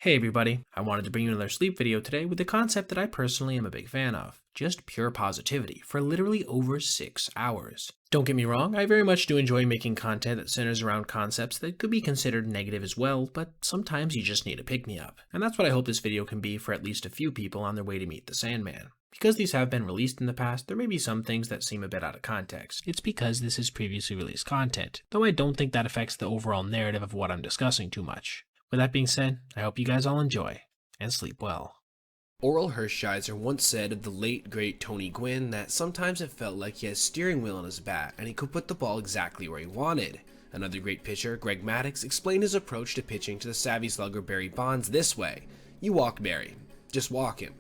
Hey everybody, I wanted to bring you another sleep video today with a concept that I personally am a big fan of. Just pure positivity for literally over 6 hours. Don't get me wrong, I very much do enjoy making content that centers around concepts that could be considered negative as well, but sometimes you just need a pick-me-up. And that's what I hope this video can be for at least a few people on their way to meet the Sandman. Because these have been released in the past, there may be some things that seem a bit out of context. It's because this is previously released content, though I don't think that affects the overall narrative of what I'm discussing too much. With that being said, I hope you guys all enjoy, and sleep well. Oral Hershiser once said of the late great Tony Gwynn that sometimes it felt like he had a steering wheel on his bat and he could put the ball exactly where he wanted. Another great pitcher, Greg Maddux, explained his approach to pitching to the savvy slugger Barry Bonds this way: "You walk Barry, just walk him."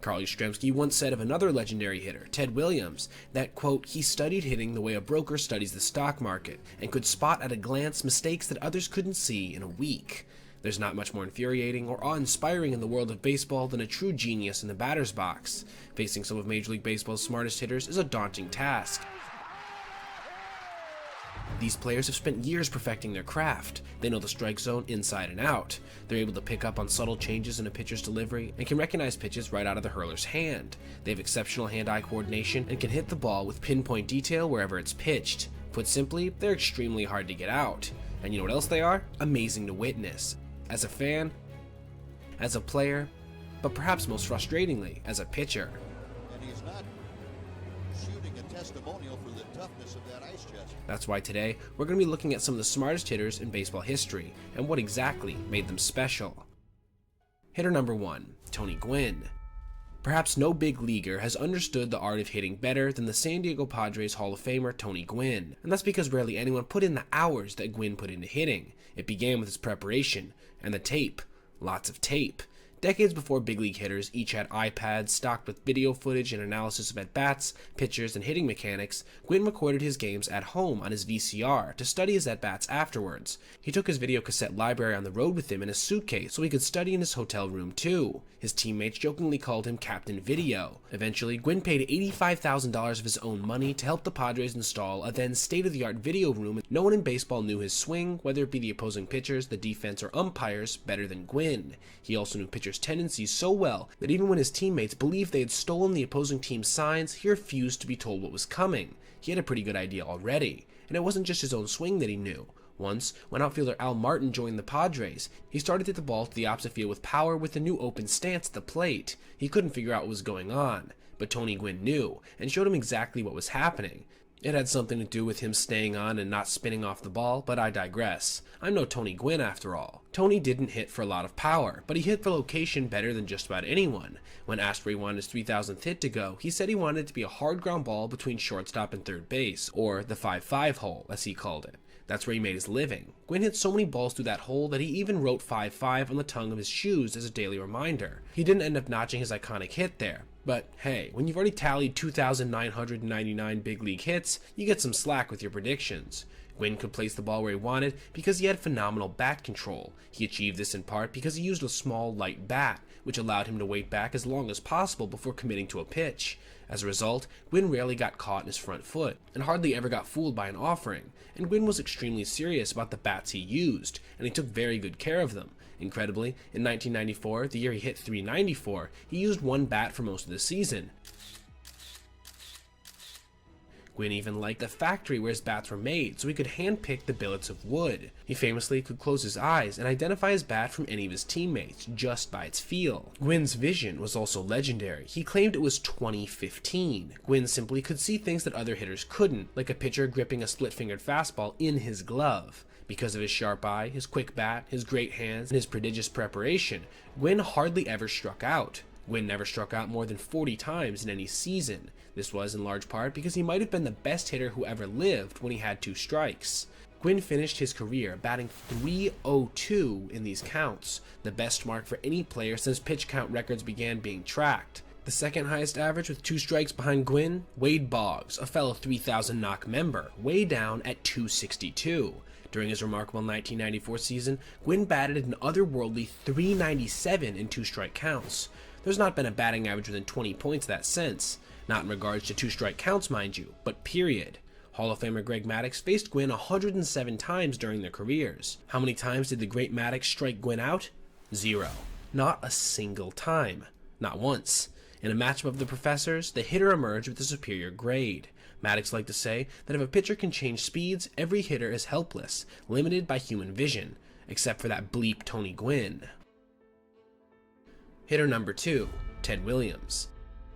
Carl Yastrzemski once said of another legendary hitter, Ted Williams, that, quote, "he studied hitting the way a broker studies the stock market and could spot at a glance mistakes that others couldn't see in a week." There's not much more infuriating or awe-inspiring in the world of baseball than a true genius in the batter's box. Facing some of Major League Baseball's smartest hitters is a daunting task. These players have spent years perfecting their craft. They know the strike zone inside and out. They're able to pick up on subtle changes in a pitcher's delivery and can recognize pitches right out of the hurler's hand. They have exceptional hand-eye coordination and can hit the ball with pinpoint detail wherever it's pitched. Put simply, they're extremely hard to get out. And you know what else they are? Amazing to witness. As a fan, as a player, but perhaps most frustratingly, as a pitcher. And he's not shooting a testimonial for the toughness of that ice chest. That's why today, we're going to be looking at some of the smartest hitters in baseball history, and what exactly made them special. Hitter number 1, Tony Gwynn. Perhaps no big leaguer has understood the art of hitting better than the San Diego Padres Hall of Famer Tony Gwynn, and that's because rarely anyone put in the hours that Gwynn put into hitting. It began with his preparation, and the tape. Lots of tape. Decades before big league hitters each had iPads stocked with video footage and analysis of at-bats, pitchers, and hitting mechanics, Gwynn recorded his games at home on his VCR to study his at-bats afterwards. He took his video cassette library on the road with him in a suitcase so he could study in his hotel room too. His teammates jokingly called him Captain Video. Eventually, Gwynn paid $85,000 of his own money to help the Padres install a then state-of-the-art video room. No one in baseball knew his swing, whether it be the opposing pitchers, the defense, or umpires, better than Gwynn. He also knew pitchers' tendencies so well that even when his teammates believed they had stolen the opposing team's signs, he refused to be told what was coming. He had a pretty good idea already, and it wasn't just his own swing that he knew. Once, when outfielder Al Martin joined the Padres, he started to hit the ball to the opposite field with power with a new open stance at the plate. He couldn't figure out what was going on, but Tony Gwynn knew, and showed him exactly what was happening. It had something to do with him staying on and not spinning off the ball, but I digress. I'm no Tony Gwynn after all. Tony didn't hit for a lot of power, but he hit for location better than just about anyone. When asked where he wanted his 3,000th hit to go, he said he wanted it to be a hard ground ball between shortstop and third base, or the 5-5 hole, as he called it. That's where he made his living. Gwynn hit so many balls through that hole that he even wrote 5-5 on the tongue of his shoes as a daily reminder. He didn't end up notching his iconic hit there. But hey, when you've already tallied 2,999 big league hits, you get some slack with your predictions. Gwynn could place the ball where he wanted because he had phenomenal bat control. He achieved this in part because he used a small, light bat, which allowed him to wait back as long as possible before committing to a pitch. As a result, Gwynn rarely got caught in his front foot, and hardly ever got fooled by an offering, and Gwynn was extremely serious about the bats he used, and he took very good care of them. Incredibly, in 1994, the year he hit .394, he used one bat for most of the season. Gwynn even liked the factory where his bats were made, so he could hand-pick the billets of wood. He famously could close his eyes and identify his bat from any of his teammates, just by its feel. Gwynn's vision was also legendary. He claimed it was 20/15. Gwynn simply could see things that other hitters couldn't, like a pitcher gripping a split-fingered fastball in his glove. Because of his sharp eye, his quick bat, his great hands, and his prodigious preparation, Gwynn hardly ever struck out. Gwynn never struck out more than 40 times in any season. This was in large part because he might have been the best hitter who ever lived when he had 2 strikes. Gwynn finished his career batting .302 in these counts, the best mark for any player since pitch count records began being tracked. The second highest average with 2 strikes behind Gwynn, Wade Boggs, a fellow 3,000 knock member, way down at .262. During his remarkable 1994 season, Gwynn batted an otherworldly .397 in 2-strike counts. There's not been a batting average within 20 points that since. Not in regards to 2-strike counts, mind you, but period. Hall of Famer Greg Maddux faced Gwynn 107 times during their careers. How many times did the great Maddux strike Gwynn out? 0. Not a single time. Not once. In a matchup of the professors, the hitter emerged with a superior grade. Maddux liked to say that if a pitcher can change speeds, every hitter is helpless, limited by human vision, except for that bleep Tony Gwynn. Hitter number 2, Ted Williams.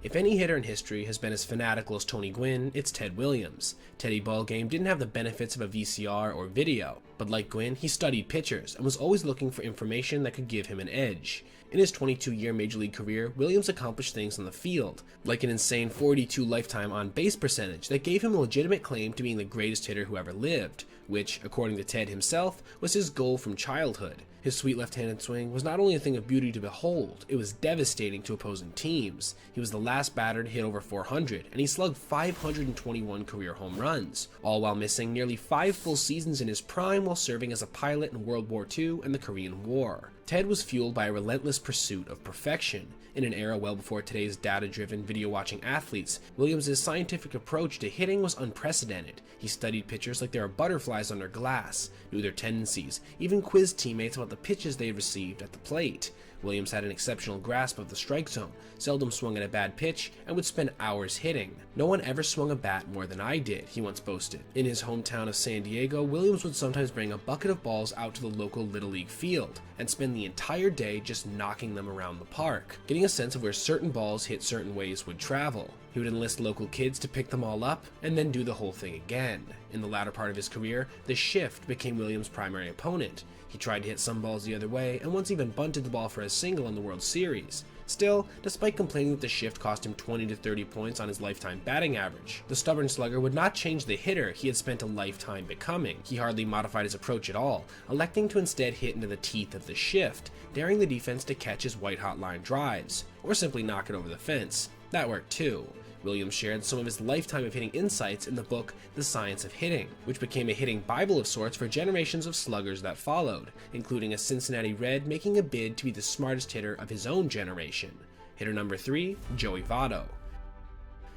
If any hitter in history has been as fanatical as Tony Gwynn, it's Ted Williams. Teddy Ballgame didn't have the benefits of a VCR or video, but like Gwynn, he studied pitchers and was always looking for information that could give him an edge. In his 22-year Major League career, Williams accomplished things on the field, like an insane 42 lifetime on-base percentage that gave him a legitimate claim to being the greatest hitter who ever lived, which, according to Ted himself, was his goal from childhood. His sweet left-handed swing was not only a thing of beauty to behold, it was devastating to opposing teams. He was the last batter to hit over 400, and he slugged 521 career home runs, all while missing nearly 5 full seasons in his prime while serving as a pilot in World War II and the Korean War. Ted was fueled by a relentless pursuit of perfection. In an era well before today's data-driven, video-watching athletes, Williams' scientific approach to hitting was unprecedented. He studied pitchers like they were butterflies under glass, knew their tendencies, even quizzed teammates about the pitches they had received at the plate. Williams had an exceptional grasp of the strike zone, seldom swung at a bad pitch, and would spend hours hitting. "No one ever swung a bat more than I did," he once boasted. In his hometown of San Diego, Williams would sometimes bring a bucket of balls out to the local Little League field, and spend the entire day just knocking them around the park. Getting a sense of where certain balls hit certain ways would travel. He would enlist local kids to pick them all up, and then do the whole thing again. In the latter part of his career, the shift became Williams' primary opponent. He tried to hit some balls the other way, and once even bunted the ball for a single in the World Series. Still, despite complaining that the shift cost him 20 to 30 points on his lifetime batting average, the stubborn slugger would not change the hitter he had spent a lifetime becoming. He hardly modified his approach at all, electing to instead hit into the teeth of the shift, daring the defense to catch his white-hot line drives, or simply knock it over the fence. That worked too. Williams shared some of his lifetime of hitting insights in the book The Science of Hitting, which became a hitting bible of sorts for generations of sluggers that followed, including a Cincinnati Red making a bid to be the smartest hitter of his own generation. Hitter number 3, Joey Votto.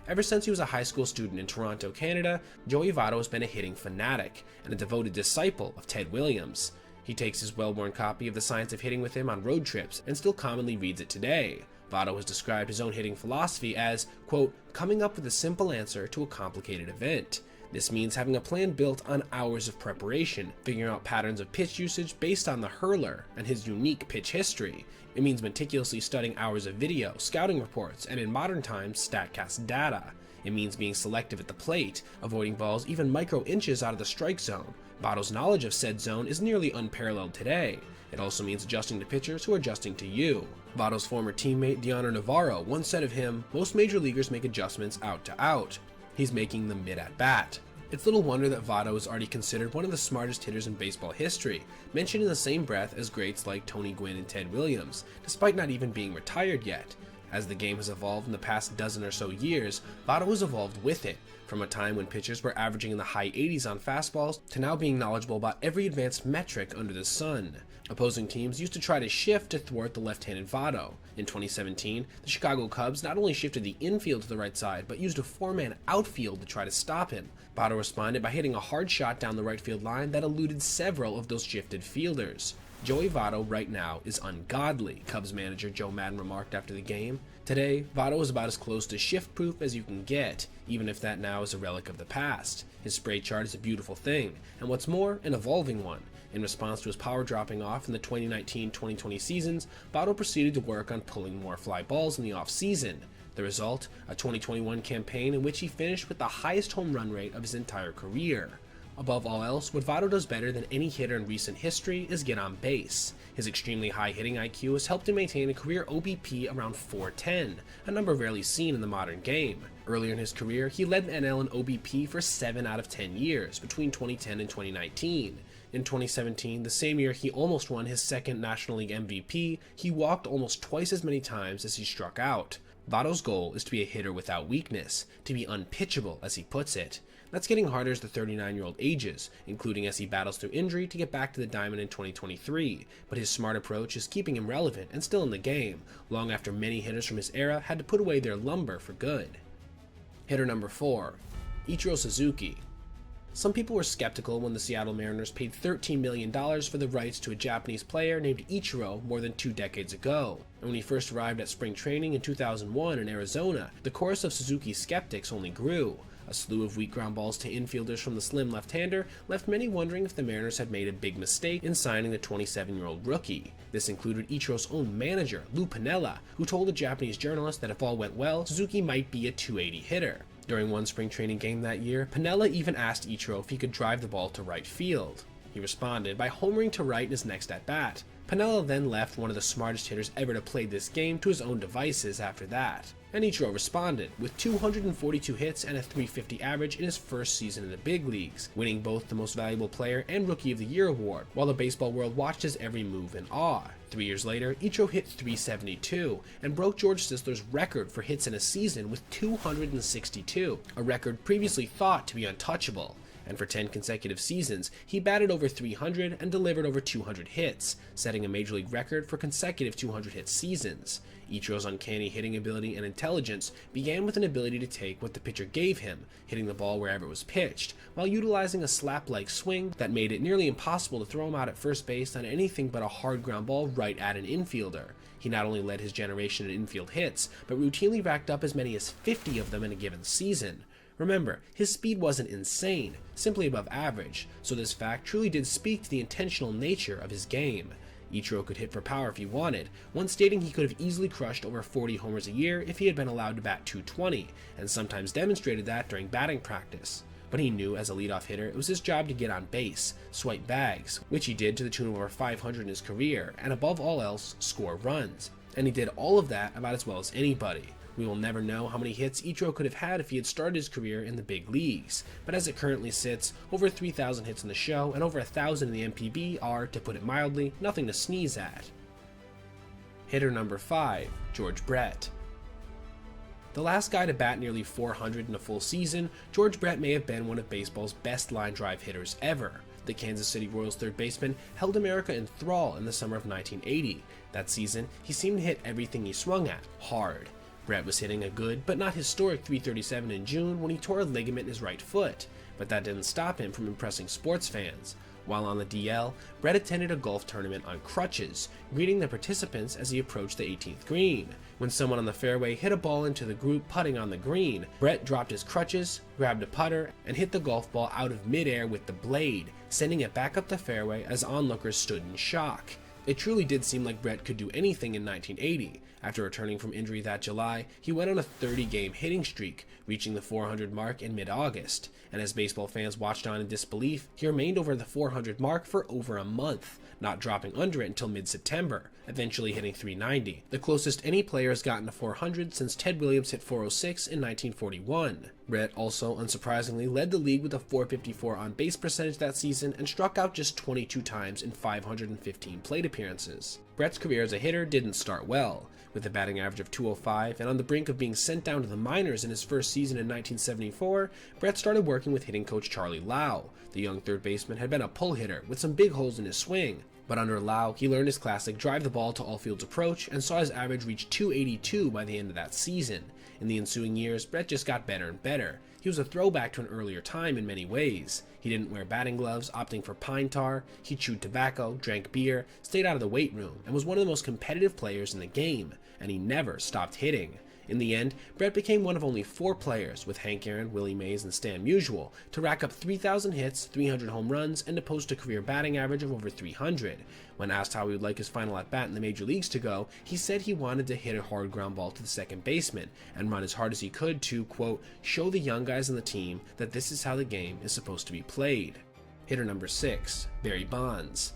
Ever since he was a high school student in Toronto, Canada, Joey Votto has been a hitting fanatic and a devoted disciple of Ted Williams. He takes his well-worn copy of The Science of Hitting with him on road trips and still commonly reads it today. Votto has described his own hitting philosophy as, quote, coming up with a simple answer to a complicated event. This means having a plan built on hours of preparation, figuring out patterns of pitch usage based on the hurler and his unique pitch history. It means meticulously studying hours of video, scouting reports, and in modern times, Statcast data. It means being selective at the plate, avoiding balls even micro inches out of the strike zone. Votto's knowledge of said zone is nearly unparalleled today. It also means adjusting to pitchers who are adjusting to you. Votto's former teammate Dioner Navarro once said of him, most major leaguers make adjustments out to out. He's making them mid-at-bat. It's little wonder that Votto is already considered one of the smartest hitters in baseball history, mentioned in the same breath as greats like Tony Gwynn and Ted Williams, despite not even being retired yet. As the game has evolved in the past dozen or so years, Votto has evolved with it, from a time when pitchers were averaging in the high 80s on fastballs to now being knowledgeable about every advanced metric under the sun. Opposing teams used to try to shift to thwart the left-handed Votto. In 2017, the Chicago Cubs not only shifted the infield to the right side, but used a 4-man outfield to try to stop him. Votto responded by hitting a hard shot down the right field line that eluded several of those shifted fielders. Joey Votto right now is ungodly, Cubs manager Joe Maddon remarked after the game. Today, Votto is about as close to shift-proof as you can get, even if that now is a relic of the past. His spray chart is a beautiful thing, and what's more, an evolving one. In response to his power dropping off in the 2019-2020 seasons, Votto proceeded to work on pulling more fly balls in the off-season. The result, a 2021 campaign in which he finished with the highest home run rate of his entire career. Above all else, what Votto does better than any hitter in recent history is get on base. His extremely high hitting IQ has helped him maintain a career OBP around 410, a number rarely seen in the modern game. Earlier in his career, he led the NL in OBP for 7 out of 10 years, between 2010 and 2019. In 2017, the same year he almost won his second National League MVP, he walked almost twice as many times as he struck out. Votto's goal is to be a hitter without weakness, to be unpitchable, as he puts it. That's getting harder as the 39-year-old ages, including as he battles through injury to get back to the diamond in 2023, but his smart approach is keeping him relevant and still in the game, long after many hitters from his era had to put away their lumber for good. Hitter number 4, Ichiro Suzuki. Some people were skeptical when the Seattle Mariners paid $13 million for the rights to a Japanese player named Ichiro more than 2 decades ago. And when he first arrived at spring training in 2001 in Arizona, the chorus of Suzuki skeptics only grew. A slew of weak ground balls to infielders from the slim left-hander left many wondering if the Mariners had made a big mistake in signing the 27-year-old rookie. This included Ichiro's own manager, Lou Piniella, who told a Japanese journalist that if all went well, Suzuki might be a .280 hitter. During one spring training game that year, Piniella even asked Ichiro if he could drive the ball to right field. He responded by homering to right in his next at-bat. Piniella then left one of the smartest hitters ever to play this game to his own devices after that. And Ichiro responded, with 242 hits and a .350 average in his first season in the big leagues, winning both the Most Valuable Player and Rookie of the Year award, while the baseball world watched his every move in awe. 3 years later, Ichiro hit .372 and broke George Sisler's record for hits in a season with 262, a record previously thought to be untouchable. And for 10 consecutive seasons, he batted over .300 and delivered over 200 hits, setting a major league record for consecutive 200-hit seasons. Ichiro's uncanny hitting ability and intelligence began with an ability to take what the pitcher gave him, hitting the ball wherever it was pitched, while utilizing a slap-like swing that made it nearly impossible to throw him out at first base on anything but a hard ground ball right at an infielder. He not only led his generation in infield hits, but routinely racked up as many as 50 of them in a given season. Remember, his speed wasn't insane, simply above average, so this fact truly did speak to the intentional nature of his game. Ichiro could hit for power if he wanted, once stating he could have easily crushed over 40 homers a year if he had been allowed to bat .220, and sometimes demonstrated that during batting practice. But he knew as a leadoff hitter it was his job to get on base, swipe bags, which he did to the tune of over 500 in his career, and above all else, score runs. And he did all of that about as well as anybody. We will never know how many hits Ichiro could have had if he had started his career in the big leagues, but as it currently sits, over 3,000 hits in the show and over 1,000 in the MPB are, to put it mildly, nothing to sneeze at. Hitter number 5, George Brett. The last guy to bat nearly 400 in a full season, George Brett may have been one of baseball's best line drive hitters ever. The Kansas City Royals third baseman held America in thrall in the summer of 1980. That season, he seemed to hit everything he swung at, hard. Brett was hitting a good, but not historic .337 in June when he tore a ligament in his right foot, but that didn't stop him from impressing sports fans. While on the DL, Brett attended a golf tournament on crutches, greeting the participants as he approached the 18th green. When someone on the fairway hit a ball into the group putting on the green, Brett dropped his crutches, grabbed a putter, and hit the golf ball out of midair with the blade, sending it back up the fairway as onlookers stood in shock. It truly did seem like Brett could do anything in 1980. After returning from injury that July, he went on a 30-game hitting streak, reaching the 400 mark in mid-August. And as baseball fans watched on in disbelief, he remained over the 400 mark for over a month, not dropping under it until mid-September, eventually hitting .390, the closest any player has gotten to 400 since Ted Williams hit .406 in 1941. Brett also, unsurprisingly, led the league with a .454 on-base percentage that season and struck out just 22 times in 515 plate appearances. Brett's career as a hitter didn't start well. With a batting average of .205 and on the brink of being sent down to the minors in his first season in 1974, Brett started working with hitting coach Charlie Lau. The young third baseman had been a pull hitter with some big holes in his swing, but under Lau, he learned his classic drive the ball to all fields approach and saw his average reach .282 by the end of that season. In the ensuing years, Brett just got better and better. He was a throwback to an earlier time in many ways. He didn't wear batting gloves, opting for pine tar, he chewed tobacco, drank beer, stayed out of the weight room, and was one of the most competitive players in the game, and he never stopped hitting. In the end, Brett became one of only 4 players, with Hank Aaron, Willie Mays, and Stan Musial, to rack up 3,000 hits, 300 home runs, and to post a career batting average of over 300. When asked how he would like his final at-bat in the major leagues to go, he said he wanted to hit a hard ground ball to the second baseman, and run as hard as he could to, quote, show the young guys on the team that this is how the game is supposed to be played. Hitter number 6, Barry Bonds.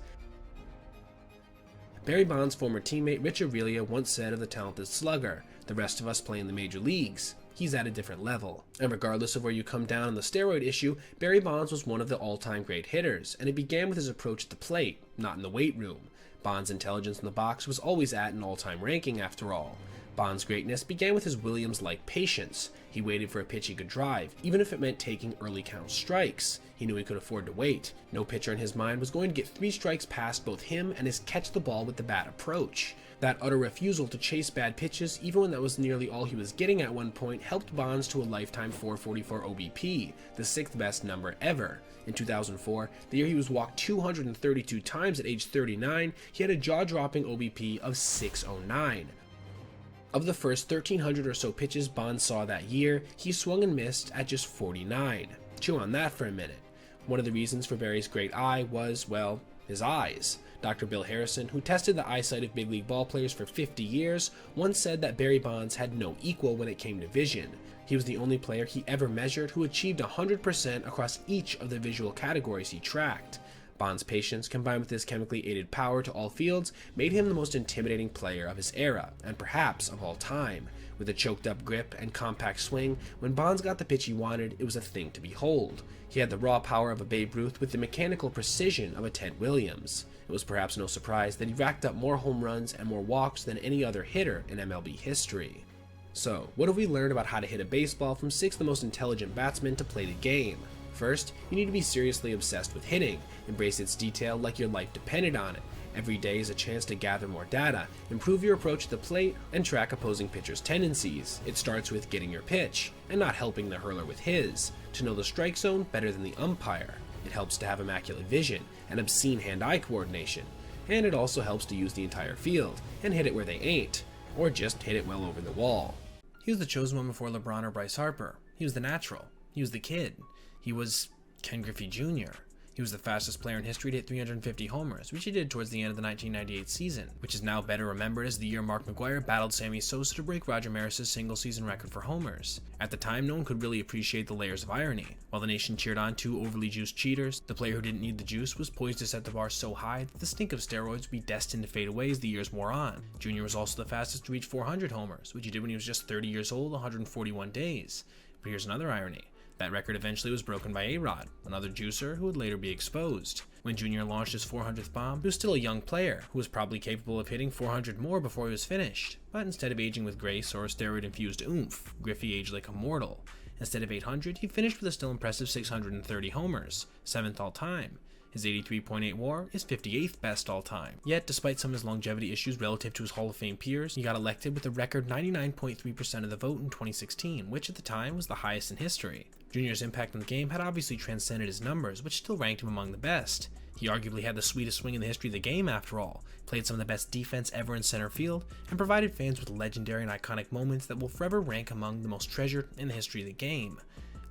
Barry Bonds' former teammate Rich Aurilia once said of the talented slugger, the rest of us play in the major leagues. He's at a different level. And regardless of where you come down on the steroid issue, Barry Bonds was one of the all-time great hitters, and it began with his approach at the plate, not in the weight room. Bonds' intelligence in the box was always at an all-time ranking after all. Bonds' greatness began with his Williams-like patience. He waited for a pitch he could drive, even if it meant taking early count strikes. He knew he could afford to wait. No pitcher in his mind was going to get 3 strikes past both him and his catch the ball with the bat approach. That utter refusal to chase bad pitches, even when that was nearly all he was getting at one point, helped Bonds to a lifetime 444 OBP, the 6th best number ever. In 2004, the year he was walked 232 times at age 39, he had a jaw-dropping OBP of 609. Of the first 1,300 or so pitches Bonds saw that year, he swung and missed at just 49. Chew on that for a minute. One of the reasons for Barry's great eye was, well, his eyes. Dr. Bill Harrison, who tested the eyesight of big league ballplayers for 50 years, once said that Barry Bonds had no equal when it came to vision. He was the only player he ever measured who achieved 100% across each of the visual categories he tracked. Bonds' patience, combined with his chemically aided power to all fields, made him the most intimidating player of his era, and perhaps of all time. With a choked-up grip and compact swing, when Bonds got the pitch he wanted, it was a thing to behold. He had the raw power of a Babe Ruth with the mechanical precision of a Ted Williams. It was perhaps no surprise that he racked up more home runs and more walks than any other hitter in MLB history. So, what have we learned about how to hit a baseball from 6 of the most intelligent batsmen to play the game? First, you need to be seriously obsessed with hitting. Embrace its detail like your life depended on it. Every day is a chance to gather more data, improve your approach to the plate, and track opposing pitchers' tendencies. It starts with getting your pitch, and not helping the hurler with his, to know the strike zone better than the umpire. It helps to have immaculate vision and obscene hand-eye coordination, and it also helps to use the entire field, and hit it where they ain't, or just hit it well over the wall. He was the chosen one before LeBron or Bryce Harper. He was the natural. He was the kid. He was Ken Griffey Jr. He was the fastest player in history to hit 350 homers, which he did towards the end of the 1998 season, which is now better remembered as the year Mark McGwire battled Sammy Sosa to break Roger Maris's single-season record for homers. At the time, no one could really appreciate the layers of irony. While the nation cheered on 2 overly juiced cheaters, the player who didn't need the juice was poised to set the bar so high that the stink of steroids would be destined to fade away as the years wore on. Jr. was also the fastest to reach 400 homers, which he did when he was just 30 years old, 141 days. But here's another irony. That record eventually was broken by A-Rod, another juicer who would later be exposed. When Jr. launched his 400th bomb, he was still a young player who was probably capable of hitting 400 more before he was finished. But instead of aging with grace or steroid-infused oomph, Griffey aged like a mortal. Instead of 800, he finished with a still impressive 630 homers, 7th all-time. His 83.8 WAR is 58th best all-time. Yet, despite some of his longevity issues relative to his Hall of Fame peers, he got elected with a record 99.3% of the vote in 2016, which at the time was the highest in history. Jr.'s impact on the game had obviously transcended his numbers, which still ranked him among the best. He arguably had the sweetest swing in the history of the game after all, played some of the best defense ever in center field, and provided fans with legendary and iconic moments that will forever rank among the most treasured in the history of the game.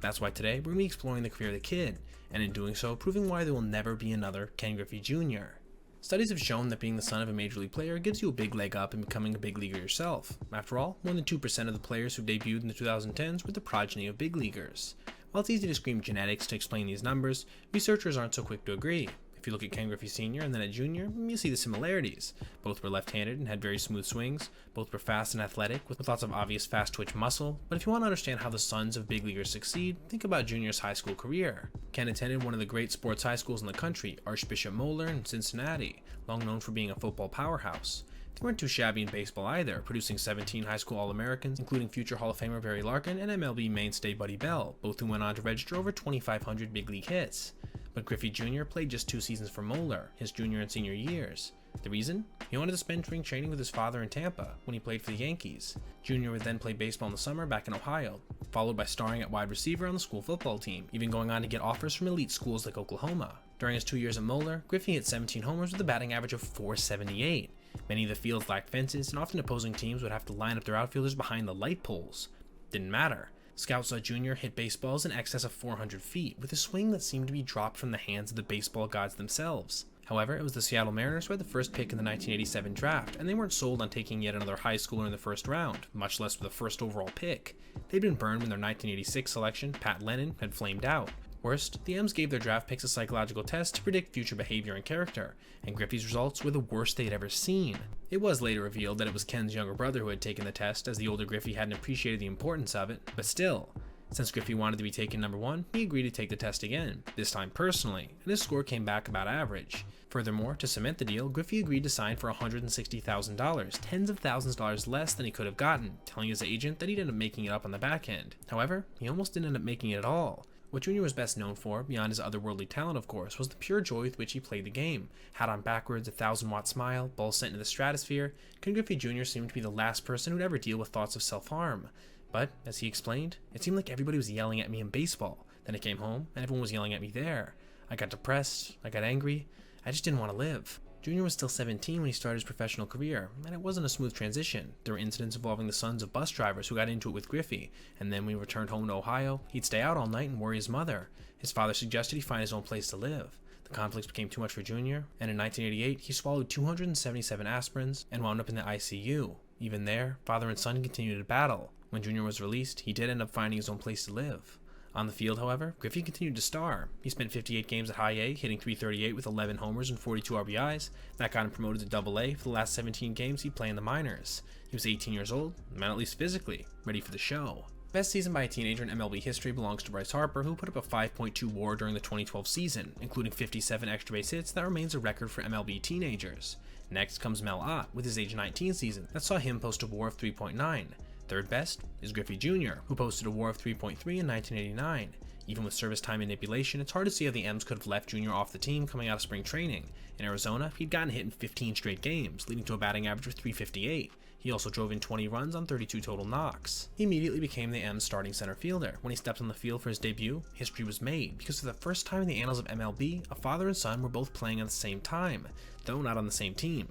That's why today we're going to be exploring the career of the kid, and in doing so, proving why there will never be another Ken Griffey Jr. Studies have shown that being the son of a major league player gives you a big leg up in becoming a big leaguer yourself. After all, more than 2% of the players who debuted in the 2010s were the progeny of big leaguers. While it's easy to scream genetics to explain these numbers, researchers aren't so quick to agree. If you look at Ken Griffey Sr. and then at Jr., you see the similarities. Both were left-handed and had very smooth swings. Both were fast and athletic, with lots of obvious fast-twitch muscle. But if you want to understand how the sons of big leaguers succeed, think about Jr.'s high school career. Ken attended one of the great sports high schools in the country, Archbishop Moeller in Cincinnati, long known for being a football powerhouse. They weren't too shabby in baseball either, producing 17 high school All-Americans, including future Hall of Famer Barry Larkin and MLB mainstay Buddy Bell, both who went on to register over 2,500 big league hits. But Griffey Jr. played just 2 seasons for Moeller, his junior and senior years. The reason? He wanted to spend spring training with his father in Tampa when he played for the Yankees. Jr. would then play baseball in the summer back in Ohio, followed by starring at wide receiver on the school football team, even going on to get offers from elite schools like Oklahoma. During his 2 years at Moeller, Griffey hit 17 homers with a batting average of .478. Many of the fields lacked fences, and often opposing teams would have to line up their outfielders behind the light poles. Didn't matter. Scouts saw Jr. hit baseballs in excess of 400 feet, with a swing that seemed to be dropped from the hands of the baseball gods themselves. However, it was the Seattle Mariners who had the first pick in the 1987 draft, and they weren't sold on taking yet another high schooler in the first round, much less with the first overall pick. They'd been burned when their 1986 selection, Pat Lennon, had flamed out. Worst, the M's gave their draft picks a psychological test to predict future behavior and character, and Griffey's results were the worst they'd ever seen. It was later revealed that it was Ken's younger brother who had taken the test, as the older Griffey hadn't appreciated the importance of it, but still. Since Griffey wanted to be taken number 1, he agreed to take the test again, this time personally, and his score came back about average. Furthermore, to cement the deal, Griffey agreed to sign for $160,000, tens of thousands of dollars less than he could have gotten, telling his agent that he'd end up making it up on the back end. However, he almost didn't end up making it at all. What Jr. was best known for, beyond his otherworldly talent of course, was the pure joy with which he played the game. Hat on backwards, a 1,000-watt smile, ball sent into the stratosphere, Ken Griffey Jr. seemed to be the last person who'd ever deal with thoughts of self-harm. But, as he explained, it seemed like everybody was yelling at me in baseball. Then I came home, and everyone was yelling at me there. I got depressed, I got angry, I just didn't want to live. Jr. was still 17 when he started his professional career, and it wasn't a smooth transition. There were incidents involving the sons of bus drivers who got into it with Griffey, and then when he returned home to Ohio, he'd stay out all night and worry his mother. His father suggested he find his own place to live. The conflicts became too much for Jr., and in 1988, he swallowed 277 aspirins and wound up in the ICU. Even there, father and son continued to battle. When Jr. was released, he did end up finding his own place to live. On the field, however, Griffey continued to star. He spent 58 games at High A, hitting .338 with 11 homers and 42 RBIs. That got him promoted to Double A for the last 17 games he'd play in the minors. He was 18 years old, and at least physically, ready for the show. Best season by a teenager in MLB history belongs to Bryce Harper, who put up a 5.2 WAR during the 2012 season, including 57 extra base hits. That remains a record for MLB teenagers. Next comes Mel Ott with his age 19 season that saw him post a WAR of 3.9. Third best is Griffey Jr., who posted a WAR of 3.3 in 1989. Even with service time manipulation, it's hard to see how the M's could have left Jr. off the team coming out of spring training. In Arizona, he'd gotten hit in 15 straight games, leading to a batting average of .358. He also drove in 20 runs on 32 total knocks. He immediately became the M's starting center fielder. When he stepped on the field for his debut, history was made, because for the first time in the annals of MLB, a father and son were both playing at the same time, though not on the same team.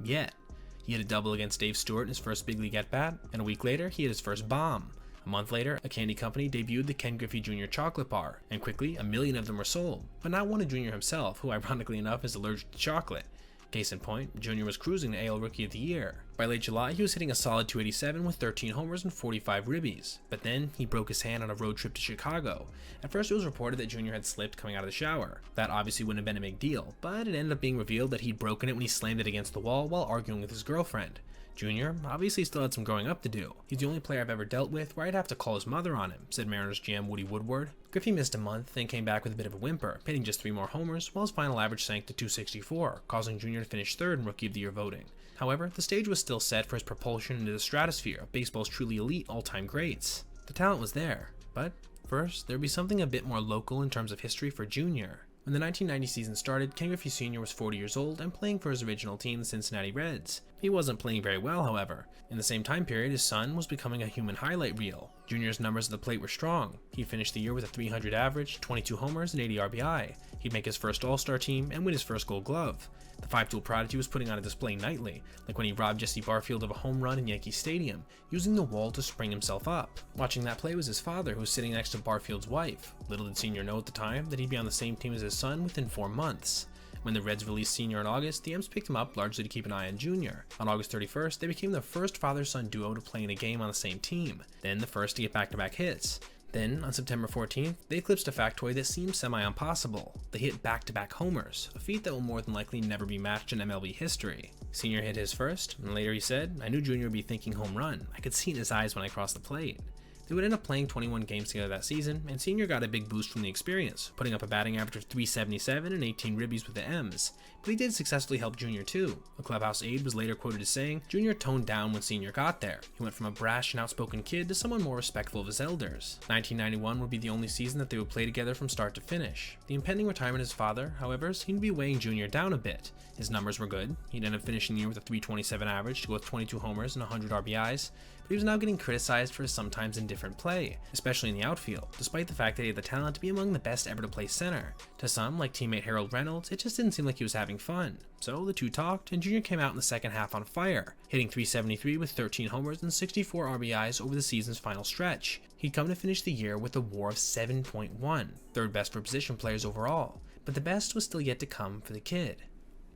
Yet. He hit a double against Dave Stewart in his first big league at-bat, and a week later, he hit his first bomb. A month later, a candy company debuted the Ken Griffey Jr. chocolate bar, and quickly, 1 million of them were sold, but not one to Jr. himself, who ironically enough is allergic to chocolate. Case in point, Jr. was cruising to AL Rookie of the Year. By late July, he was hitting a solid .287 with 13 homers and 45 ribbies, but then he broke his hand on a road trip to Chicago. At first it was reported that Jr. had slipped coming out of the shower. That obviously wouldn't have been a big deal, but it ended up being revealed that he'd broken it when he slammed it against the wall while arguing with his girlfriend. Jr. obviously still had some growing up to do. He's the only player I've ever dealt with where I'd have to call his mother on him, said Mariners GM Woody Woodward. Griffey missed a month, then came back with a bit of a whimper, hitting just 3 more homers, while his final average sank to .264, causing Jr. to finish third in Rookie of the Year voting. However, the stage was still set for his propulsion into the stratosphere of baseball's truly elite all-time greats. The talent was there, but first, there'd be something a bit more local in terms of history for Jr. When the 1990 season started, Ken Griffey Sr. was 40 years old and playing for his original team, the Cincinnati Reds. He wasn't playing very well, however. In the same time period, his son was becoming a human highlight reel. Jr.'s numbers at the plate were strong. He'd finish the year with a .300 average, 22 homers, and 80 RBI. He'd make his first All-Star team and win his first Gold Glove. The 5-tool prodigy was putting on a display nightly, like when he robbed Jesse Barfield of a home run in Yankee Stadium, using the wall to spring himself up. Watching that play was his father, who was sitting next to Barfield's wife. Little did Sr. know at the time that he'd be on the same team as his son within 4 months. When the Reds released Sr. in August, the M's picked him up largely to keep an eye on Jr. On August 31st, they became the first father-son duo to play in a game on the same team, then the first to get back-to-back hits. Then, on September 14th, they eclipsed a factoid that seemed semi-impossible. They hit back-to-back homers, a feat that will more than likely never be matched in MLB history. Sr. hit his first, and later he said, "I knew Jr. would be thinking home run. I could see it in his eyes when I crossed the plate." They would end up playing 21 games together that season, and Sr. got a big boost from the experience, putting up a batting average of .377 and 18 ribbies with the M's. But he did successfully help Jr. too. A clubhouse aide was later quoted as saying, "Jr. toned down when Sr. got there. He went from a brash and outspoken kid to someone more respectful of his elders." 1991 would be the only season that they would play together from start to finish. The impending retirement of his father, however, seemed to be weighing Jr. down a bit. His numbers were good. He'd end up finishing the year with a .327 average to go with 22 homers and 100 RBIs, but he was now getting criticized for his sometimes indifferent play, especially in the outfield, despite the fact that he had the talent to be among the best ever to play center. To some, like teammate Harold Reynolds, it just didn't seem like he was having fun. So the two talked, and Jr. came out in the second half on fire, hitting .373 with 13 homers and 64 RBIs over the season's final stretch. He'd come to finish the year with a WAR of 7.1, third best for position players overall, but the best was still yet to come for the kid.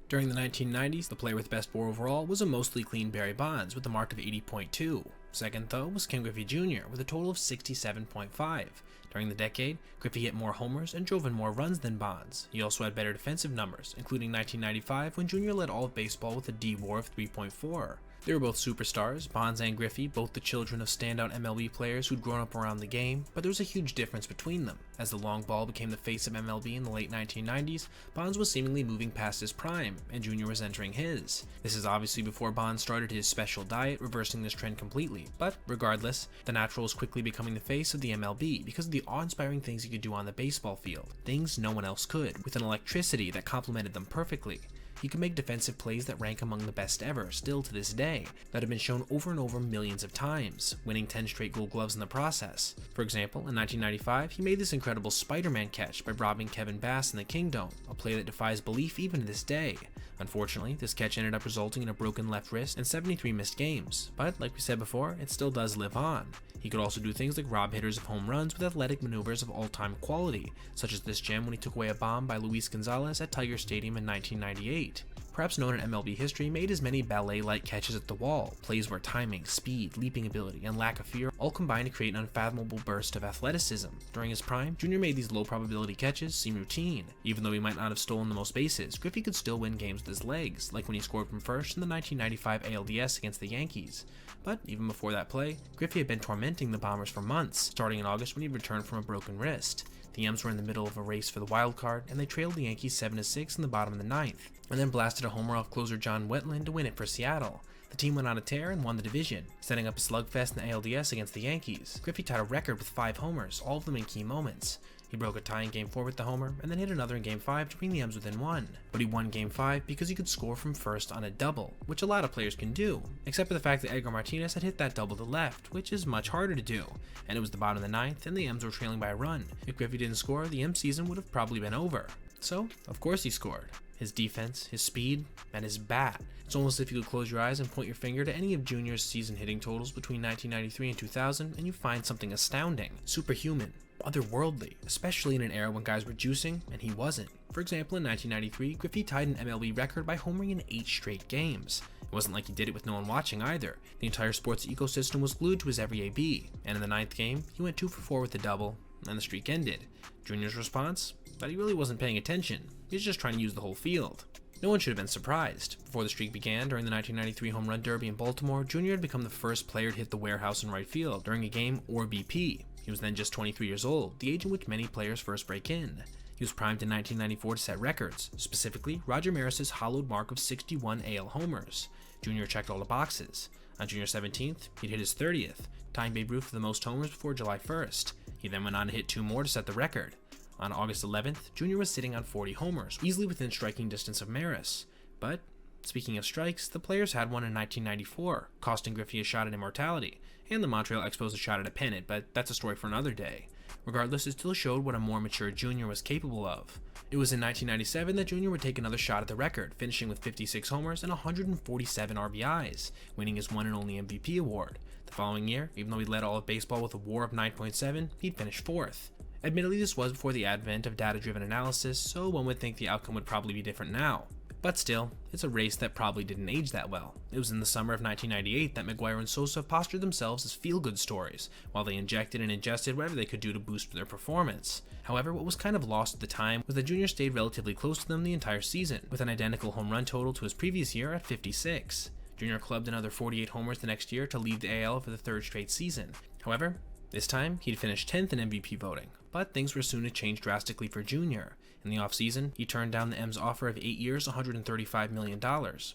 During the 1990s, the player with best WAR overall was a mostly clean Barry Bonds with a mark of 80.2. Second, though, was Ken Griffey Jr. with a total of 67.5. During the decade, Griffey hit more homers and drove in more runs than Bonds. He also had better defensive numbers, including 1995 when Jr. led all of baseball with a D WAR of 3.4. They were both superstars, Bonds and Griffey, both the children of standout MLB players who'd grown up around the game, but there was a huge difference between them. As the long ball became the face of MLB in the late 1990s, Bonds was seemingly moving past his prime, and Jr. was entering his. This is obviously before Bonds started his special diet, reversing this trend completely, but regardless, the natural was quickly becoming the face of the MLB because of the awe-inspiring things he could do on the baseball field, things no one else could, with an electricity that complemented them perfectly. He could make defensive plays that rank among the best ever, still to this day, that have been shown over and over millions of times, winning 10 straight Gold Gloves in the process. For example, in 1995, he made this incredible Spider-Man catch by robbing Kevin Bass in the Kingdome, a play that defies belief even to this day. Unfortunately, this catch ended up resulting in a broken left wrist and 73 missed games, but like we said before, it still does live on. He could also do things like rob hitters of home runs with athletic maneuvers of all-time quality, such as this gem when he took away a bomb by Luis Gonzalez at Tiger Stadium in 1998. Perhaps known in MLB history, made as many ballet-like catches at the wall, plays where timing, speed, leaping ability, and lack of fear all combined to create an unfathomable burst of athleticism. During his prime, Jr. made these low-probability catches seem routine. Even though he might not have stolen the most bases, Griffey could still win games with his legs, like when he scored from first in the 1995 ALDS against the Yankees. But even before that play, Griffey had been tormenting the Bombers for months, starting in August when he returned from a broken wrist. The M's were in the middle of a race for the wild card, and they trailed the Yankees 7-6 in the bottom of the ninth, and then blasted a homer off closer John Wetland to win it for Seattle. The team went on a tear and won the division, setting up a slugfest in the ALDS against the Yankees. Griffey tied a record with 5 homers, all of them in key moments. He broke a tie in Game 4 with the homer, and then hit another in Game 5 to bring the M's within 1. But he won Game 5 because he could score from first on a double, which a lot of players can do, except for the fact that Edgar Martinez had hit that double to left, which is much harder to do, and it was the bottom of the ninth, and the M's were trailing by a run. If Griffey didn't score, the M's season would have probably been over. So, of course he scored. His defense, his speed, and his bat. It's almost as if you could close your eyes and point your finger to any of Jr.'s season hitting totals between 1993 and 2000, and you find something astounding, superhuman, otherworldly, especially in an era when guys were juicing and he wasn't. For example, in 1993, Griffey tied an MLB record by homering in 8 straight games. It wasn't like he did it with no one watching either. The entire sports ecosystem was glued to his every AB, and in the 9th game, he went 2 for 4 with a double, and the streak ended. Jr.'s response? That he really wasn't paying attention. He was just trying to use the whole field. No one should have been surprised. Before the streak began, during the 1993 Home Run Derby in Baltimore, Jr. had become the first player to hit the warehouse in right field during a game or BP. He was then just 23 years old, the age in which many players first break in. He was primed in 1994 to set records, specifically Roger Maris's hollowed mark of 61 AL homers. Jr. checked all the boxes. On June 17th, he'd hit his 30th, tying Babe Ruth for the most homers before July 1st. He then went on to hit 2 more to set the record. On August 11th, Jr. was sitting on 40 homers, easily within striking distance of Maris. But, speaking of strikes, the players had one in 1994, costing Griffey a shot at immortality, and the Montreal Expos a shot at a pennant, but that's a story for another day. Regardless, it still showed what a more mature Jr. was capable of. It was in 1997 that Jr. would take another shot at the record, finishing with 56 homers and 147 RBIs, winning his one and only MVP award. The following year, even though he led all of baseball with a WAR of 9.7, he'd finish 4th. Admittedly, this was before the advent of data-driven analysis, so one would think the outcome would probably be different now. But still, it's a race that probably didn't age that well. It was in the summer of 1998 that McGwire and Sosa postured themselves as feel-good stories, while they injected and ingested whatever they could do to boost their performance. However, what was kind of lost at the time was that Jr. stayed relatively close to them the entire season, with an identical home run total to his previous year at 56. Jr. clubbed another 48 homers the next year to lead the AL for the 3rd straight season. However, this time, he'd finished 10th in MVP voting, but things were soon to change drastically for Jr. In the offseason, he turned down the M's offer of 8 years, $135 million.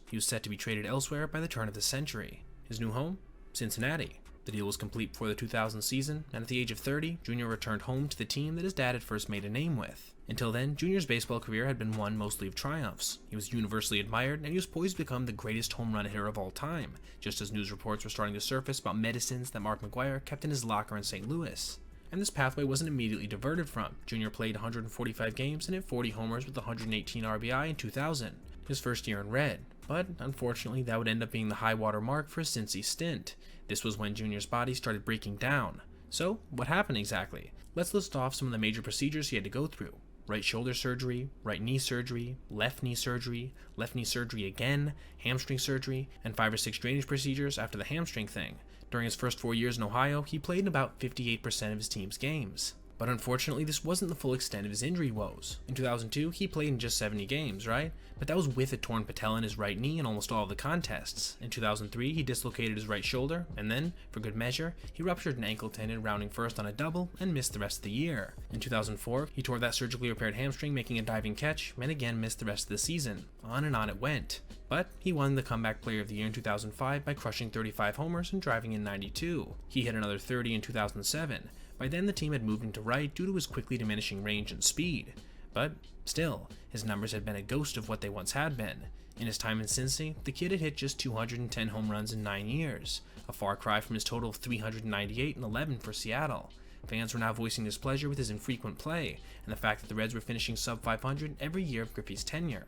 He was set to be traded elsewhere by the turn of the century. His new home? Cincinnati. The deal was complete before the 2000 season, and at the age of 30, Jr. returned home to the team that his dad had first made a name with. Until then, Jr.'s baseball career had been one mostly of triumphs. He was universally admired, and he was poised to become the greatest home run hitter of all time, just as news reports were starting to surface about medicines that Mark McGwire kept in his locker in St. Louis. And this pathway wasn't immediately diverted from. Jr. played 145 games and hit 40 homers with 118 RBI in 2000, his first year in red. But unfortunately, that would end up being the high water mark for his Cincy stint. This was when Jr.'s body started breaking down. So, what happened exactly? Let's list off some of the major procedures he had to go through. Right shoulder surgery, right knee surgery, left knee surgery again, hamstring surgery, and 5 or 6 drainage procedures after the hamstring thing. During his first 4 years in Ohio, he played in about 58% of his team's games. But unfortunately, this wasn't the full extent of his injury woes. In 2002, he played in just 70 games, right? But that was with a torn patella in his right knee in almost all of the contests. In 2003, he dislocated his right shoulder, and then, for good measure, he ruptured an ankle tendon rounding first on a double and missed the rest of the year. In 2004, he tore that surgically repaired hamstring making a diving catch, and again missed the rest of the season. On and on it went. But he won the Comeback Player of the Year in 2005 by crushing 35 homers and driving in 92. He hit another 30 in 2007. By then the team had moved him to right due to his quickly diminishing range and speed. But still, his numbers had been a ghost of what they once had been. In his time in Cincy, the kid had hit just 210 home runs in 9 years, a far cry from his total of 398 and 11 for Seattle. Fans were now voicing displeasure with his infrequent play, and the fact that the Reds were finishing sub 500 every year of Griffey's tenure.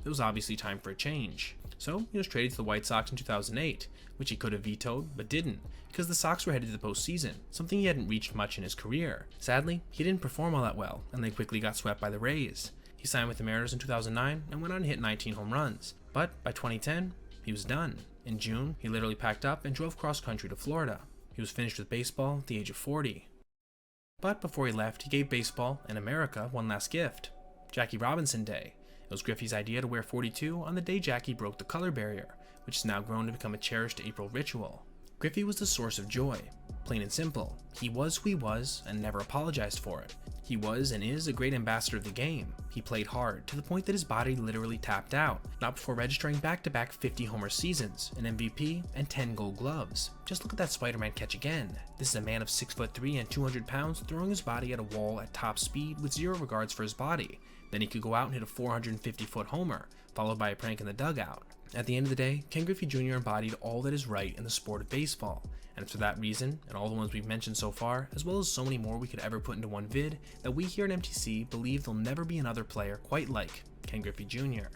It was obviously time for a change. So he was traded to the White Sox in 2008, which he could have vetoed, but didn't, because the Sox were headed to the postseason, something he hadn't reached much in his career. Sadly, he didn't perform all that well, and they quickly got swept by the Rays. He signed with the Mariners in 2009 and went on to hit 19 home runs. But by 2010, he was done. In June, he literally packed up and drove cross-country to Florida. He was finished with baseball at the age of 40. But before he left, he gave baseball and America one last gift: Jackie Robinson Day. It was Griffey's idea to wear 42 on the day Jackie broke the color barrier, which has now grown to become a cherished April ritual. Griffey was the source of joy. Plain and simple, he was who he was and never apologized for it. He was and is a great ambassador of the game. He played hard, to the point that his body literally tapped out, not before registering back-to-back 50 homer seasons, an MVP, and 10 gold gloves. Just look at that Spider-Man catch again. This is a man of 6'3" and 200 pounds throwing his body at a wall at top speed with zero regards for his body. Then he could go out and hit a 450-foot homer, followed by a prank in the dugout. At the end of the day, Ken Griffey Jr. embodied all that is right in the sport of baseball, and it's for that reason, and all the ones we've mentioned so far, as well as so many more we could ever put into one vid, that we here at MTC believe there'll never be another player quite like Ken Griffey Jr.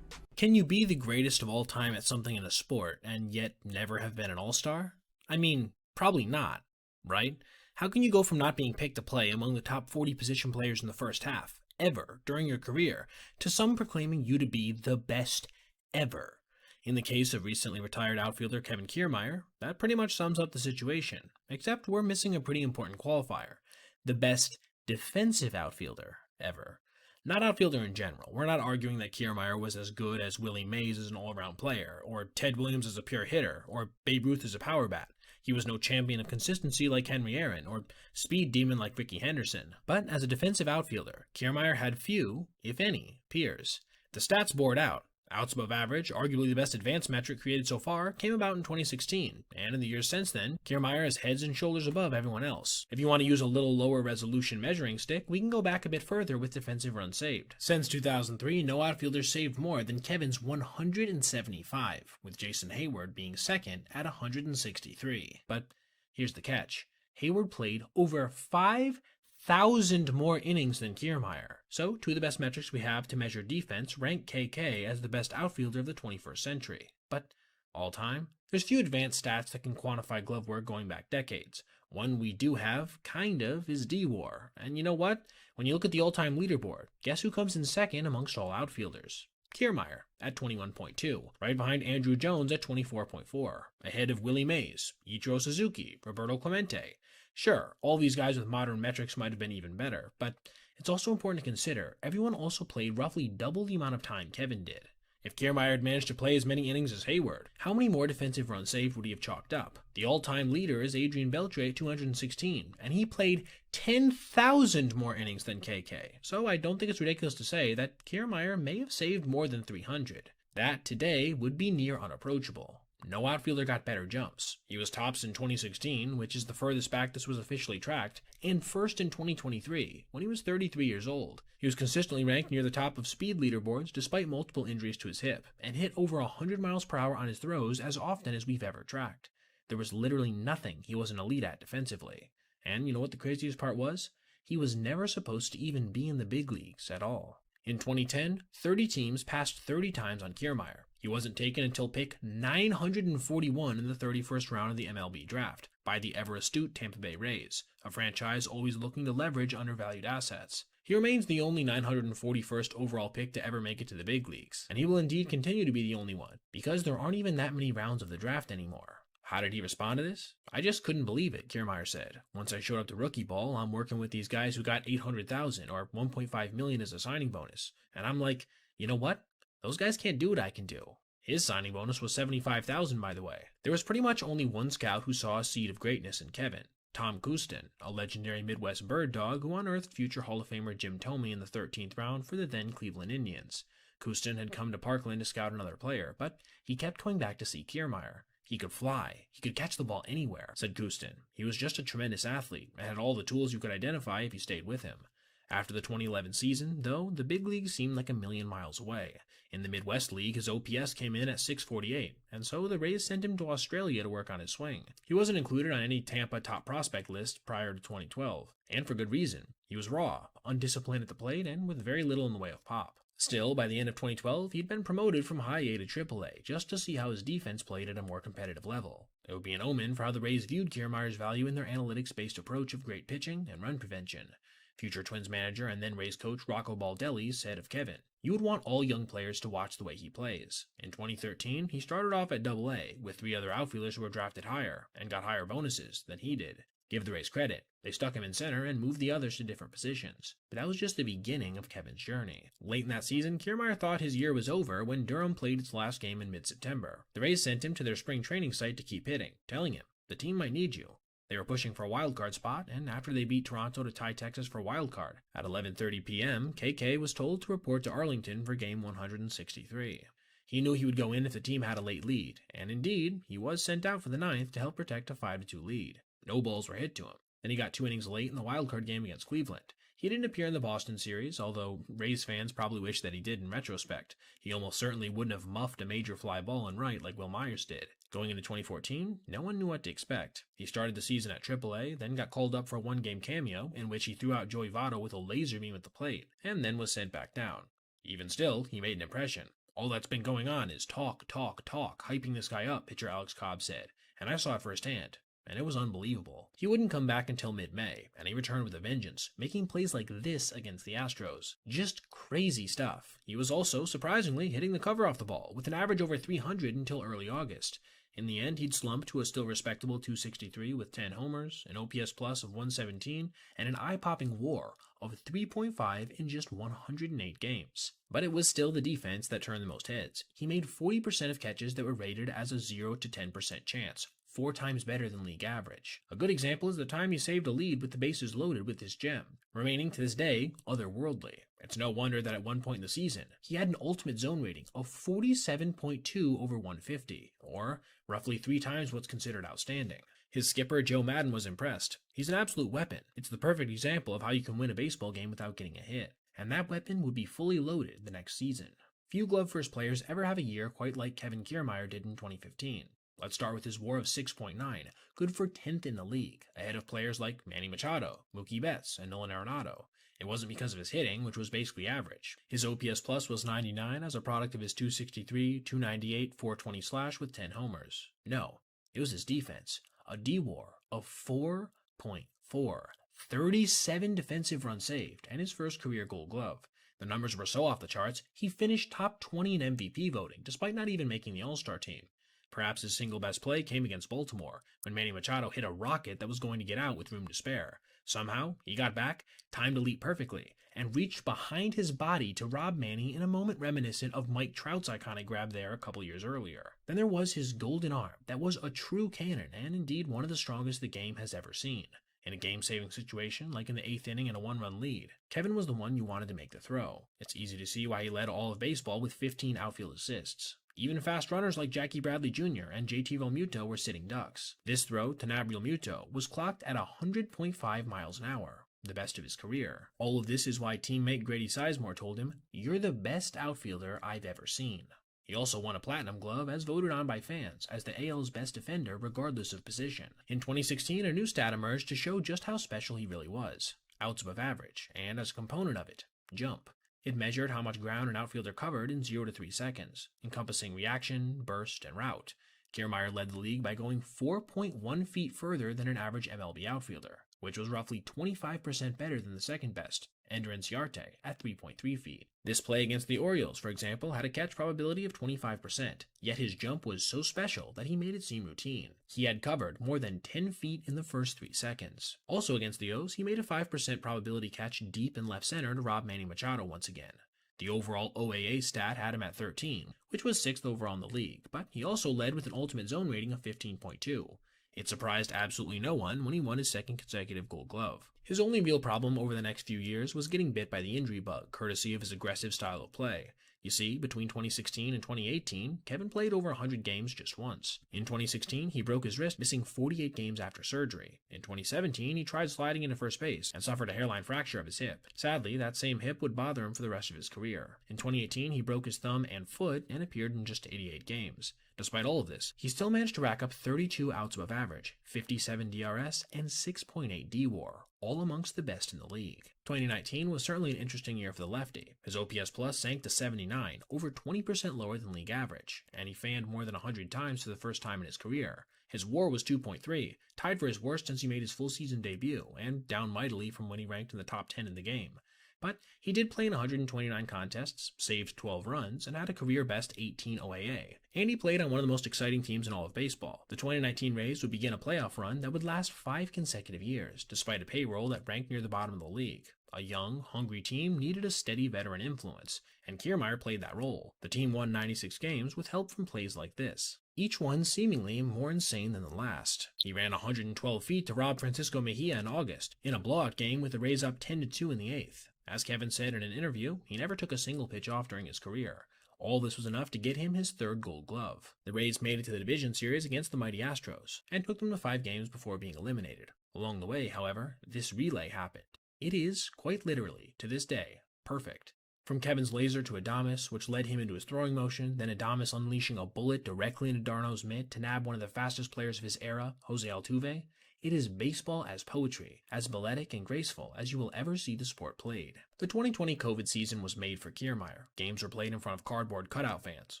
Can you be the greatest of all time at something in a sport, and yet never have been an all-star? I mean, probably not, right? How can you go from not being picked to play among the top 40 position players in the first half, ever, during your career, to some proclaiming you to be the best ever? In the case of recently retired outfielder Kevin Kiermaier, that pretty much sums up the situation, except we're missing a pretty important qualifier: the best defensive outfielder ever. Not outfielder in general. We're not arguing that Kiermaier was as good as Willie Mays as an all-around player, or Ted Williams as a pure hitter, or Babe Ruth as a power bat. He was no champion of consistency like Henry Aaron, or speed demon like Rickey Henderson. But as a defensive outfielder, Kiermaier had few, if any, peers. The stats bore it out. Outs above average, arguably the best advanced metric created so far, came about in 2016, and in the years since then, Kiermaier is heads and shoulders above everyone else. If you want to use a little lower resolution measuring stick, we can go back a bit further with defensive runs saved. Since 2003, no outfielder saved more than Kevin's 175, with Jason Hayward being second at 163. But here's the catch: Hayward played over 5,000 more innings than Kiermaier. So, two of the best metrics we have to measure defense rank KK as the best outfielder of the 21st century. But all time, there's few advanced stats that can quantify glove work going back decades. One we do have, kind of, is D-WAR. And you know what? When you look at the all-time leaderboard, guess who comes in second amongst all outfielders? Kiermaier at 21.2, right behind Andrew Jones at 24.4, ahead of Willie Mays, Ichiro Suzuki, Roberto Clemente. Sure, all these guys with modern metrics might have been even better, but it's also important to consider everyone also played roughly double the amount of time Kevin did. If Kiermaier had managed to play as many innings as Hayward, how many more defensive runs saved would he have chalked up? The all-time leader is Adrian Beltre at 216, and he played 10,000 more innings than KK, so I don't think it's ridiculous to say that Kiermaier may have saved more than 300. That today would be near unapproachable. No outfielder got better jumps. He was tops in 2016, which is the furthest back this was officially tracked, and first in 2023, when he was 33 years old. He was consistently ranked near the top of speed leaderboards despite multiple injuries to his hip, and hit over 100 miles per hour on his throws as often as we've ever tracked. There was literally nothing he wasn't elite at defensively. And you know what the craziest part was? He was never supposed to even be in the big leagues at all. In 2010, 30 teams passed 30 times on Kiermaier. He wasn't taken until pick 941 in the 31st round of the MLB draft by the ever-astute Tampa Bay Rays, a franchise always looking to leverage undervalued assets. He remains the only 941st overall pick to ever make it to the big leagues, and he will indeed continue to be the only one, because there aren't even that many rounds of the draft anymore. How did he respond to this? I just couldn't believe it, Kiermaier said. Once I showed up to rookie ball, I'm working with these guys who got $800,000 or $1.5 million as a signing bonus. And I'm like, you know what? Those guys can't do what I can do. His signing bonus was $75,000, by the way. There was pretty much only one scout who saw a seed of greatness in Kevin. Tom Custon, a legendary Midwest bird dog who unearthed future Hall of Famer Jim Thome in the 13th round for the then Cleveland Indians. Custon had come to Parkland to scout another player, but he kept coming back to see Kiermaier. He could fly. He could catch the ball anywhere, said Custon. He was just a tremendous athlete and had all the tools you could identify if you stayed with him. After the 2011 season, though, the big league seemed like a million miles away. In the Midwest League, his OPS came in at .648, and so the Rays sent him to Australia to work on his swing. He wasn't included on any Tampa top prospect list prior to 2012, and for good reason. He was raw, undisciplined at the plate, and with very little in the way of pop. Still, by the end of 2012, he'd been promoted from High A to AAA, just to see how his defense played at a more competitive level. It would be an omen for how the Rays viewed Kiermaier's value in their analytics-based approach of great pitching and run prevention. Future Twins manager and then Rays coach Rocco Baldelli said of Kevin, "You would want all young players to watch the way he plays." In 2013, he started off at AA with 3 other outfielders who were drafted higher and got higher bonuses than he did. Give the Rays credit. They stuck him in center and moved the others to different positions. But that was just the beginning of Kevin's journey. Late in that season, Kiermaier thought his year was over when Durham played its last game in mid-September. The Rays sent him to their spring training site to keep hitting, telling him, "The team might need you." They were pushing for a wildcard spot, and after they beat Toronto to tie Texas for a wildcard, at 11:30 p.m., KK was told to report to Arlington for game 163. He knew he would go in if the team had a late lead, and indeed, he was sent out for the 9th to help protect a 5-2 lead. No balls were hit to him. Then he got 2 innings late in the wildcard game against Cleveland. He didn't appear in the Boston series, although Rays fans probably wish that he did in retrospect. He almost certainly wouldn't have muffed a major fly ball in right like Will Myers did. Going into 2014, no one knew what to expect. He started the season at AAA, then got called up for a one-game cameo in which he threw out Joey Votto with a laser beam at the plate, and then was sent back down. Even still, he made an impression. "All that's been going on is talk, hyping this guy up," pitcher Alex Cobb said, "and I saw it firsthand. And it was unbelievable." He wouldn't come back until mid-May, and he returned with a vengeance, making plays like this against the Astros. Just crazy stuff. He was also, surprisingly, hitting the cover off the ball, with an average over 300 until early August. In the end, he'd slumped to a still respectable .263 with 10 homers, an OPS plus of 117, and an eye-popping WAR of 3.5 in just 108 games. But it was still the defense that turned the most heads. He made 40% of catches that were rated as a 0 to 10% chance. 4 times better than league average. A good example is the time he saved a lead with the bases loaded with his gem, remaining to this day otherworldly. It's no wonder that at one point in the season, he had an ultimate zone rating of 47.2 over 150, or roughly 3 times what's considered outstanding. His skipper, Joe Maddon, was impressed. He's an absolute weapon. It's the perfect example of how you can win a baseball game without getting a hit. And that weapon would be fully loaded the next season. Few glove-first players ever have a year quite like Kevin Kiermaier did in 2015. Let's start with his WAR of 6.9, good for 10th in the league, ahead of players like Manny Machado, Mookie Betts, and Nolan Arenado. It wasn't because of his hitting, which was basically average. His OPS plus was 99 as a product of his .263, .298, .420 slash with 10 homers. No, it was his defense, a D-WAR of 4.4, 37 defensive runs saved, and his first career Gold Glove. The numbers were so off the charts, he finished top 20 in MVP voting, despite not even making the All-Star team. Perhaps his single best play came against Baltimore, when Manny Machado hit a rocket that was going to get out with room to spare. Somehow, he got back, timed a leap perfectly, and reached behind his body to rob Manny in a moment reminiscent of Mike Trout's iconic grab there a couple years earlier. Then there was his golden arm that was a true cannon, and indeed one of the strongest the game has ever seen. In a game-saving situation, like in the 8th inning in a 1-run lead, Kevin was the one you wanted to make the throw. It's easy to see why he led all of baseball with 15 outfield assists. Even fast runners like Jackie Bradley Jr. and JT Realmuto were sitting ducks. This throw to Nab Realmuto was clocked at 100.5 miles an hour, the best of his career. All of this is why teammate Grady Sizemore told him, "You're the best outfielder I've ever seen." He also won a Platinum Glove as voted on by fans as the AL's best defender regardless of position. In 2016, a new stat emerged to show just how special he really was. Outs above average, and as a component of it, jump. It measured how much ground an outfielder covered in 0 to 3 seconds, encompassing reaction, burst, and route. Kiermaier led the league by going 4.1 feet further than an average MLB outfielder. which was roughly 25% better than the second best, Ender Inciarte, at 3.3 feet. This play against the Orioles, for example, had a catch probability of 25%, yet his jump was so special that he made it seem routine. He had covered more than 10 feet in the first 3 seconds. Also against the O's, he made a 5% probability catch deep in left center to rob Manny Machado once again. The overall OAA stat had him at 13, which was 6th overall in the league, but he also led with an ultimate zone rating of 15.2. It surprised absolutely no one when he won his second consecutive Gold Glove. His only real problem over the next few years was getting bit by the injury bug, courtesy of his aggressive style of play. You see, between 2016 and 2018, Kevin played over 100 games just once. In 2016, he broke his wrist, missing 48 games after surgery. In 2017, he tried sliding into first base and suffered a hairline fracture of his hip. Sadly, that same hip would bother him for the rest of his career. In 2018, he broke his thumb and foot and appeared in just 88 games. Despite all of this, he still managed to rack up 32 outs above average, 57 DRS, and 6.8 DWAR, all amongst the best in the league. 2019 was certainly an interesting year for the lefty. His OPS plus sank to 79, over 20% lower than league average, and he fanned more than 100 times for the first time in his career. His WAR was 2.3, tied for his worst since he made his full season debut, and down mightily from when he ranked in the top 10 in the game. But he did play in 129 contests, saved 12 runs, and had a career-best 18 OAA. And he played on one of the most exciting teams in all of baseball. The 2019 Rays would begin a playoff run that would last 5 consecutive years, despite a payroll that ranked near the bottom of the league. A young, hungry team needed a steady veteran influence, and Kiermaier played that role. The team won 96 games with help from plays like this, each one seemingly more insane than the last. He ran 112 feet to rob Francisco Mejia in August, in a blowout game with the Rays up 10-2 in the 8th. As Kevin said in an interview, he never took a single pitch off during his career. All this was enough to get him his 3rd Gold Glove. The Rays made it to the division series against the mighty Astros, and took them to 5 games before being eliminated. Along the way, however, this relay happened. It is, quite literally, to this day, perfect. From Kevin's laser to Adames, which led him into his throwing motion, then Adames unleashing a bullet directly into d'Arnaud's mitt to nab one of the fastest players of his era, Jose Altuve, it is baseball as poetry, as balletic and graceful as you will ever see the sport played. The 2020 COVID season was made for Kiermaier. Games were played in front of cardboard cutout fans,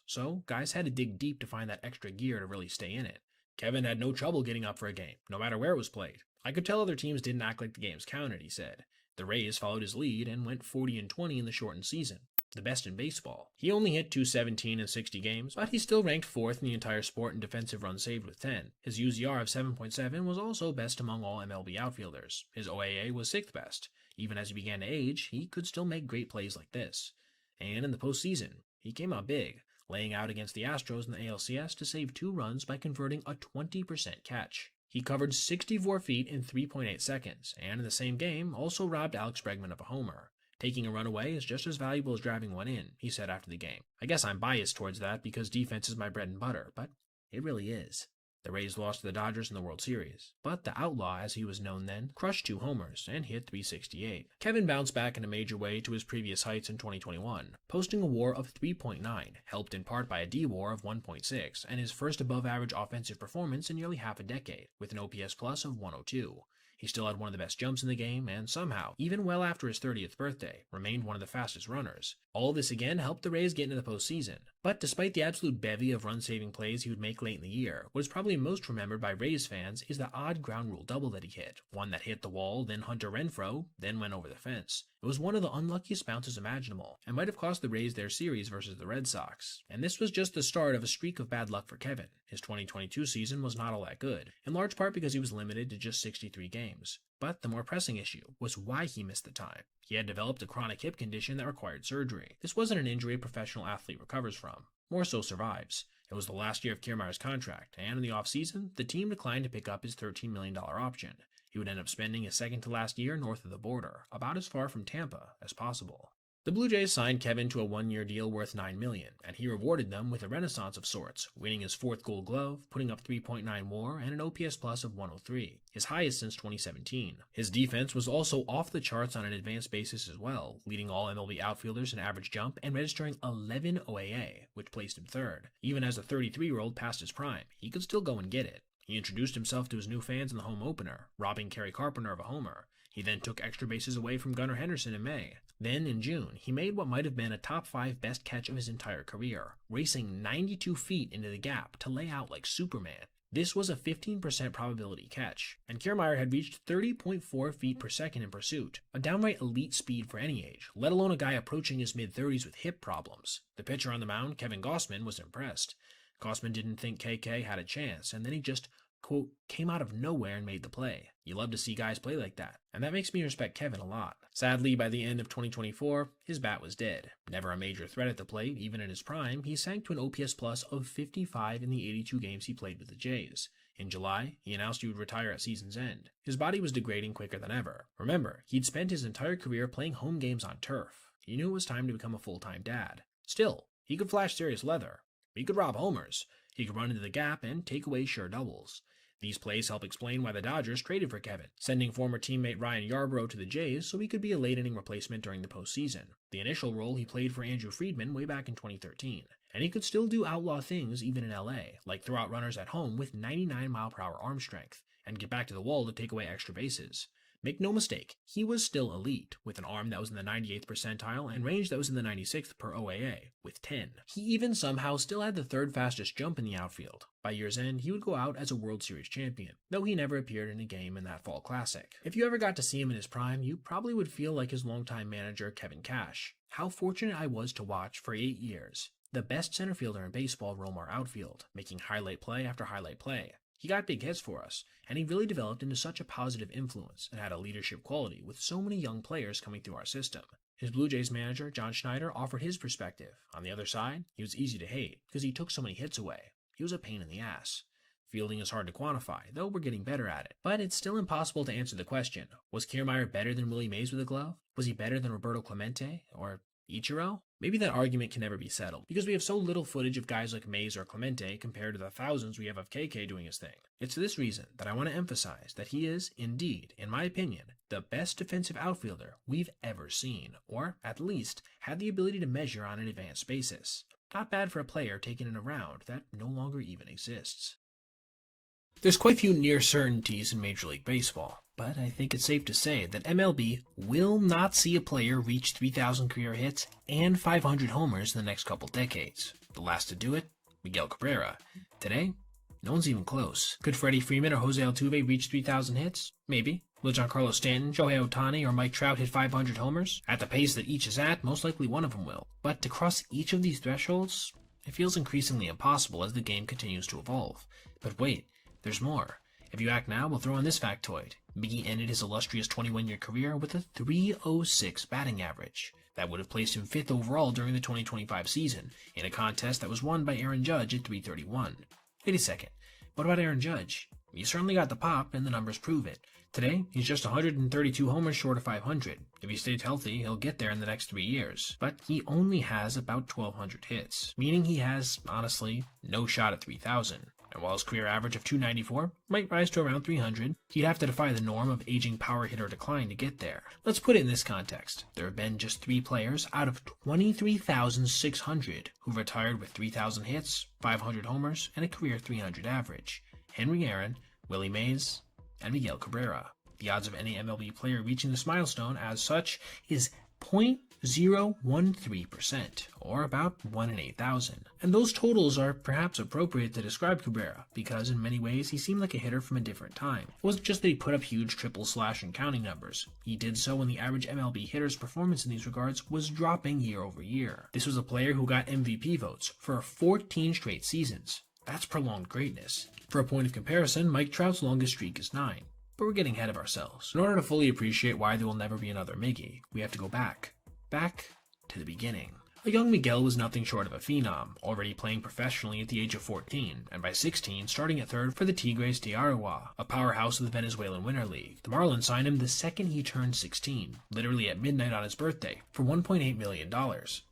so guys had to dig deep to find that extra gear to really stay in it. Kevin had no trouble getting up for a game, no matter where it was played. I could tell other teams didn't act like the games counted, he said. The Rays followed his lead and went 40-20 in the shortened season, the best in baseball. He only hit .217 in 60 games, but he still ranked 4th in the entire sport in defensive runs saved with 10. His UZR of 7.7 was also best among all MLB outfielders. His OAA was 6th best. Even as he began to age, he could still make great plays like this. And in the postseason, he came out big, laying out against the Astros in the ALCS to save 2 runs by converting a 20% catch. He covered 64 feet in 3.8 seconds, and in the same game also robbed Alex Bregman of a homer. Taking a run away is just as valuable as driving one in, he said after the game. I guess I'm biased towards that because defense is my bread and butter, but it really is. The Rays lost to the Dodgers in the World Series, but the Outlaw, as he was known then, crushed 2 homers and hit .368. Kevin bounced back in a major way to his previous heights in 2021, posting a WAR of 3.9, helped in part by a DWAR of 1.6, and his first above-average offensive performance in nearly half a decade, with an OPS plus of 102. He still had one of the best jumps in the game, and somehow, even well after his 30th birthday, remained one of the fastest runners. All this again helped the Rays get into the postseason. But despite the absolute bevy of run-saving plays he would make late in the year, what is probably most remembered by Rays fans is the odd ground rule double that he hit. One that hit the wall, then Hunter Renfroe, then went over the fence. It was one of the unluckiest bounces imaginable, and might have cost the Rays their series versus the Red Sox. And this was just the start of a streak of bad luck for Kevin. His 2022 season was not all that good, in large part because he was limited to just 63 games. But the more pressing issue was why he missed the time. He had developed a chronic hip condition that required surgery. This wasn't an injury a professional athlete recovers from, more so survives. It was the last year of Kiermaier's contract, and in the offseason, the team declined to pick up his $13 million option. He would end up spending his second to last year north of the border, about as far from Tampa as possible. The Blue Jays signed Kevin to a 1-year deal worth $9 million, and he rewarded them with a renaissance of sorts, winning his 4th Gold Glove, putting up 3.9 WAR, and an OPS plus of 103, his highest since 2017. His defense was also off the charts on an advanced basis as well, leading all MLB outfielders in average jump and registering 11 OAA, which placed him 3rd. Even as a 33-year-old past his prime, he could still go and get it. He introduced himself to his new fans in the home opener, robbing Kerry Carpenter of a homer. He then took extra bases away from Gunnar Henderson in May. Then, in June, he made what might have been a top 5 best catch of his entire career, racing 92 feet into the gap to lay out like Superman. This was a 15% probability catch, and Kiermaier had reached 30.4 feet per second in pursuit, a downright elite speed for any age, let alone a guy approaching his mid-30s with hip problems. The pitcher on the mound, Kevin Gausman, was impressed. Gausman didn't think KK had a chance, and then he just, quote, came out of nowhere and made the play. You love to see guys play like that, and that makes me respect Kevin a lot. Sadly, by the end of 2024, his bat was dead. Never a major threat at the plate, even in his prime, he sank to an OPS plus of 55 in the 82 games he played with the Jays. In July, he announced he would retire at season's end. His body was degrading quicker than ever. Remember, he'd spent his entire career playing home games on turf. He knew it was time to become a full-time dad. Still, he could flash serious leather. He could rob homers. He could run into the gap and take away sure doubles. These plays help explain why the Dodgers traded for Kevin, sending former teammate Ryan Yarbrough to the Jays so he could be a late-inning replacement during the postseason, the initial role he played for Andrew Friedman way back in 2013. And he could still do outlaw things even in LA, like throw out runners at home with 99-mile-per-hour arm strength, and get back to the wall to take away extra bases. Make no mistake, he was still elite, with an arm that was in the 98th percentile and range that was in the 96th per OAA, with 10. He even somehow still had the third fastest jump in the outfield. By year's end, he would go out as a World Series champion, though he never appeared in a game in that fall classic. If you ever got to see him in his prime, you probably would feel like his longtime manager, Kevin Cash. How fortunate I was to watch for 8 years the best center fielder in baseball roam our outfield, making highlight play after highlight play. He got big hits for us, and he really developed into such a positive influence and had a leadership quality with so many young players coming through our system. His Blue Jays manager, John Schneider, offered his perspective. On the other side, he was easy to hate because he took so many hits away. He was a pain in the ass. Fielding is hard to quantify, though we're getting better at it. But it's still impossible to answer the question. Was Kiermaier better than Willie Mays with a glove? Was he better than Roberto Clemente? Or Ichiro? Maybe that argument can never be settled, because we have so little footage of guys like Mays or Clemente compared to the thousands we have of KK doing his thing. It's for this reason that I want to emphasize that he is, indeed, in my opinion, the best defensive outfielder we've ever seen, or, at least, had the ability to measure on an advanced basis. Not bad for a player taken in a round that no longer even exists. There's quite a few near certainties in Major League Baseball, but I think it's safe to say that MLB will not see a player reach 3,000 career hits and 500 homers in the next couple decades. The last to do it, Miguel Cabrera. Today, no one's even close. Could Freddie Freeman or Jose Altuve reach 3,000 hits? Maybe. Will Giancarlo Stanton, Shohei Ohtani, or Mike Trout hit 500 homers? At the pace that each is at, most likely one of them will. But to cross each of these thresholds, it feels increasingly impossible as the game continues to evolve. But wait. There's more. If you act now, we'll throw in this factoid. Miggy ended his illustrious 21-year career with a .306 batting average. That would have placed him 5th overall during the 2025 season, in a contest that was won by Aaron Judge at .331. Wait a second. What about Aaron Judge? He certainly got the pop, and the numbers prove it. Today, he's just 132 homers short of 500. If he stays healthy, he'll get there in the next 3 years. But he only has about 1,200 hits, meaning he has, honestly, no shot at 3,000. And while his career average of 294 might rise to around 300, he'd have to defy the norm of aging power hitter decline to get there. Let's put it in this context. There have been just 3 players out of 23,600 who retired with 3,000 hits, 500 homers, and a career 300 average. Henry Aaron, Willie Mays, and Miguel Cabrera. The odds of any MLB player reaching this milestone as such is 0.013%, or about 1 in 8,000. And those totals are perhaps appropriate to describe Cabrera, because in many ways he seemed like a hitter from a different time. It wasn't just that he put up huge triple slash and counting numbers. He did so when the average MLB hitter's performance in these regards was dropping year over year. This was a player who got MVP votes for 14 straight seasons. That's prolonged greatness. For a point of comparison, Mike Trout's longest streak is 9. But we're getting ahead of ourselves. In order to fully appreciate why there will never be another Miggy, we have to go back to the beginning. A young Miguel was nothing short of a phenom, already playing professionally at the age of 14, and by 16 starting at third for the Tigres de Aragua, a powerhouse of the Venezuelan Winter League. The Marlins signed him the second he turned 16, literally at midnight on his birthday, for $1.8 million.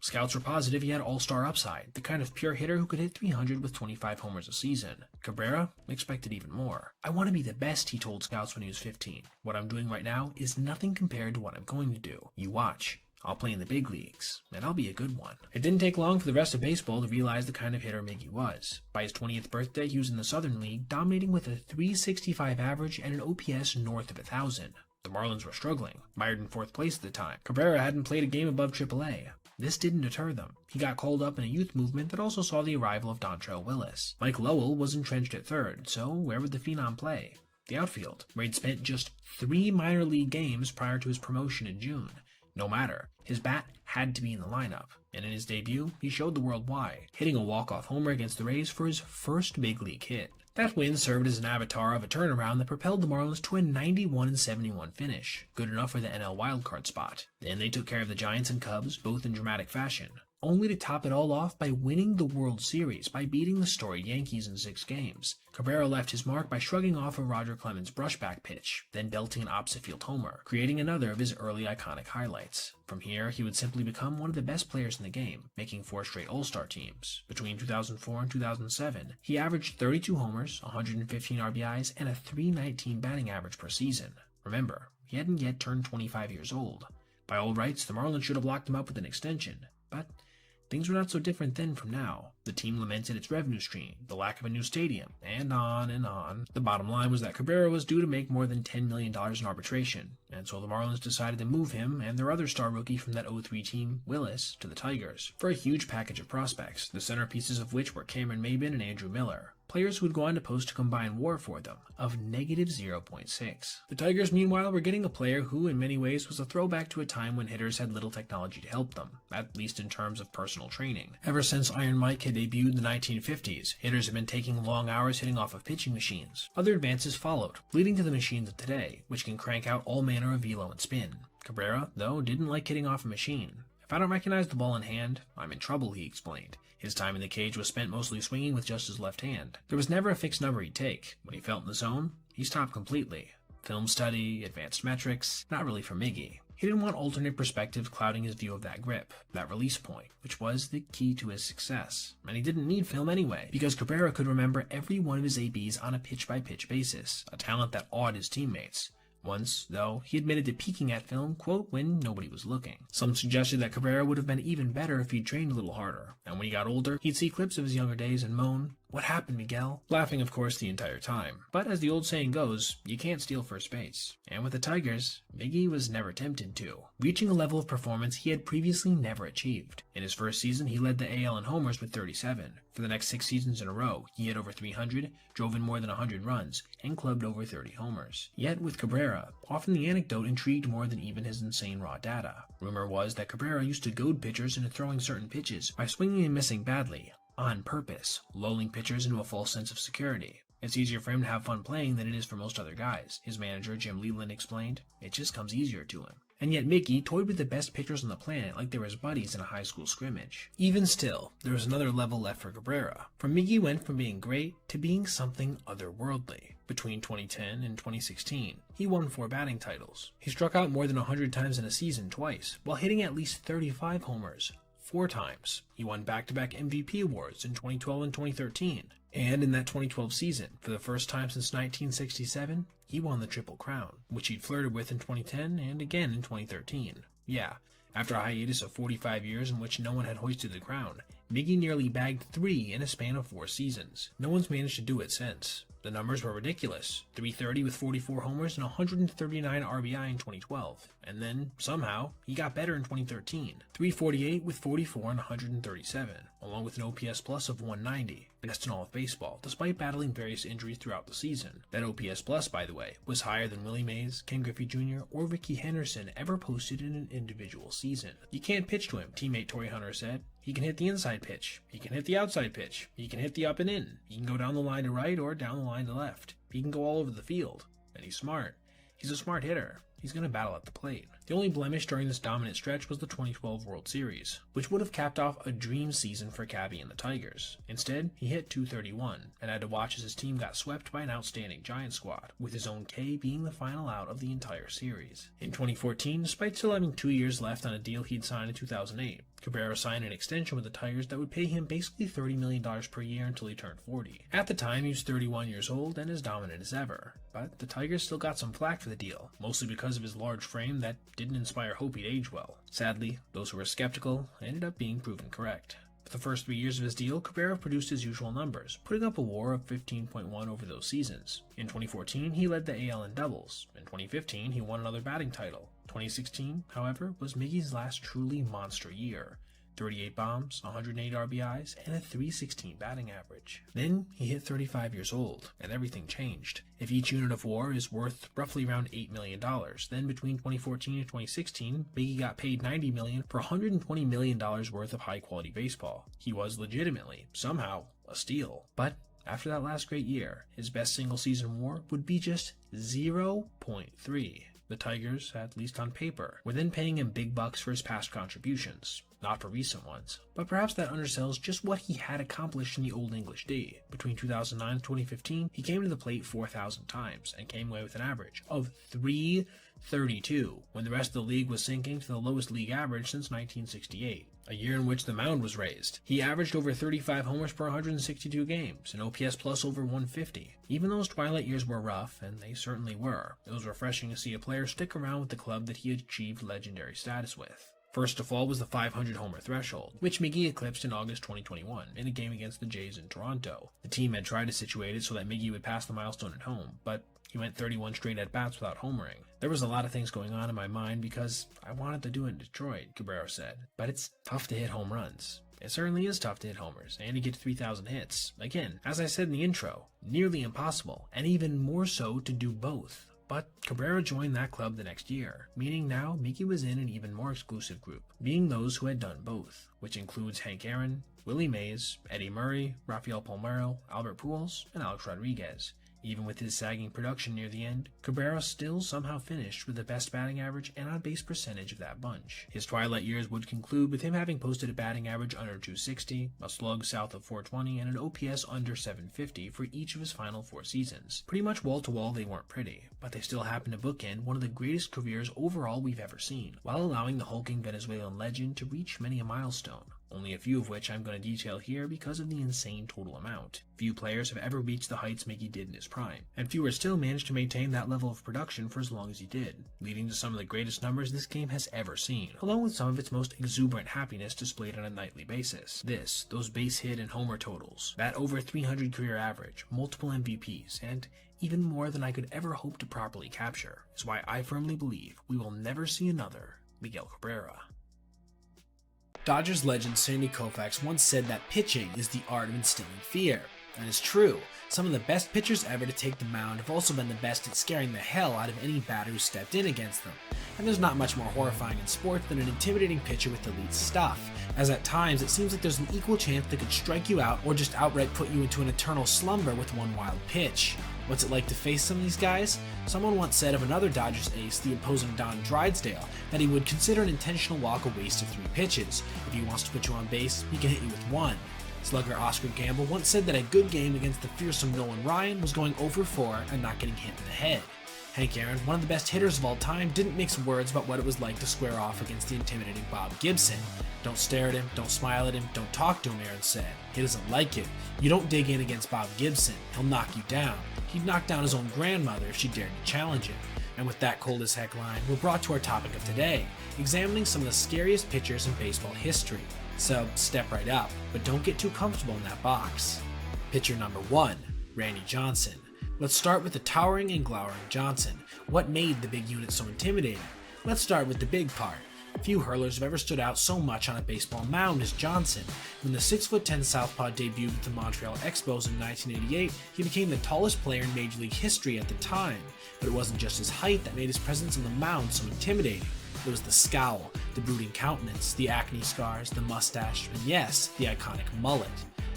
Scouts were positive he had all-star upside, the kind of pure hitter who could hit 300 with 25 homers a season. Cabrera expected even more. I want to be the best, he told scouts when he was 15. What I'm doing right now is nothing compared to what I'm going to do. You watch. I'll play in the big leagues, and I'll be a good one. It didn't take long for the rest of baseball to realize the kind of hitter Miggy was. By his 20th birthday, he was in the Southern League, dominating with a .365 average and an OPS north of 1,000. The Marlins were struggling, mired in 4th place at the time. Cabrera hadn't played a game above AAA. This didn't deter them. He got called up in a youth movement that also saw the arrival of Dontrelle Willis. Mike Lowell was entrenched at third, so where would the Phenom play? The outfield, where he'd spent just 3 minor league games prior to his promotion in June. No matter, his bat had to be in the lineup, and in his debut, he showed the world why, hitting a walk-off homer against the Rays for his first big league hit. That win served as an avatar of a turnaround that propelled the Marlins to a 91-71 finish, good enough for the NL wildcard spot. Then they took care of the Giants and Cubs, both in dramatic fashion, only to top it all off by winning the World Series by beating the storied Yankees in 6 games. Cabrera left his mark by shrugging off a Roger Clemens brushback pitch, then belting an opposite field homer, creating another of his early iconic highlights. From here, he would simply become one of the best players in the game, making 4 straight All-Star teams. Between 2004 and 2007, he averaged 32 homers, 115 RBIs, and a .319 batting average per season. Remember, he hadn't yet turned 25 years old. By all rights, the Marlins should have locked him up with an extension, but things were not so different then from now. The team lamented its revenue stream, the lack of a new stadium, and on and on. The bottom line was that Cabrera was due to make more than $10 million in arbitration, and so the Marlins decided to move him and their other star rookie from that 03 team, Willis, to the Tigers, for a huge package of prospects, the centerpieces of which were Cameron Maybin and Andrew Miller, players who would go on to post a combined WAR for them of -0.6. The Tigers, meanwhile, were getting a player who, in many ways, was a throwback to a time when hitters had little technology to help them, at least in terms of personal training. Ever since Iron Mike had debuted in the 1950s, hitters have been taking long hours hitting off of pitching machines. Other advances followed, leading to the machines of today, which can crank out all manner of velo and spin. Cabrera, though, didn't like hitting off a machine. "If I don't recognize the ball in hand, I'm in trouble," he explained. His time in the cage was spent mostly swinging with just his left hand. There was never a fixed number he'd take. When he felt in the zone, he stopped completely. Film study, advanced metrics, not really for Miggy. He didn't want alternate perspectives clouding his view of that grip, that release point, which was the key to his success. And he didn't need film anyway, because Cabrera could remember every one of his ABs on a pitch-by-pitch basis, a talent that awed his teammates. Once, though, he admitted to peeking at film, quote, when nobody was looking. Some suggested that Cabrera would have been even better if he'd trained a little harder, and when he got older, he'd see clips of his younger days and moan, "What happened, Miguel?" Laughing, of course, the entire time. But as the old saying goes, you can't steal first base. And with the Tigers, Miggy was never tempted to, reaching a level of performance he had previously never achieved. In his first season, he led the AL in homers with 37. For the next 6 seasons in a row, he hit over 300, drove in more than 100 runs, and clubbed over 30 homers. Yet with Cabrera, often the anecdote intrigued more than even his insane raw data. Rumor was that Cabrera used to goad pitchers into throwing certain pitches by swinging and missing badly, on purpose, lulling pitchers into a false sense of security. "It's easier for him to have fun playing than it is for most other guys," his manager Jim Leland explained. "It just comes easier to him." And yet Miggy toyed with the best pitchers on the planet like they were his buddies in a high school scrimmage. Even still, there was another level left for Cabrera. For Miggy went from being great to being something otherworldly. Between 2010 and 2016, he won 4 batting titles. He struck out more than 100 times in a season twice, while hitting at least 35 homers 4 times. He won back-to-back MVP awards in 2012 and 2013. And in that 2012 season, for the first time since 1967, he won the Triple Crown, which he'd flirted with in 2010 and again in 2013. Yeah, after a hiatus of 45 years in which no one had hoisted the crown, Miggy nearly bagged 3 in a span of 4 seasons. No one's managed to do it since. The numbers were ridiculous. 330 with 44 homers and 139 RBI in 2012. And then, somehow, he got better in 2013. 348 with 44 and 137, along with an OPS plus of 190. Best in all of baseball, despite battling various injuries throughout the season. That OPS plus, by the way, was higher than Willie Mays, Ken Griffey Jr., or Rickey Henderson ever posted in an individual season. "You can't pitch to him," teammate Torrey Hunter said. "He can hit the inside pitch. He can hit the outside pitch. He can hit the up and in. He can go down the line to right or down the line to left. He can go all over the field. And he's smart. He's a smart hitter. He's going to battle at the plate." The only blemish during this dominant stretch was the 2012 World Series, which would have capped off a dream season for Cabby and the Tigers. Instead, he hit .231, and had to watch as his team got swept by an outstanding Giant squad, with his own K being the final out of the entire series. In 2014, despite still having 2 years left on a deal he'd signed in 2008, Cabrera signed an extension with the Tigers that would pay him basically $30 million per year until he turned 40. At the time, he was 31 years old and as dominant as ever, but the Tigers still got some flack for the deal, mostly because of his large frame that didn't inspire hope he'd age well. Sadly, those who were skeptical ended up being proven correct. For the first 3 years of his deal, Cabrera produced his usual numbers, putting up a WAR of 15.1 over those seasons. In 2014, he led the AL in doubles. In 2015, he won another batting title. 2016, however, was Miggy's last truly monster year. 38 bombs, 108 RBIs, and a .316 batting average. Then he hit 35 years old, and everything changed. If each unit of WAR is worth roughly around $8 million, then between 2014 and 2016, Miggy got paid $90 million for $120 million worth of high-quality baseball. He was legitimately, somehow, a steal. But after that last great year, his best single-season WAR would be just 0.3. The Tigers, at least on paper, were then paying him big bucks for his past contributions. Not for recent ones, but perhaps that undersells just what he had accomplished in the Old English D. Between 2009 and 2015, he came to the plate 4,000 times and came away with an average of .332, when the rest of the league was sinking to the lowest league average since 1968, a year in which the mound was raised. He averaged over 35 homers per 162 games, an OPS plus over 150. Even those twilight years were rough, and they certainly were. It was refreshing to see a player stick around with the club that he had achieved legendary status with. First of all was the 500 homer threshold, which Miggy eclipsed in August 2021 in a game against the Jays in Toronto. The team had tried to situate it so that Miggy would pass the milestone at home, but he went 31 straight at-bats without homering. There was a lot of things going on in my mind because I wanted to do it in Detroit, Cabrera said, but it's tough to hit home runs. It certainly is tough to hit homers and to get to 3,000 hits. Again, as I said in the intro, nearly impossible, and even more so to do both. But Cabrera joined that club the next year, meaning now Miggy was in an even more exclusive group, being those who had done both, which includes Hank Aaron, Willie Mays, Eddie Murray, Rafael Palmeiro, Albert Pujols, and Alex Rodriguez. Even with his sagging production near the end, Cabrera still somehow finished with the best batting average and on-base percentage of that bunch. His twilight years would conclude with him having posted a batting average under 260, a slug south of 420, and an OPS under 750 for each of his final 4 seasons. Pretty much wall-to-wall they weren't pretty, but they still happened to bookend one of the greatest careers overall we've ever seen, while allowing the hulking Venezuelan legend to reach many a milestone. Only a few of which I'm going to detail here because of the insane total amount. Few players have ever reached the heights Miggy did in his prime, and fewer still managed to maintain that level of production for as long as he did, leading to some of the greatest numbers this game has ever seen, along with some of its most exuberant happiness displayed on a nightly basis. Those base hit and homer totals, that over 300 career average, multiple MVPs, and even more than I could ever hope to properly capture, is why I firmly believe we will never see another Miguel Cabrera. Dodgers legend Sandy Koufax once said that pitching is the art of instilling fear. And it's true. Some of the best pitchers ever to take the mound have also been the best at scaring the hell out of any batter who stepped in against them. And there's not much more horrifying in sports than an intimidating pitcher with elite stuff, as at times it seems like there's an equal chance they could strike you out or just outright put you into an eternal slumber with one wild pitch. What's it like to face some of these guys? Someone once said of another Dodgers ace, the imposing Don Drysdale, that he would consider an intentional walk a waste of 3 pitches. If he wants to put you on base, he can hit you with 1. Slugger Oscar Gamble once said that a good game against the fearsome Nolan Ryan was going 0 for 4 and not getting hit in the head. Hank Aaron, one of the best hitters of all time, didn't mix words about what it was like to square off against the intimidating Bob Gibson. Don't stare at him, don't smile at him, don't talk to him, Aaron said. He doesn't like it. You don't dig in against Bob Gibson. He'll knock you down. He'd knock down his own grandmother if she dared to challenge him. And with that cold as heck line, we're brought to our topic of today, examining some of the scariest pitchers in baseball history. So step right up, but don't get too comfortable in that box. Pitcher number 1, Randy Johnson. Let's start with the towering and glowering Johnson. What made the big unit so intimidating? Let's start with the big part. Few hurlers have ever stood out so much on a baseball mound as Johnson. When the 6'10" southpaw debuted with the Montreal Expos in 1988, he became the tallest player in Major League history at the time. But it wasn't just his height that made his presence on the mound so intimidating. It was the scowl, the brooding countenance, the acne scars, the mustache, and yes, the iconic mullet.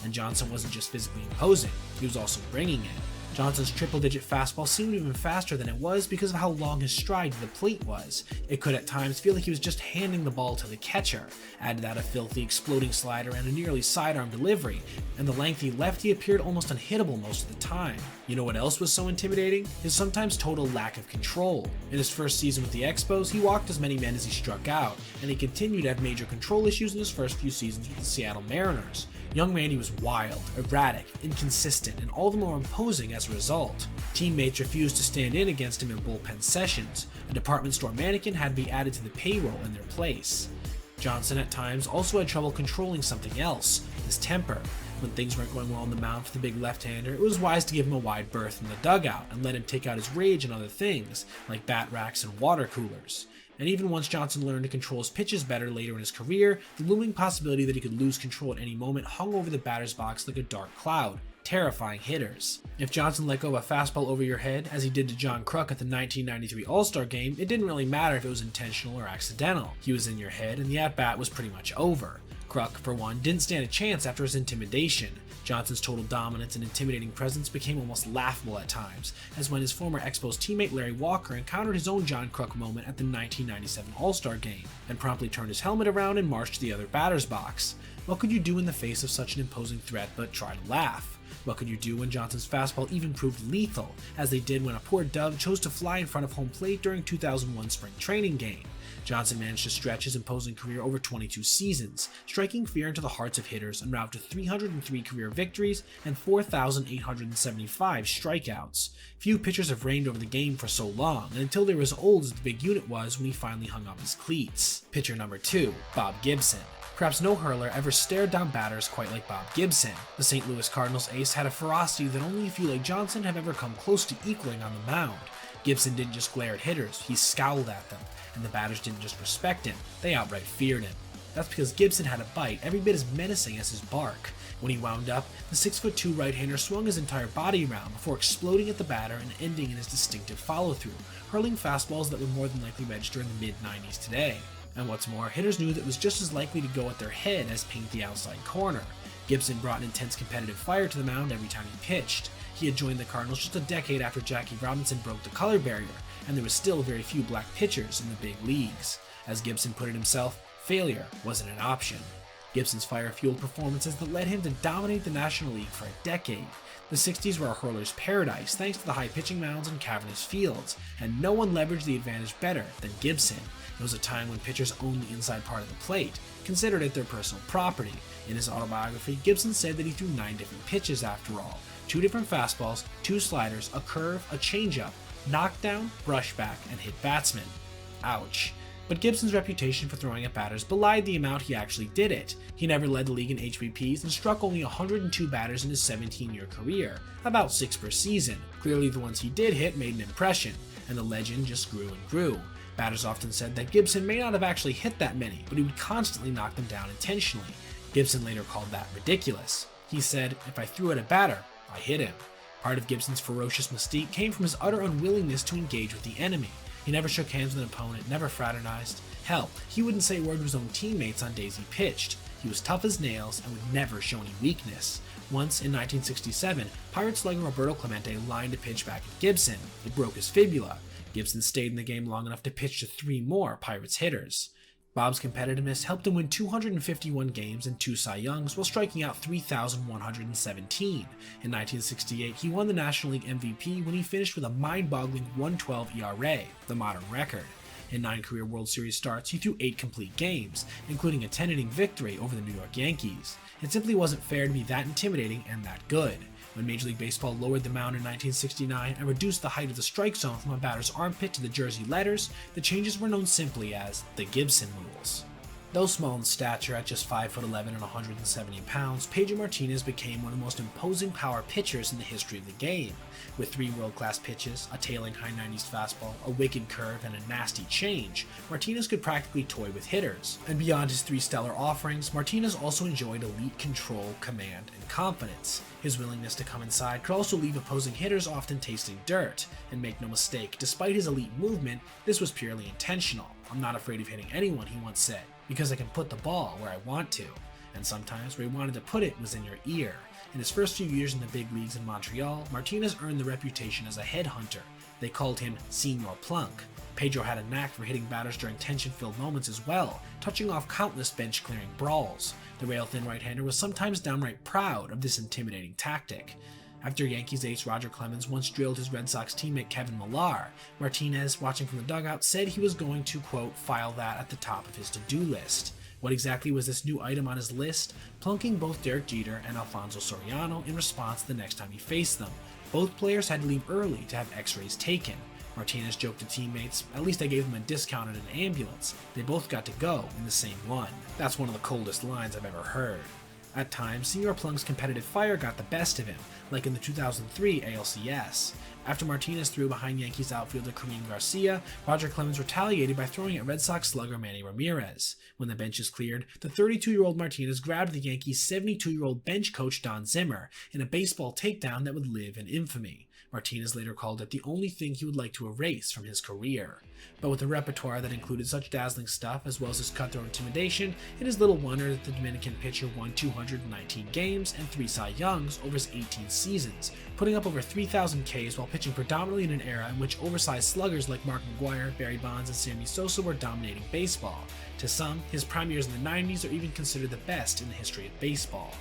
And Johnson wasn't just physically imposing, he was also bringing it. Johnson's triple-digit fastball seemed even faster than it was because of how long his stride to the plate was. It could at times feel like he was just handing the ball to the catcher. Add to that a filthy, exploding slider and a nearly sidearm delivery, and the lengthy lefty appeared almost unhittable most of the time. You know what else was so intimidating? His sometimes total lack of control. In his first season with the Expos, he walked as many men as he struck out, and he continued to have major control issues in his first few seasons with the Seattle Mariners. Young Randy was wild, erratic, inconsistent, and all the more imposing as a result. Teammates refused to stand in against him in bullpen sessions. A department store mannequin had to be added to the payroll in their place. Johnson at times also had trouble controlling something else, his temper. When things weren't going well on the mound for the big left-hander, it was wise to give him a wide berth in the dugout and let him take out his rage on other things, like bat racks and water coolers. And even once Johnson learned to control his pitches better later in his career, the looming possibility that he could lose control at any moment hung over the batter's box like a dark cloud, terrifying hitters. If Johnson let go of a fastball over your head, as he did to John Kruk at the 1993 All-Star Game, it didn't really matter if it was intentional or accidental. He was in your head, and the at-bat was pretty much over. Kruk, for one, didn't stand a chance after his intimidation. Johnson's total dominance and intimidating presence became almost laughable at times, as when his former Expos teammate Larry Walker encountered his own John Kruk moment at the 1997 All-Star Game, and promptly turned his helmet around and marched to the other batter's box. What could you do in the face of such an imposing threat but try to laugh? What could you do when Johnson's fastball even proved lethal, as they did when a poor dove chose to fly in front of home plate during 2001 spring training game? Johnson managed to stretch his imposing career over 22 seasons, striking fear into the hearts of hitters en route to 303 career victories and 4,875 strikeouts. Few pitchers have reigned over the game for so long, and until they were as old as the big unit was when he finally hung up his cleats. Pitcher number 2, Bob Gibson. Perhaps no hurler ever stared down batters quite like Bob Gibson. The St. Louis Cardinals ace had a ferocity that only a few like Johnson have ever come close to equaling on the mound. Gibson didn't just glare at hitters, he scowled at them, and the batters didn't just respect him, they outright feared him. That's because Gibson had a bite every bit as menacing as his bark. When he wound up, the 6'2" right-hander swung his entire body around before exploding at the batter and ending in his distinctive follow-through, hurling fastballs that would more than likely register in the mid-90s today. And what's more, hitters knew that it was just as likely to go at their head as paint the outside corner. Gibson brought an intense competitive fire to the mound every time he pitched. He had joined the Cardinals just a decade after Jackie Robinson broke the color barrier, and there was still very few black pitchers in the big leagues. As Gibson put it himself, failure wasn't an option. Gibson's fire-fueled performances that led him to dominate the National League for a decade. The 60s were a hurler's paradise thanks to the high pitching mounds and cavernous fields, and no one leveraged the advantage better than Gibson. It was a time when pitchers owned the inside part of the plate, considered it their personal property. In his autobiography, Gibson said that he threw 9 different pitches after all. 2 different fastballs, 2 sliders, a curve, a changeup, knockdown, brushback, and hit batsmen. Ouch. But Gibson's reputation for throwing at batters belied the amount he actually did it. He never led the league in HBPs and struck only 102 batters in his 17-year career, about 6 per season. Clearly the ones he did hit made an impression, and the legend just grew and grew. Batters often said that Gibson may not have actually hit that many, but he would constantly knock them down intentionally. Gibson later called that ridiculous. He said, "If I threw at a batter, I hit him." Part of Gibson's ferocious mystique came from his utter unwillingness to engage with the enemy. He never shook hands with an opponent, never fraternized. Hell, he wouldn't say a word to his own teammates on days he pitched. He was tough as nails and would never show any weakness. Once, in 1967, Pirates slugger Roberto Clemente lined a pitch back at Gibson. It broke his fibula. Gibson stayed in the game long enough to pitch to 3 more Pirates hitters. Bob's competitiveness helped him win 251 games and 2 Cy Youngs while striking out 3,117. In 1968, he won the National League MVP when he finished with a mind-boggling 1.12 ERA, the modern record. In 9 career World Series starts, he threw 8 complete games, including a 10-inning victory over the New York Yankees. It simply wasn't fair to be that intimidating and that good. When Major League Baseball lowered the mound in 1969 and reduced the height of the strike zone from a batter's armpit to the jersey letters, the changes were known simply as the Gibson rules. Though small in stature at just 5'11" and 170 pounds, Pedro Martinez became one of the most imposing power pitchers in the history of the game. With 3 world-class pitches, a tailing high 90s fastball, a wicked curve, and a nasty change, Martinez could practically toy with hitters. And beyond his 3 stellar offerings, Martinez also enjoyed elite control, command, and confidence. His willingness to come inside could also leave opposing hitters often tasting dirt. And make no mistake, despite his elite movement, this was purely intentional. "I'm not afraid of hitting anyone," he once said, "because I can put the ball where I want to." And sometimes where he wanted to put it was in your ear. In his first few years in the big leagues in Montreal, Martinez earned the reputation as a headhunter. They called him Senior Plunk. Pedro had a knack for hitting batters during tension-filled moments as well, touching off countless bench-clearing brawls. The rail-thin right-hander was sometimes downright proud of this intimidating tactic. After Yankees ace Roger Clemens once drilled his Red Sox teammate Kevin Millar, Martinez, watching from the dugout, said he was going to, quote, file that at the top of his to-do list. What exactly was this new item on his list? Plunking both Derek Jeter and Alfonso Soriano in response the next time he faced them. Both players had to leave early to have x-rays taken. Martinez joked to teammates, "At least I gave them a discount in an ambulance. They both got to go in the same one." That's one of the coldest lines I've ever heard. At times, Senior Plung's competitive fire got the best of him, like in the 2003 ALCS. After Martinez threw behind Yankees outfielder Kareem Garcia, Roger Clemens retaliated by throwing at Red Sox slugger Manny Ramirez. When the benches cleared, the 32-year-old Martinez grabbed the Yankees' 72-year-old bench coach Don Zimmer in a baseball takedown that would live in infamy. Martinez later called it the only thing he would like to erase from his career. But with a repertoire that included such dazzling stuff as well as his cutthroat intimidation, it is little wonder that the Dominican pitcher won 219 games and 3 Cy Youngs over his 18 seasons, putting up over 3,000 Ks while pitching predominantly in an era in which oversized sluggers like Mark McGwire, Barry Bonds, and Sammy Sosa were dominating baseball. To some, his prime years in the 90s are even considered the best in the history of baseball.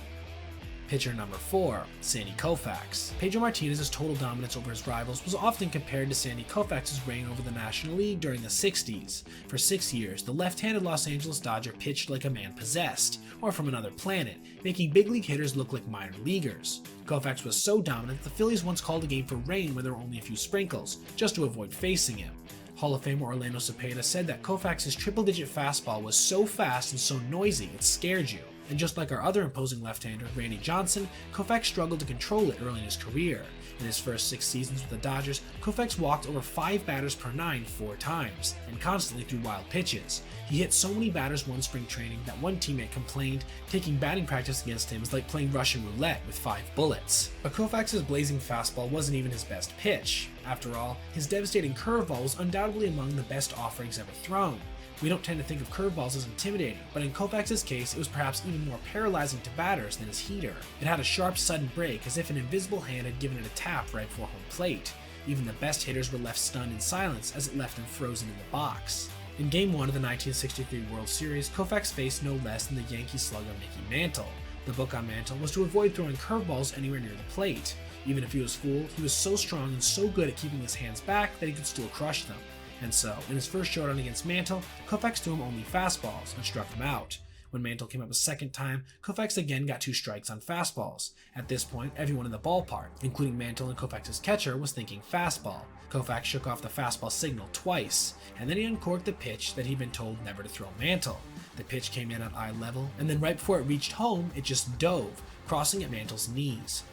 Pitcher number 4, Sandy Koufax. Pedro Martinez's total dominance over his rivals was often compared to Sandy Koufax's reign over the National League during the 60s. For 6 years, the left-handed Los Angeles Dodger pitched like a man possessed, or from another planet, making big league hitters look like minor leaguers. Koufax was so dominant that the Phillies once called a game for rain where there were only a few sprinkles, just to avoid facing him. Hall of Famer Orlando Cepeda said that Koufax's triple-digit fastball was so fast and so noisy it scared you. And just like our other imposing left-hander, Randy Johnson, Koufax struggled to control it early in his career. In his first 6 seasons with the Dodgers, Koufax walked over 5 batters per 9 4 times, and constantly threw wild pitches. He hit so many batters one spring training that one teammate complained taking batting practice against him is like playing Russian roulette with 5 bullets. But Koufax's blazing fastball wasn't even his best pitch. After all, his devastating curveball was undoubtedly among the best offerings ever thrown. We don't tend to think of curveballs as intimidating, but in Koufax's case, it was perhaps even more paralyzing to batters than his heater. It had a sharp, sudden break, as if an invisible hand had given it a tap right before home plate. Even the best hitters were left stunned in silence as it left them frozen in the box. In Game 1 of the 1963 World Series, Koufax faced no less than the Yankee slugger Mickey Mantle. The book on Mantle was to avoid throwing curveballs anywhere near the plate. Even if he was fooled, he was so strong and so good at keeping his hands back that he could still crush them. And so, in his first showdown against Mantle, Koufax threw him only fastballs and struck him out. When Mantle came up a second time, Koufax again got 2 strikes on fastballs. At this point, everyone in the ballpark, including Mantle and Koufax's catcher, was thinking fastball. Koufax shook off the fastball signal twice, and then he uncorked the pitch that he'd been told never to throw Mantle. The pitch came in at eye level, and then right before it reached home, it just dove, crossing at Mantle's knees.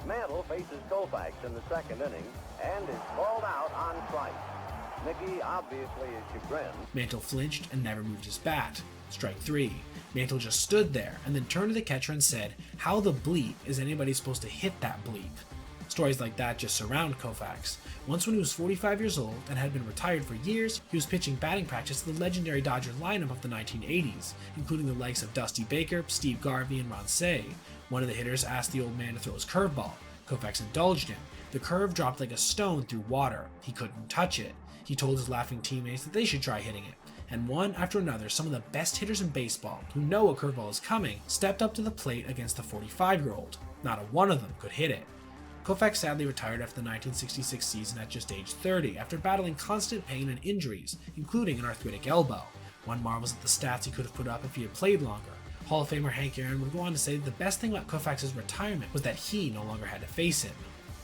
Mantle faces Koufax in the second inning and is called out on strike. Mickey obviously is chagrined. Mantle flinched and never moved his bat. Strike 3. Mantle just stood there and then turned to the catcher and said, "How the bleep is anybody supposed to hit that bleep?" Stories like that just surround Koufax. Once when he was 45 years old and had been retired for years, he was pitching batting practice to the legendary Dodger lineup of the 1980s, including the likes of Dusty Baker, Steve Garvey, and Ron Cey. One of the hitters asked the old man to throw his curveball. Koufax indulged him. The curve dropped like a stone through water. He couldn't touch it. He told his laughing teammates that they should try hitting it. And one after another, some of the best hitters in baseball, who know a curveball is coming, stepped up to the plate against the 45-year-old. Not a one of them could hit it. Koufax sadly retired after the 1966 season at just age 30 after battling constant pain and injuries, including an arthritic elbow. One marvels at the stats he could have put up if he had played longer. Hall of Famer Hank Aaron would go on to say that the best thing about Koufax's retirement was that he no longer had to face him.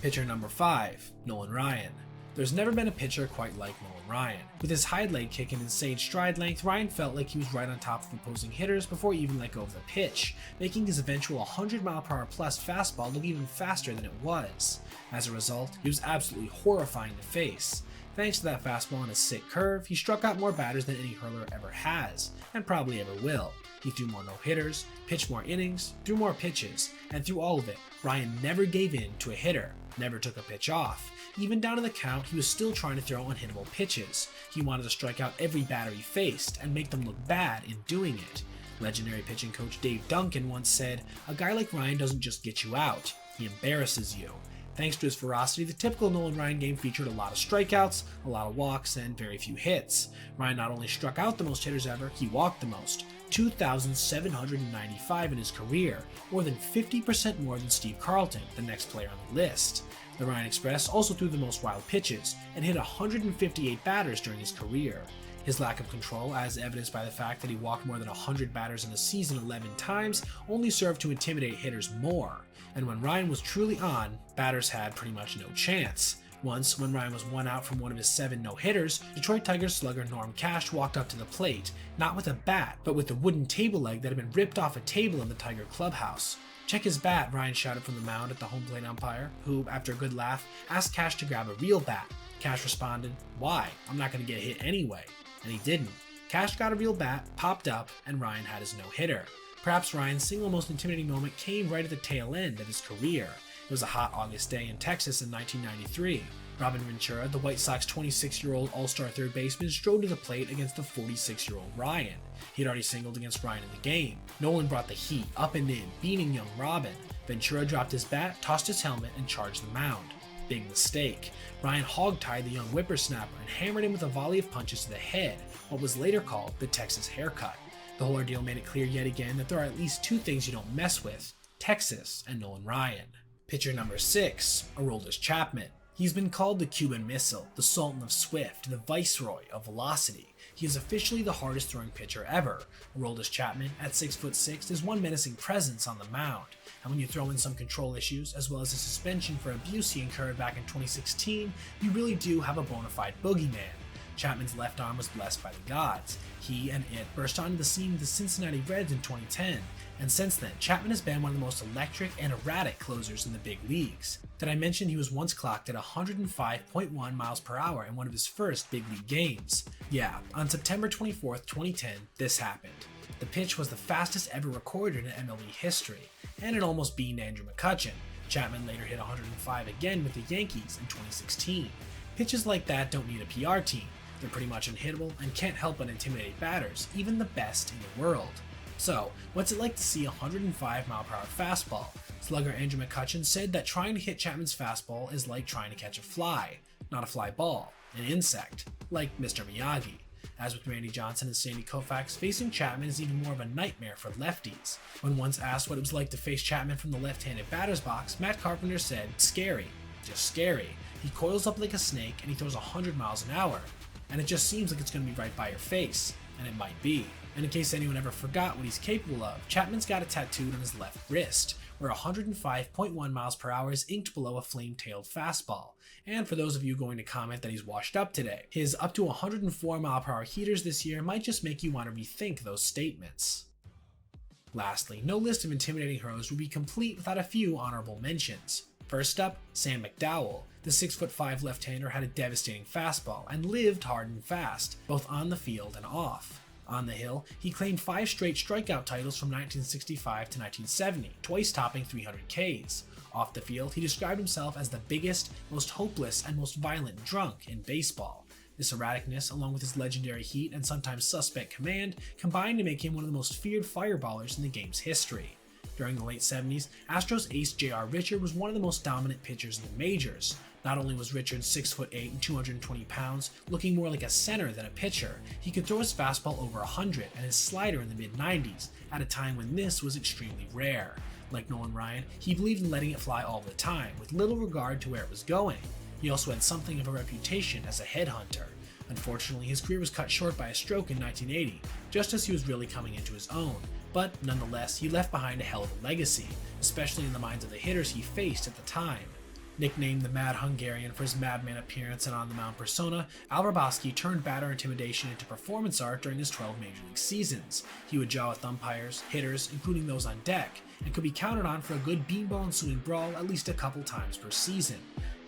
Pitcher number 5, Nolan Ryan. There's never been a pitcher quite like Nolan Ryan. With his high leg kick and insane stride length, Ryan felt like he was right on top of opposing hitters before he even let go of the pitch, making his eventual 100-mile-per-hour plus fastball look even faster than it was. As a result, he was absolutely horrifying to face. Thanks to that fastball and his sick curve, he struck out more batters than any hurler ever has, and probably ever will. He threw more no-hitters, pitched more innings, threw more pitches, and through all of it, Ryan never gave in to a hitter, never took a pitch off. Even down to the count, he was still trying to throw unhittable pitches. He wanted to strike out every batter he faced and make them look bad in doing it. Legendary pitching coach Dave Duncan once said, "A guy like Ryan doesn't just get you out, he embarrasses you." Thanks to his ferocity, the typical Nolan Ryan game featured a lot of strikeouts, a lot of walks, and very few hits. Ryan not only struck out the most hitters ever, he walked the most. 2,795 in his career, more than 50% more than Steve Carlton, the next player on the list. The Ryan Express also threw the most wild pitches, and hit 158 batters during his career. His lack of control, as evidenced by the fact that he walked more than 100 batters in a season 11 times, only served to intimidate hitters more. And when Ryan was truly on, batters had pretty much no chance. Once, when Ryan was 1 out from one of his 7 no-hitters, Detroit Tigers slugger Norm Cash walked up to the plate, not with a bat, but with a wooden table leg that had been ripped off a table in the Tiger clubhouse. "Check his bat," Ryan shouted from the mound at the home plate umpire, who, after a good laugh, asked Cash to grab a real bat. Cash responded, "Why? I'm not going to get hit anyway." And he didn't. Cash got a real bat, popped up, and Ryan had his no-hitter. Perhaps Ryan's single most intimidating moment came right at the tail end of his career. It was a hot August day in Texas in 1993. Robin Ventura, the White Sox 26-year-old all-star third baseman, strode to the plate against the 46-year-old Ryan. He had already singled against Ryan in the game. Nolan brought the heat up and in, beating young Robin. Ventura dropped his bat, tossed his helmet, and charged the mound. Big mistake. Ryan hog-tied the young whippersnapper and hammered him with a volley of punches to the head, what was later called the Texas haircut. The whole ordeal made it clear yet again that there are at least 2 things you don't mess with: Texas and Nolan Ryan. Pitcher number 6, Aroldis Chapman. He's been called the Cuban Missile, the Sultan of Swift, the Viceroy of Velocity. He is officially the hardest throwing pitcher ever. Aroldis Chapman, at 6'6", is one menacing presence on the mound. And when you throw in some control issues, as well as a suspension for abuse he incurred back in 2016, you really do have a bona fide boogeyman. Chapman's left arm was blessed by the gods. He and it burst onto the scene of the Cincinnati Reds in 2010, and since then, Chapman has been one of the most electric and erratic closers in the big leagues. Did I mention he was once clocked at 105.1 miles per hour in one of his first big league games? Yeah, on September 24th, 2010, this happened. The pitch was the fastest ever recorded in MLB history, and it almost beat Andrew McCutchen. Chapman later hit 105 again with the Yankees in 2016. Pitches like that don't need a PR team. They're pretty much unhittable and can't help but intimidate batters, even the best in the world. So, what's it like to see a 105-mile-per-hour fastball? Slugger Andrew McCutchen said that trying to hit Chapman's fastball is like trying to catch a fly, not a fly ball, an insect, like Mr. Miyagi. As with Randy Johnson and Sandy Koufax, facing Chapman is even more of a nightmare for lefties. When once asked what it was like to face Chapman from the left-handed batter's box, Matt Carpenter said, "Scary, just scary. He coils up like a snake and he throws 100 miles an hour. And it just seems like it's going to be right by your face." And it might be. And in case anyone ever forgot what he's capable of, Chapman's got it tattooed on his left wrist, where 105.1 miles per hour is inked below a flame-tailed fastball. And for those of you going to comment that he's washed up today, his up to 104 mile per hour heaters this year might just make you want to rethink those statements. Lastly, no list of intimidating heroes would be complete without a few honorable mentions. First up, Sam McDowell. The 6'5" left-hander had a devastating fastball and lived hard and fast, both on the field and off. On the hill, he claimed 5 straight strikeout titles from 1965 to 1970, twice topping 300 Ks. Off the field, he described himself as the biggest, most hopeless, and most violent drunk in baseball. This erraticness, along with his legendary heat and sometimes suspect command, combined to make him one of the most feared fireballers in the game's history. During the late 70s, Astros ace J.R. Richard was one of the most dominant pitchers in the majors. Not only was Richard 6'8" and 220 pounds, looking more like a center than a pitcher, he could throw his fastball over 100 and his slider in the mid-90s, at a time when this was extremely rare. Like Nolan Ryan, he believed in letting it fly all the time, with little regard to where it was going. He also had something of a reputation as a headhunter. Unfortunately, his career was cut short by a stroke in 1980, just as he was really coming into his own. But nonetheless, he left behind a hell of a legacy, especially in the minds of the hitters he faced at the time. Nicknamed the Mad Hungarian for his madman appearance and on-the-mound persona, Al Hrabosky turned batter intimidation into performance art during his 12 major league seasons. He would jaw with umpires, hitters, including those on deck, and could be counted on for a good beanball ensuing brawl at least a couple times per season.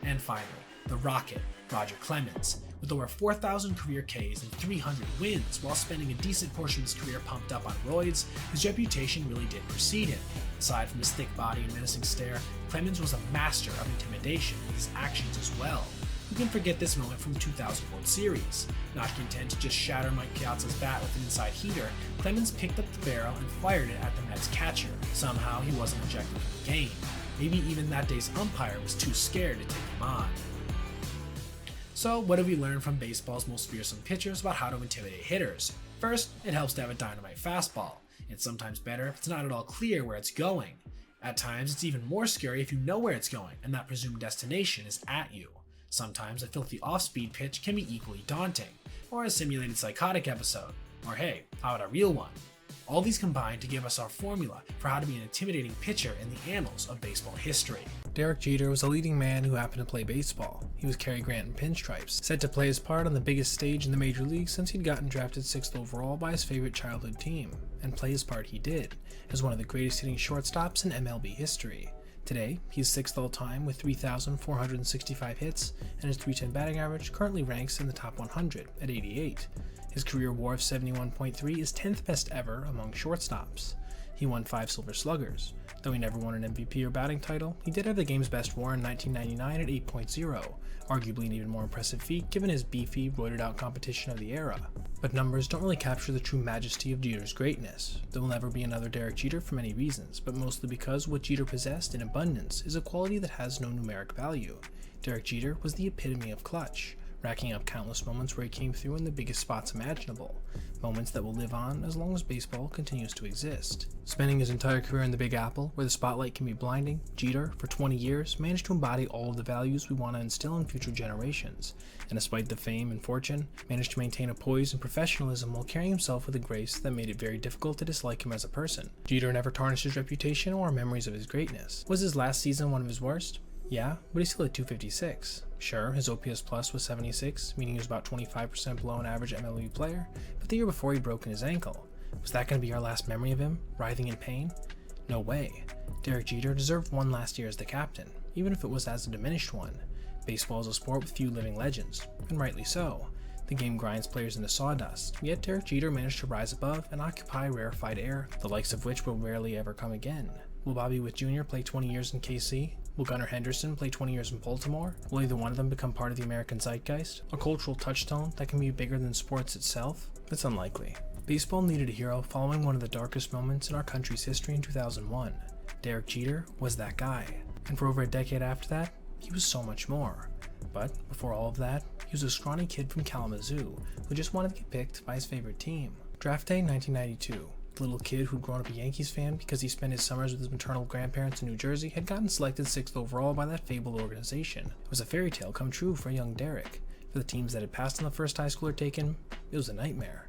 And finally, the Rocket, Roger Clemens. With over 4,000 career Ks and 300 wins, while spending a decent portion of his career pumped up on roids, his reputation really did precede him. Aside from his thick body and menacing stare, Clemens was a master of intimidation with his actions as well. Who can forget this moment from the 2000 World Series? Not content to just shatter Mike Piazza's bat with an inside heater, Clemens picked up the barrel and fired it at the Mets catcher. Somehow he wasn't ejected from the game. Maybe even that day's umpire was too scared to take him on. So what have we learned from baseball's most fearsome pitchers about how to intimidate hitters? First, it helps to have a dynamite fastball. It's sometimes better if it's not at all clear where it's going. At times, it's even more scary if you know where it's going and that presumed destination is at you. Sometimes a filthy off-speed pitch can be equally daunting, or a simulated psychotic episode, or hey, how about a real one? All these combine to give us our formula for how to be an intimidating pitcher in the annals of baseball history. Derek Jeter was a leading man who happened to play baseball. He was Cary Grant in pinstripes, set to play his part on the biggest stage in the major leagues since he'd gotten drafted 6th overall by his favorite childhood team, and play his part he did, as one of the greatest hitting shortstops in MLB history. Today, he's 6th all-time with 3,465 hits, and his .310 batting average currently ranks in the top 100 at 88. His career WAR of 71.3 is 10th best ever among shortstops. He won 5 Silver Sluggers. Though he never won an MVP or batting title, he did have the game's best WAR in 1999 at 8.0, arguably an even more impressive feat given his beefy, roided-out competition of the era. But numbers don't really capture the true majesty of Jeter's greatness. There will never be another Derek Jeter for many reasons, but mostly because what Jeter possessed in abundance is a quality that has no numeric value. Derek Jeter was the epitome of clutch, racking up countless moments where he came through in the biggest spots imaginable, moments that will live on as long as baseball continues to exist. Spending his entire career in the Big Apple, where the spotlight can be blinding, Jeter, for 20 years, managed to embody all of the values we want to instill in future generations, and despite the fame and fortune, managed to maintain a poise and professionalism while carrying himself with a grace that made it very difficult to dislike him as a person. Jeter never tarnished his reputation or our memories of his greatness. Was his last season one of his worst? Yeah, but he's still at 256. Sure, his OPS plus was 76, meaning he was about 25% below an average MLB player, but the year before he'd broken his ankle. Was that going to be our last memory of him, writhing in pain? No way. Derek Jeter deserved one last year as the captain, even if it was as a diminished one. Baseball is a sport with few living legends, and rightly so. The game grinds players into sawdust, yet Derek Jeter managed to rise above and occupy rarefied air, the likes of which will rarely ever come again. Will Bobby Witt Jr. play 20 years in KC? Will Gunnar Henderson play 20 years in Baltimore? Will either one of them become part of the American zeitgeist? A cultural touchstone that can be bigger than sports itself? It's unlikely. Baseball needed a hero following one of the darkest moments in our country's history in 2001. Derek Jeter was that guy. And for over a decade after that, he was so much more. But before all of that, he was a scrawny kid from Kalamazoo who just wanted to get picked by his favorite team. Draft day 1992. The little kid who'd grown up a Yankees fan because he spent his summers with his maternal grandparents in New Jersey had gotten selected 6th overall by that fabled organization. It was a fairy tale come true for young Derek. For the teams that had passed on the first high schooler taken, it was a nightmare.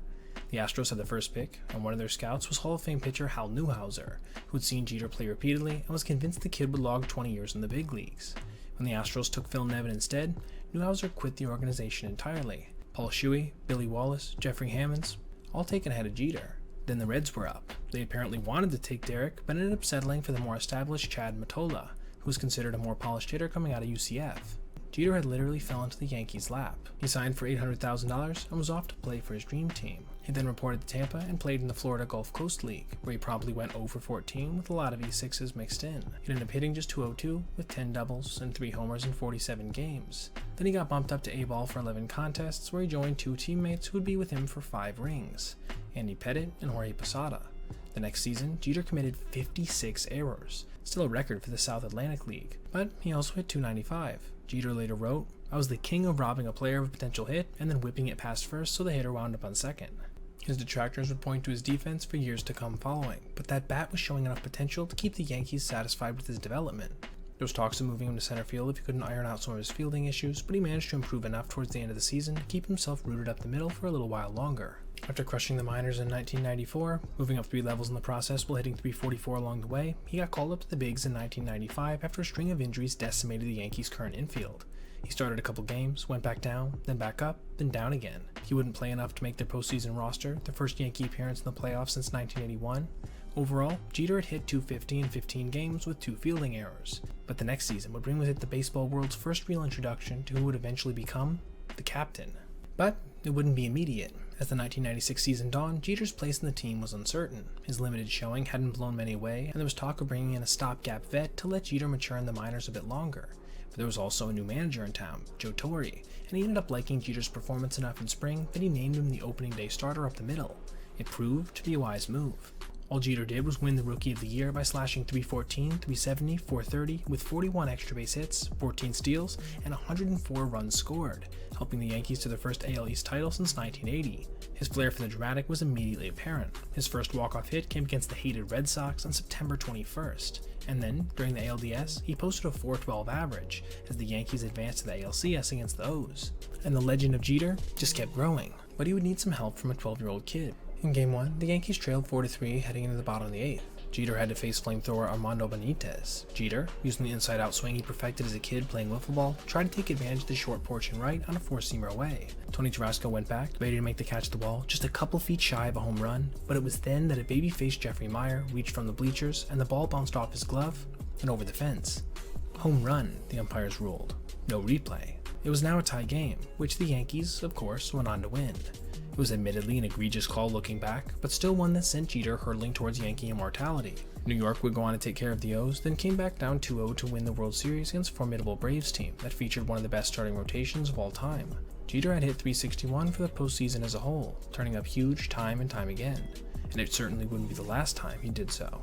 The Astros had the first pick, and one of their scouts was Hall of Fame pitcher Hal Newhouser, who'd seen Jeter play repeatedly and was convinced the kid would log 20 years in the big leagues. When the Astros took Phil Nevin instead, Newhouser quit the organization entirely. Paul Shuey, Billy Wallace, Jeffrey Hammonds, all taken ahead of Jeter. Then the Reds were up. They apparently wanted to take Derek, but ended up settling for the more established Chad Mottola, who was considered a more polished hitter coming out of UCF. Jeter had literally fell into the Yankees' lap. He signed for $800,000 and was off to play for his dream team. He then reported to Tampa and played in the Florida Gulf Coast League, where he promptly went 0 for 14 with a lot of E6s mixed in. He ended up hitting just .202 with 10 doubles and 3 homers in 47 games. Then he got bumped up to A-ball for 11 contests, where he joined 2 teammates who would be with him for 5 rings, Andy Pettitte and Jorge Posada. The next season, Jeter committed 56 errors, still a record for the South Atlantic League, but he also hit .295. Jeter later wrote, "I was the king of robbing a player of a potential hit and then whipping it past first so the hitter wound up on second." His detractors would point to his defense for years to come following, but that bat was showing enough potential to keep the Yankees satisfied with his development. There was talks of moving him to center field if he couldn't iron out some of his fielding issues, but he managed to improve enough towards the end of the season to keep himself rooted up the middle for a little while longer. After crushing the minors in 1994, moving up 3 levels in the process while hitting .344 along the way, he got called up to the bigs in 1995 after a string of injuries decimated the Yankees' current infield. He started a couple games, went back down, then back up, then down again. He wouldn't play enough to make their postseason roster, their first Yankee appearance in the playoffs since 1981. Overall, Jeter had hit .250 in 15 games with 2 fielding errors, but the next season would bring with it the baseball world's first real introduction to who would eventually become the captain. But it wouldn't be immediate. As the 1996 season dawned, Jeter's place in the team was uncertain. His limited showing hadn't blown many away, and there was talk of bringing in a stopgap vet to let Jeter mature in the minors a bit longer. But there was also a new manager in town, Joe Torre, and he ended up liking Jeter's performance enough in spring that he named him the opening day starter up the middle. It proved to be a wise move. All Jeter did was win the Rookie of the Year by slashing .314, .370, .430 with 41 extra base hits, 14 steals, and 104 runs scored, helping the Yankees to their first AL East title since 1980. His flair for the dramatic was immediately apparent. His first walk-off hit came against the hated Red Sox on September 21st, and then, during the ALDS, he posted a .412 average as the Yankees advanced to the ALCS against the O's. And the legend of Jeter just kept growing, but he would need some help from a 12-year-old kid. In Game 1, the Yankees trailed 4-3 heading into the bottom of the 8th. Jeter had to face flamethrower Armando Benitez. Jeter, using the inside-out swing he perfected as a kid playing wiffle ball, tried to take advantage of the short porch and right on a four-seamer away. Tony Tarasco went back, ready to make the catch of the ball, just a couple feet shy of a home run, but it was then that a baby-faced Jeffrey Meyer reached from the bleachers and the ball bounced off his glove and over the fence. Home run, the umpires ruled. No replay. It was now a tie game, which the Yankees, of course, went on to win. It was admittedly an egregious call looking back, but still one that sent Jeter hurtling towards Yankee immortality. New York would go on to take care of the O's, then came back down 2-0 to win the World Series against a formidable Braves team that featured one of the best starting rotations of all time. Jeter had hit .361 for the postseason as a whole, turning up huge time and time again, and it certainly wouldn't be the last time he did so.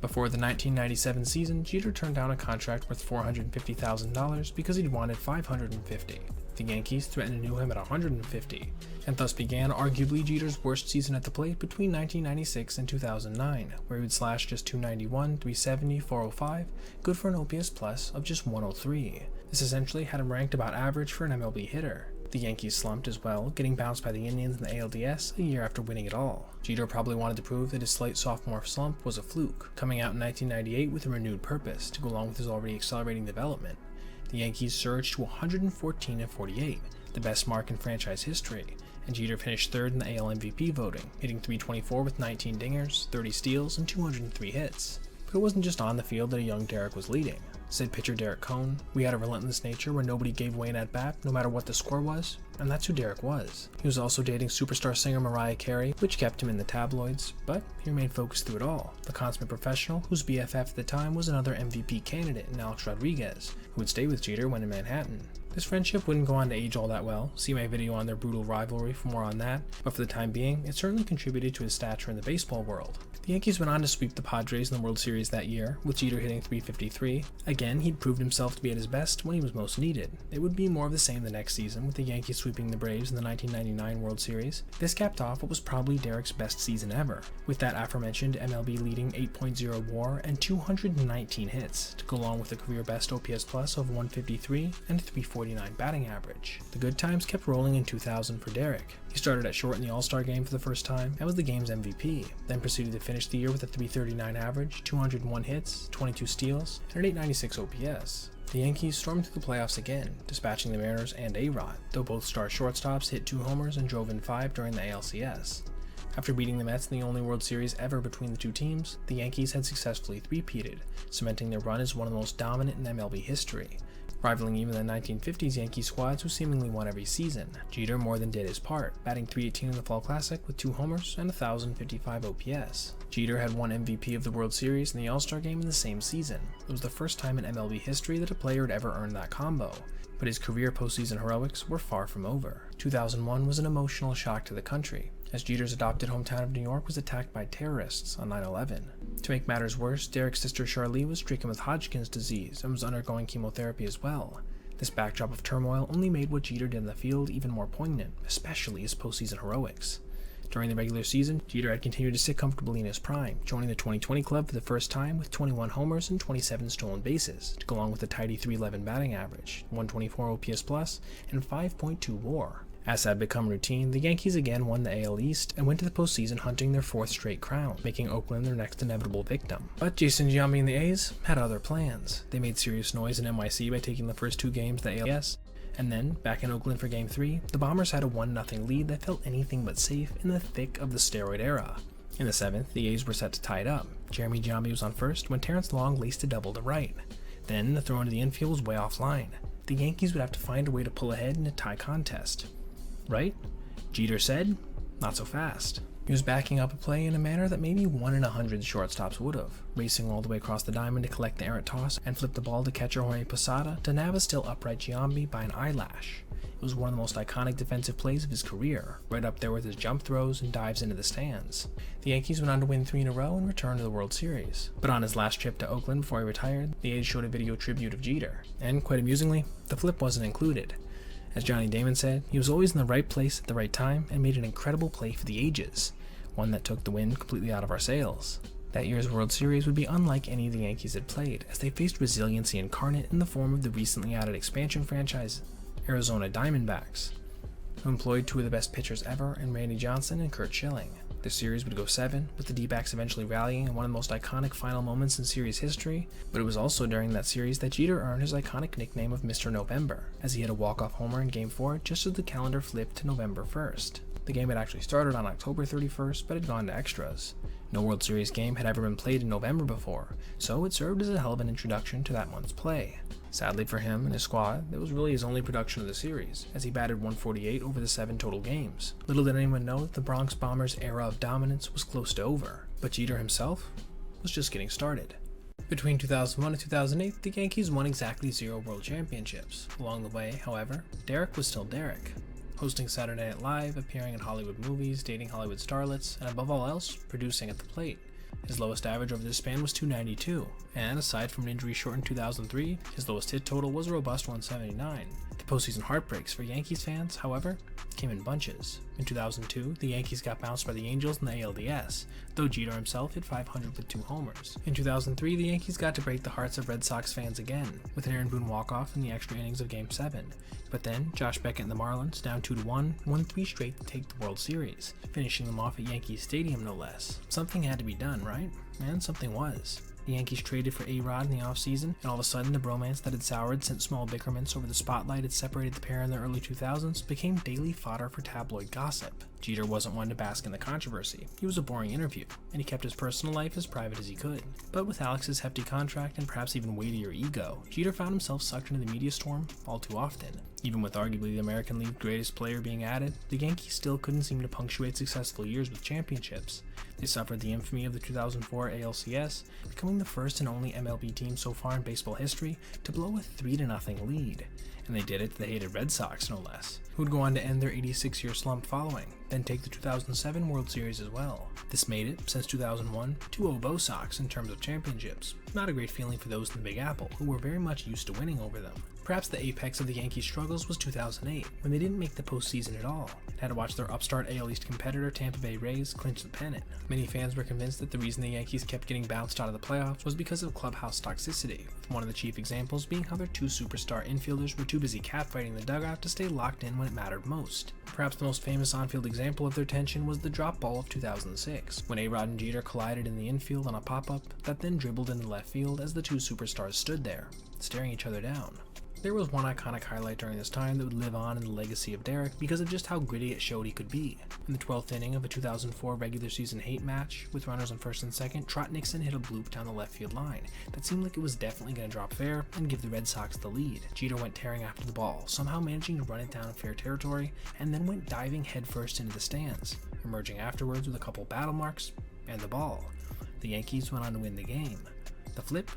Before the 1997 season, Jeter turned down a contract worth $450,000 because he'd wanted $550,000. The Yankees threatened to renew him at $150,000, and thus began arguably Jeter's worst season at the plate between 1996 and 2009, where he would slash just .291, .370, .405, good for an OPS plus of just .103. This essentially had him ranked about average for an MLB hitter. The Yankees slumped as well, getting bounced by the Indians in the ALDS a year after winning it all. Jeter probably wanted to prove that his slight sophomore slump was a fluke, coming out in 1998 with a renewed purpose to go along with his already accelerating development. The Yankees surged to 114-48, the best mark in franchise history, and Jeter finished third in the AL MVP voting, hitting .324 with 19 dingers, 30 steals, and 203 hits. But it wasn't just on the field that a young Derek was leading. Said pitcher Derek Cohn, "We had a relentless nature where nobody gave away an at-bat, no matter what the score was," and that's who Derek was. He was also dating superstar singer Mariah Carey, which kept him in the tabloids, but he remained focused through it all. The consummate professional, whose BFF at the time was another MVP candidate in Alex Rodriguez, who would stay with Jeter when in Manhattan. This friendship wouldn't go on to age all that well. See my video on their brutal rivalry for more on that, but for the time being, it certainly contributed to his stature in the baseball world. The Yankees went on to sweep the Padres in the World Series that year, with Jeter hitting .353. Again, he'd proved himself to be at his best when he was most needed. It would be more of the same the next season, with the Yankees sweeping the Braves in the 1999 World Series. This capped off what was probably Derek's best season ever, with that aforementioned MLB leading 8.0 WAR and 219 hits, to go along with a career best OPS plus of 153 and 349 batting average. The good times kept rolling in 2000 for Derek. He started at short in the All-Star game for the first time and was the game's MVP, then proceeded to finish the year with a 339 average, 201 hits, 22 steals, and an 896 OPS. The Yankees stormed through the playoffs again, dispatching the Mariners and A-Rod, though both star shortstops hit 2 homers and drove in 5 during the ALCS. After beating the Mets in the only World Series ever between the two teams, the Yankees had successfully three-peated, cementing their run as one of the most dominant in MLB history, rivaling even the 1950s Yankee squads who seemingly won every season. Jeter more than did his part, batting .318 in the Fall Classic with 2 homers and 1,055 OPS. Jeter had won MVP of the World Series and the All-Star game in the same season. It was the first time in MLB history that a player had ever earned that combo, but his career postseason heroics were far from over. 2001 was an emotional shock to the country, as Jeter's adopted hometown of New York was attacked by terrorists on 9/11. To make matters worse, Derek's sister Charlie was stricken with Hodgkin's disease and was undergoing chemotherapy as well. This backdrop of turmoil only made what Jeter did in the field even more poignant, especially his postseason heroics. During the regular season, Jeter had continued to sit comfortably in his prime, joining the 2020 club for the first time with 21 homers and 27 stolen bases, to go along with a tidy .311 batting average, 124 OPS plus, and 5.2 WAR. As had become routine, the Yankees again won the AL East and went to the postseason hunting their 4th straight crown, making Oakland their next inevitable victim. But Jason Giambi and the A's had other plans. They made serious noise in NYC by taking the first 2 games of the ALCS, and then, back in Oakland for Game 3, the Bombers had a 1-0 lead that felt anything but safe in the thick of the steroid era. In the 7th, the A's were set to tie it up. Jeremy Giambi was on first when Terrence Long laced a double to right. Then, the throw into the infield was way offline. The Yankees would have to find a way to pull ahead in a tie contest. Right? Jeter said, not so fast. He was backing up a play in a manner that maybe 1 in 100 shortstops would have, racing all the way across the diamond to collect the errant toss and flip the ball to catcher Jorge Posada to nab a still upright Giambi by an eyelash. It was one of the most iconic defensive plays of his career, right up there with his jump throws and dives into the stands. The Yankees went on to win 3 in a row and return to the World Series. But on his last trip to Oakland before he retired, the A's showed a video tribute of Jeter, and quite amusingly, the flip wasn't included. As Johnny Damon said, he was always in the right place at the right time and made an incredible play for the ages, one that took the wind completely out of our sails. That year's World Series would be unlike any the Yankees had played, as they faced resiliency incarnate in the form of the recently added expansion franchise, Arizona Diamondbacks, who employed 2 of the best pitchers ever in Randy Johnson and Curt Schilling. The series would go 7, with the D-backs eventually rallying in one of the most iconic final moments in series history, but it was also during that series that Jeter earned his iconic nickname of Mr. November, as he hit a walk-off homer in Game 4 just as the calendar flipped to November 1st. The game had actually started on October 31st, but had gone to extras. No World Series game had ever been played in November before, so it served as a hell of an introduction to that month's play. Sadly for him and his squad, that was really his only production of the series, as he batted .148 over the 7 total games. Little did anyone know that the Bronx Bombers' era of dominance was close to over, but Jeter himself was just getting started. Between 2001 and 2008, the Yankees won exactly 0 World Championships. Along the way, however, Derek was still Derek. Hosting Saturday Night Live, appearing in Hollywood movies, dating Hollywood starlets, and above all else, producing at the plate. His lowest average over this span was .292, and aside from an injury-shortened 2003, his lowest hit total was a robust .179. The postseason heartbreaks for Yankees fans, however, came in bunches. In 2002, the Yankees got bounced by the Angels in the ALDS, though Jeter himself hit .500 with 2 homers. In 2003, the Yankees got to break the hearts of Red Sox fans again, with an Aaron Boone walk-off in the extra innings of Game 7. But then, Josh Beckett and the Marlins, down 2-1, won 3 straight to take the World Series, finishing them off at Yankee Stadium no less. Something had to be done, right? And something was. The Yankees traded for A-Rod in the offseason, and all of a sudden the bromance that had soured since small bickerments over the spotlight had separated the pair in the early 2000s became daily fodder for tabloid gossip. Jeter wasn't one to bask in the controversy. He was a boring interview, and he kept his personal life as private as he could. But with Alex's hefty contract and perhaps even weightier ego, Jeter found himself sucked into the media storm all too often. Even with arguably the American League greatest player being added, the Yankees still couldn't seem to punctuate successful years with championships. They suffered the infamy of the 2004 ALCS, becoming the first and only MLB team so far in baseball history to blow a 3-0 lead. And they did it to the hated Red Sox, no less, who would go on to end their 86-year slump following, then take the 2007 World Series as well. This made it, since 2001, 2-0 Bo Sox in terms of championships. Not a great feeling for those in the Big Apple, who were very much used to winning over them. Perhaps the apex of the Yankees' struggles was 2008, when they didn't make the postseason at all, and had to watch their upstart AL East competitor Tampa Bay Rays clinch the pennant. Many fans were convinced that the reason the Yankees kept getting bounced out of the playoffs was because of clubhouse toxicity, with one of the chief examples being how their 2 superstar infielders were too busy catfighting the dugout to stay locked in when it mattered most. Perhaps the most famous on-field example of their tension was the drop ball of 2006, when A-Rod and Jeter collided in the infield on a pop-up that then dribbled into left field as the 2 superstars stood there, staring each other down. There was one iconic highlight during this time that would live on in the legacy of Derek because of just how gritty it showed he could be. In the 12th inning of a 2004 regular season hate match, with runners on first and second, Trot Nixon hit a bloop down the left field line that seemed like it was definitely going to drop fair and give the Red Sox the lead. Jeter went tearing after the ball, somehow managing to run it down in fair territory, and then went diving headfirst into the stands, emerging afterwards with a couple battle marks and the ball. The Yankees went on to win the game. The flip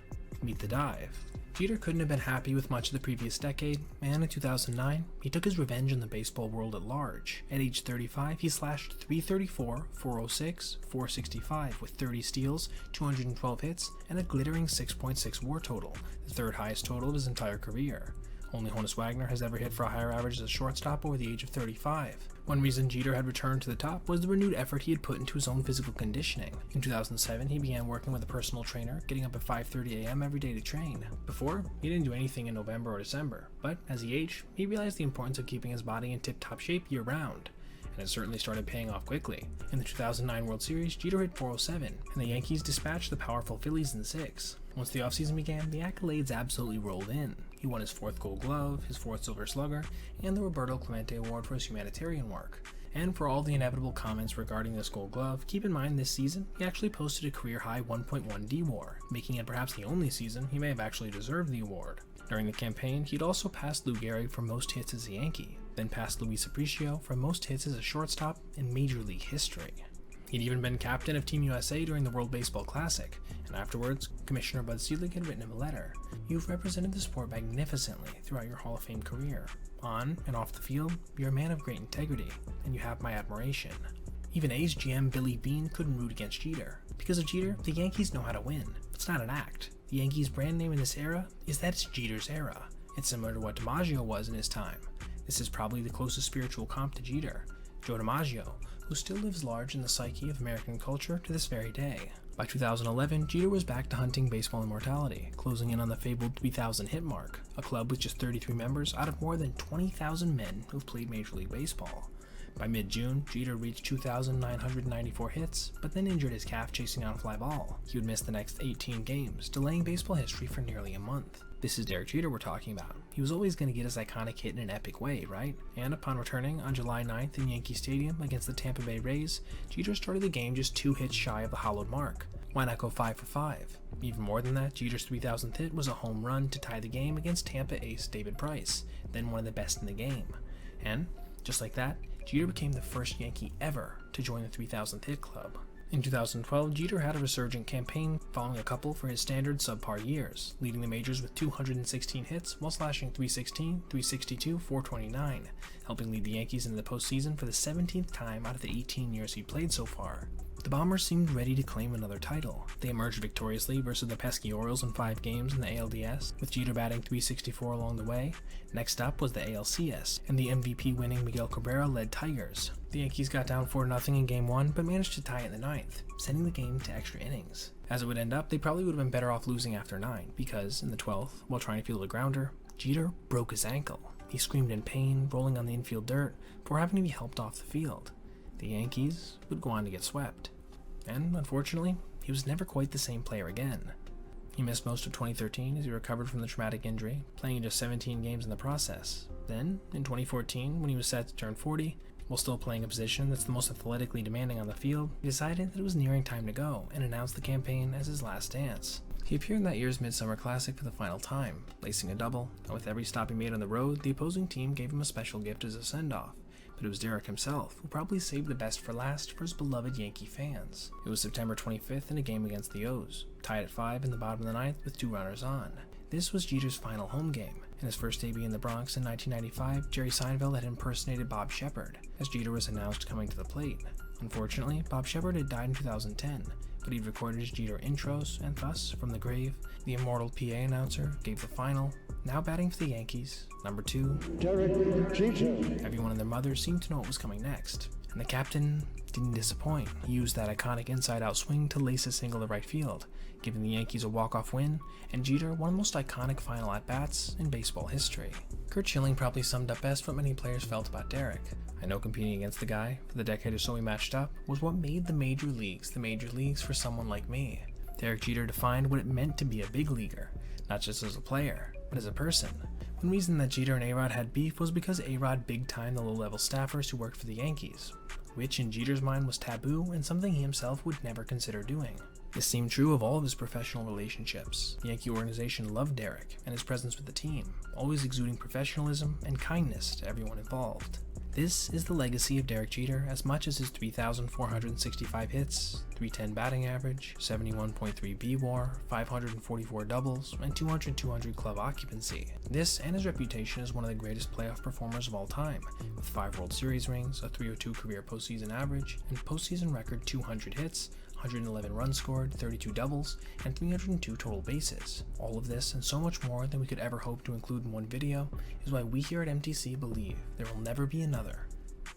meet the dive. Jeter couldn't have been happy with much of the previous decade, and in 2009, he took his revenge on the baseball world at large. At age 35, he slashed .334, .406, .465 with 30 steals, 212 hits, and a glittering 6.6 WAR total, the 3rd highest total of his entire career. Only Honus Wagner has ever hit for a higher average as a shortstop over the age of 35. One reason Jeter had returned to the top was the renewed effort he had put into his own physical conditioning. In 2007, he began working with a personal trainer, getting up at 5:30 a.m. every day to train. Before, he didn't do anything in November or December, but as he aged, he realized the importance of keeping his body in tip-top shape year-round. And it certainly started paying off quickly. In the 2009 World Series, Jeter hit .407, and the Yankees dispatched the powerful Phillies in 6. Once the offseason began, the accolades absolutely rolled in. He won his 4th Gold Glove, his 4th Silver Slugger, and the Roberto Clemente Award for his humanitarian work. And for all the inevitable comments regarding this Gold Glove, keep in mind this season, he actually posted a career-high 1.1 D-WAR, making it perhaps the only season he may have actually deserved the award. During the campaign, he'd also passed Lou Gehrig for most hits as a Yankee, then passed Luis Aparicio for most hits as a shortstop in Major League history. He'd even been captain of Team USA during the World Baseball Classic, and afterwards, Commissioner Bud Selig had written him a letter. You've represented the sport magnificently throughout your Hall of Fame career. On and off the field, you're a man of great integrity, and you have my admiration. Even A's GM Billy Beane couldn't root against Jeter. Because of Jeter, the Yankees know how to win. It's not an act. The Yankees' brand name in this era is that it's Jeter's era. It's similar to what DiMaggio was in his time. This is probably the closest spiritual comp to Jeter, Joe DiMaggio, who still lives large in the psyche of American culture to this very day. By 2011, Jeter was back to hunting baseball immortality, closing in on the fabled 3,000 hit mark, a club with just 33 members out of more than 20,000 men who've played Major League Baseball. By mid-June, Jeter reached 2,994 hits, but then injured his calf chasing out a fly ball. He would miss the next 18 games, delaying baseball history for nearly a month. This is Derek Jeter we're talking about. He was always going to get his iconic hit in an epic way, right? And upon returning on July 9th in Yankee Stadium against the Tampa Bay Rays, Jeter started the game just 2 hits shy of the hallowed mark. Why not go 5 for 5? Even more than that, Jeter's 3,000th hit was a home run to tie the game against Tampa ace David Price, then one of the best in the game. And, just like that, Jeter became the first Yankee ever to join the 3,000th hit club. In 2012, Jeter had a resurgent campaign following a couple for his standard subpar years, leading the majors with 216 hits while slashing .316, .362, .429, helping lead the Yankees into the postseason for the 17th time out of the 18 years he played so far. The Bombers seemed ready to claim another title. They emerged victoriously versus the pesky Orioles in 5 games in the ALDS, with Jeter batting .364 along the way. Next up was the ALCS, and the MVP-winning Miguel Cabrera led Tigers. The Yankees got down 4-0 in Game 1, but managed to tie it in the 9th, sending the game to extra innings. As it would end up, they probably would have been better off losing after 9, because in the 12th, while trying to field a grounder, Jeter broke his ankle. He screamed in pain, rolling on the infield dirt, before having to be helped off the field. The Yankees would go on to get swept. And, unfortunately, he was never quite the same player again. He missed most of 2013 as he recovered from the traumatic injury, playing in just 17 games in the process. Then, in 2014, when he was set to turn 40, while still playing a position that's the most athletically demanding on the field, he decided that it was nearing time to go and announced the campaign as his last dance. He appeared in that year's Midsummer Classic for the final time, lacing a double, and with every stop he made on the road, the opposing team gave him a special gift as a send-off. But it was Derek himself who probably saved the best for last for his beloved Yankee fans. It was September 25th in a game against the O's, tied at 5 in the bottom of the 9th with 2 runners on. This was Jeter's final home game. In his first debut in the Bronx in 1995, Jerry Seinfeld had impersonated Bob Shepard, as Jeter was announced coming to the plate. Unfortunately, Bob Shepard had died in 2010, but he'd recorded his Jeter intros, and thus, from the grave, the immortal PA announcer gave the final, now batting for the Yankees, number 2, Derek Jeter. Everyone and their mother seemed to know what was coming next, and the captain didn't disappoint. He used that iconic inside-out swing to lace a single to right field, giving the Yankees a walk-off win, and Jeter one of the most iconic final at-bats in baseball history. Curt Schilling probably summed up best what many players felt about Derek. I know competing against the guy, for the decade or so we matched up, was what made the major leagues for someone like me. Derek Jeter defined what it meant to be a big leaguer, not just as a player, but as a person. One reason that Jeter and A-Rod had beef was because A-Rod big-timed the low-level staffers who worked for the Yankees, which in Jeter's mind was taboo and something he himself would never consider doing. This seemed true of all of his professional relationships. The Yankee organization loved Derek and his presence with the team, always exuding professionalism and kindness to everyone involved. This is the legacy of Derek Jeter as much as his 3,465 hits, .310 batting average, 71.3 B-WAR, 544 doubles, and 200 club occupancy. This and his reputation as one of the greatest playoff performers of all time, with 5 World Series rings, a .302 career postseason average, and postseason record 200 hits, 111 runs scored, 32 doubles, and 302 total bases. All of this and so much more than we could ever hope to include in one video is why we here at MTC believe there will never be another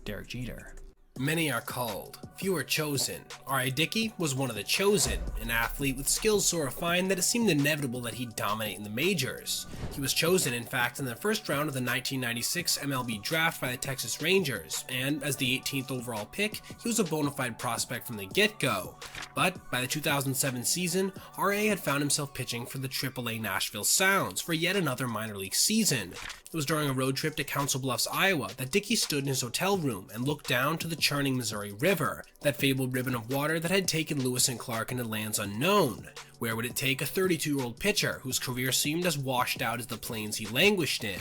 Derek Jeter. Many are called, few are chosen. R.I. Dickey was one of the chosen, an athlete with skills so refined that it seemed inevitable that he'd dominate in the majors. He was chosen, in fact, in the first round of the 1996 MLB draft by the Texas Rangers, and as the 18th overall pick, he was a bona fide prospect from the get-go. But by the 2007 season, R.A. had found himself pitching for the AAA Nashville Sounds for yet another minor league season. It was during a road trip to Council Bluffs, Iowa, that Dickey stood in his hotel room and looked down to the churning Missouri River, that fabled ribbon of water that had taken Lewis and Clark into lands unknown. Where would it take a 32-year-old pitcher whose career seemed as washed out as the plains he languished in?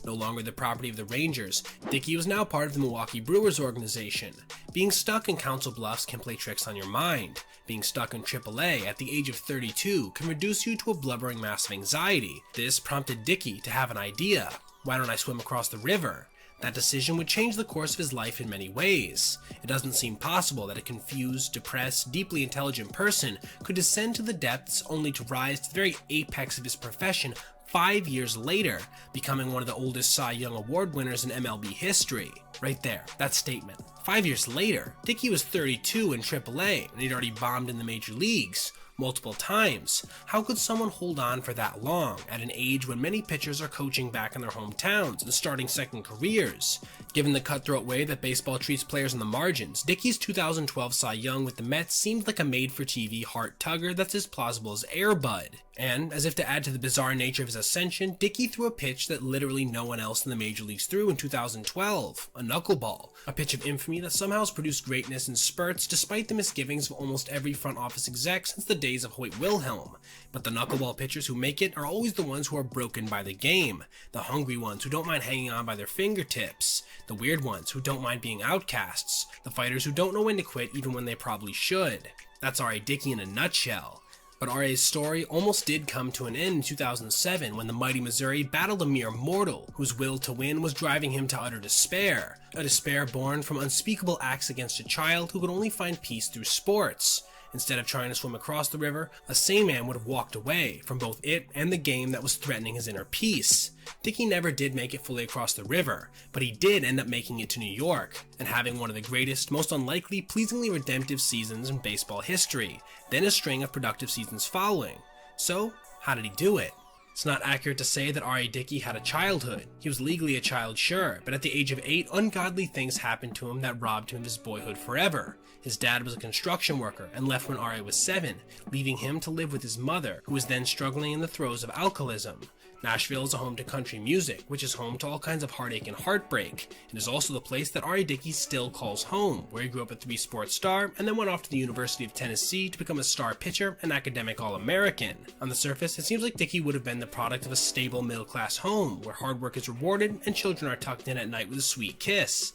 No longer the property of the Rangers, Dickey was now part of the Milwaukee Brewers organization. Being stuck in Council Bluffs can play tricks on your mind. Being stuck in AAA at the age of 32 can reduce you to a blubbering mass of anxiety. This prompted Dickey to have an idea. Why don't I swim across the river? That decision would change the course of his life in many ways. It doesn't seem possible that a confused, depressed, deeply intelligent person could descend to the depths only to rise to the very apex of his profession 5 years later, becoming one of the oldest Cy Young Award winners in MLB history. Right there, that statement. 5 years later, Dickey was 32 in AAA and he'd already bombed in the major leagues. multiple times. How could someone hold on for that long, at an age when many pitchers are coaching back in their hometowns and starting second careers? Given the cutthroat way that baseball treats players on the margins, Dickey's 2012 Cy Young with the Mets seemed like a made-for-TV heart-tugger that's as plausible as Air Bud. And, as if to add to the bizarre nature of his ascension, Dickey threw a pitch that literally no one else in the major leagues threw in 2012, a knuckleball, a pitch of infamy that somehow has produced greatness in spurts despite the misgivings of almost every front office exec since the days of Hoyt Wilhelm. But the knuckleball pitchers who make it are always the ones who are broken by the game, the hungry ones who don't mind hanging on by their fingertips, the weird ones who don't mind being outcasts, the fighters who don't know when to quit even when they probably should. That's R.A. Dickey in a nutshell. But R.A.'s story almost did come to an end in 2007 when the mighty Missouri battled a mere mortal whose will to win was driving him to utter despair. A despair born from unspeakable acts against a child who could only find peace through sports. Instead of trying to swim across the river, a sane man would have walked away from both it and the game that was threatening his inner peace. Dickey never did make it fully across the river, but he did end up making it to New York, and having one of the greatest, most unlikely, pleasingly redemptive seasons in baseball history, then a string of productive seasons following. So, how did he do it? It's not accurate to say that R.A. Dickey had a childhood. He was legally a child, sure, but at the age of 8, ungodly things happened to him that robbed him of his boyhood forever. His dad was a construction worker and left when R.A. was 7, leaving him to live with his mother, who was then struggling in the throes of alcoholism. Nashville is a home to country music, which is home to all kinds of heartache and heartbreak, and is also the place that R.A. Dickey still calls home, where he grew up a 3-sport star and then went off to the University of Tennessee to become a star pitcher and academic All-American. On the surface, it seems like Dickey would have been the product of a stable middle-class home, where hard work is rewarded and children are tucked in at night with a sweet kiss.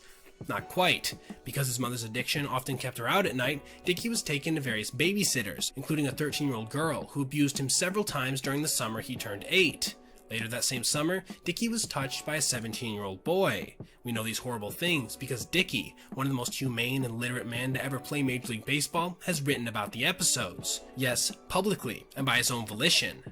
Not quite. Because his mother's addiction often kept her out at night, Dickey was taken to various babysitters, including a 13-year-old girl who abused him several times during the summer he turned 8. Later that same summer, Dickey was touched by a 17-year-old boy. We know these horrible things because Dickey, one of the most humane and literate men to ever play Major League Baseball, has written about the episodes. Yes, publicly, and by his own volition.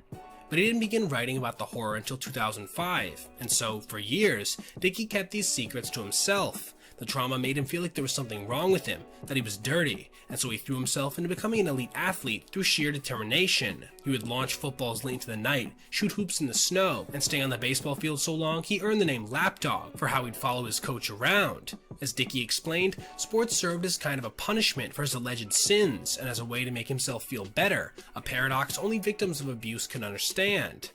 But he didn't begin writing about the horror until 2005, and so, for years, Dickey kept these secrets to himself. The trauma made him feel like there was something wrong with him, that he was dirty, and so he threw himself into becoming an elite athlete through sheer determination. He would launch footballs late into the night, shoot hoops in the snow, and stay on the baseball field so long he earned the name Lapdog for how he'd follow his coach around. As Dickey explained, sports served as kind of a punishment for his alleged sins and as a way to make himself feel better, a paradox only victims of abuse can understand.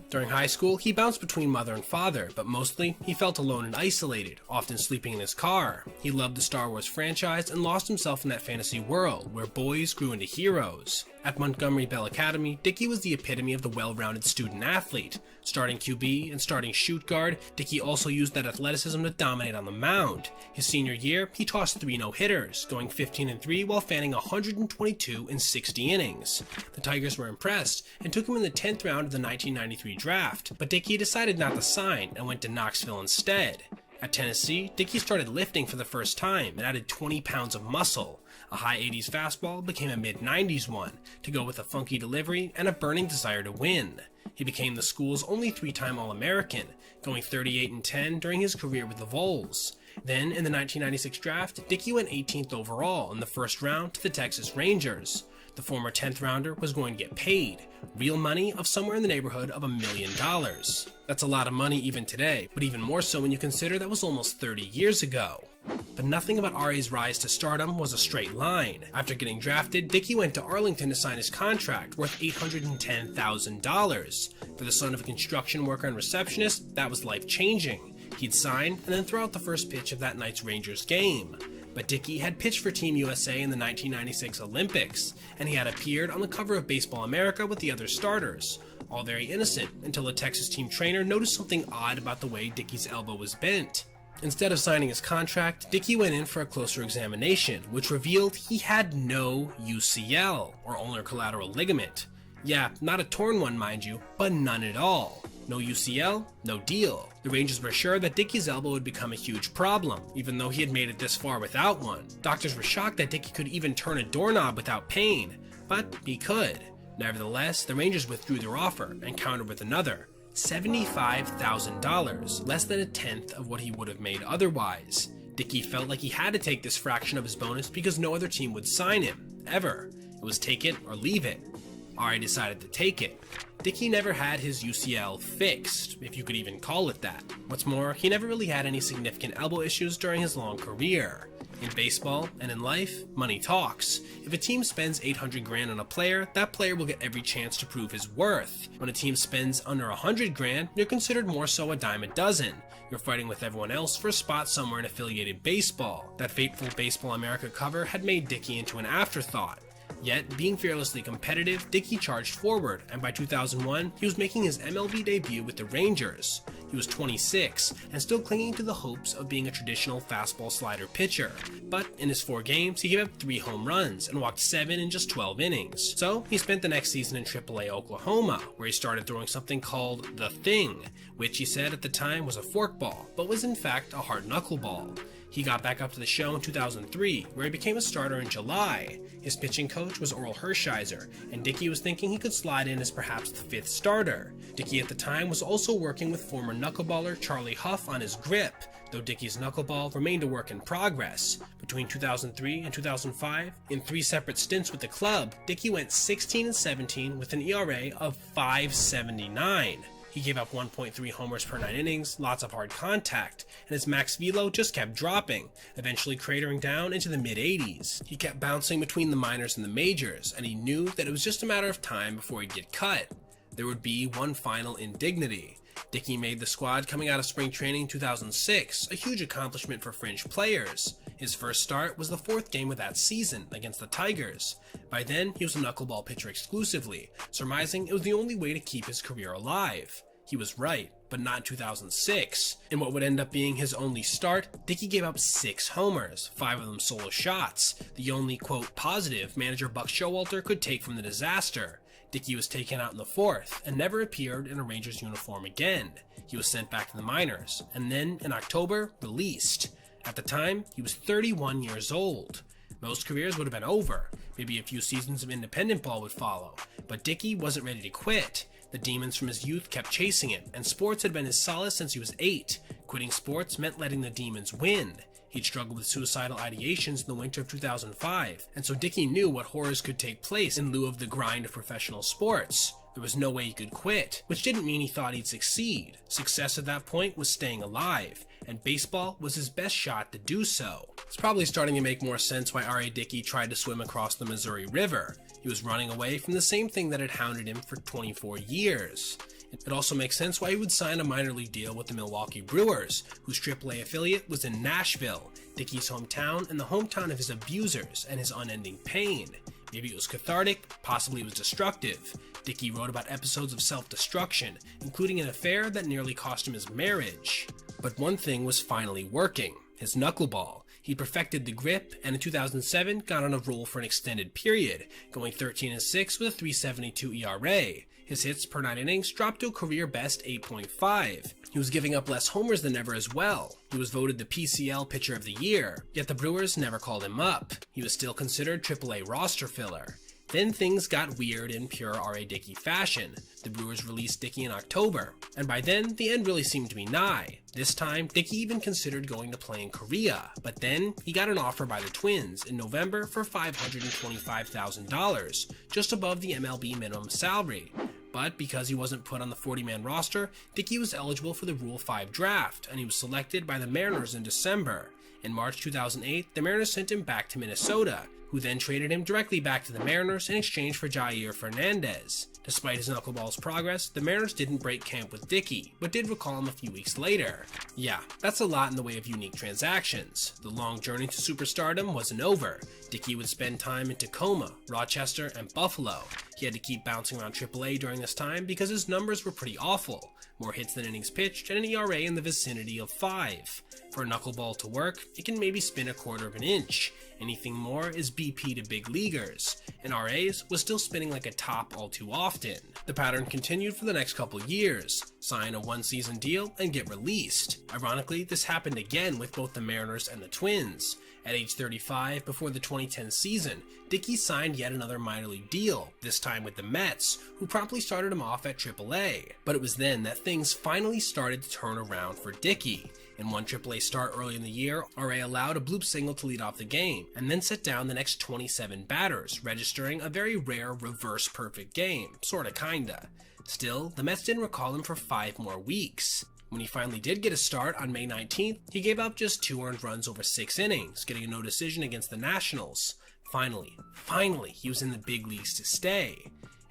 During high school, he bounced between mother and father, but mostly, he felt alone and isolated, often sleeping in his car. He loved the Star Wars franchise and lost himself in that fantasy world, where boys grew into heroes. At Montgomery Bell Academy, Dickey was the epitome of the well-rounded student-athlete. Starting QB and starting shoot guard, Dickey also used that athleticism to dominate on the mound. His senior year, he tossed 3 no-hitters, going 15-3 while fanning 122 in 60 innings. The Tigers were impressed and took him in the 10th round of the 1993 draft, but Dickey decided not to sign and went to Knoxville instead. At Tennessee, Dickey started lifting for the first time and added 20 pounds of muscle. A high 80s fastball became a mid-90s one, to go with a funky delivery and a burning desire to win. He became the school's only 3-time All-American, going 38-10 during his career with the Vols. Then, in the 1996 draft, Dickey went 18th overall in the first round to the Texas Rangers. The former 10th rounder was going to get paid, real money of somewhere in the neighborhood of $1 million. That's a lot of money even today, but even more so when you consider that was almost 30 years ago. But nothing about R.A.'s rise to stardom was a straight line. After getting drafted, Dickey went to Arlington to sign his contract, worth $810,000. For the son of a construction worker and receptionist, that was life-changing. He'd sign, and then throw out the first pitch of that night's Rangers game. But Dickey had pitched for Team USA in the 1996 Olympics, and he had appeared on the cover of Baseball America with the other starters. All very innocent, until a Texas team trainer noticed something odd about the way Dickey's elbow was bent. Instead of signing his contract, Dickey went in for a closer examination, which revealed he had no UCL, or ulnar collateral ligament. Yeah, not a torn one, mind you, but none at all. No UCL, no deal. The Rangers were sure that Dickey's elbow would become a huge problem, even though he had made it this far without one. Doctors were shocked that Dickey could even turn a doorknob without pain, but he could. Nevertheless, the Rangers withdrew their offer and countered with another. $75,000, less than a tenth of what he would have made otherwise. Dickey felt like he had to take this fraction of his bonus because no other team would sign him, ever. It was take it or leave it. Ari decided to take it. Dickey never had his UCL fixed, if you could even call it that. What's more, he never really had any significant elbow issues during his long career. In baseball and in life, money talks. If a team spends $800,000 on a player, that player will get every chance to prove his worth. When a team spends under $100,000, you're considered more so a dime a dozen. You're fighting with everyone else for a spot somewhere in affiliated baseball. That fateful Baseball America cover had made Dickey into an afterthought. Yet, being fearlessly competitive, Dickey charged forward, and by 2001, he was making his MLB debut with the Rangers. He was 26, and still clinging to the hopes of being a traditional fastball slider pitcher. But in his 4 games, he gave up 3 home runs and walked 7 in just 12 innings. So, he spent the next season in AAA Oklahoma, where he started throwing something called the Thing, which he said at the time was a forkball, but was in fact a hard knuckleball. He got back up to the show in 2003, where he became a starter in July. His pitching coach was Orel Hershiser, and Dickey was thinking he could slide in as perhaps the 5th starter. Dickey at the time was also working with former knuckleballer Charlie Huff on his grip, though Dickey's knuckleball remained a work in progress. Between 2003 and 2005, in 3 separate stints with the club, Dickey went 16-17 with an ERA of .579. He gave up 1.3 homers per 9 innings, lots of hard contact, and his max velo just kept dropping, eventually cratering down into the mid-80s. He kept bouncing between the minors and the majors, and he knew that it was just a matter of time before he'd get cut. There would be one final indignity. Dickey made the squad coming out of spring training in 2006, a huge accomplishment for fringe players. His first start was the 4th game of that season against the Tigers. By then, he was a knuckleball pitcher exclusively, surmising it was the only way to keep his career alive. He was right, but not in 2006. In what would end up being his only start, Dickey gave up 6 homers, 5 of them solo shots, the only, quote, positive manager Buck Showalter could take from the disaster. Dickey was taken out in the 4th, and never appeared in a Rangers uniform again. He was sent back to the minors, and then, in October, released. At the time, he was 31 years old. Most careers would have been over, maybe a few seasons of independent ball would follow, but Dickey wasn't ready to quit. The demons from his youth kept chasing him, and sports had been his solace since he was 8. Quitting sports meant letting the demons win. He'd struggled with suicidal ideations in the winter of 2005, and so Dickey knew what horrors could take place in lieu of the grind of professional sports. There was no way he could quit, which didn't mean he thought he'd succeed. Success at that point was staying alive, and baseball was his best shot to do so. It's probably starting to make more sense why R.A. Dickey tried to swim across the Missouri River. He was running away from the same thing that had hounded him for 24 years. It also makes sense why he would sign a minor league deal with the Milwaukee Brewers, whose AAA affiliate was in Nashville, Dickey's hometown and the hometown of his abusers and his unending pain. Maybe it was cathartic, possibly it was destructive. Dickey wrote about episodes of self-destruction, including an affair that nearly cost him his marriage. But one thing was finally working: his knuckleball. He perfected the grip, and in 2007 got on a roll for an extended period, going 13-6 with a .372 ERA. His hits per 9 innings dropped to a career best 8.5. He was giving up less homers than ever as well. He was voted the PCL Pitcher of the Year, yet the Brewers never called him up. He was still considered AAA roster filler. Then things got weird in pure R.A. Dickey fashion. The Brewers released Dickey in October, and by then, the end really seemed to be nigh. This time, Dickey even considered going to play in Korea, but then he got an offer by the Twins in November for $525,000, just above the MLB minimum salary. But because he wasn't put on the 40-man roster, Dickey was eligible for the Rule 5 draft, and he was selected by the Mariners in December. In March 2008, the Mariners sent him back to Minnesota, who then traded him directly back to the Mariners in exchange for Yadier Fernandez. Despite his knuckleball's progress, the Mariners didn't break camp with Dickey, but did recall him a few weeks later. Yeah, that's a lot in the way of unique transactions. The long journey to superstardom wasn't over. Dickey would spend time in Tacoma, Rochester, and Buffalo. He had to keep bouncing around AAA during this time because his numbers were pretty awful. More hits than innings pitched, and an ERA in the vicinity of 5. For a knuckleball to work, it can maybe spin a quarter of an inch. Anything more is BP to big leaguers, and RA's was still spinning like a top all too often. The pattern continued for the next couple years: sign a one-season deal and get released. Ironically, this happened again with both the Mariners and the Twins. At age 35, before the 2010 season, Dickey signed yet another minor league deal, this time with the Mets, who promptly started him off at AAA. But it was then that things finally started to turn around for Dickey. In one AAA start early in the year, RA allowed a bloop single to lead off the game, and then set down the next 27 batters, registering a very rare reverse perfect game, sorta kinda. Still, the Mets didn't recall him for 5 more weeks. When he finally did get a start on May 19th, he gave up just 2 earned runs over 6 innings, getting a no decision against the Nationals. Finally, he was in the big leagues to stay.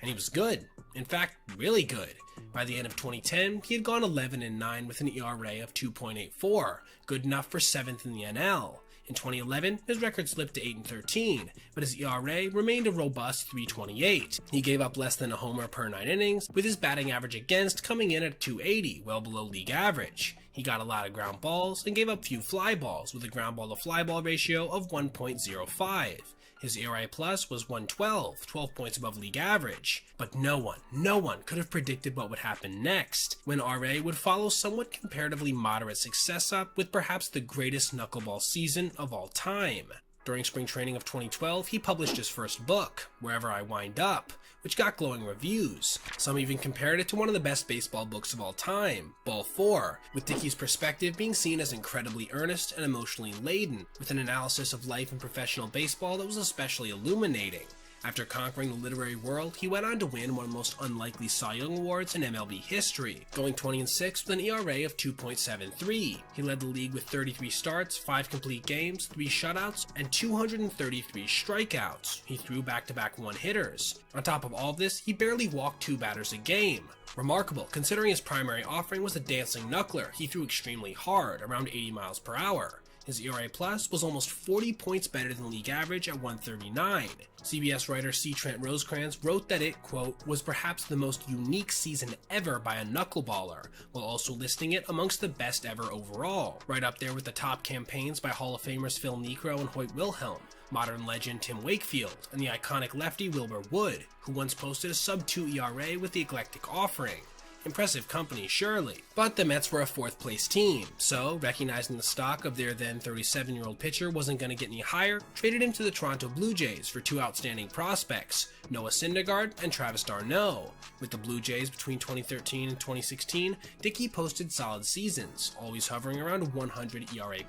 And he was good. In fact, really good. By the end of 2010, he had gone 11-9 with an ERA of 2.84, good enough for 7th in the NL. In 2011, his record slipped to 8-13, but his ERA remained a robust 3.28. He gave up less than a homer per 9 innings, with his batting average against coming in at 280, well below league average. He got a lot of ground balls and gave up few fly balls, with a ground ball to fly ball ratio of 1.05. His ERA plus was 112, 12 points above league average. But no one could have predicted what would happen next, when RA would follow somewhat comparatively moderate success up with perhaps the greatest knuckleball season of all time. During spring training of 2012, he published his first book, Wherever I Wind Up, which got glowing reviews. Some even compared it to one of the best baseball books of all time, Ball 4, with Dickey's perspective being seen as incredibly earnest and emotionally laden, with an analysis of life in professional baseball that was especially illuminating. After conquering the literary world, he went on to win one of the most unlikely Cy Young awards in MLB history, going 20-6 with an ERA of 2.73. He led the league with 33 starts, 5 complete games, 3 shutouts, and 233 strikeouts. He threw back-to-back one-hitters. On top of all this, he barely walked 2 batters a game. Remarkable, considering his primary offering was a dancing knuckler. He threw extremely hard, around 80 miles per hour. His ERA plus was almost 40 points better than league average at 139. CBS writer C. Trent Rosecrans wrote that it, quote, was perhaps the most unique season ever by a knuckleballer, while also listing it amongst the best ever overall, right up there with the top campaigns by Hall of Famers Phil Niekro and Hoyt Wilhelm, modern legend Tim Wakefield, and the iconic lefty Wilbur Wood, who once posted a sub-2 ERA with the eclectic offering. Impressive company, surely. But the Mets were a 4th place team, so recognizing the stock of their then 37-year-old pitcher wasn't going to get any higher, traded him to the Toronto Blue Jays for 2 outstanding prospects, Noah Syndergaard and Travis d'Arnaud. With the Blue Jays between 2013 and 2016, Dickey posted solid seasons, always hovering around 100 ERA+.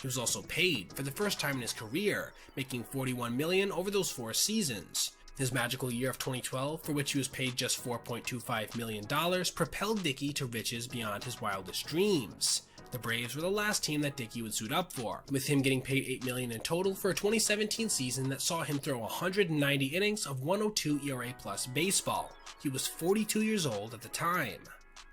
He was also paid for the first time in his career, making $41 million over those 4 seasons. His magical year of 2012, for which he was paid just $4.25 million, propelled Dickey to riches beyond his wildest dreams. The Braves were the last team that Dickey would suit up for, with him getting paid $8 million in total for a 2017 season that saw him throw 190 innings of 102 ERA plus baseball. He was 42 years old at the time.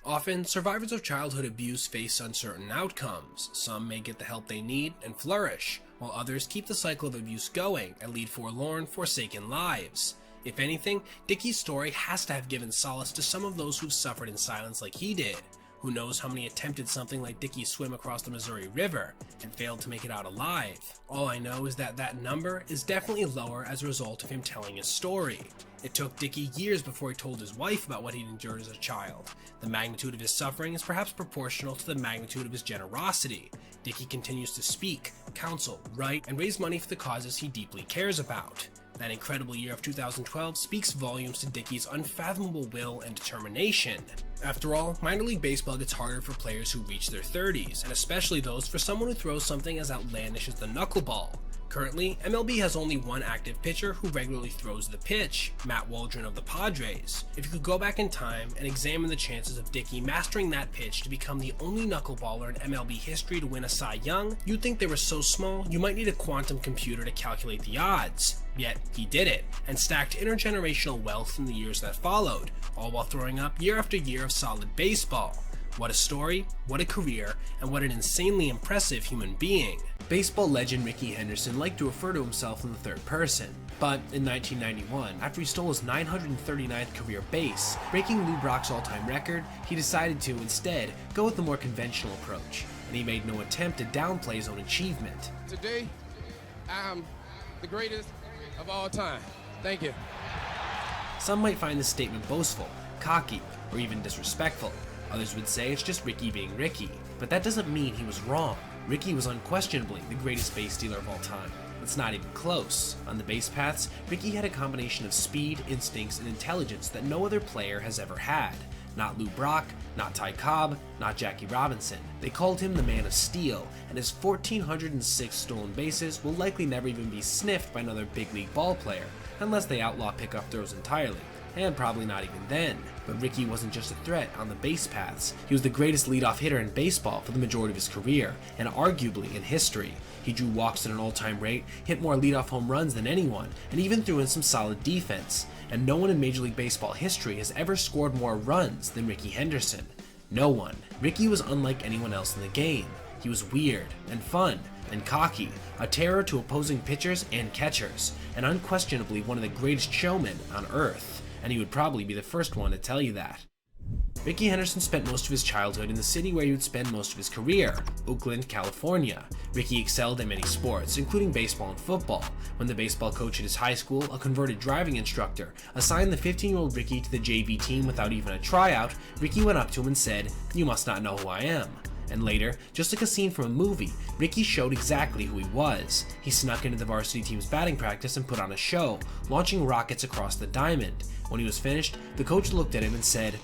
Often, survivors of childhood abuse face uncertain outcomes. Some may get the help they need and flourish, while others keep the cycle of abuse going and lead forlorn, forsaken lives. If anything, Dickey's story has to have given solace to some of those who've suffered in silence like he did. Who knows how many attempted something like Dickey's swim across the Missouri River and failed to make it out alive. All I know is that that number is definitely lower as a result of him telling his story. It took Dickey years before he told his wife about what he'd endured as a child. The magnitude of his suffering is perhaps proportional to the magnitude of his generosity. Dickey continues to speak, counsel, write, and raise money for the causes he deeply cares about. That incredible year of 2012 speaks volumes to Dickey's unfathomable will and determination. After all, minor league baseball gets harder for players who reach their 30s, and especially those for someone who throws something as outlandish as the knuckleball. Currently, MLB has only one active pitcher who regularly throws the pitch, Matt Waldron of the Padres. If you could go back in time and examine the chances of Dickey mastering that pitch to become the only knuckleballer in MLB history to win a Cy Young, you'd think they were so small you might need a quantum computer to calculate the odds. Yet, he did it, and stacked intergenerational wealth in the years that followed, all while throwing up year after year of solid baseball. What a story, what a career, and what an insanely impressive human being. Baseball legend Rickey Henderson liked to refer to himself in the third person, but in 1991, after he stole his 939th career base, breaking Lou Brock's all-time record, he decided to, instead, go with the more conventional approach, and he made no attempt to downplay his own achievement. Today, I'm the greatest of all time. Thank you. Some might find this statement boastful, cocky, or even disrespectful. Others would say it's just Rickey being Rickey, but that doesn't mean he was wrong. Rickey was unquestionably the greatest base stealer of all time. It's not even close. On the base paths, Rickey had a combination of speed, instincts, and intelligence that no other player has ever had. Not Lou Brock, not Ty Cobb, not Jackie Robinson. They called him the Man of Steel, and his 1,406 stolen bases will likely never even be sniffed by another big league ball player, unless they outlaw pickoff throws entirely, and probably not even then. But Rickey wasn't just a threat on the base paths. He was the greatest leadoff hitter in baseball for the majority of his career, and arguably in history. He drew walks at an all-time rate, hit more leadoff home runs than anyone, and even threw in some solid defense. And no one in Major League Baseball history has ever scored more runs than Rickey Henderson. No one. Rickey was unlike anyone else in the game. He was weird, and fun, and cocky, a terror to opposing pitchers and catchers, and unquestionably one of the greatest showmen on earth. And he would probably be the first one to tell you that. Rickey Henderson spent most of his childhood in the city where he would spend most of his career, Oakland, California. Rickey excelled at many sports, including baseball and football. When the baseball coach at his high school, a converted driving instructor, assigned the 15-year-old Rickey to the JV team without even a tryout, Rickey went up to him and said, "You must not know who I am." And later, just like a scene from a movie, Rickey showed exactly who he was. He snuck into the varsity team's batting practice and put on a show, launching rockets across the diamond. When he was finished, the coach looked at him and said,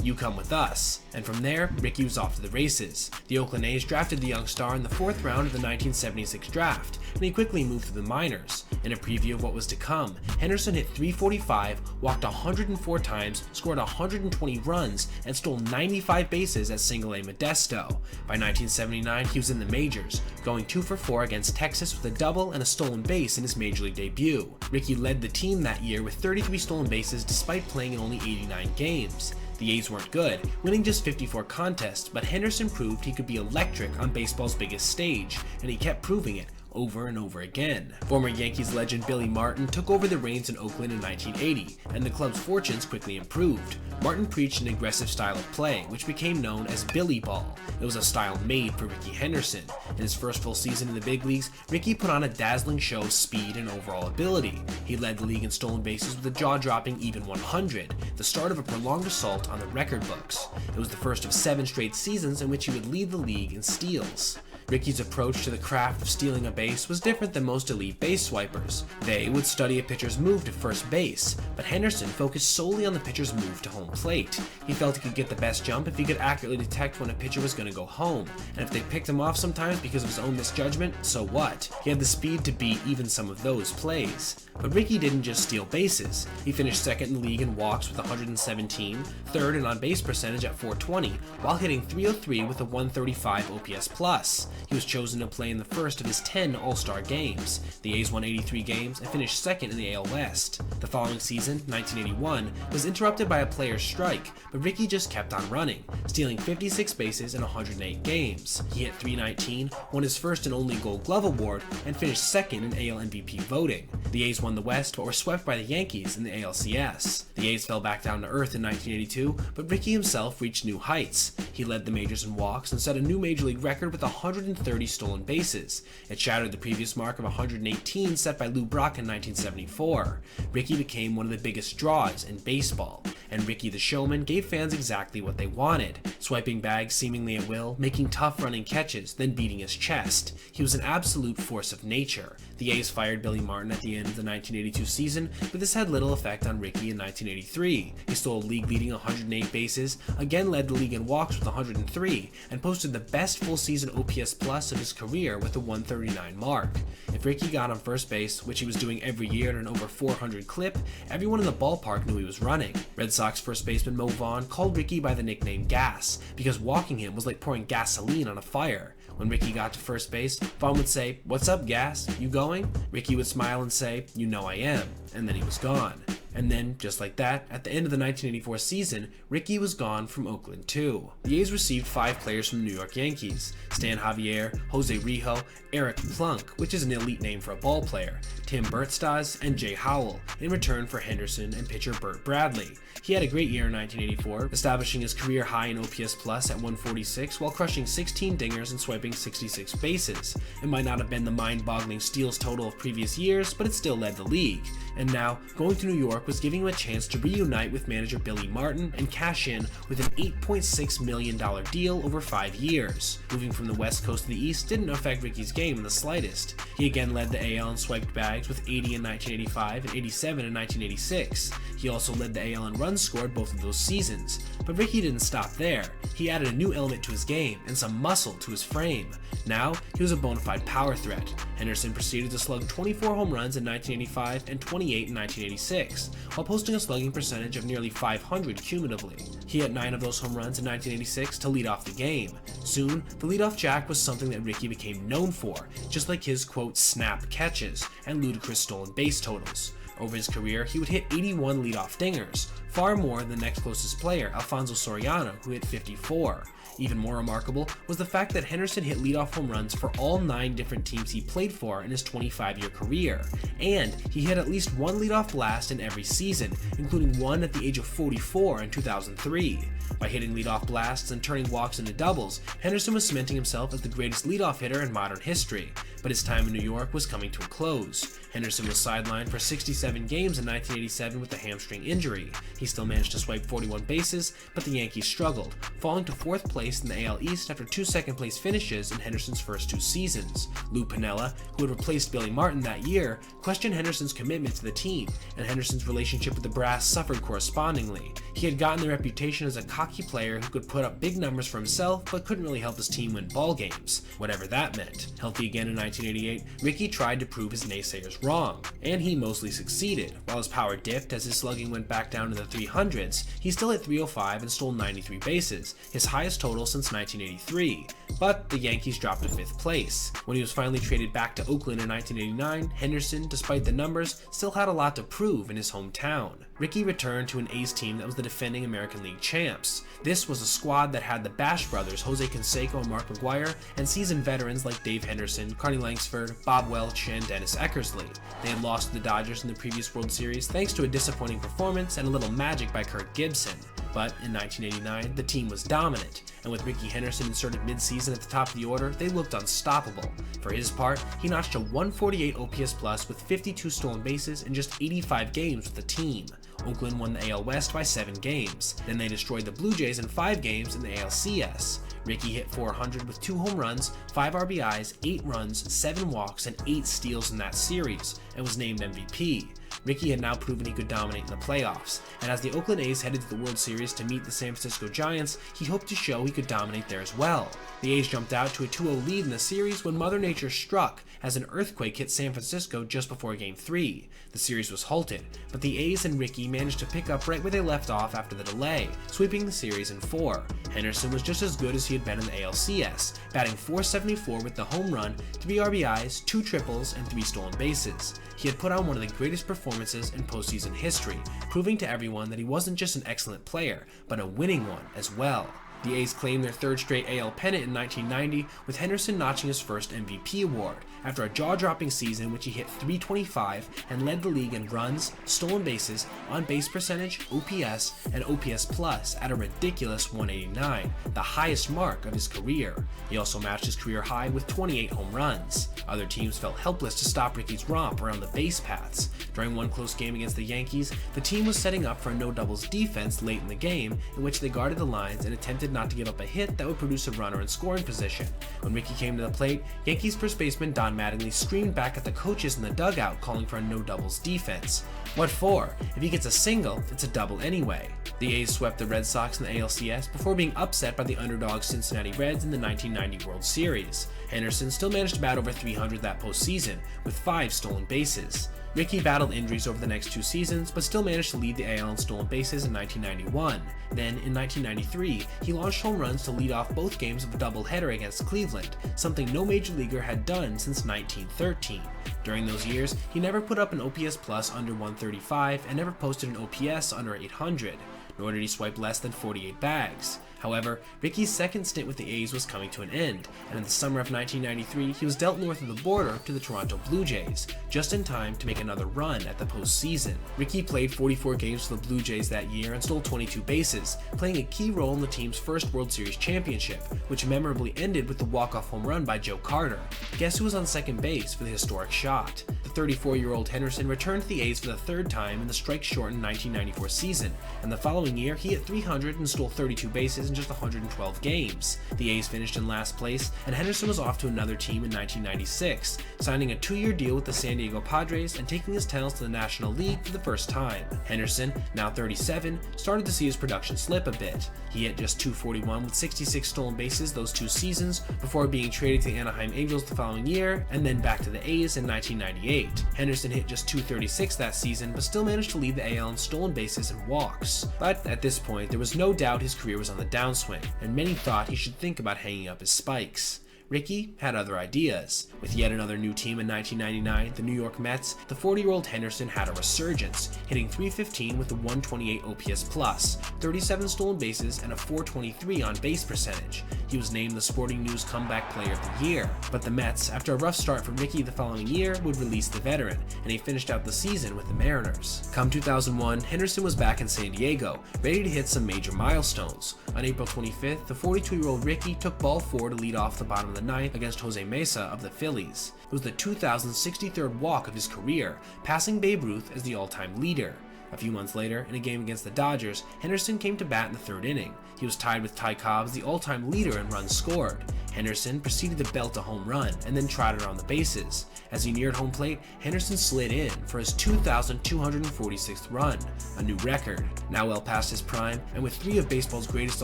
You come with us." And from there, Rickey was off to the races. The Oakland A's drafted the young star in the 4th round of the 1976 draft, and he quickly moved to the minors. In a preview of what was to come, Henderson hit .345, walked 104 times, scored 120 runs, and stole 95 bases at Single-A Modesto. By 1979, he was in the majors, going 2 for 4 against Texas with a double and a stolen base in his major league debut. Rickey led the team that year with 33 stolen bases despite playing in only 89 games. The A's weren't good, winning just 54 contests, but Henderson proved he could be electric on baseball's biggest stage, and he kept proving it over and over again. Former Yankees legend Billy Martin took over the reins in Oakland in 1980, and the club's fortunes quickly improved. Martin preached an aggressive style of play, which became known as Billy Ball. It was a style made for Rickey Henderson. In his first full season in the big leagues, Rickey put on a dazzling show of speed and overall ability. He led the league in stolen bases with a jaw-dropping even 100, the start of a prolonged assault on the record books. It was the first of 7 straight seasons in which he would lead the league in steals. Rickey's approach to the craft of stealing a base was different than most elite base swipers. They would study a pitcher's move to first base, but Henderson focused solely on the pitcher's move to home plate. He felt he could get the best jump if he could accurately detect when a pitcher was going to go home, and if they picked him off sometimes because of his own misjudgment, so what? He had the speed to beat even some of those plays. But Rickey didn't just steal bases. He finished 2nd in the league in walks with 117, 3rd in on-base percentage at .420, while hitting .303 with a 135 OPS+. He was chosen to play in the first of his 10 All-Star games. The A's won 83 games and finished 2nd in the AL West. The following season, 1981, was interrupted by a player's strike, but Rickey just kept on running, stealing 56 bases in 108 games. He hit .319, won his first and only Gold Glove award, and finished 2nd in AL MVP voting. The A's won the West but were swept by the Yankees in the ALCS. The A's fell back down to earth in 1982, but Rickey himself reached new heights. He led the majors in walks and set a new major league record with 130 stolen bases. It shattered the previous mark of 118 set by Lou Brock in 1974. Rickey became one of the biggest draws in baseball, and Rickey the showman gave fans exactly what they wanted, swiping bags seemingly at will, making tough running catches, then beating his chest. He was an absolute force of nature. The A's fired Billy Martin at the end of the 1982 season, but this had little effect on Rickey in 1983. He stole a league-leading 108 bases, again led the league in walks with 103, and posted the best full-season OPS plus of his career with a 139 mark. If Rickey got on first base, which he was doing every year at an over 400 clip, everyone in the ballpark knew he was running. Red Sox first baseman Mo Vaughn called Rickey by the nickname Gas, because walking him was like pouring gasoline on a fire. When Rickey got to first base, Vaughn would say, "What's up, Gas? You going?" Rickey would smile and say, "You know I am," and then he was gone. And then, just like that, at the end of the 1984 season, Rickey was gone from Oakland too. The A's received 5 players from the New York Yankees: Stan Javier, Jose Rijo, Eric Plunk, which is an elite name for a ball player, Tim Bertstaz, and Jay Howell, in return for Henderson and pitcher Burt Bradley. He had a great year in 1984, establishing his career high in OPS plus at 146 while crushing 16 dingers and swiping 66 bases. It might not have been the mind-boggling steals total of previous years, but it still led the league. And now, going to New York was giving him a chance to reunite with manager Billy Martin and cash in with an $8.6 million deal over 5 years. Moving from the West Coast to the East didn't affect Rickey's game in the slightest. He again led the AL in swiped bags with 80 in 1985 and 87 in 1986. He also led the AL in runs scored both of those seasons. But Rickey didn't stop there. He added a new element to his game and some muscle to his frame. Now, he was a bona fide power threat. Henderson proceeded to slug 24 home runs in 1985 and 28 in 1986, while posting a slugging percentage of nearly 500 cumulatively. He hit 9 of those home runs in 1986 to lead off the game. Soon, the leadoff jack was something that Rickey became known for, just like his quote snap catches and ludicrous stolen base totals. Over his career, he would hit 81 leadoff dingers, far more than the next closest player, Alfonso Soriano, who hit 54. Even more remarkable was the fact that Henderson hit leadoff home runs for all 9 different teams he played for in his 25-year career, and he hit at least one leadoff blast in every season, including one at the age of 44 in 2003. By hitting leadoff blasts and turning walks into doubles, Henderson was cementing himself as the greatest leadoff hitter in modern history, but his time in New York was coming to a close. Henderson was sidelined for 67 games in 1987 with a hamstring injury. He still managed to swipe 41 bases, but the Yankees struggled, falling to 4th place in the AL East after 2 second-place finishes in Henderson's first 2 seasons. Lou Piniella, who had replaced Billy Martin that year, questioned Henderson's commitment to the team, and Henderson's relationship with the brass suffered correspondingly. He had gotten the reputation as a cocky player who could put up big numbers for himself, but couldn't really help his team win ball games, whatever that meant. Healthy again in 1988, Rickey tried to prove his naysayers wrong, and he mostly succeeded. While his power dipped as his slugging went back down to the 300s, he still hit 305 and stole 93 bases, his highest total since 1983. But the Yankees dropped to 5th place. When he was finally traded back to Oakland in 1989, Henderson, despite the numbers, still had a lot to prove in his hometown. Rickey returned to an A's team that was the defending American League champs. This was a squad that had the Bash brothers Jose Canseco and Mark McGwire, and seasoned veterans like Dave Henderson, Carney Langsford, Bob Welch, and Dennis Eckersley. They had lost to the Dodgers in the previous World Series thanks to a disappointing performance and a little magic by Kirk Gibson. But in 1989, the team was dominant, and with Rickey Henderson inserted mid-season at the top of the order, they looked unstoppable. For his part, he notched a 148 OPS plus with 52 stolen bases in just 85 games with the team. Oakland won the AL West by 7 games. Then they destroyed the Blue Jays in 5 games in the ALCS. Rickey hit 400 with 2 home runs, 5 RBIs, 8 runs, 7 walks, and 8 steals in that series, and was named MVP. Rickey had now proven he could dominate in the playoffs, and as the Oakland A's headed to the World Series to meet the San Francisco Giants, he hoped to show he could dominate there as well. The A's jumped out to a 2-0 lead in the series when Mother Nature struck as an earthquake hit San Francisco just before Game 3. The series was halted, but the A's and Rickey managed to pick up right where they left off after the delay, sweeping the series in 4. Henderson was just as good as he had been in the ALCS, batting .474 with the home run, 3 RBIs, 2 triples, and 3 stolen bases. He had put on one of the greatest performances in postseason history, proving to everyone that he wasn't just an excellent player, but a winning one as well. The A's claimed their 3rd straight AL pennant in 1990, with Henderson notching his first MVP award, after a jaw-dropping season in which he hit .325 and led the league in runs, stolen bases, on-base percentage, OPS, and OPS plus at a ridiculous 189, the highest mark of his career. He also matched his career high with 28 home runs. Other teams felt helpless to stop Rickey's romp around the base paths. During one close game against the Yankees, the team was setting up for a no-doubles defense late in the game, in which they guarded the lines and attempted not to give up a hit that would produce a runner in scoring position. When Rickey came to the plate, Yankees first baseman Don Mattingly screamed back at the coaches in the dugout calling for a no-doubles defense. What for? If he gets a single, it's a double anyway. The A's swept the Red Sox in the ALCS before being upset by the underdog Cincinnati Reds in the 1990 World Series. Henderson still managed to bat over 300 that postseason, with 5 stolen bases. Rickey battled injuries over the next 2 seasons, but still managed to lead the AL in stolen bases in 1991. Then, in 1993, he launched home runs to lead off both games of a doubleheader against Cleveland, something no major leaguer had done since 1913. During those years, he never put up an OPS plus under 135 and never posted an OPS under 800, nor did he swipe less than 48 bags. However, Rickey's second stint with the A's was coming to an end, and in the summer of 1993, he was dealt north of the border to the Toronto Blue Jays, just in time to make another run at the postseason. Rickey played 44 games for the Blue Jays that year and stole 22 bases, playing a key role in the team's first World Series championship, which memorably ended with the walk-off home run by Joe Carter. Guess who was on second base for the historic shot? The 34-year-old Henderson returned to the A's for the third time in the strike-shortened 1994 season, and the following year he hit 300 and stole 32 bases in just 112 games. The A's finished in last place, and Henderson was off to another team in 1996, signing a 2-year deal with the San Diego Padres and taking his talents to the National League for the first time. Henderson, now 37, started to see his production slip a bit. He hit just .241 with 66 stolen bases those 2 seasons before being traded to the Anaheim Angels the following year, and then back to the A's in 1998. Henderson hit just .236 that season, but still managed to lead the AL in stolen bases and walks. But at this point, there was no doubt his career was on the downswing, and many thought he should think about hanging up his spikes. Rickey had other ideas. With yet another new team in 1999, the New York Mets, the 40-year-old Henderson had a resurgence, hitting .315 with a 128 OPS+, 37 stolen bases, and a .423 on-base percentage. He was named the Sporting News Comeback Player of the Year, but the Mets, after a rough start for Rickey the following year, would release the veteran, and he finished out the season with the Mariners. Come 2001, Henderson was back in San Diego, ready to hit some major milestones. On April 25th, the 42-year-old Rickey took ball 4 to lead off the bottom of the ninth against Jose Mesa of the Phillies. It was the 2,063rd walk of his career, passing Babe Ruth as the all-time leader. A few months later, in a game against the Dodgers, Henderson came to bat in the 3rd inning. He was tied with Ty Cobb as the all-time leader in runs scored. Henderson proceeded to belt a home run and then trotted around the bases. As he neared home plate, Henderson slid in for his 2,246th run, a new record. Now well past his prime, and with 3 of baseball's greatest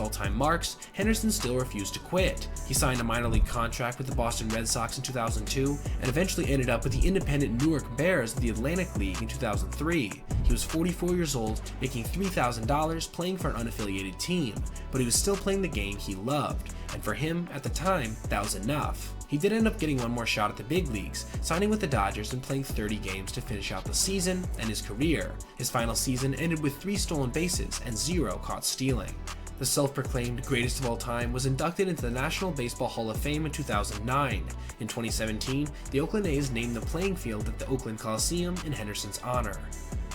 all-time marks, Henderson still refused to quit. He signed a minor league contract with the Boston Red Sox in 2002, and eventually ended up with the independent Newark Bears of the Atlantic League in 2003. He was 44 years old, making $3,000 playing for an unaffiliated team, but he was still playing the game he loved, and for him, at the time, that was enough. He did end up getting one more shot at the big leagues, signing with the Dodgers and playing 30 games to finish out the season and his career. His final season ended with 3 stolen bases and 0 caught stealing. The self-proclaimed greatest of all time was inducted into the National Baseball Hall of Fame in 2009. In 2017, the Oakland A's named the playing field at the Oakland Coliseum in Henderson's honor.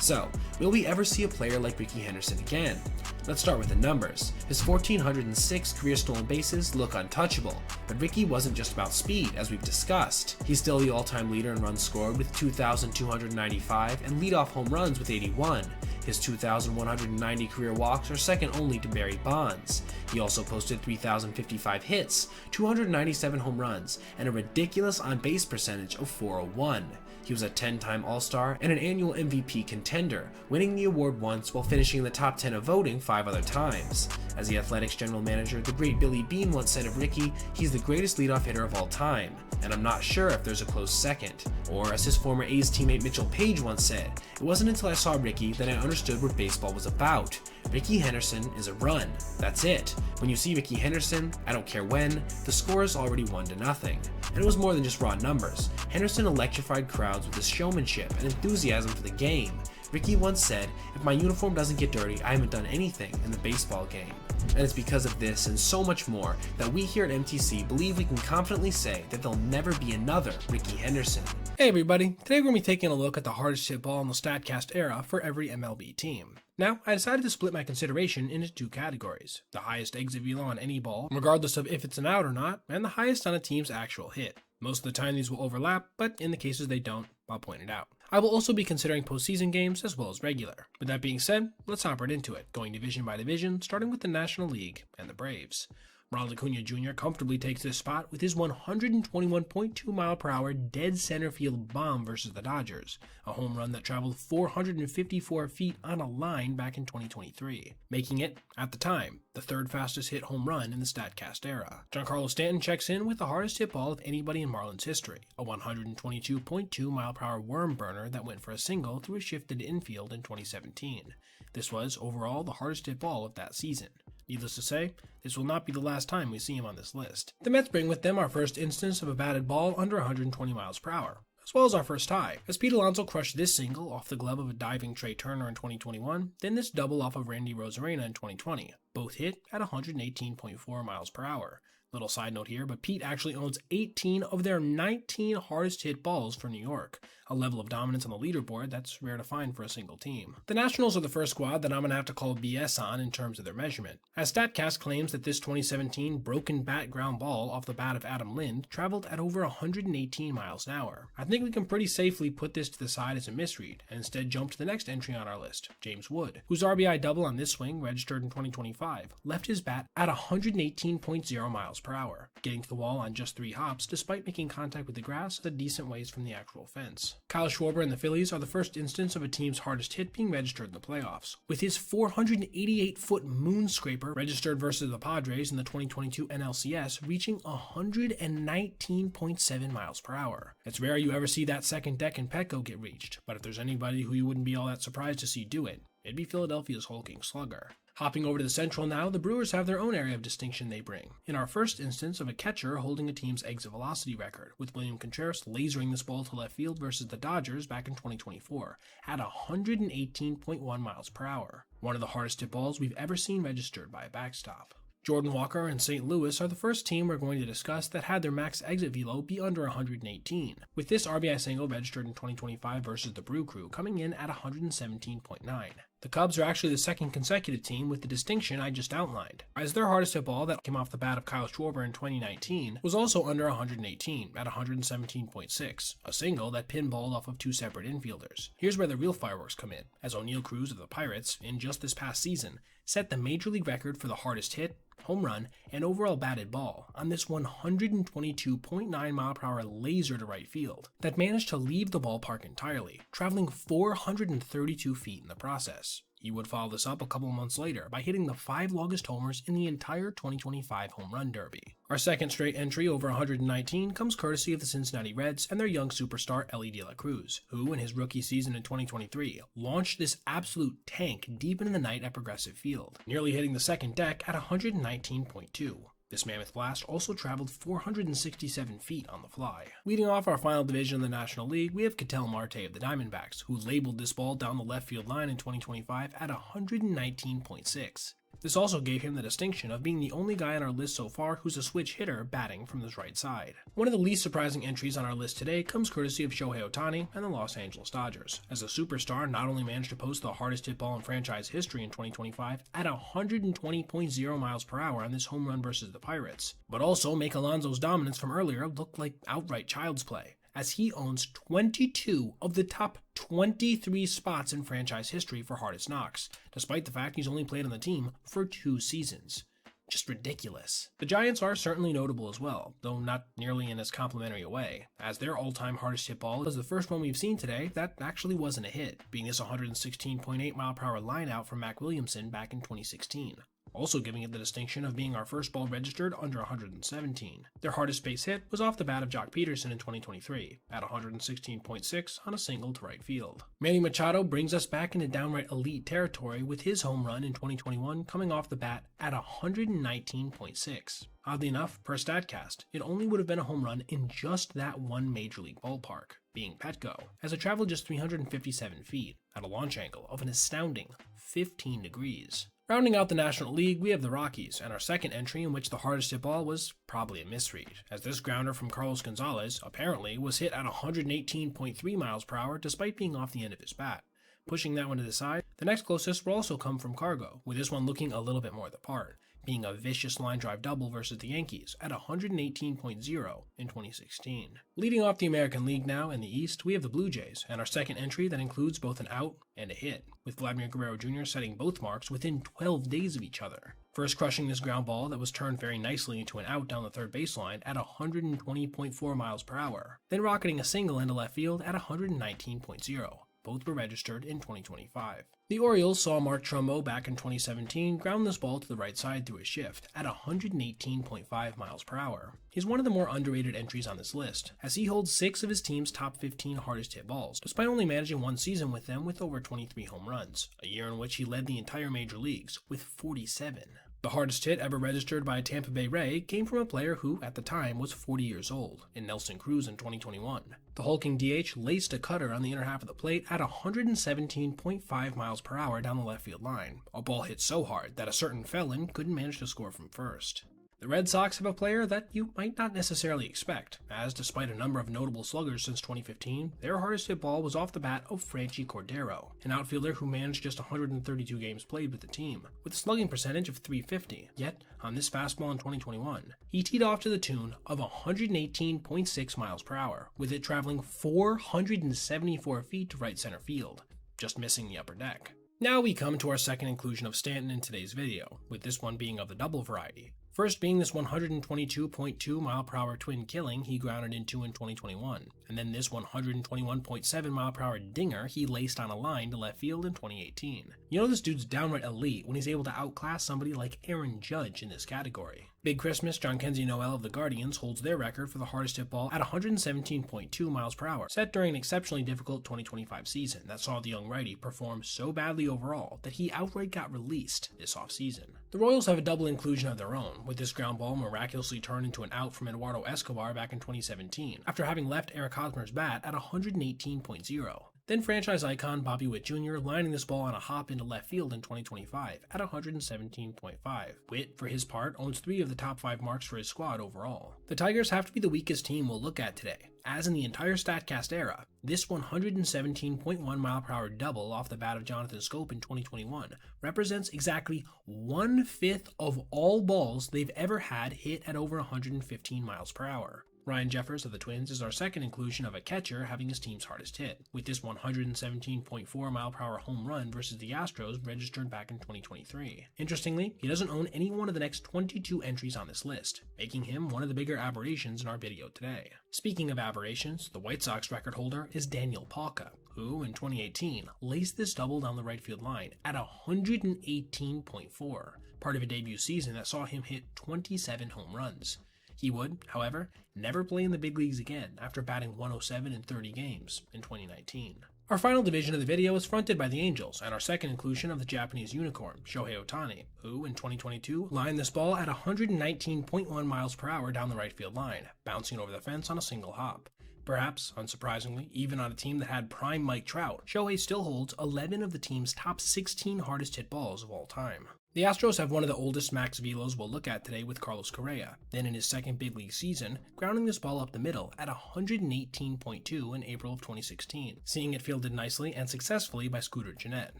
So, will we ever see a player like Rickey Henderson again? Let's start with the numbers. His 1,406 career stolen bases look untouchable, but Rickey wasn't just about speed, as we've discussed. He's still the all-time leader in runs scored with 2,295 and leadoff home runs with 81. His 2,190 career walks are second only to Barry Bonds. He also posted 3,055 hits, 297 home runs, and a ridiculous on-base percentage of .401. He was a 10-time All-Star and an annual MVP contender, winning the award once while finishing in the top 10 of voting 5 other times. As the Athletics general manager, the great Billy Beane once said of Rickey, he's the greatest leadoff hitter of all time, and I'm not sure if there's a close second. Or as his former A's teammate Mitchell Page once said, it wasn't until I saw Rickey that I understood what baseball was about. Rickey Henderson is a run. That's it. When you see Rickey Henderson, I don't care when, the score is already 1-0. And it was more than just raw numbers. Henderson electrified crowds with his showmanship and enthusiasm for the game. Rickey once said, if my uniform doesn't get dirty, I haven't done anything in the baseball game. And it's because of this and so much more that we here at MTC believe we can confidently say that there'll never be another Rickey Henderson. Hey everybody, today we're going to be taking a look at the hardest hit ball in the Statcast era for every MLB team. Now, I decided to split my consideration into 2 categories: the highest exit velo on any ball, regardless of if it's an out or not, and the highest on a team's actual hit. Most of the time these will overlap, but in the cases they don't, I'll point it out. I will also be considering postseason games as well as regular. With that being said, let's hop right into it, going division by division, starting with the National League and the Braves. Ronald Acuna Jr. comfortably takes this spot with his 121.2 mile/hour dead center field bomb versus the Dodgers, a home run that traveled 454 feet on a line back in 2023, making it, at the time, the 3rd fastest hit home run in the Statcast era. Giancarlo Stanton checks in with the hardest hit ball of anybody in Marlins history, a 122.2 mile/hour worm burner that went for a single through a shifted infield in 2017. This was, overall, the hardest hit ball of that season. Needless to say, this will not be the last time we see him on this list. The Mets bring with them our first instance of a batted ball under 120 miles/hour, as well as our first tie, as Pete Alonso crushed this single off the glove of a diving Trey Turner in 2021, then this double off of Randy Rosarena in 2020, both hit at 118.4 miles/hour. Little side note here, but Pete actually owns 18 of their 19 hardest hit balls for New York, a level of dominance on the leaderboard that's rare to find for a single team. The Nationals are the first squad that I'm going to have to call BS on in terms of their measurement, as Statcast claims that this 2017 broken bat ground ball off the bat of Adam Lind traveled at over 118 miles an hour. I think we can pretty safely put this to the side as a misread, and instead jump to the next entry on our list, James Wood, whose RBI double on this swing, registered in 2025, left his bat at 118.0 miles per hour, getting to the wall on just 3 hops despite making contact with the grass a decent ways from the actual fence. Kyle Schwarber and the Phillies are the first instance of a team's hardest hit being registered in the playoffs, with his 488-foot moon scraper registered versus the Padres in the 2022 NLCS reaching 119.7 miles per hour. It's rare you ever see that second deck in Petco get reached, but if there's anybody who you wouldn't be all that surprised to see do it, it'd be Philadelphia's hulking slugger. Hopping over to the Central now, the Brewers have their own area of distinction they bring, in our first instance of a catcher holding a team's exit velocity record, with William Contreras lasering this ball to left field versus the Dodgers back in 2024 at 118.1 miles per hour, one of the hardest hit balls we've ever seen registered by a backstop. Jordan Walker and St. Louis are the first team we're going to discuss that had their max exit velo be under 118, with this RBI single registered in 2025 versus the Brew Crew coming in at 117.9. The Cubs are actually the second consecutive team with the distinction I just outlined, as their hardest hit ball that came off the bat of Kyle Schwarber in 2019 was also under 118 at 117.6, a single that pinballed off of 2 separate infielders. Here's where the real fireworks come in, as O'Neill Cruz of the Pirates, in just this past season, set the major league record for the hardest hit, home run, and overall batted ball on this 122.9 mile per hour laser to right field that managed to leave the ballpark entirely, traveling 432 feet in the process. He would follow this up a couple months later by hitting the 5 longest homers in the entire 2025 Home Run Derby. Our second straight entry over 119 comes courtesy of the Cincinnati Reds and their young superstar Elly De La Cruz, who in his rookie season in 2023 launched this absolute tank deep into the night at Progressive Field, nearly hitting the second deck at 119.2. This mammoth blast also traveled 467 feet on the fly. Leading off our final division in the National League, we have Ketel Marte of the Diamondbacks, who labeled this ball down the left field line in 2025 at 119.6. This also gave him the distinction of being the only guy on our list so far who's a switch hitter batting from his right side. One of the least surprising entries on our list today comes courtesy of Shohei Ohtani and the Los Angeles Dodgers, as the superstar not only managed to post the hardest hit ball in franchise history in 2025 at 120.0 miles per hour on this home run versus the Pirates, but also make Alonso's dominance from earlier look like outright child's play, as he owns 22 of the top 23 spots in franchise history for hardest knocks, despite the fact he's only played on the team for 2 seasons. Just ridiculous. The Giants are certainly notable as well, though not nearly in as complimentary a way, as their all-time hardest hit ball is the first one we've seen today that actually wasn't a hit, being this 116.8 mile per hour line out from Mac Williamson back in 2016. Also giving it the distinction of being our first ball registered under 117. Their hardest base hit was off the bat of Jock Peterson in 2023, at 116.6 on a single to right field. Manny Machado brings us back into downright elite territory with his home run in 2021 coming off the bat at 119.6. Oddly enough, per Statcast, it only would have been a home run in just that one major league ballpark, being Petco, as it traveled just 357 feet, at a launch angle of an astounding 15 degrees. Rounding out the National League, we have the Rockies, and our second entry in which the hardest hit ball was probably a misread, as this grounder from Carlos Gonzalez apparently was hit at 118.3 miles per hour despite being off the end of his bat. Pushing that one to the side, the next closest will also come from Cargo, with this one looking a little bit more the part, being a vicious line drive double versus the Yankees at 118.0 in 2016. Leading off the American League now in the East, we have the Blue Jays, and our second entry that includes both an out and a hit, with Vladimir Guerrero Jr. setting both marks within 12 days of each other. First crushing this ground ball that was turned very nicely into an out down the third baseline at 120.4 miles per hour, then rocketing a single into left field at 119.0. Both were registered in 2025. The Orioles saw Mark Trumbo back in 2017 ground this ball to the right side through a shift at 118.5 miles per hour. He's one of the more underrated entries on this list, as he holds 6 of his team's top 15 hardest hit balls, despite only managing 1 season with them with over 23 home runs, a year in which he led the entire major leagues with 47. The hardest hit ever registered by a Tampa Bay Ray came from a player who, at the time, was 40 years old, in Nelson Cruz in 2021. The hulking DH laced a cutter on the inner half of the plate at 117.5 miles per hour down the left field line, a ball hit so hard that a certain felon couldn't manage to score from first. The Red Sox have a player that you might not necessarily expect, as despite a number of notable sluggers since 2015, their hardest hit ball was off the bat of Franchy Cordero, an outfielder who managed just 132 games played with the team, with a slugging percentage of .350. Yet, on this fastball in 2021, he teed off to the tune of 118.6 miles per hour, with it traveling 474 feet to right center field, just missing the upper deck. Now we come to our second inclusion of Stanton in today's video, with this one being of the double variety. First being this 122.2 mile per hour twin killing he grounded into in 2021, and then this 121.7 mile per hour dinger he laced on a line to left field in 2018. You know this dude's downright elite when he's able to outclass somebody like Aaron Judge in this category. Big Christmas, John Kenzie Noel of the Guardians holds their record for the hardest hit ball at 117.2 miles per hour, set during an exceptionally difficult 2025 season that saw the young righty perform so badly overall that he outright got released this offseason. The Royals have a double inclusion of their own, with this ground ball miraculously turned into an out from Eduardo Escobar back in 2017, after having left Eric Hosmer's bat at 118.0. Then franchise icon Bobby Witt Jr. lining this ball on a hop into left field in 2025 at 117.5. Witt, for his part, owns 3 of the top 5 marks for his squad overall. The Tigers have to be the weakest team we'll look at today, as in the entire Statcast era, this 117.1 mile per hour double off the bat of Jonathan Schoop in 2021 represents exactly 1/5 of all balls they've ever had hit at over 115 miles per hour. Ryan Jeffers of the Twins is our second inclusion of a catcher having his team's hardest hit, with this 117.4 mile per hour home run versus the Astros registered back in 2023. Interestingly, he doesn't own any one of the next 22 entries on this list, making him one of the bigger aberrations in our video today. Speaking of aberrations, the White Sox record holder is Daniel Palka, who in 2018 laced this double down the right field line at 118.4, part of a debut season that saw him hit 27 home runs. He would, however, never play in the big leagues again after batting 107 in 30 games in 2019. Our final division of the video is fronted by the Angels, and our second inclusion of the Japanese unicorn, Shohei Ohtani, who in 2022 lined this ball at 119.1 miles per hour down the right field line, bouncing over the fence on a single hop. Perhaps, unsurprisingly, even on a team that had prime Mike Trout, Shohei still holds 11 of the team's top 16 hardest hit balls of all time. The Astros have one of the oldest max velos we'll look at today with Carlos Correa, then in his second big league season, grounding this ball up the middle at 118.2 in April of 2016, seeing it fielded nicely and successfully by Scooter Gennett.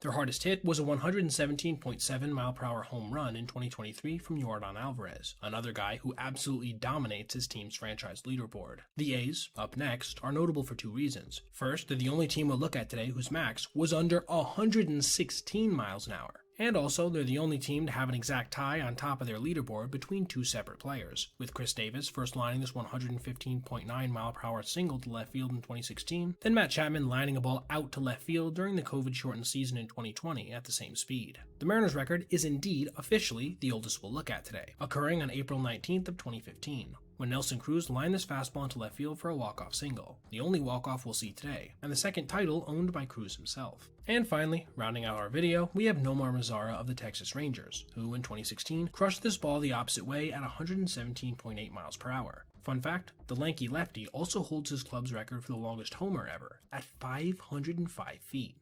Their hardest hit was a 117.7 mile per hour home run in 2023 from Yordan Alvarez, another guy who absolutely dominates his team's franchise leaderboard. The A's, up next, are notable for 2 reasons. First, they're the only team we'll look at today whose max was under 116 miles an hour. And also, they're the only team to have an exact tie on top of their leaderboard between 2 separate players, with Chris Davis first lining this 115.9 mile per hour single to left field in 2016, then Matt Chapman lining a ball out to left field during the COVID-shortened season in 2020 at the same speed. The Mariners' record is indeed officially the oldest we'll look at today, occurring on April 19th of 2015. When Nelson Cruz lined this fastball into left field for a walk-off single, the only walk-off we'll see today, and the second title owned by Cruz himself. And finally, rounding out our video, we have Nomar Mazara of the Texas Rangers, who in 2016 crushed this ball the opposite way at 117.8 miles per hour. Fun fact, the lanky lefty also holds his club's record for the longest homer ever, at 505 feet.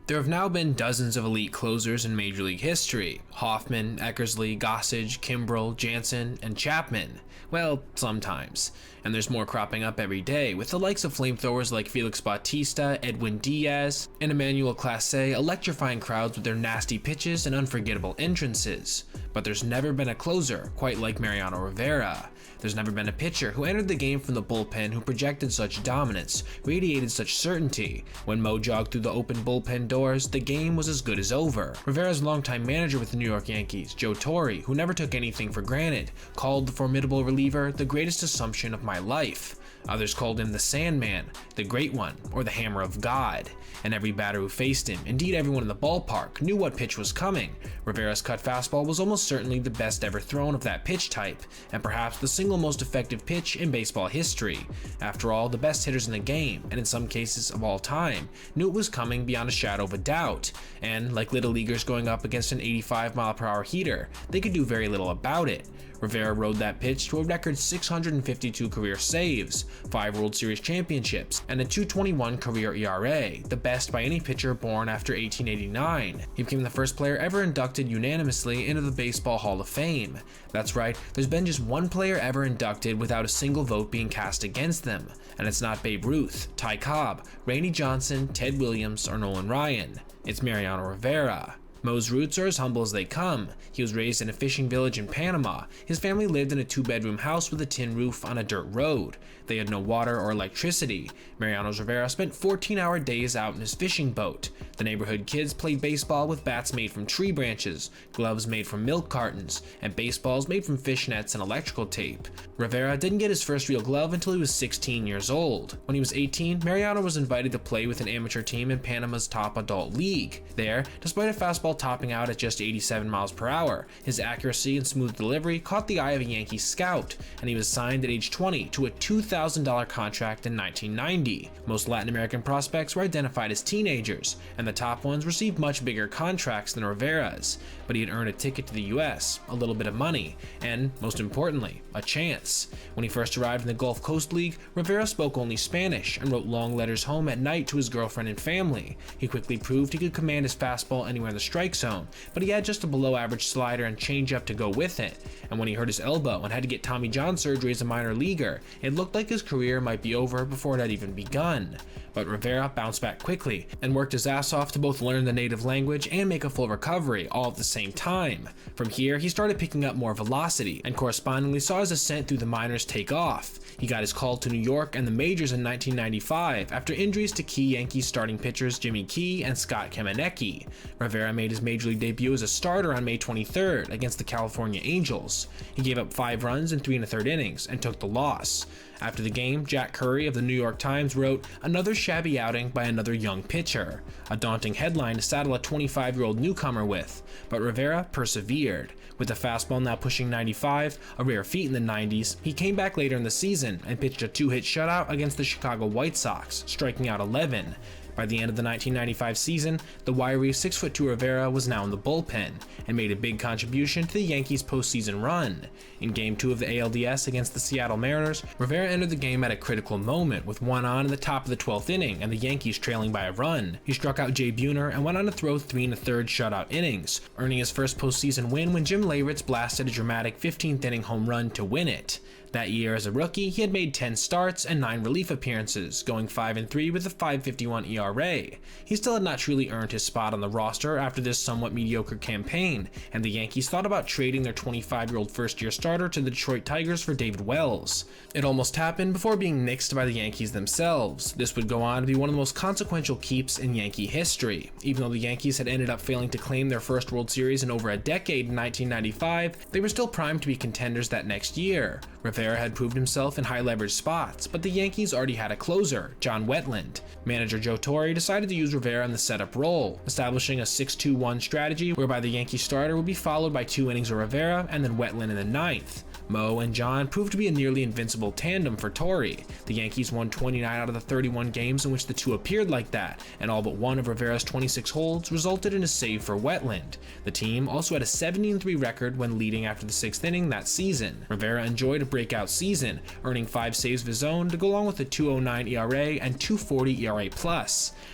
There have now been dozens of elite closers in Major League history. Hoffman, Eckersley, Gossage, Kimbrel, Jansen, and Chapman. Well, sometimes. And there's more cropping up every day, with the likes of flamethrowers like Felix Bautista, Edwin Diaz, and Emmanuel Clase electrifying crowds with their nasty pitches and unforgettable entrances. But there's never been a closer quite like Mariano Rivera. There's never been a pitcher who entered the game from the bullpen who projected such dominance, radiated such certainty. When Mo jogged through the open bullpen doors, the game was as good as over. Rivera's longtime manager with the New York Yankees, Joe Torre, who never took anything for granted, called the formidable reliever the greatest assumption of my life. Others called him the Sandman, the Great One, or the Hammer of God. And every batter who faced him, indeed everyone in the ballpark, knew what pitch was coming. Rivera's cut fastball was almost certainly the best ever thrown of that pitch type, and perhaps the single most effective pitch in baseball history. After all, the best hitters in the game, and in some cases of all time, knew it was coming beyond a shadow of a doubt. And like little leaguers going up against an 85 mile per hour heater, they could do very little about it. Rivera rode that pitch to a record 652 career saves, 5 World Series championships, and a .221 career ERA, the best by any pitcher born after 1889. He became the first player ever inducted unanimously into the Baseball Hall of Fame. That's right, there's been just one player ever inducted without a single vote being cast against them, and it's not Babe Ruth, Ty Cobb, Randy Johnson, Ted Williams, or Nolan Ryan. It's Mariano Rivera. Mo's roots are as humble as they come. He was raised in a fishing village in Panama. His family lived in a 2-bedroom house with a tin roof on a dirt road. They had no water or electricity. Mariano Rivera spent 14-hour days out in his fishing boat. The neighborhood kids played baseball with bats made from tree branches, gloves made from milk cartons, and baseballs made from fishnets and electrical tape. Rivera didn't get his first real glove until he was 16 years old. When he was 18, Mariano was invited to play with an amateur team in Panama's top adult league. There, despite a fastball topping out at just 87 miles per hour, his accuracy and smooth delivery caught the eye of a Yankee scout, and he was signed at age 20 to a $2,000 contract in 1990. Most Latin American prospects were identified as teenagers, and the top ones received much bigger contracts than Rivera's, but he had earned a ticket to the US, a little bit of money, and, most importantly, a chance. When he first arrived in the Gulf Coast League, Rivera spoke only Spanish and wrote long letters home at night to his girlfriend and family. He quickly proved he could command his fastball anywhere in the strike zone, but he had just a below-average slider and changeup to go with it, and when he hurt his elbow and had to get Tommy John surgery as a minor leaguer, it looked like his career might be over before it had even begun. But Rivera bounced back quickly and worked his ass off to both learn the native language and make a full recovery all at the same time. From here, he started picking up more velocity and correspondingly saw his ascent through the minors take off. He got his call to New York and the majors in 1995 after injuries to key Yankees starting pitchers Jimmy Key and Scott Kamenecki. Rivera made his major league debut as a starter on May 23rd against the California Angels. He gave up 5 runs in 3 1/3 innings and took the loss. After the game, Jack Curry of the New York Times wrote, "Another shabby outing by another young pitcher," a daunting headline to saddle a 25-year-old newcomer with, but Rivera persevered. With the fastball now pushing 95, a rare feat in the 90s, he came back later in the season and pitched a 2-hit shutout against the Chicago White Sox, striking out 11. By the end of the 1995 season, the wiry 6'2" Rivera was now in the bullpen and made a big contribution to the Yankees' postseason run. In Game 2 of the ALDS against the Seattle Mariners, Rivera entered the game at a critical moment with 1 on in the top of the 12th inning and the Yankees trailing by a run. He struck out Jay Buhner and went on to throw 3 1/3 shutout innings, earning his first postseason win when Jim Leyritz blasted a dramatic 15th inning home run to win it. That year as a rookie, he had made 10 starts and 9 relief appearances, going 5-3 with a .551 ERA. He still had not truly earned his spot on the roster after this somewhat mediocre campaign, and the Yankees thought about trading their 25-year-old first-year starter to the Detroit Tigers for David Wells. It almost happened before being nixed by the Yankees themselves. This would go on to be one of the most consequential keeps in Yankee history. Even though the Yankees had ended up failing to claim their first World Series in over a decade in 1995, they were still primed to be contenders that next year. Rivera had proved himself in high-leverage spots, but the Yankees already had a closer, John Wetland. Manager Joe Torre decided to use Rivera in the setup role, establishing a 6-2-1 strategy whereby the Yankee starter would be followed by 2 innings of Rivera and then Wetland in the 9th. Mo and John proved to be a nearly invincible tandem for Torre. The Yankees won 29 out of the 31 games in which the two appeared like that, and all but one of Rivera's 26 holds resulted in a save for Wetland. The team also had a 70-3 record when leading after the 6th inning that season. Rivera enjoyed a breakout season, earning 5 saves of his own to go along with a .209 ERA and .240 ERA+.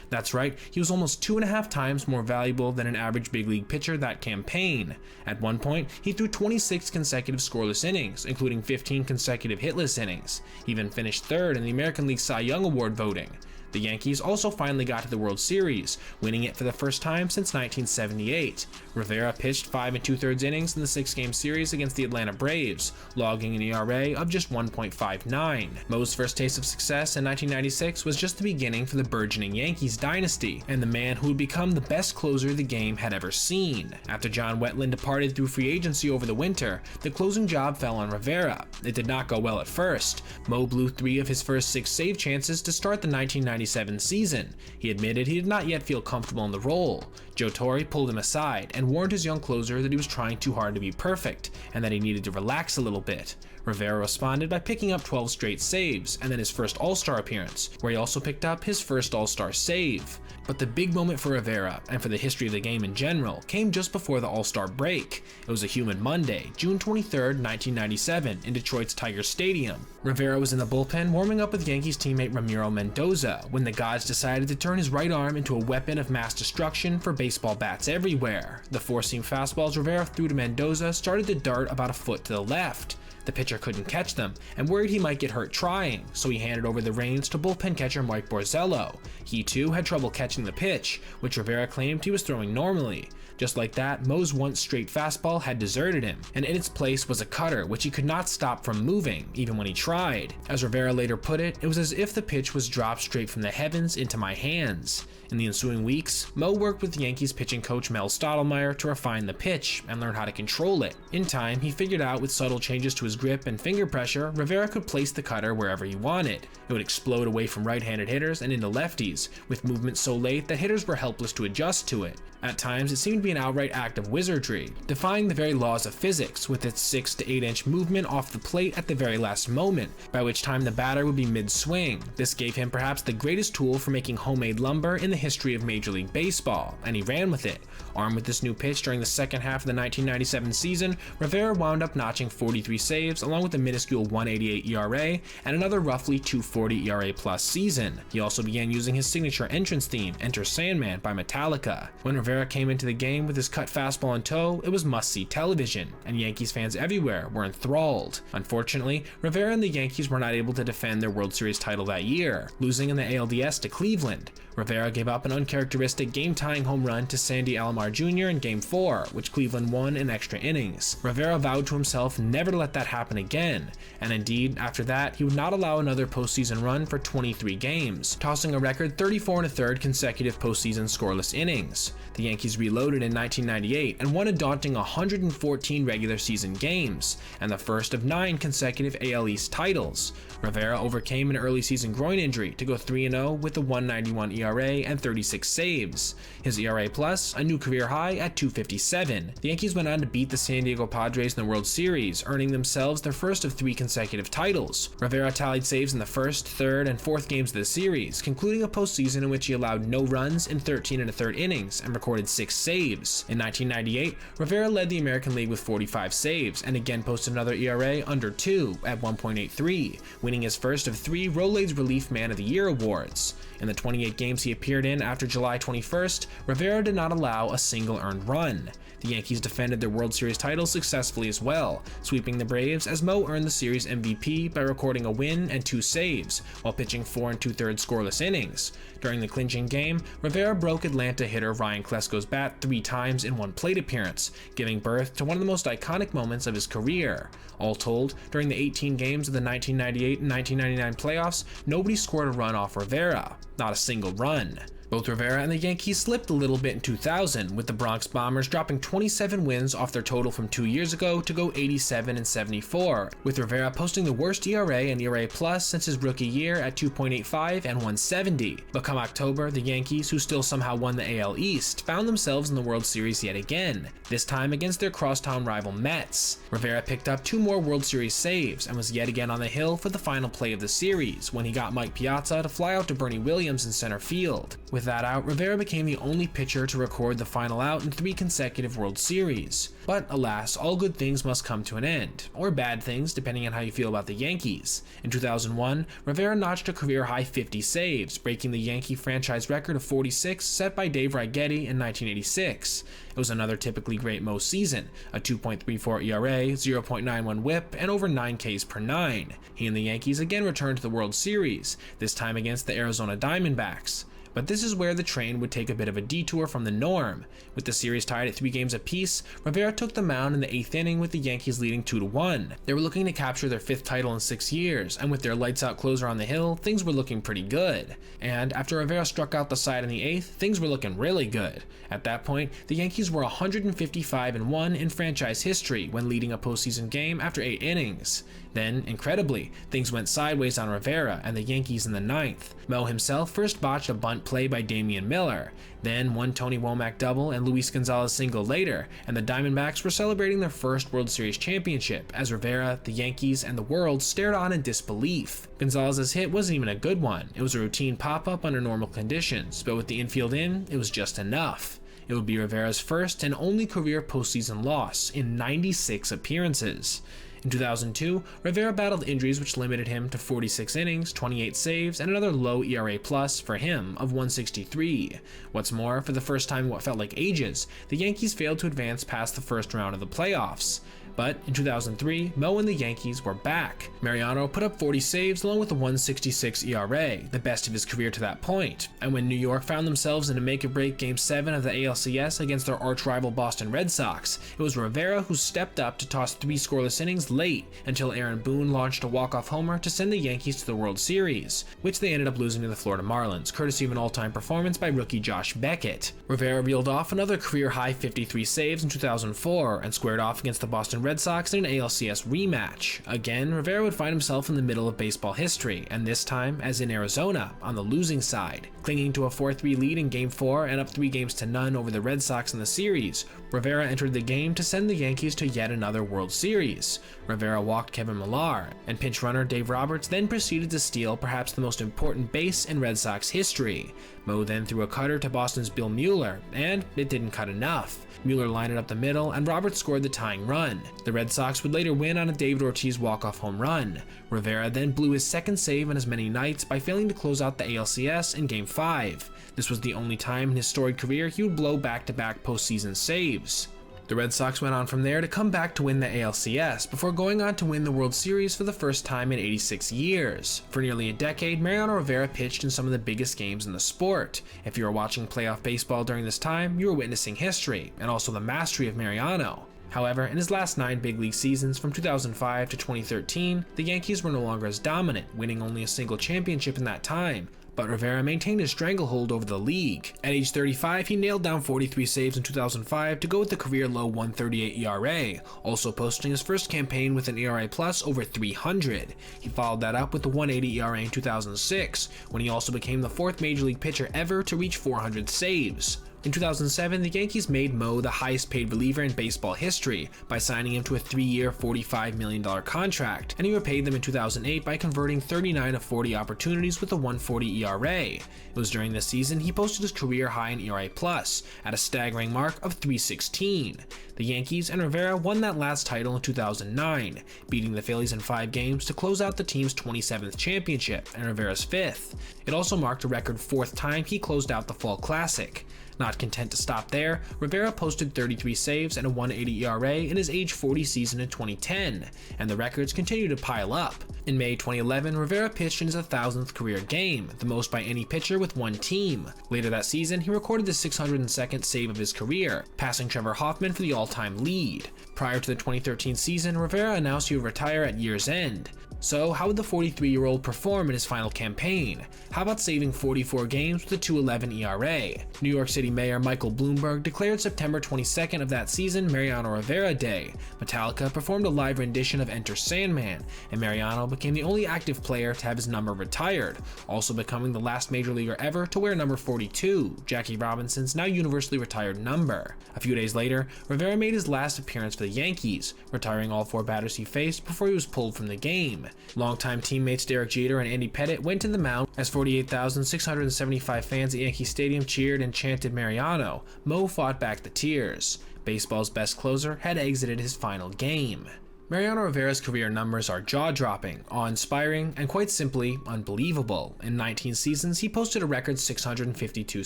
That's right, he was almost 2.5 times more valuable than an average big league pitcher that campaign. At one point, he threw 26 consecutive scoreless innings, including 15 consecutive hitless innings. He even finished 3rd in the American League Cy Young Award voting. The Yankees also finally got to the World Series, winning it for the first time since 1978. Rivera pitched 5 2/3 innings in the 6-game series against the Atlanta Braves, logging an ERA of just 1.59. Mo's first taste of success in 1996 was just the beginning for the burgeoning Yankees dynasty, and the man who would become the best closer the game had ever seen. After John Wetland departed through free agency over the winter, the closing job fell on Rivera. It did not go well at first. Mo blew 3 of his first 6 save chances to start the 1997 season. He admitted he did not yet feel comfortable in the role. Joe Torre pulled him aside and warned his young closer that he was trying too hard to be perfect, and that he needed to relax a little bit. Rivera responded by picking up 12 straight saves, and then his first All-Star appearance, where he also picked up his first All-Star save. But the big moment for Rivera, and for the history of the game in general, came just before the All-Star break. It was a humid Monday, June 23, 1997, in Detroit's Tiger Stadium. Rivera was in the bullpen warming up with Yankees teammate Ramiro Mendoza when the gods decided to turn his right arm into a weapon of mass destruction for baseball bats everywhere. The four-seam fastballs Rivera threw to Mendoza started to dart about a foot to the left. The pitcher couldn't catch them and worried he might get hurt trying, so he handed over the reins to bullpen catcher Mike Borzello. He too had trouble catching the pitch, which Rivera claimed he was throwing normally. Just like that, Mo's once straight fastball had deserted him, and in its place was a cutter which he could not stop from moving, even when he tried. As Rivera later put it, it was as if the pitch was dropped straight from the heavens into my hands. In the ensuing weeks, Mo worked with Yankees pitching coach Mel Stottlemyre to refine the pitch and learn how to control it. In time, he figured out with subtle changes to his grip and finger pressure, Rivera could place the cutter wherever he wanted. It would explode away from right-handed hitters and into lefties, with movement so late that hitters were helpless to adjust to it. At times, it seemed to be an outright act of wizardry, defying the very laws of physics with its 6 to 8 inch movement off the plate at the very last moment, by which time the batter would be mid-swing. This gave him perhaps the greatest tool for making homemade lumber in the history of Major League Baseball, and he ran with it. Armed with this new pitch during the second half of the 1997 season, Rivera wound up notching 43 saves along with a minuscule 1.88 ERA and another roughly 2.40 ERA plus season. He also began using his signature entrance theme, Enter Sandman by Metallica. When Rivera came into the game with his cut fastball in tow, it was must-see television, and Yankees fans everywhere were enthralled. Unfortunately, Rivera and the Yankees were not able to defend their World Series title that year, losing in the ALDS to Cleveland. Rivera gave up an uncharacteristic game-tying home run to Sandy Alomar Jr. in Game 4, which Cleveland won in extra innings. Rivera vowed to himself never to let that happen again, and indeed, after that, he would not allow another postseason run for 23 games, tossing a record 34 1/3 consecutive postseason scoreless innings. The Yankees reloaded in 1998 and won a daunting 114 regular season games, and the first of 9 consecutive AL East titles. Rivera overcame an early season groin injury to go 3-0 with a 191 ERA and 36 saves. His ERA plus, a new career high at 257. The Yankees went on to beat the San Diego Padres in the World Series, earning themselves their first of 3 consecutive titles. Rivera tallied saves in the first, third, and fourth games of the series, concluding a postseason in which he allowed no runs in 13 1/3 innings and recorded 6 saves. In 1998, Rivera led the American League with 45 saves and again posted another ERA under 2 at 1.83, winning his first of 3 Rolaids Relief Man of the Year awards. In the 28 games he appeared in after July 21st, Rivera did not allow a single earned run. The Yankees defended their World Series title successfully as well, sweeping the Braves as Mo earned the series MVP by recording a win and 2 saves, while pitching 4 2/3 scoreless innings. During the clinching game, Rivera broke Atlanta hitter Ryan Klesko's bat 3 times in 1 plate appearance, giving birth to one of the most iconic moments of his career. All told, during the 18 games of the 1998 and 1999 playoffs, nobody scored a run off Rivera, not a single run. Both Rivera and the Yankees slipped a little bit in 2000, with the Bronx Bombers dropping 27 wins off their total from 2 years ago to go 87 and 74, with Rivera posting the worst ERA and ERA plus since his rookie year at 2.85 and 170. But come October, the Yankees, who still somehow won the AL East, found themselves in the World Series yet again, this time against their crosstown rival Mets. Rivera picked up 2 more World Series saves and was yet again on the hill for the final play of the series, when he got Mike Piazza to fly out to Bernie Williams in center field. With that out, Rivera became the only pitcher to record the final out in 3 consecutive World Series. But alas, all good things must come to an end, or bad things depending on how you feel about the Yankees. In 2001, Rivera notched a career-high 50 saves, breaking the Yankee franchise record of 46 set by Dave Righetti in 1986. It was another typically great Mo season, a 2.34 ERA, 0.91 WHIP, and over 9 Ks per 9. He and the Yankees again returned to the World Series, this time against the Arizona Diamondbacks. But this is where the train would take a bit of a detour from the norm. With the series tied at 3 games apiece, Rivera took the mound in the 8th inning with the Yankees leading 2-1. They were looking to capture their 5th title in 6 years, and with their lights-out closer on the hill, things were looking pretty good. And after Rivera struck out the side in the 8th, things were looking really good. At that point, the Yankees were 155-1 in franchise history when leading a postseason game after 8 innings. Then, incredibly, things went sideways on Rivera and the Yankees in the 9th. Mo himself first botched a bunt play by Damian Miller, then one Tony Womack double and Luis Gonzalez single later, and the Diamondbacks were celebrating their first World Series championship as Rivera, the Yankees, and the world stared on in disbelief. Gonzalez's hit wasn't even a good one. It was a routine pop-up under normal conditions, but with the infield in, it was just enough. It would be Rivera's first and only career postseason loss in 96 appearances. In 2002, Rivera battled injuries which limited him to 46 innings, 28 saves, and another low ERA plus for him of 163. What's more, for the first time in what felt like ages, the Yankees failed to advance past the first round of the playoffs. But in 2003, Mo and the Yankees were back. Mariano put up 40 saves along with a 1.66 ERA, the best of his career to that point. And when New York found themselves in a make-or-break Game 7 of the ALCS against their arch-rival Boston Red Sox, it was Rivera who stepped up to toss 3 scoreless innings late until Aaron Boone launched a walk-off homer to send the Yankees to the World Series, which they ended up losing to the Florida Marlins, courtesy of an all-time performance by rookie Josh Beckett. Rivera reeled off another career-high 53 saves in 2004 and squared off against the Boston Red Sox in an ALCS rematch. Again, Rivera would find himself in the middle of baseball history, and this time, as in Arizona, on the losing side. Clinging to a 4-3 lead in Game 4 and up 3-0 over the Red Sox in the series, Rivera entered the game to send the Yankees to yet another World Series. Rivera walked Kevin Millar, and pinch runner Dave Roberts then proceeded to steal perhaps the most important base in Red Sox history. Mo then threw a cutter to Boston's Bill Mueller, and it didn't cut enough. Mueller lined it up the middle, and Roberts scored the tying run. The Red Sox would later win on a David Ortiz walk-off home run. Rivera then blew his second save in as many nights by failing to close out the ALCS in Game 5. This was the only time in his storied career he would blow back-to-back postseason saves. The Red Sox went on from there to come back to win the ALCS, before going on to win the World Series for the first time in 86 years. For nearly a decade, Mariano Rivera pitched in some of the biggest games in the sport. If you were watching playoff baseball during this time, you were witnessing history, and also the mastery of Mariano. However, in his last 9 big league seasons from 2005 to 2013, the Yankees were no longer as dominant, winning only a single championship in that time. But Rivera maintained his stranglehold over the league. At age 35, he nailed down 43 saves in 2005 to go with the career-low 1.38 ERA, also posting his first campaign with an ERA plus over 300. He followed that up with the 1.80 ERA in 2006, when he also became the 4th major league pitcher ever to reach 400 saves. In 2007, the Yankees made Mo the highest paid reliever in baseball history by signing him to a 3-year, $45 million contract, and he repaid them in 2008 by converting 39 of 40 opportunities with a 1.40 ERA. It was during this season he posted his career high in ERA plus, at a staggering mark of 3.16. The Yankees and Rivera won that last title in 2009, beating the Phillies in 5 games to close out the team's 27th championship and Rivera's 5th. It also marked a record 4th time he closed out the Fall Classic. Not content to stop there, Rivera posted 33 saves and a 1.80 ERA in his age 40 season in 2010, and the records continue to pile up. In May 2011, Rivera pitched in his 1,000th career game, the most by any pitcher with one team. Later that season, he recorded the 602nd save of his career, passing Trevor Hoffman for the all-time lead. Prior to the 2013 season, Rivera announced he would retire at year's end. So how would the 43-year-old perform in his final campaign? How about saving 44 games with a 2.11 ERA? New York City Mayor Michael Bloomberg declared September 22nd of that season Mariano Rivera Day. Metallica performed a live rendition of Enter Sandman, and Mariano became the only active player to have his number retired, also becoming the last major leaguer ever to wear number 42, Jackie Robinson's now universally retired number. A few days later, Rivera made his last appearance for the Yankees, retiring all 4 batters he faced before he was pulled from the game. Longtime teammates Derek Jeter and Andy Pettitte went to the mound as 48,675 fans at Yankee Stadium cheered and chanted Mariano. Mo fought back the tears. Baseball's best closer had exited his final game. Mariano Rivera's career numbers are jaw-dropping, awe-inspiring, and quite simply unbelievable. In 19 seasons, he posted a record 652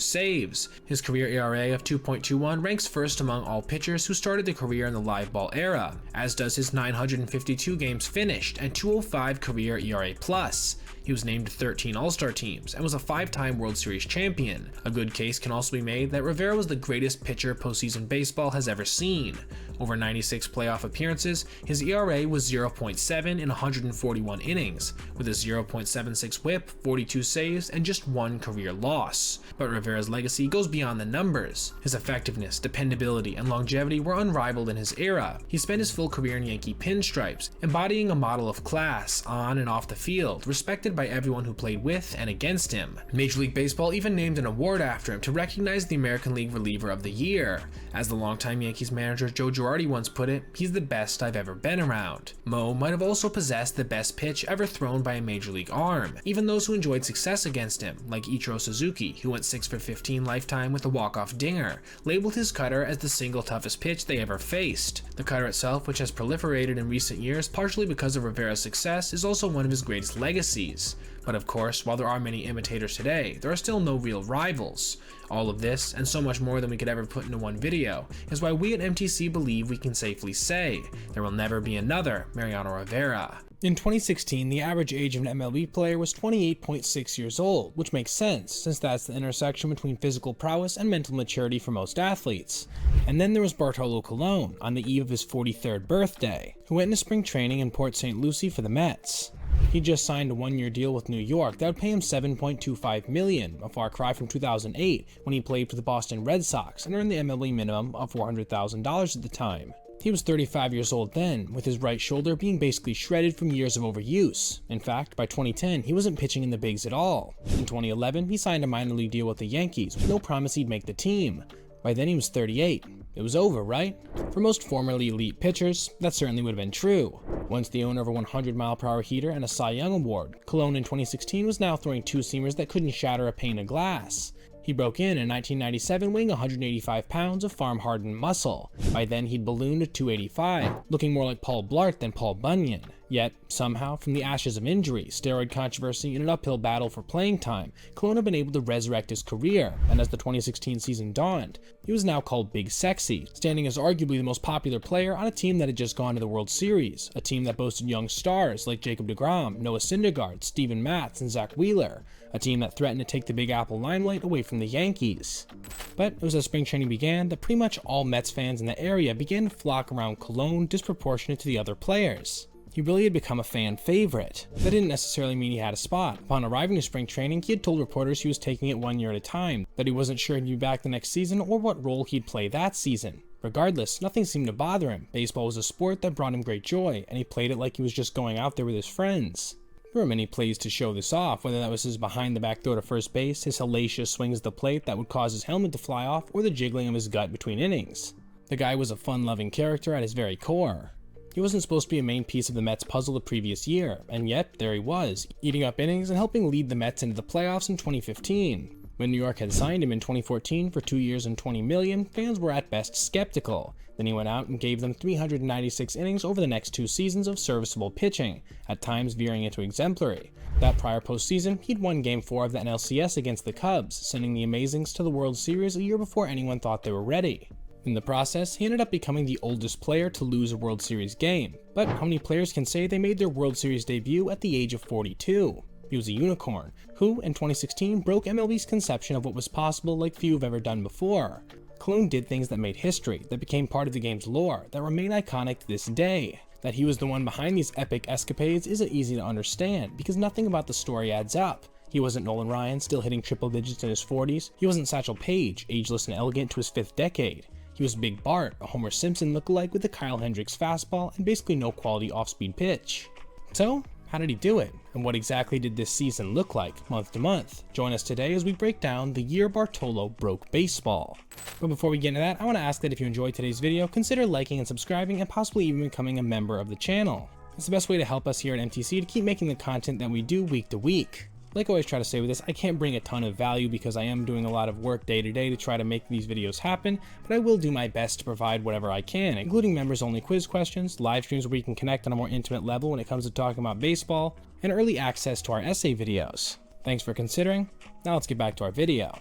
saves. His career ERA of 2.21 ranks first among all pitchers who started their career in the live ball era, as does his 952 games finished and 2.05 career ERA plus. He was named to 13 All-Star teams and was a 5-time World Series champion. A good case can also be made that Rivera was the greatest pitcher postseason baseball has ever seen. Over 96 playoff appearances, his ERA was 0.7 in 141 innings, with a 0.76 whip, 42 saves, and just 1 career loss. But Rivera's legacy goes beyond the numbers. His effectiveness, dependability, and longevity were unrivaled in his era. He spent his full career in Yankee pinstripes, embodying a model of class on and off the field, respected respected by everyone who played with and against him. Major League Baseball even named an award after him to recognize the American League Reliever of the Year. As the longtime Yankees manager Joe Girardi once put it, he's the best I've ever been around. Mo might have also possessed the best pitch ever thrown by a major league arm. Even those who enjoyed success against him, like Ichiro Suzuki, who went 6 for 15 lifetime with a walk-off dinger, labeled his cutter as the single toughest pitch they ever faced. The cutter itself, which has proliferated in recent years partially because of Rivera's success, is also one of his greatest legacies. But of course, while there are many imitators today, there are still no real rivals. All of this, and so much more than we could ever put into one video, is why we at MTC believe we can safely say, there will never be another Mariano Rivera. In 2016, the average age of an MLB player was 28.6 years old, which makes sense, since that's the intersection between physical prowess and mental maturity for most athletes. And then there was Bartolo Colon, on the eve of his 43rd birthday, who went into spring training in Port St. Lucie for the Mets. He just signed a one-year deal with New York that would pay him $7.25 million, a far cry from 2008 when he played for the Boston Red Sox and earned the MLB minimum of $400,000 at the time. He was 35 years old then, with his right shoulder being basically shredded from years of overuse. In fact, by 2010, he wasn't pitching in the bigs at all. In 2011, he signed a minor league deal with the Yankees, with no promise he'd make the team. By then he was 38. It was over, right? For most formerly elite pitchers, that certainly would have been true. Once the owner of a 100-mile-per-hour heater and a Cy Young award, Colon in 2016 was now throwing two-seamers that couldn't shatter a pane of glass. He broke in 1997 weighing 185 pounds of farm-hardened muscle. By then he'd ballooned to 285, looking more like Paul Blart than Paul Bunyan. Yet, somehow, from the ashes of injury, steroid controversy, and an uphill battle for playing time, Colon had been able to resurrect his career, and as the 2016 season dawned, he was now called Big Sexy, standing as arguably the most popular player on a team that had just gone to the World Series, a team that boasted young stars like Jacob deGrom, Noah Syndergaard, Steven Matz, and Zach Wheeler, a team that threatened to take the Big Apple limelight away from the Yankees. But it was as spring training began that pretty much all Mets fans in the area began to flock around Colon disproportionate to the other players. He really had become a fan favorite. That didn't necessarily mean he had a spot. Upon arriving to spring training, he had told reporters he was taking it 1 year at a time, that he wasn't sure he'd be back the next season or what role he'd play that season. Regardless, nothing seemed to bother him. Baseball was a sport that brought him great joy, and he played it like he was just going out there with his friends. There were many plays to show this off, whether that was his behind the back throw to first base, his hellacious swings at the plate that would cause his helmet to fly off, or the jiggling of his gut between innings. The guy was a fun-loving character at his very core. He wasn't supposed to be a main piece of the Mets' puzzle the previous year, and yet there he was, eating up innings and helping lead the Mets into the playoffs in 2015. When New York had signed him in 2014 for 2 years and $20 million, fans were at best skeptical. Then he went out and gave them 396 innings over the next 2 seasons of serviceable pitching, at times veering into exemplary. That prior postseason, he'd won Game 4 of the NLCS against the Cubs, sending the Amazings to the World Series a year before anyone thought they were ready. In the process, he ended up becoming the oldest player to lose a World Series game. But how many players can say they made their World Series debut at the age of 42? He was a unicorn, who, in 2016, broke MLB's conception of what was possible like few have ever done before. Colon did things that made history, that became part of the game's lore, that remain iconic to this day. That he was the one behind these epic escapades isn't easy to understand, because nothing about the story adds up. He wasn't Nolan Ryan, still hitting triple digits in his 40s. He wasn't Satchel Paige, ageless and elegant to his 5th decade. He was Big Bart, a Homer Simpson lookalike with a Kyle Hendricks fastball and basically no quality off-speed pitch. So, how did he do it? And what exactly did this season look like, month to month? Join us today as we break down the year Bartolo broke baseball. But before we get into that, I want to ask that if you enjoyed today's video, consider liking and subscribing and possibly even becoming a member of the channel. It's the best way to help us here at MTC to keep making the content that we do week to week. Like I always try to say with this, I can't bring a ton of value because I am doing a lot of work day to day to try to make these videos happen, but I will do my best to provide whatever I can, including members-only quiz questions, live streams where we can connect on a more intimate level when it comes to talking about baseball, and early access to our essay videos. Thanks for considering. Now let's get back to our video.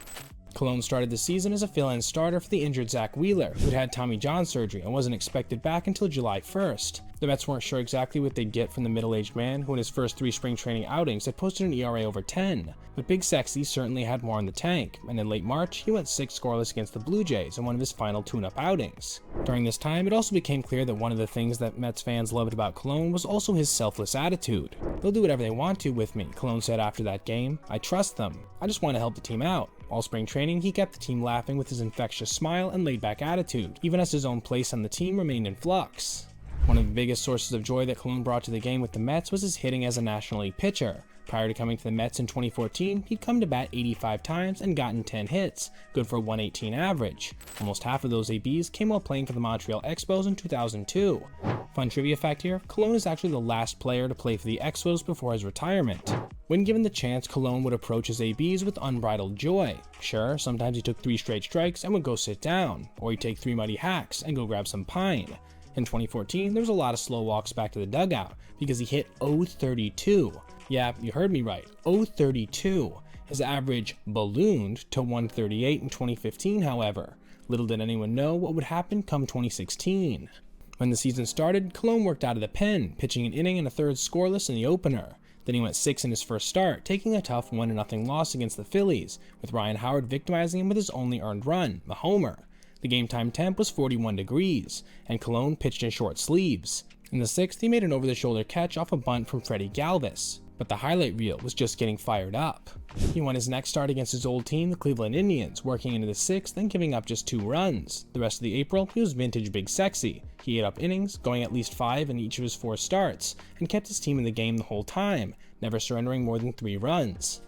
Colon started the season as a fill-in starter for the injured Zach Wheeler, who'd had Tommy John surgery and wasn't expected back until July 1st. The Mets weren't sure exactly what they'd get from the middle-aged man, who in his first 3 spring training outings had posted an ERA over 10. But Big Sexy certainly had more in the tank, and in late March, he went 6 scoreless against the Blue Jays in one of his final tune-up outings. During this time, it also became clear that one of the things that Mets fans loved about Colon was also his selfless attitude. "They'll do whatever they want to with me," Colon said after that game. "I trust them. I just want to help the team out." All spring training, he kept the team laughing with his infectious smile and laid-back attitude, even as his own place on the team remained in flux. One of the biggest sources of joy that Colon brought to the game with the Mets was his hitting as a National League pitcher, Prior to coming to the Mets in 2014, he'd come to bat 85 times and gotten 10 hits, good for a 118 average. Almost half of those ABs came while playing for the Montreal Expos in 2002. Fun trivia fact here, Colon is actually the last player to play for the Expos before his retirement. When given the chance, Colon would approach his ABs with unbridled joy. Sure, sometimes he took 3 straight strikes and would go sit down, or he'd take 3 muddy hacks and go grab some pine. In 2014, there was a lot of slow walks back to the dugout because he hit .032. Yeah, you heard me right, .032. His average ballooned to 138 in 2015, however. Little did anyone know what would happen come 2016. When the season started, Colon worked out of the pen, pitching an inning and a third scoreless in the opener. Then he went 6 in his first start, taking a tough 1-0 loss against the Phillies, with Ryan Howard victimizing him with his only earned run, a homer. The game time temp was 41 degrees, and Colon pitched in short sleeves. In the 6th, he made an over-the-shoulder catch off a bunt from Freddie Galvis, but the highlight reel was just getting fired up. He won his next start against his old team, the Cleveland Indians, working into the 6th and giving up just 2 runs. The rest of the April, he was vintage Big Sexy. He ate up innings, going at least 5 in each of his 4 starts, and kept his team in the game the whole time, never surrendering more than 3 runs.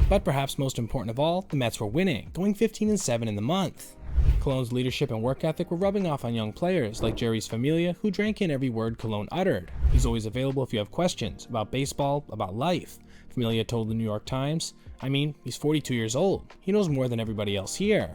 But perhaps most important of all, the Mets were winning, going 15-7 in the month. Colon's leadership and work ethic were rubbing off on young players like Jerry's Familia, who drank in every word Colon uttered. He's always available if you have questions about baseball, about life. Familia told the New York Times, I mean, he's 42 years old. He knows more than everybody else here.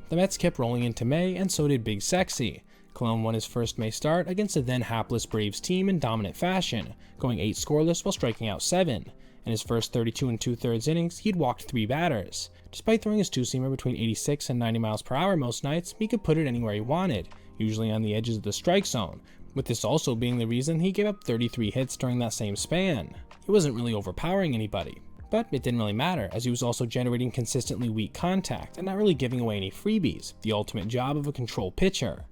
The Mets kept rolling into May, and so did Big Sexy. Colon won his first May start against a then hapless Braves team in dominant fashion, going 8 scoreless while striking out 7. In his first 32 2/3 innings, he'd walked 3 batters. Despite throwing his two-seamer between 86 and 90 miles per hour most nights, he could put it anywhere he wanted, usually on the edges of the strike zone, with this also being the reason he gave up 33 hits during that same span. He wasn't really overpowering anybody, but it didn't really matter, as he was also generating consistently weak contact and not really giving away any freebies, the ultimate job of a control pitcher.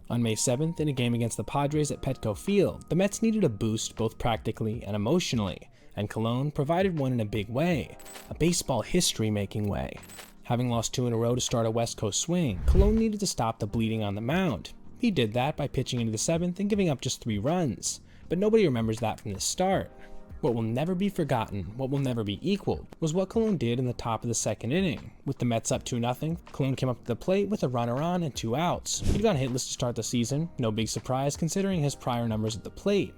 On May 7th, in a game against the Padres at Petco Field, the Mets needed a boost both practically and emotionally, and Colon provided one in a big way, a baseball history-making way. Having lost 2 in a row to start a West Coast swing, Colon needed to stop the bleeding on the mound. He did that by pitching into the 7th and giving up just 3 runs, but nobody remembers that from the start. What will never be forgotten, what will never be equaled, was what Colon did in the top of the 2nd inning. With the Mets up 2-0, Colon came up to the plate with a runner on and 2 outs. He'd gone hitless to start the season, no big surprise considering his prior numbers at the plate.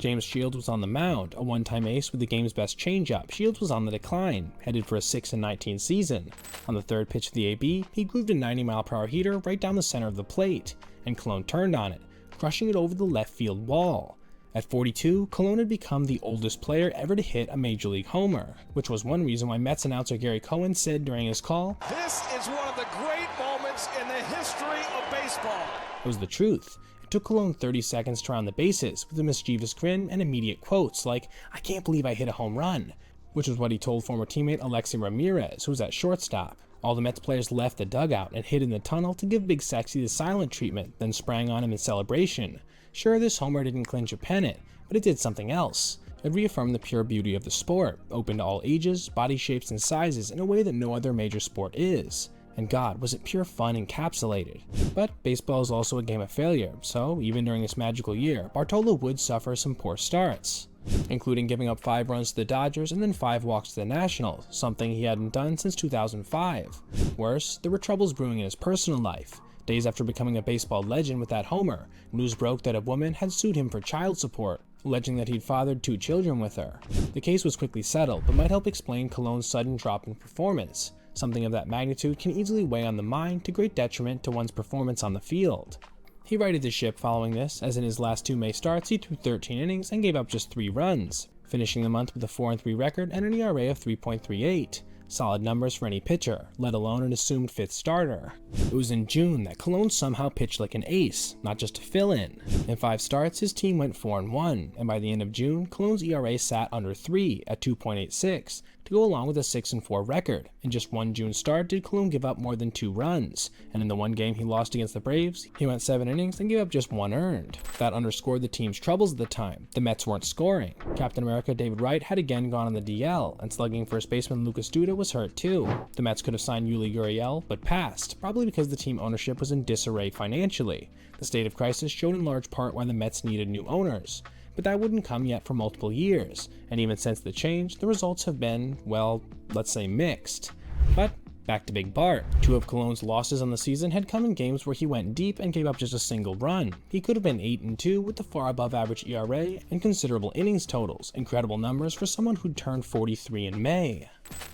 James Shields was on the mound, a one-time ace with the game's best changeup. Shields was on the decline, headed for a 6-19 season. On the 3rd pitch of the AB, he grooved a 90-mile-per-hour heater right down the center of the plate, and Colon turned on it, crushing it over the left field wall. At 42, Colon had become the oldest player ever to hit a major league homer, which was one reason why Mets announcer Gary Cohen said during his call, "This is one of the great moments in the history of baseball." It was the truth. It took Colon 30 seconds to round the bases with a mischievous grin and immediate quotes like, "I can't believe I hit a home run," which was what he told former teammate Alexi Ramirez, who was at shortstop. All the Mets players left the dugout and hid in the tunnel to give Big Sexy the silent treatment, then sprang on him in celebration. Sure, this homer didn't clinch a pennant, but it did something else. It reaffirmed the pure beauty of the sport, open to all ages, body shapes, and sizes in a way that no other major sport is. And God, was it pure fun encapsulated. But baseball is also a game of failure, so even during this magical year, Bartolo would suffer some poor starts, including giving up 5 runs to the Dodgers and then 5 walks to the Nationals, something he hadn't done since 2005. Worse, there were troubles brewing in his personal life. Days after becoming a baseball legend with that homer, news broke that a woman had sued him for child support, alleging that he'd fathered 2 children with her. The case was quickly settled, but might help explain Colon's sudden drop in performance. Something of that magnitude can easily weigh on the mind to great detriment to one's performance on the field. He righted the ship following this, as in his last 2 May starts he threw 13 innings and gave up just 3 runs, finishing the month with a 4-3 record and an ERA of 3.38. Solid numbers for any pitcher, let alone an assumed 5th starter. It was in June that Colon somehow pitched like an ace, not just to fill in. In 5 starts, his team went 4-1, and by the end of June, Colon's ERA sat under 3 at 2.86, to go along with a 6-4 record. In just 1 June start did Colon give up more than 2 runs, and in the 1 game he lost against the Braves, he went 7 innings and gave up just 1 earned. That underscored the team's troubles at the time. The Mets weren't scoring. Captain America David Wright had again gone on the DL, and slugging first baseman Lucas Duda was hurt too. The Mets could have signed Yuli Gurriel, but passed, probably because the team ownership was in disarray financially. The state of crisis showed in large part why the Mets needed new owners. but that wouldn't come yet for multiple years, and even since the change, the results have been, well, let's say mixed. But back to Big Bart. 2 of Colon's losses on the season had come in games where he went deep and gave up just a single run. He could have been 8-2 with the far above average ERA and considerable innings totals, incredible numbers for someone who'd turned 43 in May.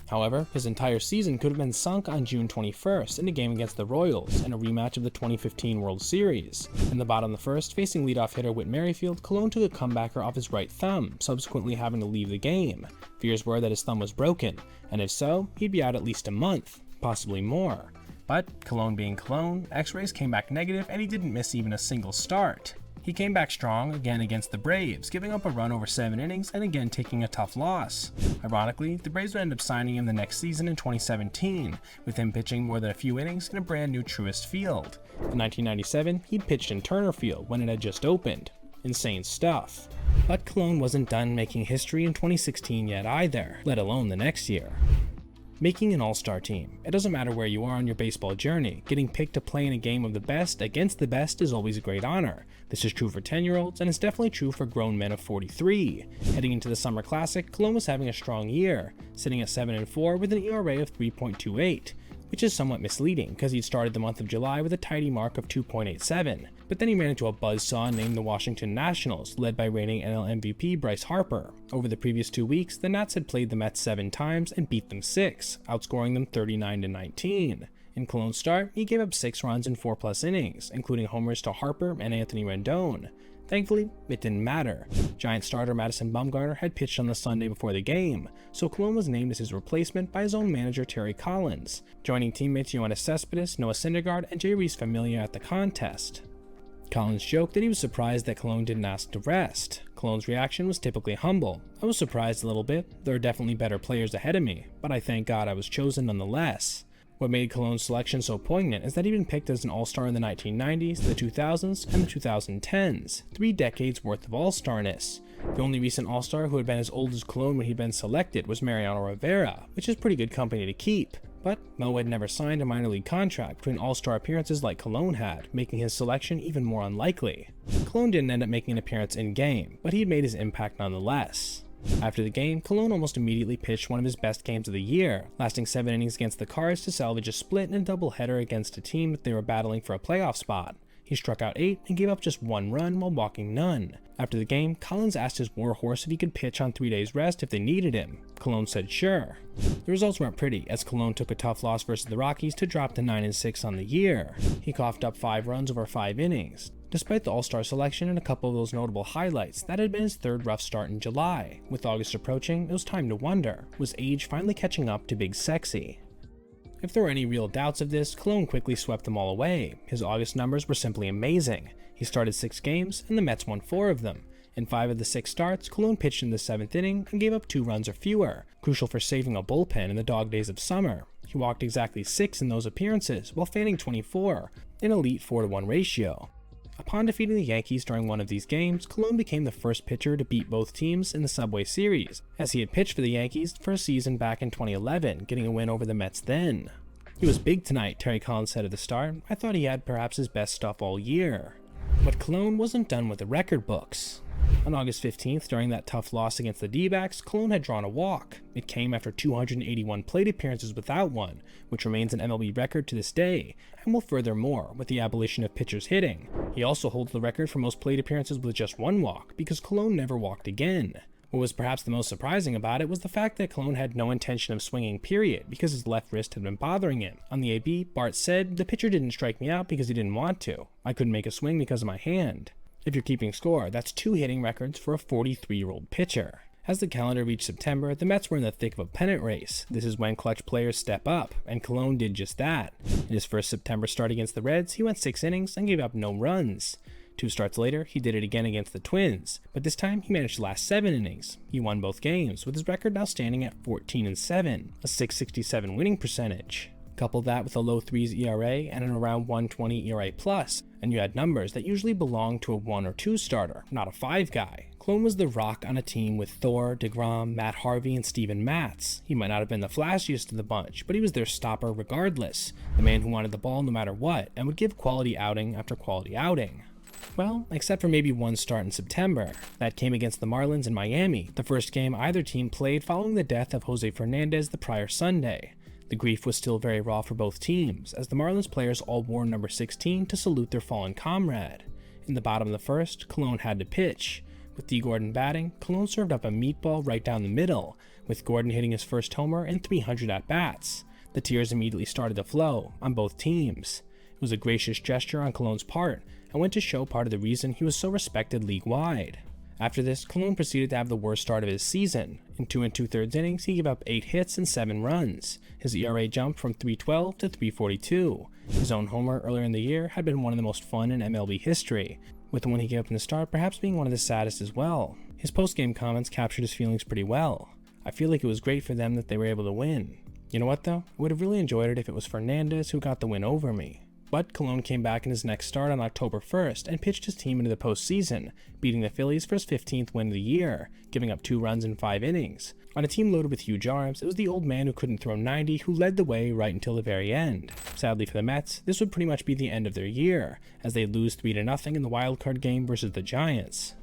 However, his entire season could have been sunk on June 21st in a game against the Royals in a rematch of the 2015 World Series. In the bottom of the first, facing leadoff hitter Whit Merrifield, Colon took a comebacker off his right thumb, subsequently having to leave the game. Fears were that his thumb was broken, and if so, he'd be out at least a month, possibly more. But Colon being Colon, X-rays came back negative and he didn't miss even a single start. He came back strong again against the Braves, giving up a run over 7 innings and again taking a tough loss. Ironically, the Braves would end up signing him the next season in 2017, with him pitching more than a few innings in a brand new Truist Field. In 1997, he'd pitched in Turner Field when it had just opened. Insane stuff. But Colon wasn't done making history in 2016 yet either, let alone the next year. Making an all-star team. It doesn't matter where you are on your baseball journey, getting picked to play in a game of the best against the best is always a great honor. This is true for 10-year-olds, and it's definitely true for grown men of 43. Heading into the Summer Classic, Colon was having a strong year, sitting at 7-4 with an ERA of 3.28, which is somewhat misleading because he'd started the month of July with a tidy mark of 2.87, but then he ran into a buzzsaw named the Washington Nationals, led by reigning NL MVP Bryce Harper. Over the previous 2 weeks, the Nats had played the Mets 7 times and beat them 6, outscoring them 39-19. In Colon's start, he gave up 6 runs in 4+ innings, including homers to Harper and Anthony Rendon. Thankfully, it didn't matter. Giant starter Madison Bumgarner had pitched on the Sunday before the game, so Colon was named as his replacement by his own manager Terry Collins, joining teammates Yoenis Cespedes, Noah Syndergaard, and J. Reese Familia at the contest. Collins joked that he was surprised that Colon didn't ask to rest. Colon's reaction was typically humble. I was surprised a little bit. There are definitely better players ahead of me, but I thank God I was chosen nonetheless. What made Colon's selection so poignant is that he'd been picked as an all-star in the 1990s, the 2000s, and the 2010s, 3 decades worth of all-starness. The only recent all-star who had been as old as Colon when he'd been selected was Mariano Rivera, which is pretty good company to keep. But Mo had never signed a minor league contract between all-star appearances like Colon had, making his selection even more unlikely. Colon didn't end up making an appearance in-game, but he'd made his impact nonetheless. After the game, Colon almost immediately pitched one of his best games of the year, lasting 7 innings against the Cards to salvage a split and a doubleheader against a team that they were battling for a playoff spot. He struck out 8 and gave up just 1 run while walking none. After the game, Collins asked his warhorse if he could pitch on 3 days rest if they needed him. Colon said sure. The results weren't pretty, as Colon took a tough loss versus the Rockies to drop to 9-6 on the year. He coughed up 5 runs over 5 innings. Despite the all-star selection and a couple of those notable highlights, that had been his 3rd rough start in July. With August approaching, it was time to wonder, was age finally catching up to Big Sexy? If there were any real doubts of this, Colon quickly swept them all away. His August numbers were simply amazing. He started 6 games, and the Mets won 4 of them. In 5 of the 6 starts, Colon pitched in the 7th inning and gave up 2 runs or fewer, crucial for saving a bullpen in the dog days of summer. He walked exactly 6 in those appearances, while fanning 24, an elite 4-to-1 ratio. Upon defeating the Yankees during one of these games, Colon became the first pitcher to beat both teams in the Subway Series, as he had pitched for the Yankees for a season back in 2011, getting a win over the Mets then. He was big tonight, Terry Collins said at the start. I thought he had perhaps his best stuff all year. But Colon wasn't done with the record books. On August 15th, during that tough loss against the D-backs, Colon had drawn a walk. It came after 281 plate appearances without one, which remains an MLB record to this day, and will furthermore with the abolition of pitchers hitting. He also holds the record for most plate appearances with just 1 walk, because Colon never walked again. What was perhaps the most surprising about it was the fact that Colon had no intention of swinging, period, because his left wrist had been bothering him. On the AB, Bart said, "The pitcher didn't strike me out because he didn't want to. I couldn't make a swing because of my hand." If you're keeping score, that's 2 hitting records for a 43-year-old pitcher. As the calendar reached September, the Mets were in the thick of a pennant race. This is when clutch players step up, and Colon did just that. In his first September start against the Reds, he went 6 innings and gave up no runs. 2 starts later, he did it again against the Twins, but this time he managed to last 7 innings. He won both games, with his record now standing at 14-7, a .667 winning percentage. Couple that with a low 3s ERA and an around 120 ERA+, and you had numbers that usually belong to a 1 or 2 starter, not a 5 guy. Colon was the rock on a team with Thor, DeGrom, Matt Harvey, and Steven Matz. He might not have been the flashiest of the bunch, but he was their stopper regardless, the man who wanted the ball no matter what, and would give quality outing after quality outing. Well, except for maybe one start in September. That came against the Marlins in Miami, the first game either team played following the death of Jose Fernandez the prior Sunday. The grief was still very raw for both teams, as the Marlins players all wore number 16 to salute their fallen comrade. In the bottom of the first, Colon had to pitch. With D. Gordon batting, Colon served up a meatball right down the middle, with Gordon hitting his first homer in 300 at-bats. The tears immediately started to flow on both teams. It was a gracious gesture on Colon's part, and went to show part of the reason he was so respected league-wide. After this, Colon proceeded to have the worst start of his season. In 2 2/3 innings, he gave up 8 hits and 7 runs. His ERA jumped from 3.12 to 3.42. His own homer earlier in the year had been one of the most fun in MLB history, with the one he gave up in the start perhaps being one of the saddest as well. His post-game comments captured his feelings pretty well. I feel like it was great for them that they were able to win. You know what though? I would have really enjoyed it if it was Fernandez who got the win over me. But Colon came back in his next start on October 1st and pitched his team into the postseason, beating the Phillies for his 15th win of the year, giving up 2 runs in 5 innings. On a team loaded with huge arms, it was the old man who couldn't throw 90 who led the way right until the very end. Sadly for the Mets, this would pretty much be the end of their year, as they lose 3-0 in the wildcard game versus the Giants.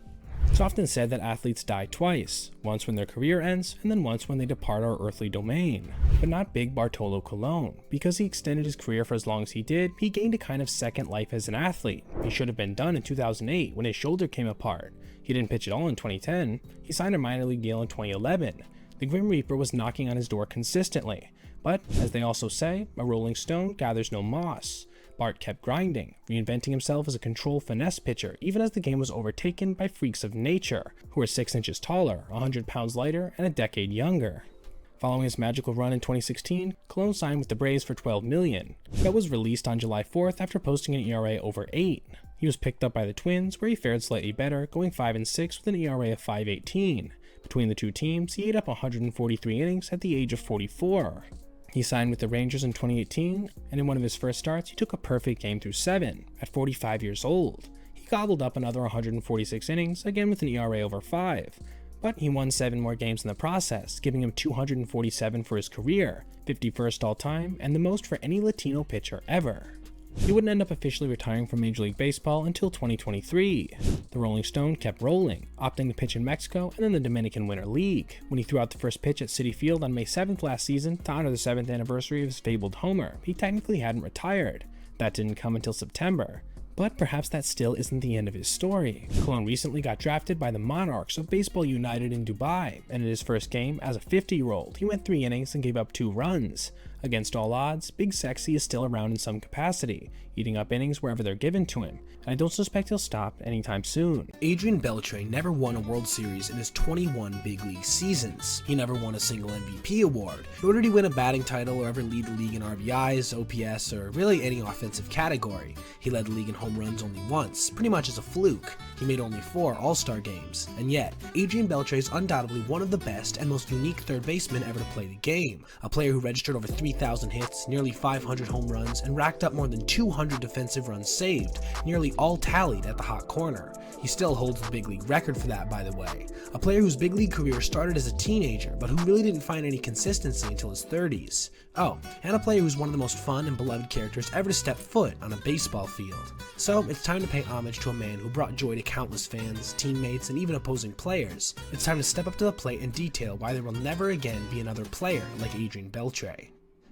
It's often said that athletes die twice, once when their career ends, and then once when they depart our earthly domain. But not big Bartolo Colon. Because he extended his career for as long as he did, he gained a kind of second life as an athlete. He should have been done in 2008 when his shoulder came apart. He didn't pitch at all in 2010. He signed a minor league deal in 2011. The Grim Reaper was knocking on his door consistently. But, as they also say, a rolling stone gathers no moss. Bart kept grinding, reinventing himself as a control finesse pitcher even as the game was overtaken by freaks of nature, who were 6 inches taller, 100 pounds lighter, and a decade younger. Following his magical run in 2016, Colon signed with the Braves for $12 million. That was released on July 4th after posting an ERA over 8. He was picked up by the Twins, where he fared slightly better, going 5-6 with an ERA of 5.18. Between the two teams, he ate up 143 innings at the age of 44. He signed with the Rangers in 2018, and in one of his first starts, he took a perfect game through 7, at 45 years old. He gobbled up another 146 innings, again with an ERA over 5. But he won 7 more games in the process, giving him 247 for his career, 51st all-time, and the most for any Latino pitcher ever. He wouldn't end up officially retiring from Major League Baseball until 2023. The Rolling Stone kept rolling, opting to pitch in Mexico and then the Dominican Winter League. When he threw out the first pitch at Citi Field on May 7th last season to honor the 7th anniversary of his fabled homer, he technically hadn't retired. That didn't come until September. But perhaps that still isn't the end of his story. Colon recently got drafted by the Monarchs of Baseball United in Dubai, and in his first game as a 50-year-old, he went 3 innings and gave up 2 runs. Against all odds, Big Sexy is still around in some capacity, eating up innings wherever they're given to him, and I don't suspect he'll stop anytime soon. Adrian Beltre never won a World Series in his 21 big league seasons. He never won a single MVP award, nor did he win a batting title or ever lead the league in RBIs, OPS, or really any offensive category. He led the league in home runs only once, pretty much as a fluke. He made only 4 All-Star games, and yet, Adrian Beltre is undoubtedly one of the best and most unique third basemen ever to play the game. A player who registered over 3,000 hits, nearly 500 home runs, and racked up more than 200 defensive runs saved, nearly all tallied at the hot corner. He still holds the big league record for that, by the way. A player whose big league career started as a teenager, but who really didn't find any consistency until his 30s. Oh, and a player who's one of the most fun and beloved characters ever to step foot on a baseball field. So, it's time to pay homage to a man who brought joy to countless fans, teammates, and even opposing players. It's time to step up to the plate and detail why there will never again be another player like Adrian Beltre.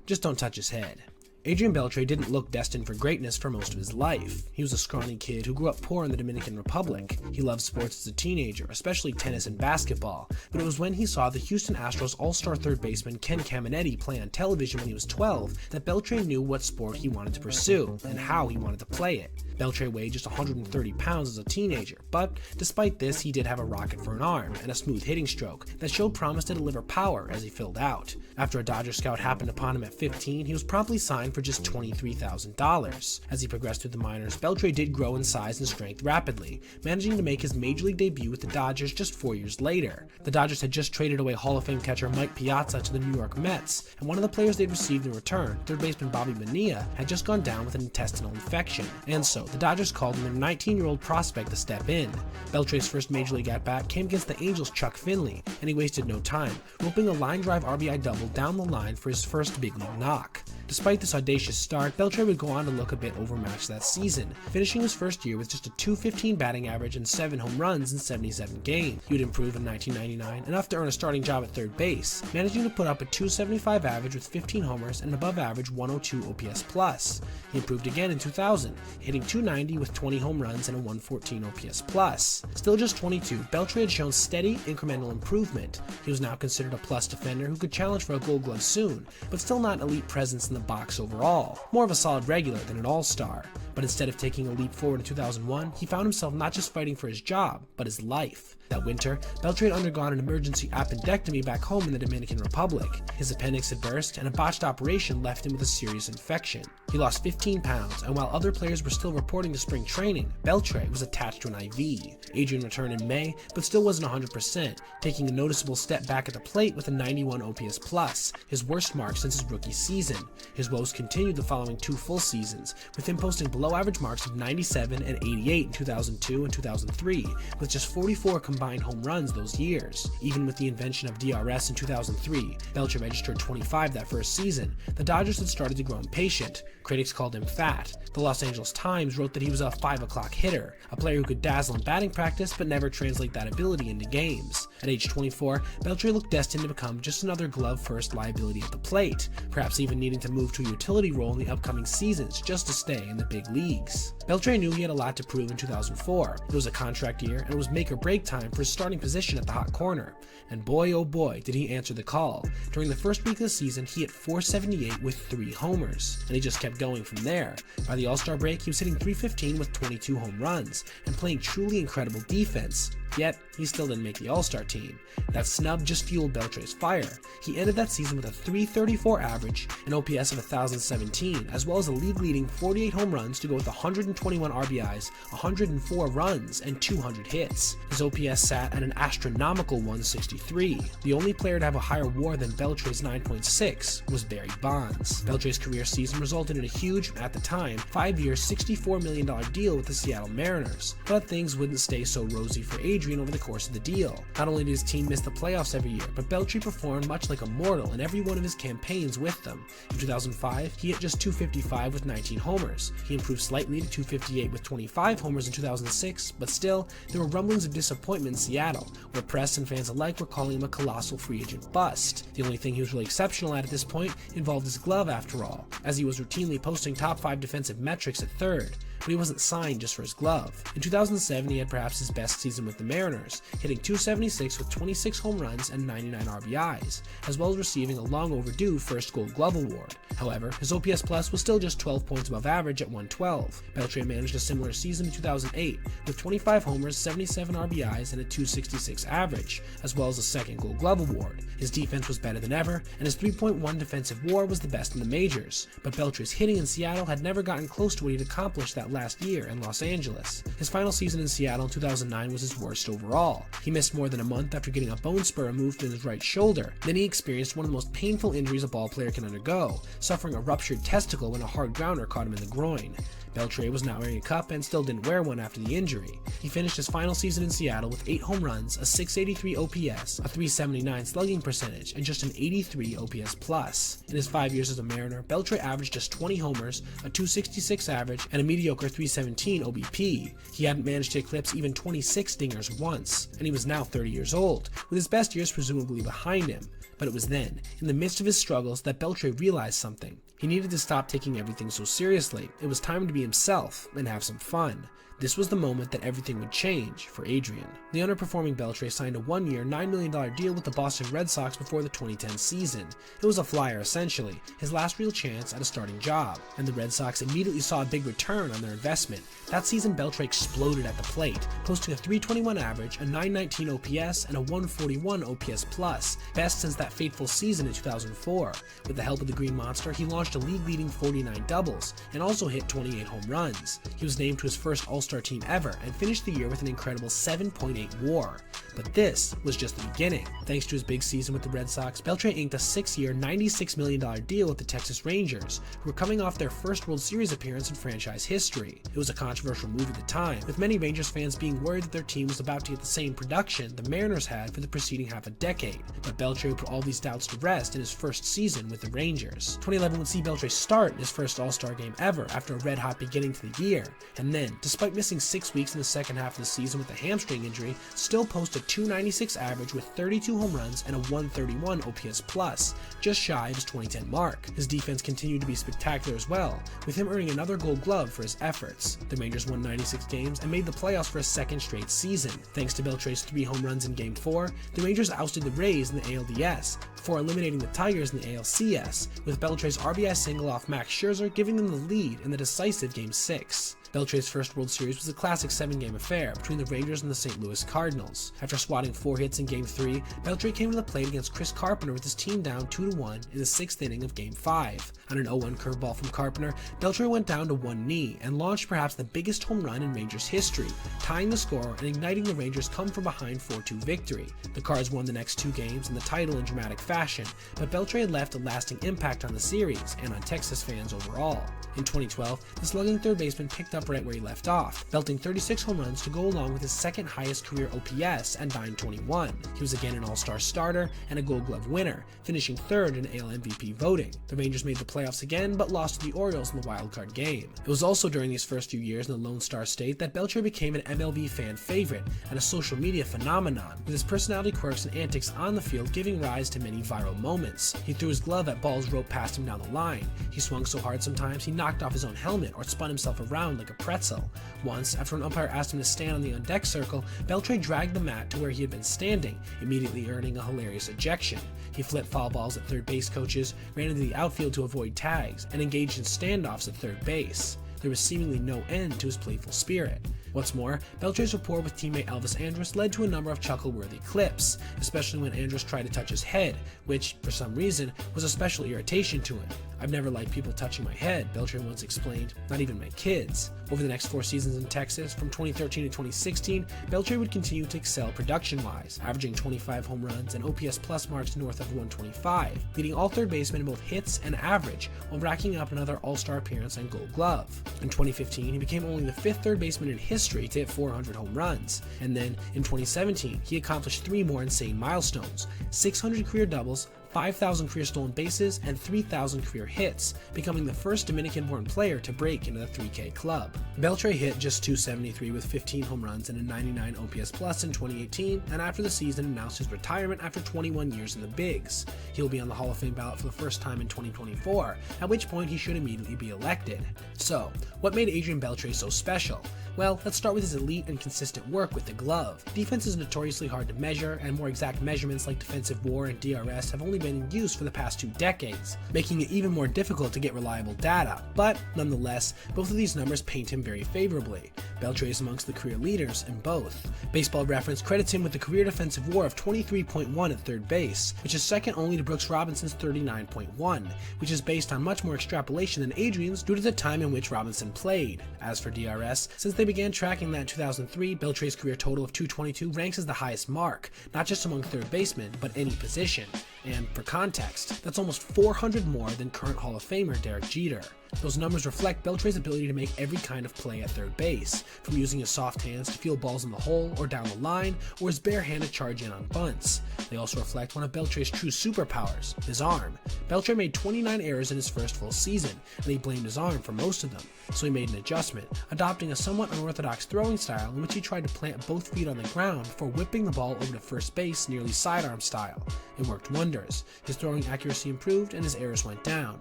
Just don't touch his head. Adrian Beltre didn't look destined for greatness for most of his life. He was a scrawny kid who grew up poor in the Dominican Republic. He loved sports as a teenager, especially tennis and basketball, but it was when he saw the Houston Astros all-star third baseman Ken Caminiti play on television when he was 12 that Beltre knew what sport he wanted to pursue and how he wanted to play it. Beltre weighed just 130 pounds as a teenager, but despite this, he did have a rocket for an arm and a smooth hitting stroke that showed promise to deliver power as he filled out. After a Dodger scout happened upon him at 15, he was promptly signed for just $23,000. As he progressed through the minors, Beltre did grow in size and strength rapidly, managing to make his major league debut with the Dodgers just 4 years later. The Dodgers had just traded away Hall of Fame catcher Mike Piazza to the New York Mets, and one of the players they'd received in return, third baseman Bobby Bonilla, had just gone down with an intestinal infection, and so the Dodgers called him a 19-year-old prospect to step in. Beltre's first major league at-bat came against the Angels' Chuck Finley, and he wasted no time, roping a line drive RBI double down the line for his first big league knock. Despite this audacious start, Beltre would go on to look a bit overmatched that season, finishing his first year with just a .215 batting average and 7 home runs in 77 games. He would improve in 1999, enough to earn a starting job at third base, managing to put up a .275 average with 15 homers and an above-average 102 OPS+. He improved again in 2000, hitting .290 with 20 home runs and a 114 OPS+. Still just 22, Beltre had shown steady, incremental improvement. He was now considered a plus defender who could challenge for a Gold Glove soon, but still not an elite presence in the box overall. More of a solid regular than an all-star. But instead of taking a leap forward in 2001, he found himself not just fighting for his job, but his life. That winter, Beltre had undergone an emergency appendectomy back home in the Dominican Republic. His appendix had burst, and a botched operation left him with a serious infection. He lost 15 pounds, and while other players were still reporting to spring training, Beltre was attached to an IV. Adrian returned in May, but still wasn't 100%, taking a noticeable step back at the plate with a 91 OPS+, his worst mark since his rookie season. His woes continued the following 2 full seasons, with him posting below-average marks of 97 and 88 in 2002 and 2003, with just 44 combined home runs those years. Even with the invention of DRS in 2003, Beltre registered 25 that first season. The Dodgers had started to grow impatient. Critics called him fat. The Los Angeles Times wrote that he was a 5 o'clock hitter, a player who could dazzle in batting practice but never translate that ability into games. At age 24, Beltre looked destined to become just another glove-first liability at the plate, perhaps even needing to move to a utility role in the upcoming seasons just to stay in the big leagues. Beltre knew he had a lot to prove in 2004. It was a contract year, and it was make-or-break time for his starting position at the hot corner. And boy oh boy did he answer the call. During the first week of the season, he hit .478 with 3 homers, and he just kept going from there. By the All-Star break, he was hitting .315 with 22 home runs, and playing truly incredible defense. Yet, he still didn't make the All-Star team. That snub just fueled Beltre's fire. He ended that season with a .334 average, an OPS of 1,017, as well as a league-leading 48 home runs to go with 121 RBIs, 104 runs, and 200 hits. His OPS sat at an astronomical 163. The only player to have a higher WAR than Beltre's 9.6 was Barry Bonds. Beltre's career season resulted in a huge, at the time, 5-year, $64 million deal with the Seattle Mariners. But things wouldn't stay so rosy for Adrian over the course of the deal. Not only did his team miss the playoffs every year, but Beltre performed much like a mortal in every one of his campaigns with them. In 2005, he hit just .255 with 19 homers. He improved slightly to .258 with 25 homers in 2006, but still, there were rumblings of disappointment in Seattle, where press and fans alike were calling him a colossal free agent bust. The only thing he was really exceptional at this point involved his glove after all, as he was routinely posting top 5 defensive metrics at third. But he wasn't signed just for his glove. In 2007, he had perhaps his best season with the Mariners, hitting .276 with 26 home runs and 99 RBIs, as well as receiving a long overdue first Gold Glove award. However, his OPS Plus was still just 12 points above average at 112. Beltre managed a similar season in 2008, with 25 homers, 77 RBIs, and a .266 average, as well as a second Gold Glove award. His defense was better than ever, and his 3.1 defensive WAR was the best in the majors, but Beltre's hitting in Seattle had never gotten close to what he'd accomplished that last year in Los Angeles. His final season in Seattle in 2009 was his worst overall. He missed more than a month after getting a bone spur removed in his right shoulder. Then he experienced one of the most painful injuries a ball player can undergo, suffering a ruptured testicle when a hard grounder caught him in the groin. Beltre was not wearing a cup and still didn't wear one after the injury. He finished his final season in Seattle with 8 home runs, a 683 OPS, a 379 slugging percentage, and just an 83 OPS plus. In his 5 years as a Mariner, Beltre averaged just 20 homers, a 266 average, and a mediocre 317 OBP. He hadn't managed to eclipse even 26 dingers once, and he was now 30 years old, with his best years presumably behind him. But it was then, in the midst of his struggles, that Beltre realized something. He needed to stop taking everything so seriously. It was time to be himself and have some fun. This was the moment that everything would change for Adrian. The underperforming Beltre signed a 1-year, $9 million deal with the Boston Red Sox before the 2010 season. It was a flyer essentially, his last real chance at a starting job, and the Red Sox immediately saw a big return on their investment. That season Beltre exploded at the plate, posting a 321 average, a 919 OPS, and a 141 OPS plus, best since that fateful season in 2004. With the help of the Green Monster, he launched a league-leading 49 doubles, and also hit 28 home runs. He was named to his first All-Star team ever, and finished the year with an incredible 7.8 WAR. But this was just the beginning. Thanks to his big season with the Red Sox, Beltre inked a 6-year, $96 million deal with the Texas Rangers, who were coming off their first World Series appearance in franchise history. It was a controversial move at the time, with many Rangers fans being worried that their team was about to get the same production the Mariners had for the preceding half a decade. But Beltre put all these doubts to rest in his first season with the Rangers. 2011 would see see Beltre start in his first All-Star game ever after a red-hot beginning to the year, and then, despite missing 6 weeks in the second half of the season with a hamstring injury, still post a .296 average with 32 home runs and a .131 OPS+, just shy of his 2010 mark. His defense continued to be spectacular as well, with him earning another Gold Glove for his efforts. The Rangers won 96 games and made the playoffs for a second straight season. Thanks to Beltre's 3 home runs in Game 4, the Rangers ousted the Rays in the ALDS, before eliminating the Tigers in the ALCS, with Beltre's RBI single off Max Scherzer giving them the lead in the decisive Game 6. Beltre's first World Series was a classic 7-game affair between the Rangers and the St. Louis Cardinals. After swatting 4 hits in Game 3, Beltre came to the plate against Chris Carpenter with his team down 2-1 in the 6th inning of Game 5. On an 0-1 curveball from Carpenter, Beltre went down to one knee and launched perhaps the biggest home run in Rangers history, tying the score and igniting the Rangers' come-from-behind 4-2 victory. The Cards won the next 2 games and the title in dramatic fashion, but Beltre had left a lasting impact on the series and on Texas fans overall. In 2012, the slugging third baseman picked up right where he left off, belting 36 home runs to go along with his second highest career OPS at .921. He was again an All-Star starter and a Gold Glove winner, finishing 3rd in AL MVP voting. The Rangers made the playoffs again, but lost to the Orioles in the wildcard game. It was also during these first few years in the Lone Star State that Beltre became an MLB fan favorite and a social media phenomenon, with his personality quirks and antics on the field giving rise to many viral moments. He threw his glove at balls roped past him down the line. He swung so hard sometimes he knocked off his own helmet or spun himself around like a pretzel. Once, after an umpire asked him to stand on the on-deck circle, Beltre dragged the mat to where he had been standing, immediately earning a hilarious ejection. He flipped foul balls at third base coaches, ran into the outfield to avoid tags, and engaged in standoffs at third base. There was seemingly no end to his playful spirit. What's more, Beltre's rapport with teammate Elvis Andrus led to a number of chuckle-worthy clips, especially when Andrus tried to touch his head, which, for some reason, was a special irritation to him. "I've never liked people touching my head," Beltre once explained, "not even my kids." Over the next 4 seasons in Texas, from 2013 to 2016, Beltre would continue to excel production-wise, averaging 25 home runs and OPS+ marks north of 125, leading all third basemen in both hits and average, while racking up another All-Star appearance and Gold Glove. In 2015, he became only the 5th third baseman in history to hit 400 home runs, and then in 2017, he accomplished 3 more insane milestones: 600 career doubles, 5,000 career stolen bases, and 3,000 career hits, becoming the first Dominican-born player to break into the 3K club. Beltre hit just .273 with 15 home runs and a 99 OPS+ in 2018, and after the season announced his retirement after 21 years in the bigs. He'll be on the Hall of Fame ballot for the first time in 2024, at which point he should immediately be elected. So, what made Adrian Beltre so special? Well, let's start with his elite and consistent work with the glove. Defense is notoriously hard to measure, and more exact measurements like defensive WAR and DRS have only been in use for the past 2 decades, making it even more difficult to get reliable data. But, nonetheless, both of these numbers paint him very favorably. Beltre is amongst the career leaders in both. Baseball Reference credits him with a career defensive WAR of 23.1 at third base, which is second only to Brooks Robinson's 39.1, which is based on much more extrapolation than Adrian's due to the time in which Robinson played. As for DRS, since they began tracking that in 2003, Beltre's career total of 222 ranks as the highest mark, not just among third basemen, but any position. And for context, that's almost 400 more than current Hall of Famer Derek Jeter. Those numbers reflect Beltre's ability to make every kind of play at third base, from using his soft hands to field balls in the hole or down the line, or his bare hand to charge in on bunts. They also reflect one of Beltre's true superpowers, his arm. Beltre made 29 errors in his first full season, and he blamed his arm for most of them, so he made an adjustment, adopting a somewhat unorthodox throwing style in which he tried to plant both feet on the ground before whipping the ball over to first base nearly sidearm style. It worked wonders. His throwing accuracy improved and his errors went down.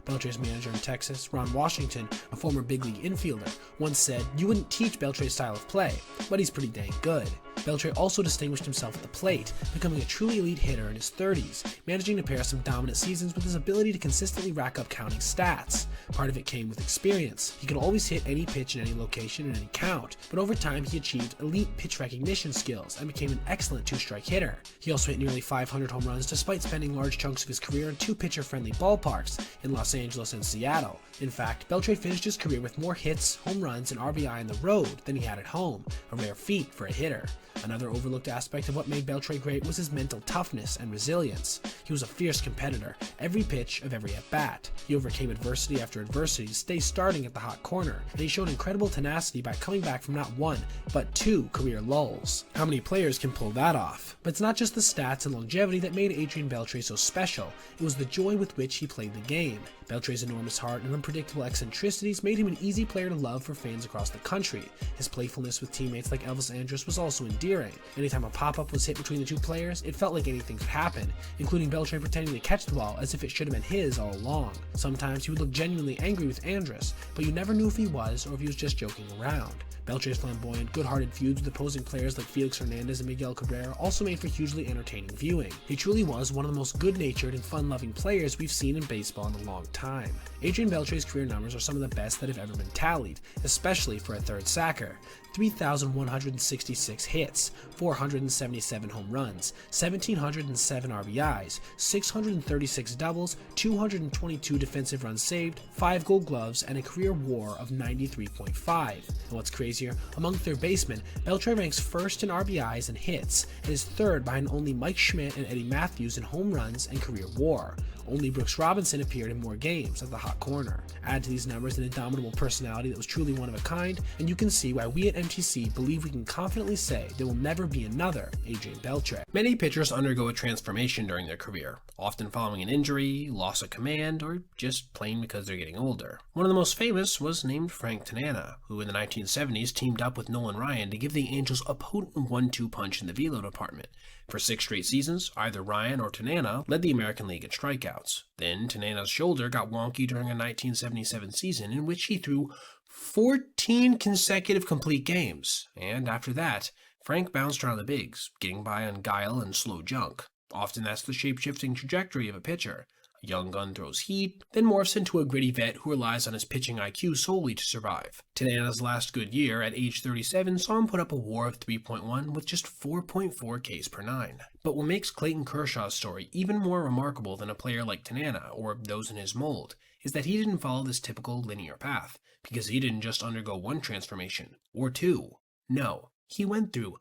Beltre's manager in Texas, Ron Washington, a former big league infielder, once said, "You wouldn't teach Beltre's style of play, but he's pretty dang good." Beltre also distinguished himself at the plate, becoming a truly elite hitter in his 30s, managing to pair some dominant seasons with his ability to consistently rack up counting stats. Part of it came with experience. He could always hit any pitch in any location and any count, but over time he achieved elite pitch recognition skills and became an excellent 2-strike hitter. He also hit nearly 500 home runs despite spending large chunks of his career in 2 pitcher-friendly ballparks in Los Angeles and Seattle. In fact, Beltre finished his career with more hits, home runs, and RBI on the road than he had at home, a rare feat for a hitter. Another overlooked aspect of what made Beltre great was his mental toughness and resilience. He was a fierce competitor, every pitch of every at-bat. He overcame adversity after adversity to stay starting at the hot corner, and he showed incredible tenacity by coming back from not one, but 2 career lulls. How many players can pull that off? But it's not just the stats and longevity that made Adrian Beltre so special, it was the joy with which he played the game. Beltre's enormous heart and unpredictable eccentricities made him an easy player to love for fans across the country. His playfulness with teammates like Elvis Andrus was also endearing. Anytime a pop-up was hit between the 2 players, it felt like anything could happen, including Beltre pretending to catch the ball as if it should have been his all along. Sometimes he would look genuinely angry with Andrus, but you never knew if he was or if he was just joking around. Beltre's flamboyant, good-hearted feuds with opposing players like Felix Hernandez and Miguel Cabrera also made for hugely entertaining viewing. He truly was one of the most good-natured and fun-loving players we've seen in baseball in a long time. Adrian Beltre's career numbers are some of the best that have ever been tallied, especially for a third sacker. 3,166 hits, 477 home runs, 1,707 RBIs, 636 doubles, 222 defensive runs saved, 5 gold gloves, and a career WAR of 93.5. And what's crazier, among third basemen, Beltre ranks first in RBIs and hits, and is third behind only Mike Schmidt and Eddie Matthews in home runs and career WAR. Only Brooks Robinson appeared in more games at the hot corner. Add to these numbers an indomitable personality that was truly one of a kind, and you can see why we at MTC believe we can confidently say there will never be another Adrian Beltre. Many pitchers undergo a transformation during their career, often following an injury, loss of command, or just plain because they're getting older. One of the most famous was named Frank Tanana, who in the 1970s teamed up with Nolan Ryan to give the Angels a potent 1-2 punch in the velo department. For 6 straight seasons, either Ryan or Tanana led the American League in strikeouts. Then Tanana's shoulder got wonky during a 1977 season in which he threw 14 consecutive complete games, and after that, Frank bounced around the bigs, getting by on guile and slow junk. Often that's the shape-shifting trajectory of a pitcher. A young gun throws heat, then morphs into a gritty vet who relies on his pitching IQ solely to survive. Tanana's last good year, at age 37, saw him put up a WAR of 3.1 with just 4.4 Ks per 9. But what makes Clayton Kershaw's story even more remarkable than a player like Tanana, or those in his mold, is that he didn't follow this typical linear path, because he didn't just undergo one transformation, or 2. No, he went through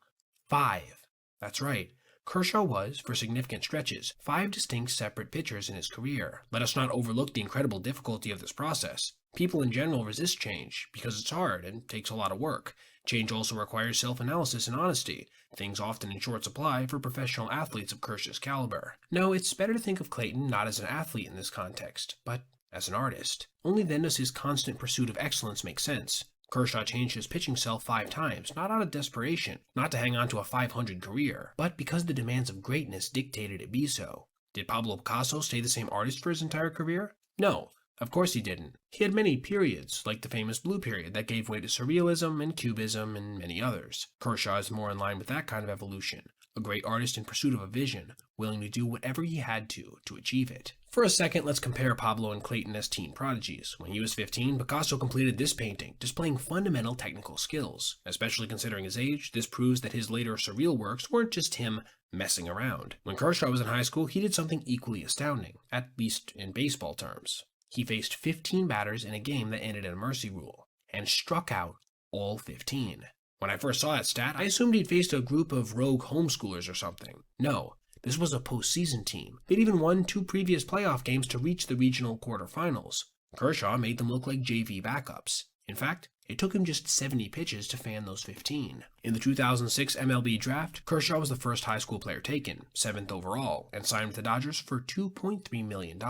5. That's right. Kershaw was, for significant stretches, 5 distinct separate pitchers in his career. Let us not overlook the incredible difficulty of this process. People in general resist change, because it's hard and takes a lot of work. Change also requires self-analysis and honesty, things often in short supply for professional athletes of Kershaw's caliber. No, it's better to think of Clayton not as an athlete in this context, but as an artist. Only then does his constant pursuit of excellence make sense. Kershaw changed his pitching self 5 times, not out of desperation, not to hang on to a 500 career, but because the demands of greatness dictated it be so. Did Pablo Picasso stay the same artist for his entire career? No, of course he didn't. He had many periods, like the famous Blue Period that gave way to Surrealism and Cubism and many others. Kershaw is more in line with that kind of evolution. A great artist in pursuit of a vision, willing to do whatever he had to achieve it. For a second, let's compare Pablo and Clayton as teen prodigies. When he was 15, Picasso completed this painting, displaying fundamental technical skills. Especially considering his age, this proves that his later surreal works weren't just him messing around. When Kershaw was in high school, he did something equally astounding, at least in baseball terms. He faced 15 batters in a game that ended in a mercy rule, and struck out all 15. When I first saw that stat, I assumed he'd faced a group of rogue homeschoolers or something. No, this was a postseason team. They'd even won 2 previous playoff games to reach the regional quarterfinals. Kershaw made them look like JV backups. In fact, it took him just 70 pitches to fan those 15. In the 2006 MLB draft, Kershaw was the first high school player taken, 7th overall, and signed with the Dodgers for $2.3 million,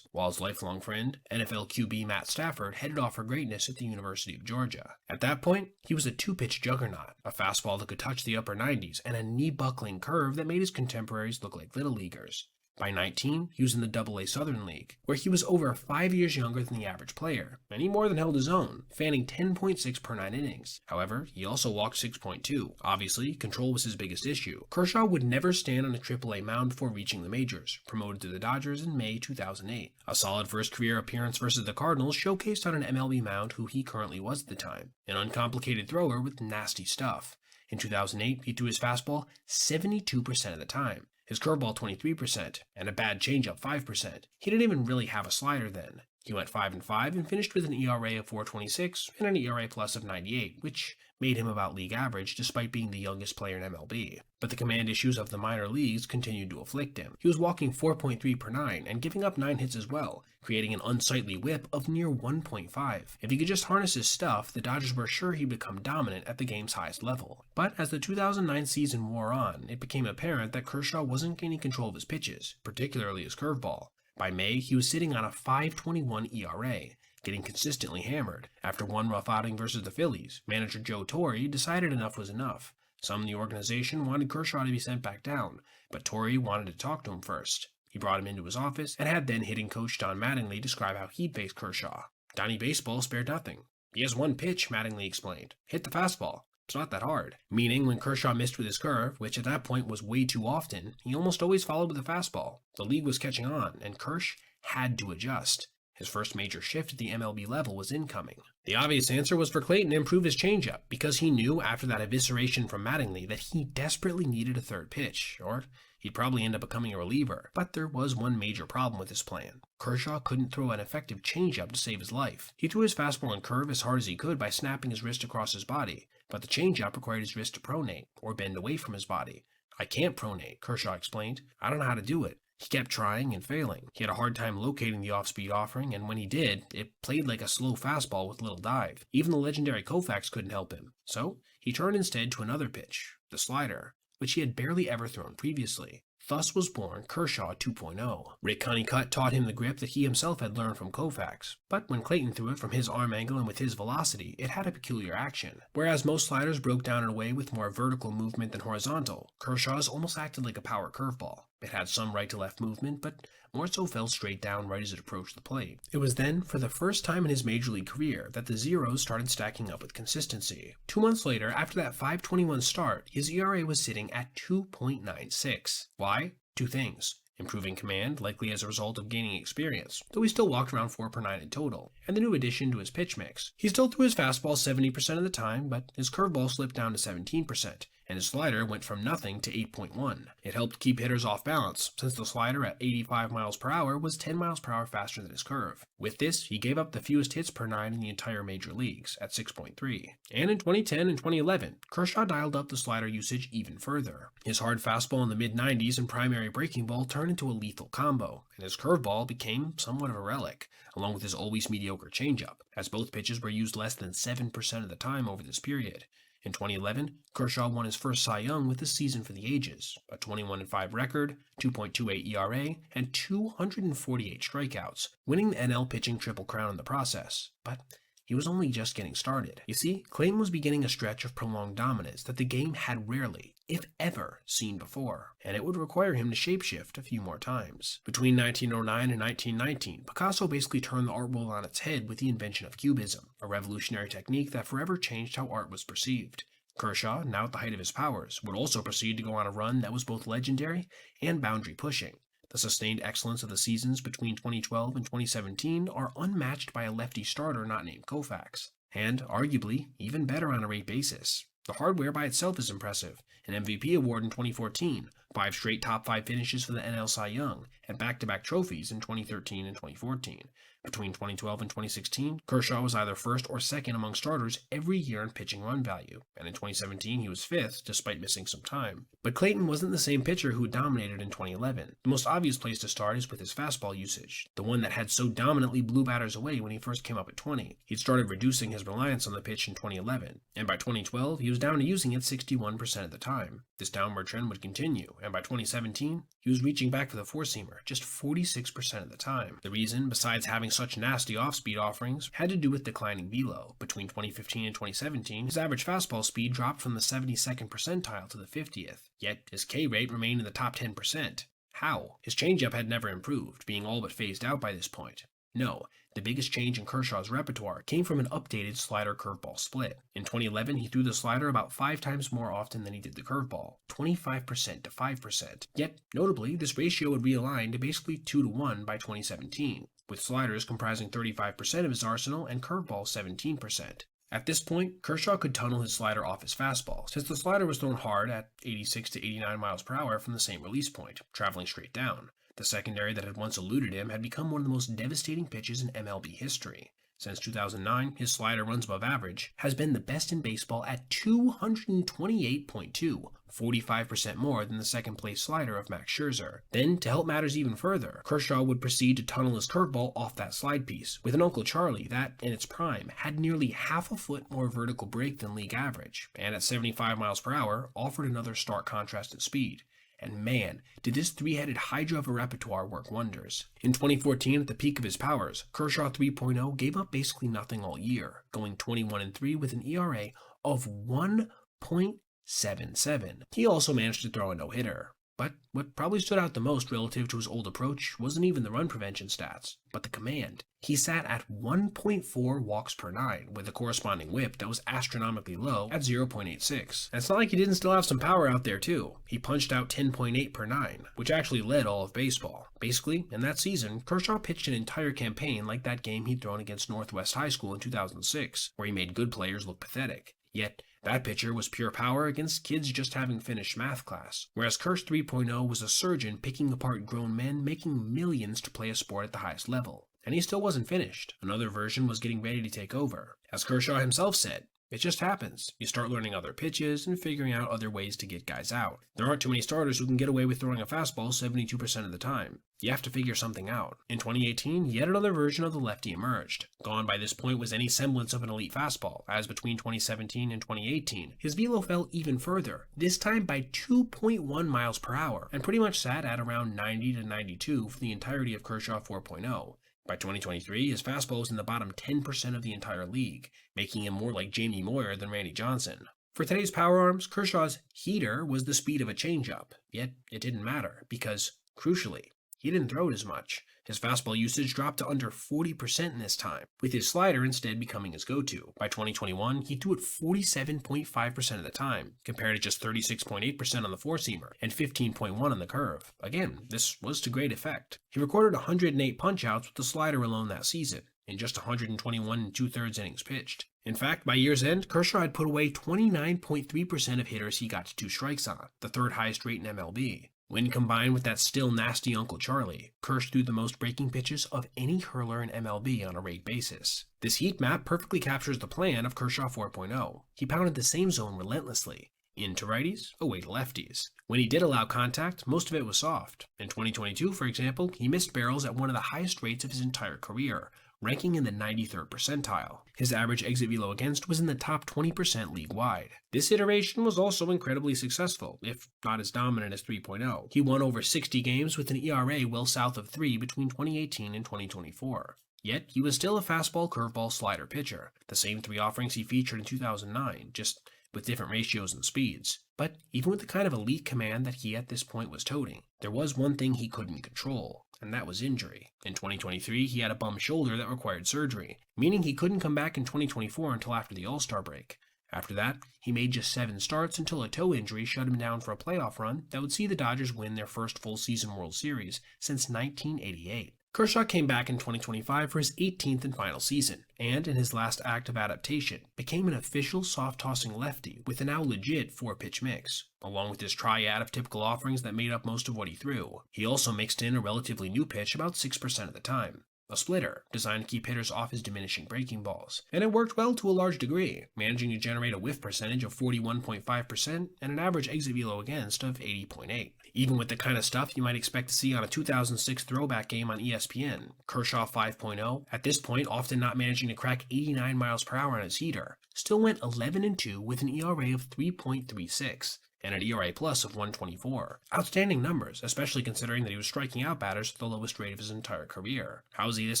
while his lifelong friend, NFL QB Matt Stafford, headed off for greatness at the University of Georgia. At that point, he was a 2-pitch juggernaut, a fastball that could touch the upper 90s, and a knee-buckling curve that made his contemporaries look like little leaguers. By 19, he was in the AA Southern League, where he was over 5 years younger than the average player, and he more than held his own, fanning 10.6 per 9 innings. However, he also walked 6.2. Obviously, control was his biggest issue. Kershaw would never stand on a AAA mound before reaching the majors, promoted to the Dodgers in May 2008. A solid first career appearance versus the Cardinals showcased on an MLB mound who he currently was at the time, an uncomplicated thrower with nasty stuff. In 2008, he threw his fastball 72% of the time, his curveball 23%, and a bad changeup 5%. He didn't even really have a slider then. He went 5-5 and finished with an ERA of 4.26 and an ERA plus of 98, which made him about league average despite being the youngest player in MLB. But the command issues of the minor leagues continued to afflict him. He was walking 4.3 per 9 and giving up 9 hits as well, creating an unsightly whip of near 1.5. If he could just harness his stuff, the Dodgers were sure he'd become dominant at the game's highest level. But as the 2009 season wore on, it became apparent that Kershaw wasn't gaining control of his pitches, particularly his curveball. By May, he was sitting on a 5.21 ERA, getting consistently hammered. After one rough outing versus the Phillies, manager Joe Torre decided enough was enough. Some in the organization wanted Kershaw to be sent back down, but Torre wanted to talk to him first. He brought him into his office and had then hitting coach Don Mattingly describe how he'd face Kershaw. Donnie Baseball spared nothing. He has one pitch, Mattingly explained. Hit the fastball. It's not that hard. Meaning, when Kershaw missed with his curve, which at that point was way too often, he almost always followed with a fastball. The league was catching on, and Kersh had to adjust. His first major shift at the MLB level was incoming. The obvious answer was for Clayton to improve his changeup, because he knew after that evisceration from Mattingly that he desperately needed a third pitch, or he'd probably end up becoming a reliever. But there was one major problem with his plan. Kershaw couldn't throw an effective changeup to save his life. He threw his fastball and curve as hard as he could by snapping his wrist across his body, but the changeup required his wrist to pronate, or bend away from his body. I can't pronate, Kershaw explained. I don't know how to do it. He kept trying and failing. He had a hard time locating the off-speed offering, and when he did, it played like a slow fastball with little dive. Even the legendary Koufax couldn't help him. So, he turned instead to another pitch, the slider, which he had barely ever thrown previously. Thus was born Kershaw 2.0. Rick Honeycutt taught him the grip that he himself had learned from Koufax, but when Clayton threw it from his arm angle and with his velocity, it had a peculiar action. Whereas most sliders broke down in a way with more vertical movement than horizontal, Kershaw's almost acted like a power curveball. It had some right-to-left movement, but more so fell straight down right as it approached the plate. It was then, for the first time in his major league career, that the zeros started stacking up with consistency. 2 months later, after that 5.21 start, his ERA was sitting at 2.96. Why? 2 things. Improving command, likely as a result of gaining experience, though he still walked around 4 per 9 in total, and the new addition to his pitch mix. He still threw his fastball 70% of the time, but his curveball slipped down to 17%. And his slider went from nothing to 8.1. It helped keep hitters off balance, since the slider at 85 miles per hour was 10 miles per hour faster than his curve. With this, he gave up the fewest hits per 9 in the entire major leagues, at 6.3. And in 2010 and 2011, Kershaw dialed up the slider usage even further. His hard fastball in the mid-90s and primary breaking ball turned into a lethal combo, and his curveball became somewhat of a relic, along with his always mediocre changeup, as both pitches were used less than 7% of the time over this period. In 2011, Kershaw won his first Cy Young with a season for the ages, a 21-5 record, 2.28 ERA, and 248 strikeouts, winning the NL pitching triple crown in the process. But he was only just getting started. You see, Clayton was beginning a stretch of prolonged dominance that the game had rarely, if ever, seen before, and it would require him to shapeshift a few more times. Between 1909 and 1919, Picasso basically turned the art world on its head with the invention of Cubism, a revolutionary technique that forever changed how art was perceived. Kershaw, now at the height of his powers, would also proceed to go on a run that was both legendary and boundary-pushing. The sustained excellence of the seasons between 2012 and 2017 are unmatched by a lefty starter not named Koufax, and arguably even better on a rate basis. The hardware by itself is impressive. An MVP award in 2014, 5 straight top 5 finishes for the NL Cy Young, and back-to-back trophies in 2013 and 2014. Between 2012 and 2016, Kershaw was either first or second among starters every year in pitching run value, and in 2017 he was 5th, despite missing some time. But Clayton wasn't the same pitcher who dominated in 2011. The most obvious place to start is with his fastball usage, the one that had so dominantly blew batters away when he first came up at 20. He'd started reducing his reliance on the pitch in 2011, and by 2012 he was down to using it 61% of the time. This downward trend would continue, and by 2017, he was reaching back for the four-seamer just 46% of the time. The reason, besides having such nasty off-speed offerings, had to do with declining velo. Between 2015 and 2017, his average fastball speed dropped from the 72nd percentile to the 50th, yet his K rate remained in the top 10%. How? His changeup had never improved, being all but phased out by this point. No, the biggest change in Kershaw's repertoire came from an updated slider-curveball split. In 2011, he threw the slider about 5 times more often than he did the curveball, 25% to 5%. Yet, notably, this ratio would realign to basically 2-to-1 by 2017, with sliders comprising 35% of his arsenal and curveball 17%. At this point, Kershaw could tunnel his slider off his fastball, since the slider was thrown hard at 86 to 89 miles per hour from the same release point, traveling straight down. The secondary that had once eluded him had become one of the most devastating pitches in MLB history. Since 2009, his slider runs above average has been the best in baseball at 228.2, 45% more than the second-place slider of Max Scherzer. Then, to help matters even further, Kershaw would proceed to tunnel his curveball off that slide piece, with an Uncle Charlie that, in its prime, had nearly half a foot more vertical break than league average, and at 75 miles per hour, offered another stark contrast in speed. And man, did this three-headed hydra of a repertoire work wonders. In 2014, at the peak of his powers, Kershaw 3.0 gave up basically nothing all year, going 21-3 with an ERA of 1.77. He also managed to throw a no-hitter. But what probably stood out the most relative to his old approach wasn't even the run prevention stats, but the command. He sat at 1.4 walks per 9, with a corresponding whip that was astronomically low at 0.86. And it's not like he didn't still have some power out there too. He punched out 10.8 per 9, which actually led all of baseball. Basically, in that season, Kershaw pitched an entire campaign like that game he'd thrown against Northwest High School in 2006, where he made good players look pathetic. Yet, that pitcher was pure power against kids just having finished math class, whereas Kersh 3.0 was a surgeon picking apart grown men making millions to play a sport at the highest level. And he still wasn't finished. Another version was getting ready to take over. As Kershaw himself said, it just happens. You start learning other pitches and figuring out other ways to get guys out. There aren't too many starters who can get away with throwing a fastball 72% of the time. You have to figure something out. In 2018, yet another version of the lefty emerged. Gone by this point was any semblance of an elite fastball, as between 2017 and 2018, his velo fell even further, this time by 2.1 miles per hour, and pretty much sat at around 90 to 92 for the entirety of Kershaw 4.0. By 2023, his fastball was in the bottom 10% of the entire league, making him more like Jamie Moyer than Randy Johnson. For today's power arms, Kershaw's heater was the speed of a changeup, yet it didn't matter, because, crucially, he didn't throw it as much. His fastball usage dropped to under 40% in this time, with his slider instead becoming his go-to. By 2021, he threw it 47.5% of the time, compared to just 36.8% on the four-seamer and 15.1% on the curve. Again, this was to great effect. He recorded 108 punch-outs with the slider alone that season, in just 121 2/3 innings pitched. In fact, by year's end, Kershaw had put away 29.3% of hitters he got to 2 strikes on, the third highest rate in MLB. When combined with that still nasty Uncle Charlie, Kersh threw the most breaking pitches of any hurler in MLB on a rate basis. This heat map perfectly captures the plan of Kershaw 4.0. He pounded the same zone relentlessly. Into righties, away to lefties. When he did allow contact, most of it was soft. In 2022, for example, he missed barrels at one of the highest rates of his entire career, ranking in the 93rd percentile. His average exit velo against was in the top 20% league-wide. This iteration was also incredibly successful, if not as dominant as 3.0. He won over 60 games with an ERA well south of 3 between 2018 and 2024. Yet, he was still a fastball, curveball, slider pitcher, the same 3 offerings he featured in 2009, just with different ratios and speeds. But even with the kind of elite command that he at this point was toting, there was one thing he couldn't control, and that was injury. In 2023, he had a bum shoulder that required surgery, meaning he couldn't come back in 2024 until after the All-Star break. After that, he made just 7 starts until a toe injury shut him down for a playoff run that would see the Dodgers win their first full-season World Series since 1988. Kershaw came back in 2025 for his 18th and final season, and in his last act of adaptation, became an official soft-tossing lefty with a now legit 4-pitch mix. Along with his triad of typical offerings that made up most of what he threw, he also mixed in a relatively new pitch about 6% of the time. A splitter, designed to keep hitters off his diminishing breaking balls. And it worked well to a large degree, managing to generate a whiff percentage of 41.5% and an average exit velo against of 80.8. Even with the kind of stuff you might expect to see on a 2006 throwback game on ESPN, Kershaw 5.0, at this point often not managing to crack 89 miles per hour on his heater, still went 11-2 with an ERA of 3.36. And an ERA plus of 124. Outstanding numbers, especially considering that he was striking out batters at the lowest rate of his entire career. How was he this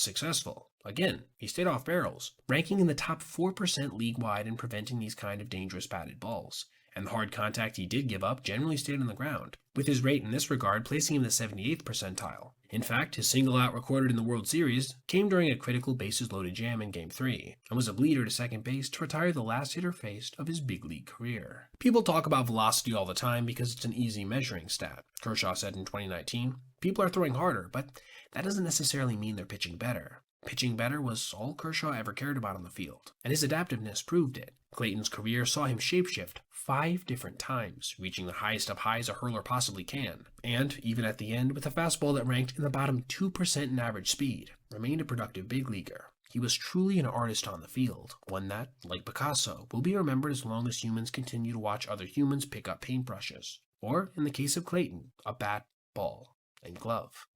successful? Again, he stayed off barrels, ranking in the top 4% league-wide in preventing these kind of dangerous batted balls. And the hard contact he did give up generally stayed on the ground, with his rate in this regard placing him in the 78th percentile. In fact, his single out recorded in the World Series came during a critical bases-loaded jam in Game 3, and was a bleeder to second base to retire the last hitter faced of his big league career. People talk about velocity all the time because it's an easy measuring stat. Kershaw said in 2019, "People are throwing harder, but that doesn't necessarily mean they're pitching better." Pitching better was all Kershaw ever cared about on the field, and his adaptiveness proved it. Clayton's career saw him shapeshift 5 different times, reaching the highest of highs a hurler possibly can, and, even at the end, with a fastball that ranked in the bottom 2% in average speed, remained a productive big leaguer. He was truly an artist on the field, one that, like Picasso, will be remembered as long as humans continue to watch other humans pick up paintbrushes, or, in the case of Clayton, a bat, ball, and glove.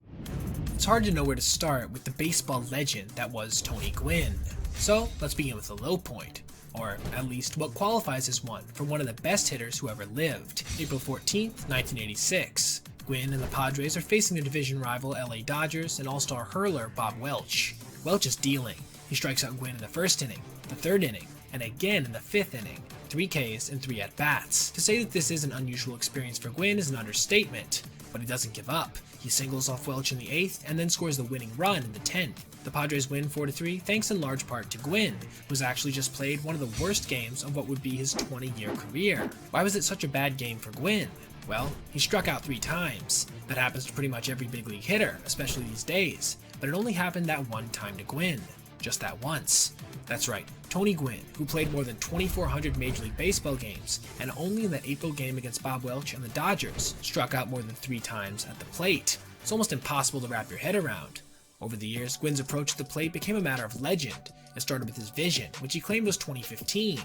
It's hard to know where to start with the baseball legend that was Tony Gwynn. So let's begin with the low point, or at least what qualifies as one for one of the best hitters who ever lived. April 14th, 1986. Gwynn and the Padres are facing their division rival LA Dodgers and all-star hurler Bob Welch. Welch is dealing. He strikes out Gwynn in the first inning, the third inning, and again in the fifth inning. 3 Ks and 3 at-bats. To say that this is an unusual experience for Gwynn is an understatement, but he doesn't give up. He singles off Welch in the 8th and then scores the winning run in the 10th. The Padres win 4-3 thanks in large part to Gwynn, who's actually just played one of the worst games of what would be his 20-year career. Why was it such a bad game for Gwynn? Well, he struck out 3 times. That happens to pretty much every big league hitter, especially these days, but it only happened that one time to Gwynn. Just that once. That's right, Tony Gwynn, who played more than 2,400 Major League Baseball games, and only in that April game against Bob Welch and the Dodgers, struck out more than 3 times at the plate. It's almost impossible to wrap your head around. Over the years, Gwynn's approach to the plate became a matter of legend. It started with his vision, which he claimed was 2015.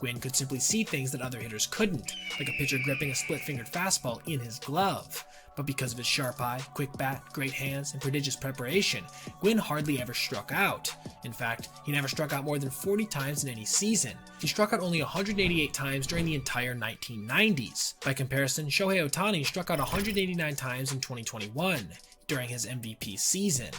Gwynn could simply see things that other hitters couldn't, like a pitcher gripping a split-fingered fastball in his glove. But because of his sharp eye, quick bat, great hands, and prodigious preparation, Gwynn hardly ever struck out. In fact, he never struck out more than 40 times in any season. He struck out only 188 times during the entire 1990s. By comparison, Shohei Ohtani struck out 189 times in 2021, during his MVP season.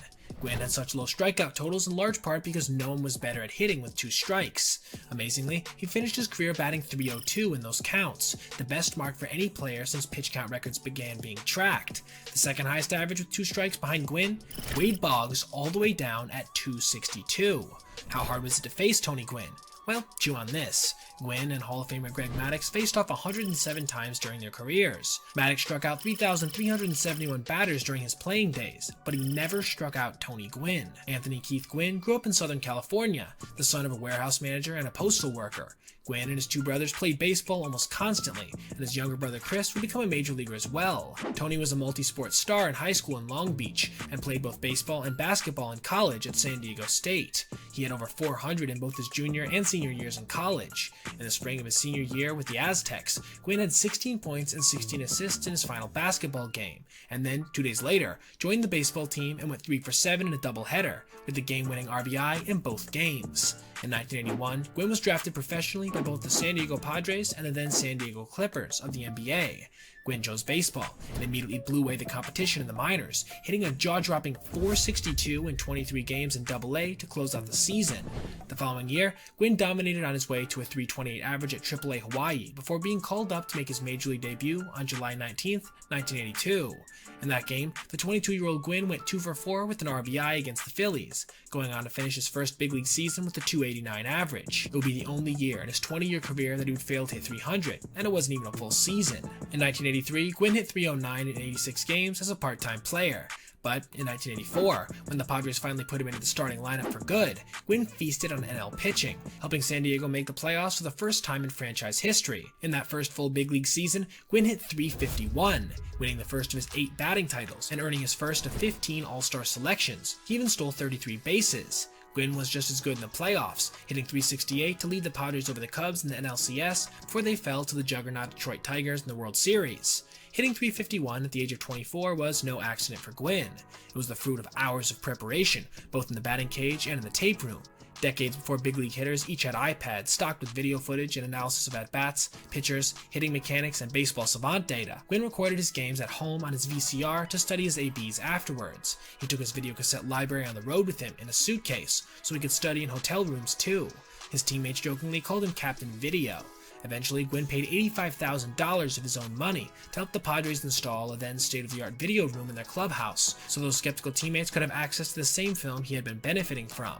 Gwynn had such low strikeout totals in large part because no one was better at hitting with 2 strikes. Amazingly, he finished his career batting .302 in those counts, the best mark for any player since pitch count records began being tracked. The second highest average with 2 strikes behind Gwynn, Wade Boggs all the way down at .262. How hard was it to face Tony Gwynn? Well, chew on this. Gwynn and Hall of Famer Greg Maddux faced off 107 times during their careers. Maddux struck out 3,371 batters during his playing days, but he never struck out Tony Gwynn. Anthony Keith Gwynn grew up in Southern California, the son of a warehouse manager and a postal worker. Gwynn and his 2 brothers played baseball almost constantly, and his younger brother Chris would become a major leaguer as well. Tony was a multi-sport star in high school in Long Beach, and played both baseball and basketball in college at San Diego State. He had over 400 in both his junior and senior years in college. In the spring of his senior year with the Aztecs, Gwynn had 16 points and 16 assists in his final basketball game, and then, 2 days later, joined the baseball team and went 3 for 7 in a doubleheader, with the game-winning RBI in both games. In 1981, Gwynn was drafted professionally by both the San Diego Padres and the then San Diego Clippers of the NBA. Gwynn chose baseball and immediately blew away the competition in the minors, hitting a jaw-dropping .462 in 23 games in AA to close out the season. The following year, Gwynn dominated on his way to a .328 average at AAA Hawaii before being called up to make his major league debut on July 19, 1982. In that game, the 22-year-old Gwynn went 2 for 4 with an RBI against the Phillies, going on to finish his first big league season with a .289 average. It would be the only year in his 20-year career that he would fail to hit .300, and it wasn't even a full season. In 1983, Gwynn hit .309 in 86 games as a part-time player. But in 1984, when the Padres finally put him into the starting lineup for good, Gwynn feasted on NL pitching, helping San Diego make the playoffs for the first time in franchise history. In that first full big league season, Gwynn hit .351, winning the first of his 8 batting titles and earning his first of 15 All-Star selections. He even stole 33 bases. Gwynn was just as good in the playoffs, hitting .368 to lead the Padres over the Cubs in the NLCS before they fell to the juggernaut Detroit Tigers in the World Series. Hitting .351 at the age of 24 was no accident for Gwynn. It was the fruit of hours of preparation, both in the batting cage and in the tape room. Decades before big league hitters each had iPads stocked with video footage and analysis of at-bats, pitchers, hitting mechanics, and baseball savant data, Gwynn recorded his games at home on his VCR to study his ABs afterwards. He took his videocassette library on the road with him in a suitcase, so he could study in hotel rooms too. His teammates jokingly called him Captain Video. Eventually, Gwynn paid $85,000 of his own money to help the Padres install a then state-of-the-art video room in their clubhouse, so those skeptical teammates could have access to the same film he had been benefiting from.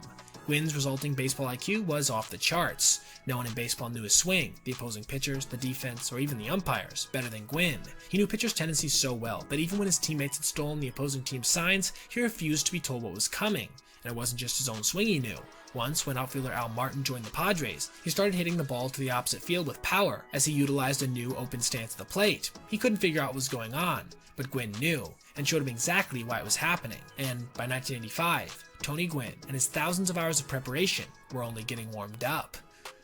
Gwynn's resulting baseball IQ was off the charts. No one in baseball knew his swing, the opposing pitchers, the defense, or even the umpires, better than Gwynn. He knew pitchers' tendencies so well that even when his teammates had stolen the opposing team's signs, he refused to be told what was coming. And it wasn't just his own swing he knew. Once, when outfielder Al Martin joined the Padres, he started hitting the ball to the opposite field with power as he utilized a new open stance at the plate. He couldn't figure out what was going on, but Gwynn knew, and showed him exactly why it was happening. And by 1985, Tony Gwynn and his thousands of hours of preparation were only getting warmed up.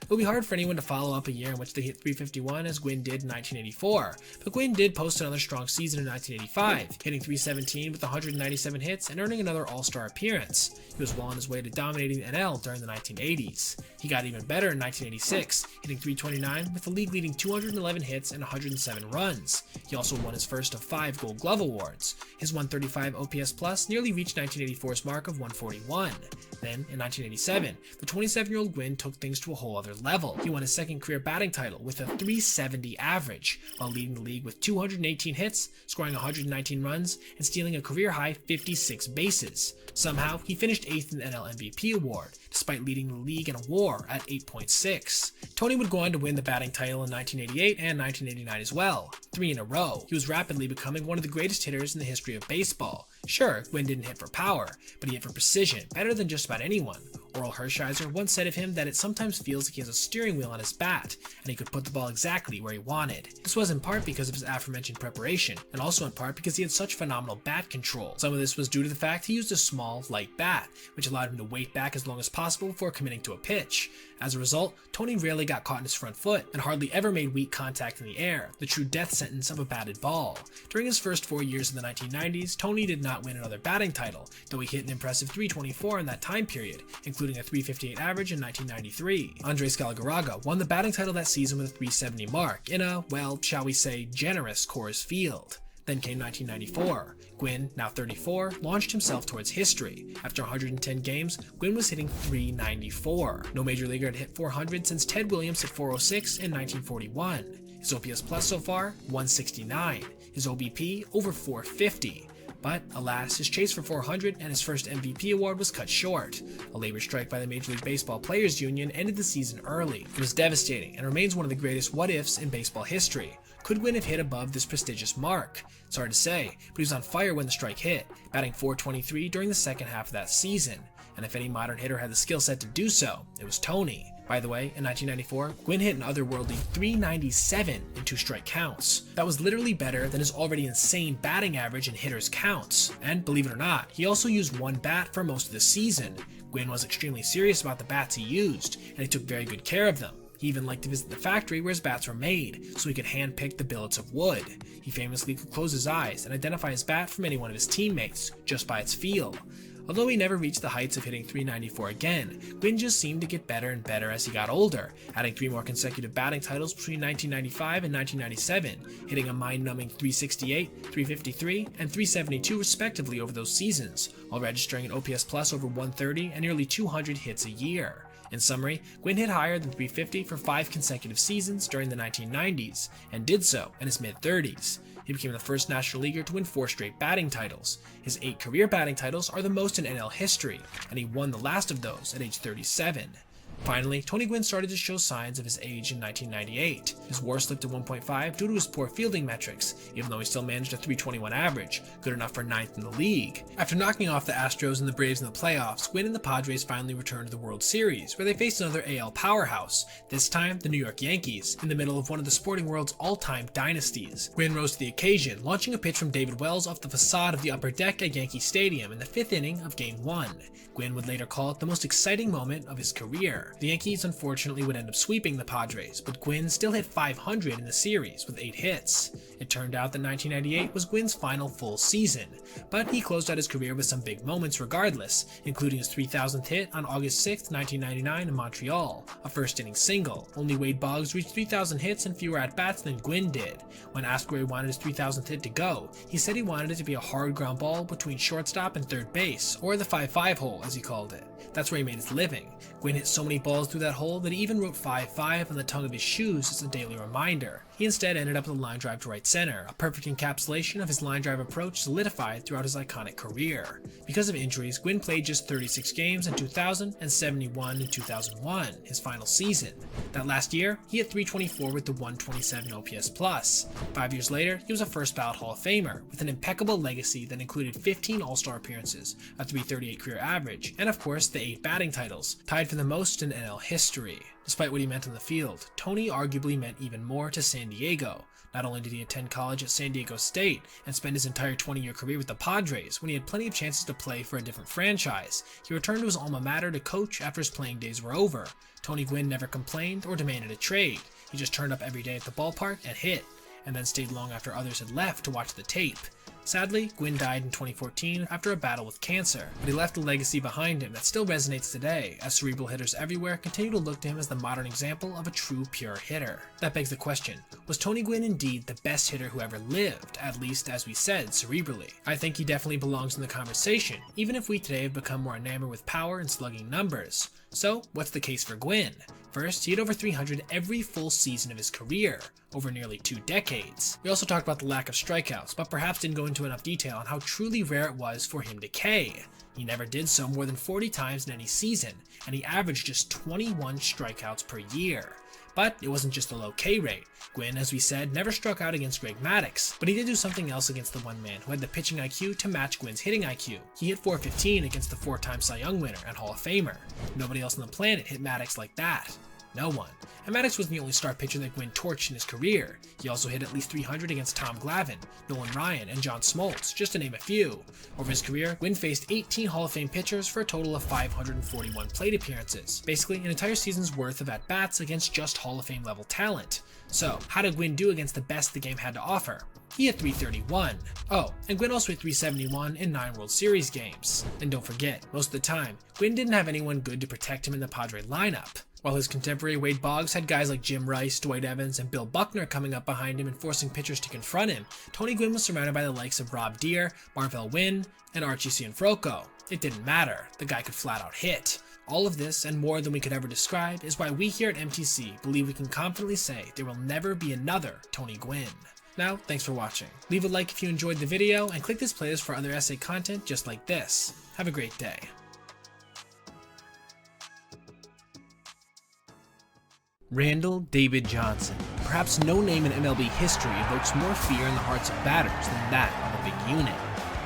It would be hard for anyone to follow up a year in which they hit .351 as Gwynn did in 1984, but Gwynn did post another strong season in 1985, hitting .317 with 197 hits and earning another All-Star appearance. He was well on his way to dominating the NL during the 1980s. He got even better in 1986, hitting .329 with the league-leading 211 hits and 107 runs. He also won his first of 5 Gold Glove awards. His 135 OPS Plus nearly reached 1984's mark of 141. Then, in 1987, the 27-year-old Gwynn took things to a whole other level. He won his second career batting title with a .370 average, while leading the league with 218 hits, scoring 119 runs, and stealing a career-high 56 bases. Somehow, he finished 8th in the NL MVP award, despite leading the league in a WAR at 8.6. Tony would go on to win the batting title in 1988 and 1989 as well, 3 in a row. He was rapidly becoming one of the greatest hitters in the history of baseball. Sure, Gwynn didn't hit for power, but he hit for precision, better than just about anyone. Orel Hershiser once said of him that it sometimes feels like he has a steering wheel on his bat, and he could put the ball exactly where he wanted. This was in part because of his aforementioned preparation, and also in part because he had such phenomenal bat control. Some of this was due to the fact he used a small, light bat, which allowed him to wait back as long as possible before committing to a pitch. As a result, Tony rarely got caught in his front foot, and hardly ever made weak contact in the air, the true death sentence of a batted ball. During his first 4 years in the 1990s, Tony did not win another batting title, though he hit an impressive .324 in that time period, including a .358 average in 1993. Andres Galarraga won the batting title that season with a .370 mark, in a, well, shall we say, generous Coors Field. Then came 1994. Gwynn, now 34, launched himself towards history. After 110 games, Gwynn was hitting .394. No major leaguer had hit .400 since Ted Williams hit .406 in 1941. His OPS Plus so far, 169. His OBP, over .450. But, alas, his chase for .400 and his first MVP award was cut short. A labor strike by the Major League Baseball Players Union ended the season early. It was devastating and remains one of the greatest what-ifs in baseball history. Could Gwynn have hit above this prestigious mark? It's hard to say, but he was on fire when the strike hit, batting .423 during the second half of that season. And if any modern hitter had the skill set to do so, it was Tony. By the way, in 1994, Gwynn hit an otherworldly .397 in 2 strike counts. That was literally better than his already insane batting average in hitters' counts. And believe it or not, he also used 1 bat for most of the season. Gwynn was extremely serious about the bats he used, and he took very good care of them. He even liked to visit the factory where his bats were made, so he could hand-pick the billets of wood. He famously could close his eyes and identify his bat from any one of his teammates, just by its feel. Although he never reached the heights of hitting .394 again, Gwynn just seemed to get better and better as he got older, adding 3 more consecutive batting titles between 1995 and 1997, hitting a mind-numbing .368, .353, and .372 respectively over those seasons, while registering an OPS Plus over 130 and nearly 200 hits a year. In summary, Gwynn hit higher than .350 for 5 consecutive seasons during the 1990s, and did so in his mid-30s. He became the first National Leaguer to win 4 straight batting titles. His 8 career batting titles are the most in NL history, and he won the last of those at age 37. Finally, Tony Gwynn started to show signs of his age in 1998. His WAR slipped to 1.5 due to his poor fielding metrics, even though he still managed a .321 average, good enough for 9th in the league. After knocking off the Astros and the Braves in the playoffs, Gwynn and the Padres finally returned to the World Series, where they faced another AL powerhouse, this time the New York Yankees, in the middle of one of the sporting world's all-time dynasties. Gwynn rose to the occasion, launching a pitch from David Wells off the facade of the upper deck at Yankee Stadium in the 5th inning of Game 1. Gwynn would later call it the most exciting moment of his career. The Yankees unfortunately would end up sweeping the Padres, but Gwynn still hit .500 in the series with 8 hits. It turned out that 1998 was Gwynn's final full season, but he closed out his career with some big moments regardless, including his 3,000th hit on August 6, 1999 in Montreal, a first-inning single. Only Wade Boggs reached 3,000 hits and fewer at-bats than Gwynn did. When asked where he wanted his 3,000th hit to go, he said he wanted it to be a hard ground ball between shortstop and third base, or the 5-5 hole as he called it. That's where he made his living. Gwynn hit so many balls through that hole that he even wrote 5-5 on the tongue of his shoes as a daily reminder. He instead ended up with a line drive to right center, a perfect encapsulation of his line drive approach solidified throughout his iconic career. Because of injuries, Gwynn played just 36 games in 2000 and 71 in 2001, his final season. That last year, he hit .324 with the 127 OPS+. 5 years later, he was a first ballot Hall of Famer, with an impeccable legacy that included 15 All-Star appearances, a .338 career average, and of course the 8 batting titles, tied for the most in NL history. Despite what he meant on the field, Tony arguably meant even more to San Diego. Not only did he attend college at San Diego State and spend his entire 20-year career with the Padres when he had plenty of chances to play for a different franchise, he returned to his alma mater to coach after his playing days were over. Tony Gwynn never complained or demanded a trade. He just turned up every day at the ballpark and hit, and then stayed long after others had left to watch the tape. Sadly, Gwynn died in 2014 after a battle with cancer, but he left a legacy behind him that still resonates today, as cerebral hitters everywhere continue to look to him as the modern example of a true pure hitter. That begs the question, was Tony Gwynn indeed the best hitter who ever lived, at least as we said, cerebrally? I think he definitely belongs in the conversation, even if we today have become more enamored with power and slugging numbers. So, what's the case for Gwynn? First, he had over 300 every full season of his career, over nearly 2 decades. We also talked about the lack of strikeouts, but perhaps didn't go into enough detail on how truly rare it was for him to K. He never did so more than 40 times in any season, and he averaged just 21 strikeouts per year. But it wasn't just the low K rate. Gwynn, as we said, never struck out against Greg Maddux, but he did do something else against the one man who had the pitching IQ to match Gwynn's hitting IQ. He hit .415 against the 4-time Cy Young winner and Hall of Famer. Nobody else on the planet hit Maddux like that. No one. And Maddux wasn't the only star pitcher that Gwynn torched in his career. He also hit at least 300 against Tom Glavine, Nolan Ryan, and John Smoltz, just to name a few. Over his career, Gwynn faced 18 Hall of Fame pitchers for a total of 541 plate appearances, basically an entire season's worth of at-bats against just Hall of Fame level talent. So, how did Gwynn do against the best the game had to offer? He hit .331. Oh, and Gwynn also hit .371 in 9 World Series games. And don't forget, most of the time, Gwynn didn't have anyone good to protect him in the Padre lineup. While his contemporary Wade Boggs had guys like Jim Rice, Dwight Evans, and Bill Buckner coming up behind him and forcing pitchers to confront him, Tony Gwynn was surrounded by the likes of Rob Deere, Marvell Wynn, and Archie Cianfrocco. It didn't matter, the guy could flat out hit. All of this, and more than we could ever describe, is why we here at MTC believe we can confidently say there will never be another Tony Gwynn. Now, thanks for watching. Leave a like if you enjoyed the video, and click this playlist for other essay content just like this. Have a great day. Randall David Johnson. Perhaps no name in MLB history evokes more fear in the hearts of batters than that of a big unit.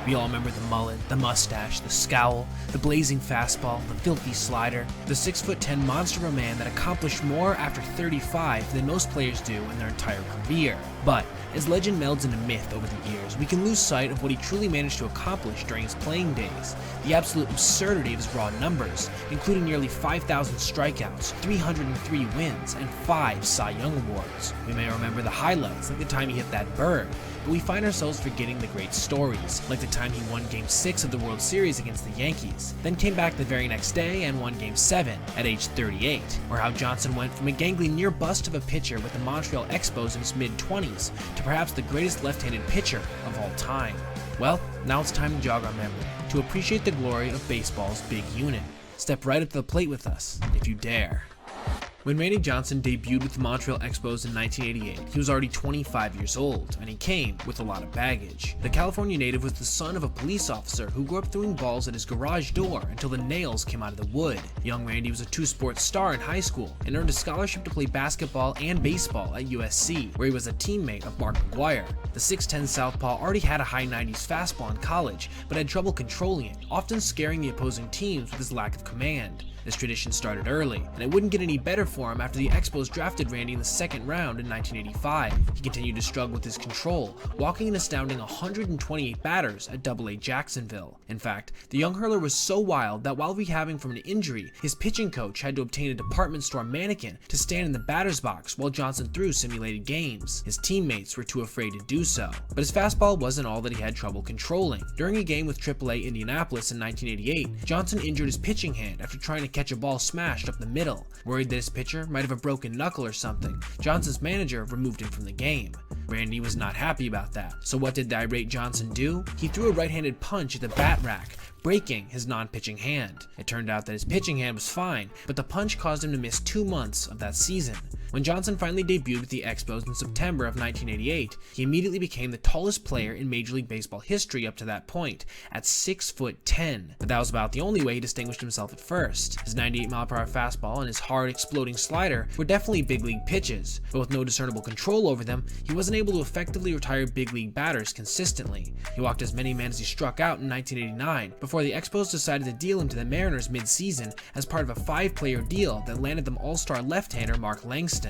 We all remember the mullet, the mustache, the scowl, the blazing fastball, the filthy slider, the 6'10" monster of a man that accomplished more after 35 than most players do in their entire career. But as legend melds into myth over the years, we can lose sight of what he truly managed to accomplish during his playing days. The absolute absurdity of his raw numbers, including nearly 5,000 strikeouts, 303 wins, and 5 Cy Young awards. We may remember the highlights, like the time he hit that bird, but we find ourselves forgetting the great stories, like the time he won Game 6 of the World Series against the Yankees, then came back the very next day and won Game 7 at age 38, or how Johnson went from a gangly near bust of a pitcher with the Montreal Expos in his mid-20s to perhaps the greatest left-handed pitcher of all time. Well, now it's time to jog our memory, to appreciate the glory of baseball's big unit. Step right up to the plate with us, if you dare. When Randy Johnson debuted with the Montreal Expos in 1988, he was already 25 years old, and he came with a lot of baggage. The California native was the son of a police officer who grew up throwing balls at his garage door until the nails came out of the wood. Young Randy was a 2-sport star in high school and earned a scholarship to play basketball and baseball at USC, where he was a teammate of Mark McGwire. The 6'10" southpaw already had a high 90s fastball in college, but had trouble controlling it, often scaring the opposing teams with his lack of command. This tradition started early, and it wouldn't get any better for him after the Expos drafted Randy in the 2nd round in 1985. He continued to struggle with his control, walking an astounding 128 batters at AA Jacksonville. In fact, the young hurler was so wild that while rehabbing from an injury, his pitching coach had to obtain a department store mannequin to stand in the batter's box while Johnson threw simulated games. His teammates were too afraid to do so. But his fastball wasn't all that he had trouble controlling. During a game with AAA Indianapolis in 1988, Johnson injured his pitching hand after trying to catch a ball smashed up the middle. Worried that his pitcher might have a broken knuckle or something, Johnson's manager removed him from the game. Randy was not happy about that. So what did the irate Johnson do? He threw a right-handed punch at the bat rack, breaking his non-pitching hand. It turned out that his pitching hand was fine, but the punch caused him to miss 2 months of that season. When Johnson finally debuted with the Expos in September of 1988, he immediately became the tallest player in Major League Baseball history up to that point, at 6'10". But that was about the only way he distinguished himself at first. His 98-mile-per-hour fastball and his hard, exploding slider were definitely big league pitches, but with no discernible control over them, he wasn't able to effectively retire big league batters consistently. He walked as many men as he struck out in 1989, before the Expos decided to deal him to the Mariners mid-season as part of a 5-player deal that landed them all-star left-hander Mark Langston.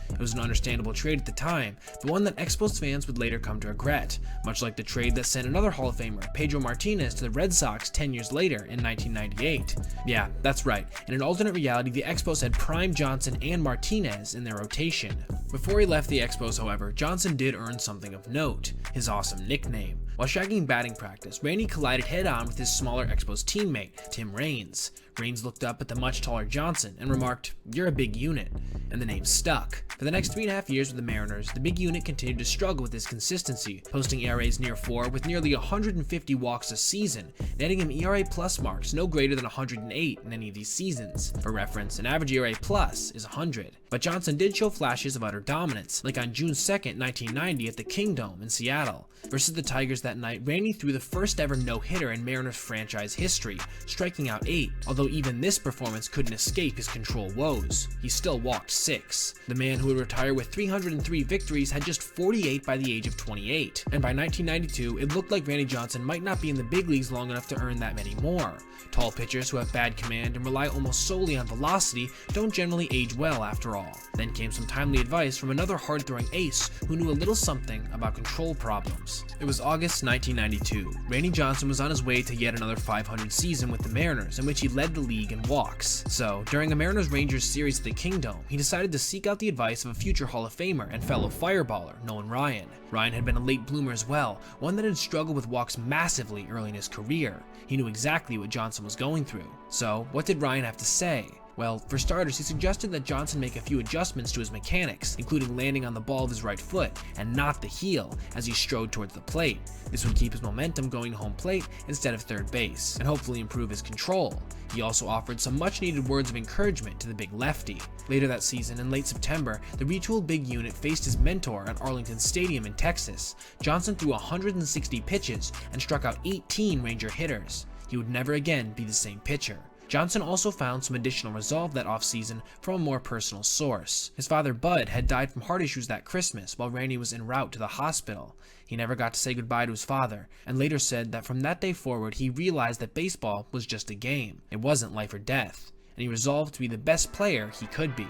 It was an understandable trade at the time, but one that Expos fans would later come to regret, much like the trade that sent another Hall of Famer, Pedro Martinez, to the Red Sox 10 years later in 1998. Yeah, that's right. In an alternate reality, the Expos had prime Johnson and Martinez in their rotation. Before he left the Expos, however, Johnson did earn something of note: his awesome nickname. While shagging batting practice, Randy collided head-on with his smaller Expos teammate, Tim Raines. Raines looked up at the much taller Johnson and remarked, "You're a big unit," and the name stuck. For the next 3.5 years with the Mariners, the big unit continued to struggle with his consistency, posting ERAs near 4 with nearly 150 walks a season, netting him ERA plus marks no greater than 108 in any of these seasons. For reference, an average ERA plus is 100. But Johnson did show flashes of utter dominance, like on June 2nd, 1990 at the Kingdome in Seattle. Versus the Tigers that night, Randy threw the first ever no-hitter in Mariners franchise history, striking out 8, although even this performance couldn't escape his control woes. He still walked 6. The man who would retire with 303 victories had just 48 by the age of 28, and by 1992, it looked like Randy Johnson might not be in the big leagues long enough to earn that many more. Tall pitchers who have bad command and rely almost solely on velocity don't generally age well after all. Then came some timely advice from another hard-throwing ace who knew a little something about control problems. It was August 1992. Randy Johnson was on his way to yet another 500 season with the Mariners, in which he led the league in walks. So, during a Mariners-Rangers series at the Kingdome, he decided to seek out the advice of a future Hall of Famer and fellow fireballer, Nolan Ryan. Ryan had been a late bloomer as well, one that had struggled with walks massively early in his career. He knew exactly what Johnson was going through. So, what did Ryan have to say? Well, for starters, he suggested that Johnson make a few adjustments to his mechanics, including landing on the ball of his right foot and not the heel as he strode towards the plate. This would keep his momentum going to home plate instead of third base, and hopefully improve his control. He also offered some much-needed words of encouragement to the big lefty. Later that season, in late September, the retooled big unit faced his mentor at Arlington Stadium in Texas. Johnson threw 160 pitches and struck out 18 Ranger hitters. He would never again be the same pitcher. Johnson also found some additional resolve that offseason from a more personal source. His father, Bud, had died from heart issues that Christmas while Randy was en route to the hospital. He never got to say goodbye to his father, and later said that from that day forward he realized that baseball was just a game. It wasn't life or death, and he resolved to be the best player he could be.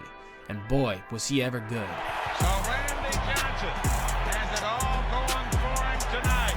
And boy, was he ever good. So Randy Johnson has it all going for him tonight.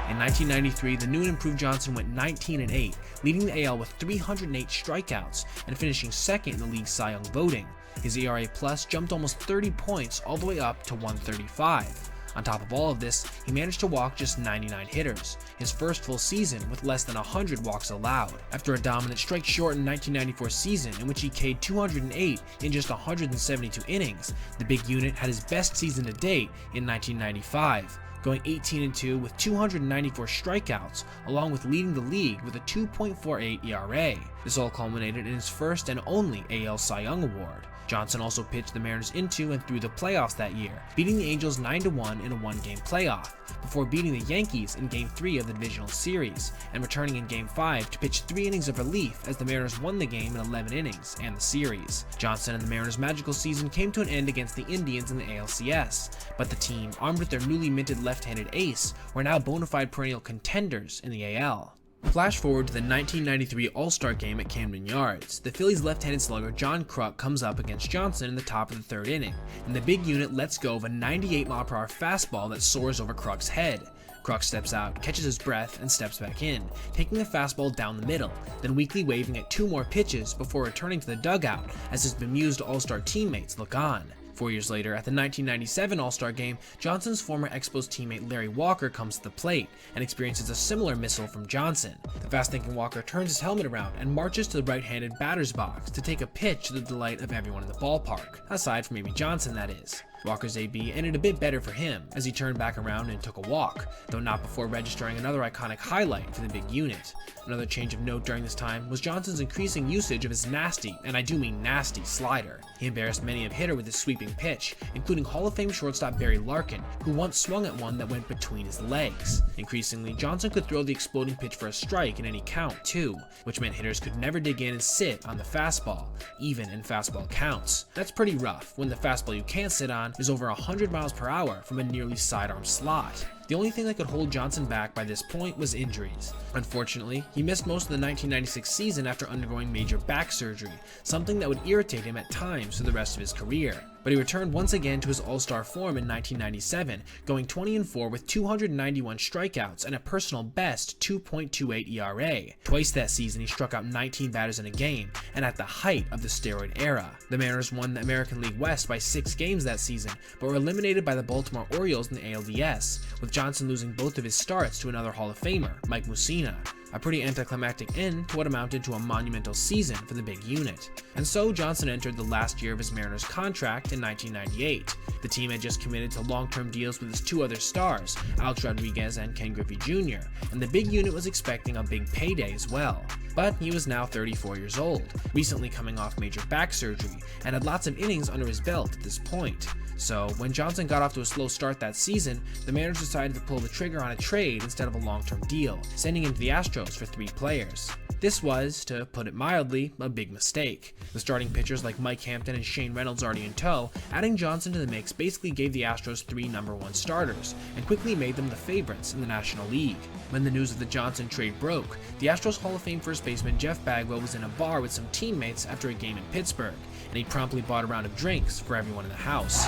In 1993, the new and improved Johnson went 19-8, leading the AL with 308 strikeouts and finishing second in the league's Cy Young voting. His ERA plus jumped almost 30 points all the way up to 135. On top of all of this, he managed to walk just 99 hitters, his first full season with less than 100 walks allowed. After a dominant strike-shortened 1994 season in which he K'd 208 in just 172 innings, the big unit had his best season to date in 1995. Going 18-2 with 294 strikeouts, along with leading the league with a 2.48 ERA. This all culminated in his first and only AL Cy Young Award. Johnson also pitched the Mariners into and through the playoffs that year, beating the Angels 9-1 in a one-game playoff, before beating the Yankees in Game 3 of the divisional series, and returning in Game 5 to pitch 3 innings of relief as the Mariners won the game in 11 innings and the series. Johnson and the Mariners' magical season came to an end against the Indians in the ALCS, but the team, armed with their newly minted left-handed ace, were now bona fide perennial contenders in the AL. Flash forward to the 1993 All-Star Game at Camden Yards. The Phillies' left-handed slugger John Kruk comes up against Johnson in the top of the third inning, and the big unit lets go of a 98-mile-per-hour fastball that soars over Kruk's head. Kruk steps out, catches his breath, and steps back in, taking the fastball down the middle, then weakly waving at 2 more pitches before returning to the dugout as his bemused All-Star teammates look on. 4 years later, at the 1997 All-Star Game, Johnson's former Expos teammate Larry Walker comes to the plate and experiences a similar missile from Johnson. The fast-thinking Walker turns his helmet around and marches to the right-handed batter's box to take a pitch to the delight of everyone in the ballpark, aside from maybe Johnson, that is. Walker's AB ended a bit better for him as he turned back around and took a walk, though not before registering another iconic highlight for the big unit. Another change of note during this time was Johnson's increasing usage of his nasty, and I do mean nasty, slider. He embarrassed many a hitter with his sweeping pitch, including Hall of Fame shortstop Barry Larkin, who once swung at one that went between his legs. Increasingly, Johnson could throw the exploding pitch for a strike in any count too, which meant hitters could never dig in and sit on the fastball, even in fastball counts. That's pretty rough when the fastball you can't sit on is over 100 miles per hour from a nearly sidearm slot. The only thing that could hold Johnson back by this point was injuries. Unfortunately, he missed most of the 1996 season after undergoing major back surgery, something that would irritate him at times for the rest of his career. But he returned once again to his all-star form in 1997, going 20-4 with 291 strikeouts and a personal best 2.28 ERA. Twice that season he struck out 19 batters in a game, and at the height of the steroid era. The Mariners won the American League West by 6 games that season, but were eliminated by the Baltimore Orioles in the ALDS, with Johnson losing both of his starts to another Hall of Famer, Mike Mussina. A pretty anticlimactic end to what amounted to a monumental season for the big unit. And so Johnson entered the last year of his Mariners contract in 1998. The team had just committed to long-term deals with his 2 other stars, Alex Rodriguez and Ken Griffey Jr., and the big unit was expecting a big payday as well. But he was now 34 years old, recently coming off major back surgery, and had lots of innings under his belt at this point. So, when Johnson got off to a slow start that season, the Mariners decided to pull the trigger on a trade instead of a long-term deal, sending him to the Astros for 3 players. This was, to put it mildly, a big mistake. With starting pitchers like Mike Hampton and Shane Reynolds already in tow, adding Johnson to the mix basically gave the Astros 3 #1 starters, and quickly made them the favorites in the National League. When the news of the Johnson trade broke, the Astros Hall of Fame first baseman Jeff Bagwell was in a bar with some teammates after a game in Pittsburgh, and he promptly bought a round of drinks for everyone in the house.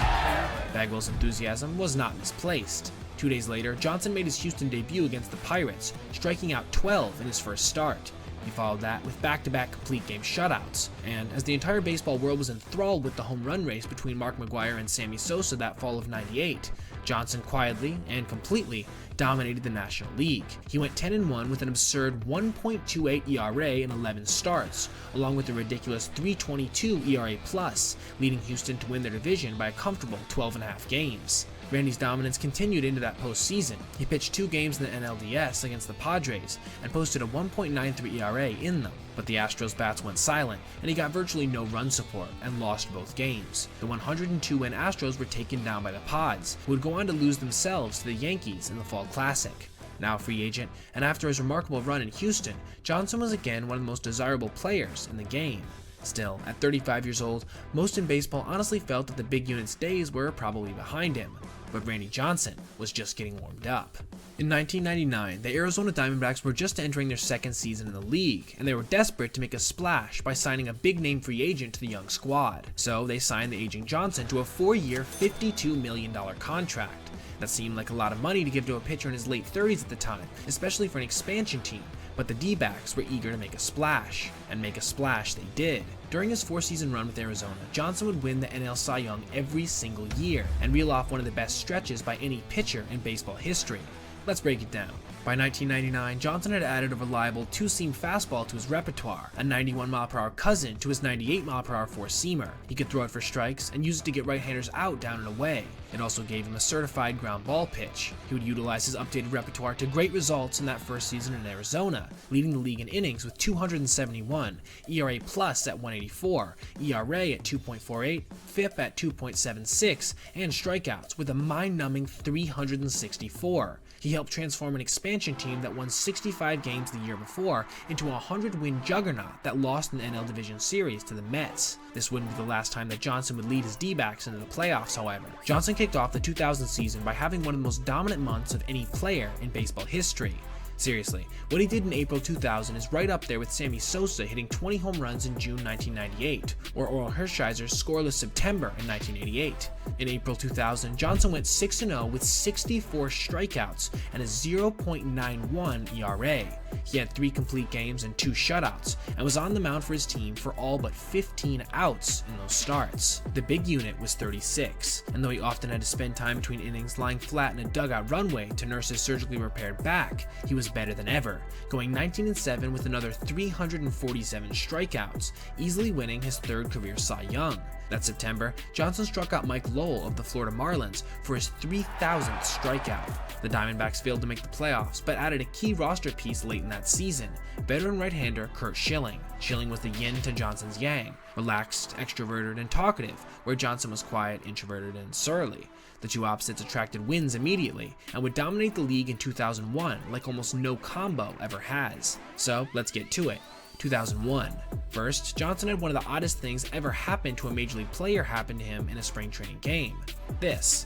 Bagwell's enthusiasm was not misplaced. 2 days later, Johnson made his Houston debut against the Pirates, striking out 12 in his first start. He followed that with back-to-back complete game shutouts, and as the entire baseball world was enthralled with the home run race between Mark McGwire and Sammy Sosa that fall of '98, Johnson quietly and completely dominated the National League. He went 10-1 with an absurd 1.28 ERA in 11 starts, along with a ridiculous 3.22 ERA+, leading Houston to win their division by a comfortable 12.5 games. Randy's dominance continued into that postseason. He pitched 2 games in the NLDS against the Padres and posted a 1.93 ERA in them, but the Astros' bats went silent and he got virtually no run support and lost both games. The 102-win Astros were taken down by the Pods, who would go on to lose themselves to the Yankees in the Fall Classic. Now a free agent, and after his remarkable run in Houston, Johnson was again one of the most desirable players in the game. Still, at 35 years old, most in baseball honestly felt that the big unit's days were probably behind him, but Randy Johnson was just getting warmed up. In 1999, the Arizona Diamondbacks were just entering their second season in the league, and they were desperate to make a splash by signing a big-name free agent to the young squad. So they signed the aging Johnson to a 4-year, $52 million contract. That seemed like a lot of money to give to a pitcher in his late 30s at the time, especially for an expansion team, but the D-backs were eager to make a splash, and make a splash they did. During his 4-season run with Arizona, Johnson would win the NL Cy Young every single year, and reel off one of the best stretches by any pitcher in baseball history. Let's break it down. By 1999, Johnson had added a reliable 2-seam fastball to his repertoire, a 91-mile-per-hour cousin to his 98-mile-per-hour 4-seamer. He could throw it for strikes and use it to get right-handers out, down, and away. It also gave him a certified ground ball pitch. He would utilize his updated repertoire to great results in that first season in Arizona, leading the league in innings with 271, ERA plus at 184, ERA at 2.48, FIP at 2.76, and strikeouts with a mind-numbing 364. He helped transform an expansion team that won 65 games the year before into a 100-win juggernaut that lost an NL Division Series to the Mets. This wouldn't be the last time that Johnson would lead his D-backs into the playoffs, however. Johnson kicked off the 2000 season by having one of the most dominant months of any player in baseball history. Seriously, what he did in April 2000 is right up there with Sammy Sosa hitting 20 home runs in June 1998, or Orel Hershiser's scoreless September in 1988. In April 2000, Johnson went 6-0 with 64 strikeouts and a 0.91 ERA. He had 3 complete games and 2 shutouts, and was on the mound for his team for all but 15 outs in those starts. The big unit was 36, and though he often had to spend time between innings lying flat in a dugout runway to nurse his surgically repaired back, he was better than ever, going 19-7 with another 347 strikeouts, easily winning his 3rd career Cy Young. That September, Johnson struck out Mike Lowell of the Florida Marlins for his 3,000th strikeout. The Diamondbacks failed to make the playoffs, but added a key roster piece late in that season, veteran right-hander Curt Schilling. Schilling was the yin to Johnson's yang, relaxed, extroverted, and talkative, where Johnson was quiet, introverted, and surly. The two opposites attracted wins immediately, and would dominate the league in 2001 like almost no combo ever has. So let's get to it. 2001. First, Johnson had one of the oddest things ever happen to a major league player happen to him in a spring training game. This.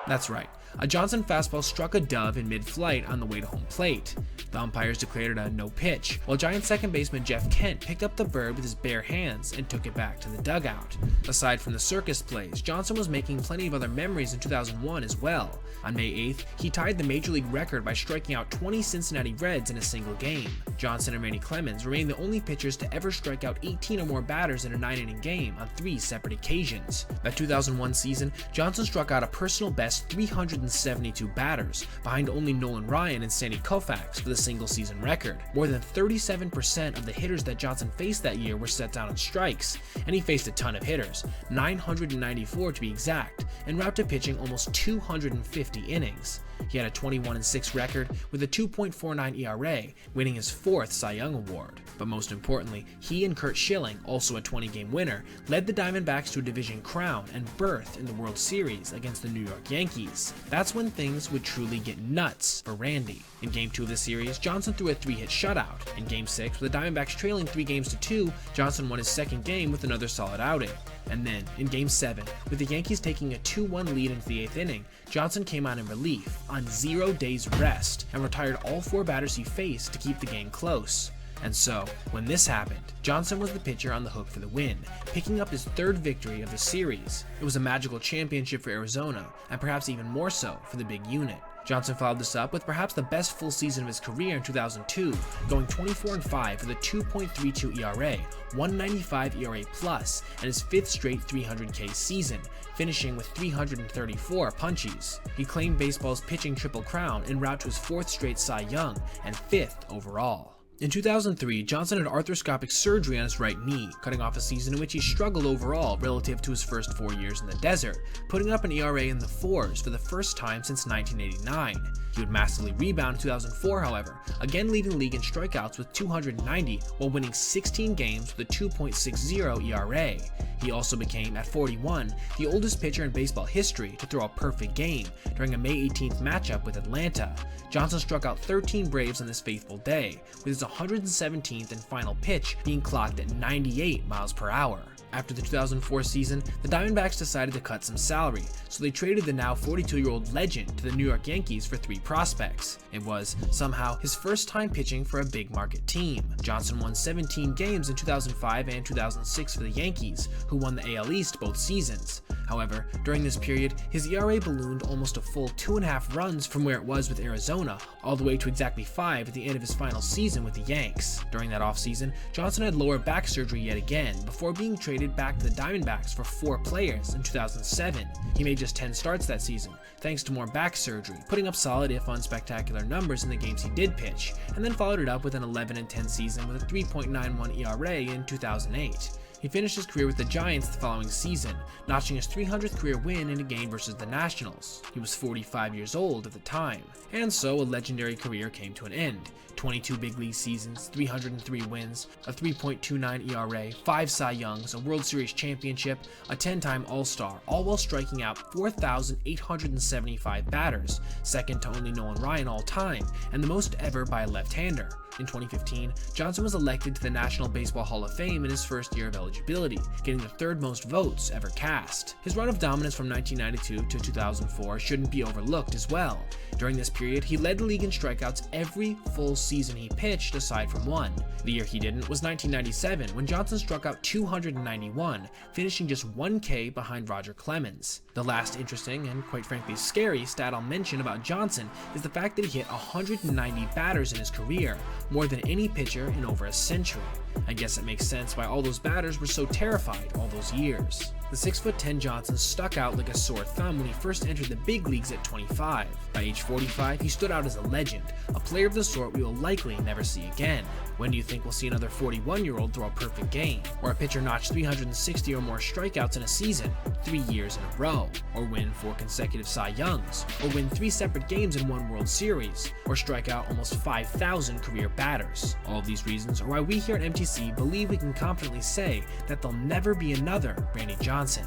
That's right, a Johnson fastball struck a dove in mid-flight on the way to home plate. The umpires declared it a no pitch, while Giants second baseman Jeff Kent picked up the bird with his bare hands and took it back to the dugout. Aside from the circus plays, Johnson was making plenty of other memories in 2001 as well. On May 8th, he tied the major league record by striking out 20 Cincinnati Reds in a single game. Johnson and Randy Clemens remain the only pitchers to ever strike out 18 or more batters in a 9-inning game on 3 separate occasions. That 2001 season, Johnson struck out a personal best 372 batters, behind only Nolan Ryan and Sandy Koufax for the single season record. More than 37% of the hitters that Johnson faced that year were set down on strikes, and he faced a ton of hitters, 994 to be exact, and route to pitching almost 250 innings. He had a 21-6 record with a 2.49 ERA, winning his 4th Cy Young Award. But most importantly, he and Curt Schilling, also a 20-game winner, led the Diamondbacks to a division crown and berth in the World Series against the New York Yankees. That's when things would truly get nuts for Randy. In Game 2 of the series, Johnson threw a 3-hit shutout. In Game 6, with the Diamondbacks trailing 3-2, Johnson won his second game with another solid outing. And then, in Game 7, with the Yankees taking a 2-1 lead into the 8th inning, Johnson came out in relief on 0 days rest and retired all 4 batters he faced to keep the game close. And so, when this happened, Johnson was the pitcher on the hook for the win, picking up his 3rd victory of the series. It was a magical championship for Arizona, and perhaps even more so for the big unit. Johnson followed this up with perhaps the best full season of his career in 2002, going 24-5 with a 2.32 ERA, 195 ERA+, and his 5th straight 300K season, finishing with 334 punchies. He claimed baseball's pitching triple crown en route to his 4th straight Cy Young and 5th overall. In 2003, Johnson had arthroscopic surgery on his right knee, cutting off a season in which he struggled overall relative to his first 4 years in the desert, putting up an ERA in the 4s for the first time since 1989. He would massively rebound in 2004, however, again leading the league in strikeouts with 290 while winning 16 games with a 2.60 ERA. He also became, at 41, the oldest pitcher in baseball history to throw a perfect game during a May 18th matchup with Atlanta. Johnson struck out 13 Braves on this faithful day, with his 117th and final pitch being clocked at 98 miles per hour. After the 2004 season, the Diamondbacks decided to cut some salary, so they traded the now 42-year-old legend to the New York Yankees for 3 prospects. It was, somehow, his first time pitching for a big market team. Johnson won 17 games in 2005 and 2006 for the Yankees, who won the AL East both seasons. However, during this period, his ERA ballooned almost a full 2.5 runs from where it was with Arizona, all the way to exactly 5 at the end of his final season with the Yanks. During that offseason, Johnson had lower back surgery yet again, before being traded back to the Diamondbacks for 4 players in 2007. He made just 10 starts that season, thanks to more back surgery, putting up solid if unspectacular numbers in the games he did pitch, and then followed it up with an 11-10 season with a 3.91 ERA in 2008. He finished his career with the Giants the following season, notching his 300th career win in a game versus the Nationals. He was 45 years old at the time, and so a legendary career came to an end. 22 big league seasons, 303 wins, a 3.29 ERA, 5 Cy Youngs, a World Series championship, a 10-time All-Star, all while striking out 4,875 batters, second to only Nolan Ryan all time, and the most ever by a left-hander. In 2015, Johnson was elected to the National Baseball Hall of Fame in his first year of eligibility, getting the 3rd most votes ever cast. His run of dominance from 1992 to 2004 shouldn't be overlooked as well. During this period, he led the league in strikeouts every full season he pitched aside from one. The year he didn't was 1997, when Johnson struck out 291, finishing just 1K behind Roger Clemens. The last interesting and quite frankly scary stat I'll mention about Johnson is the fact that he hit 190 batters in his career, more than any pitcher in over a century. I guess it makes sense why all those batters were so terrified all those years. The 6'10" Johnson stuck out like a sore thumb when he first entered the big leagues at 25. By age 45, he stood out as a legend, a player of the sort we will likely never see again. When do you think we'll see another 41-year-old throw a perfect game? Or a pitcher notch 360 or more strikeouts in a season, 3 years in a row? Or win 4 consecutive Cy Youngs? Or win 3 separate games in 1 World Series? Or strike out almost 5,000 career batters? All of these reasons are why we here at MTC believe we can confidently say that there'll never be another Randy Johnson.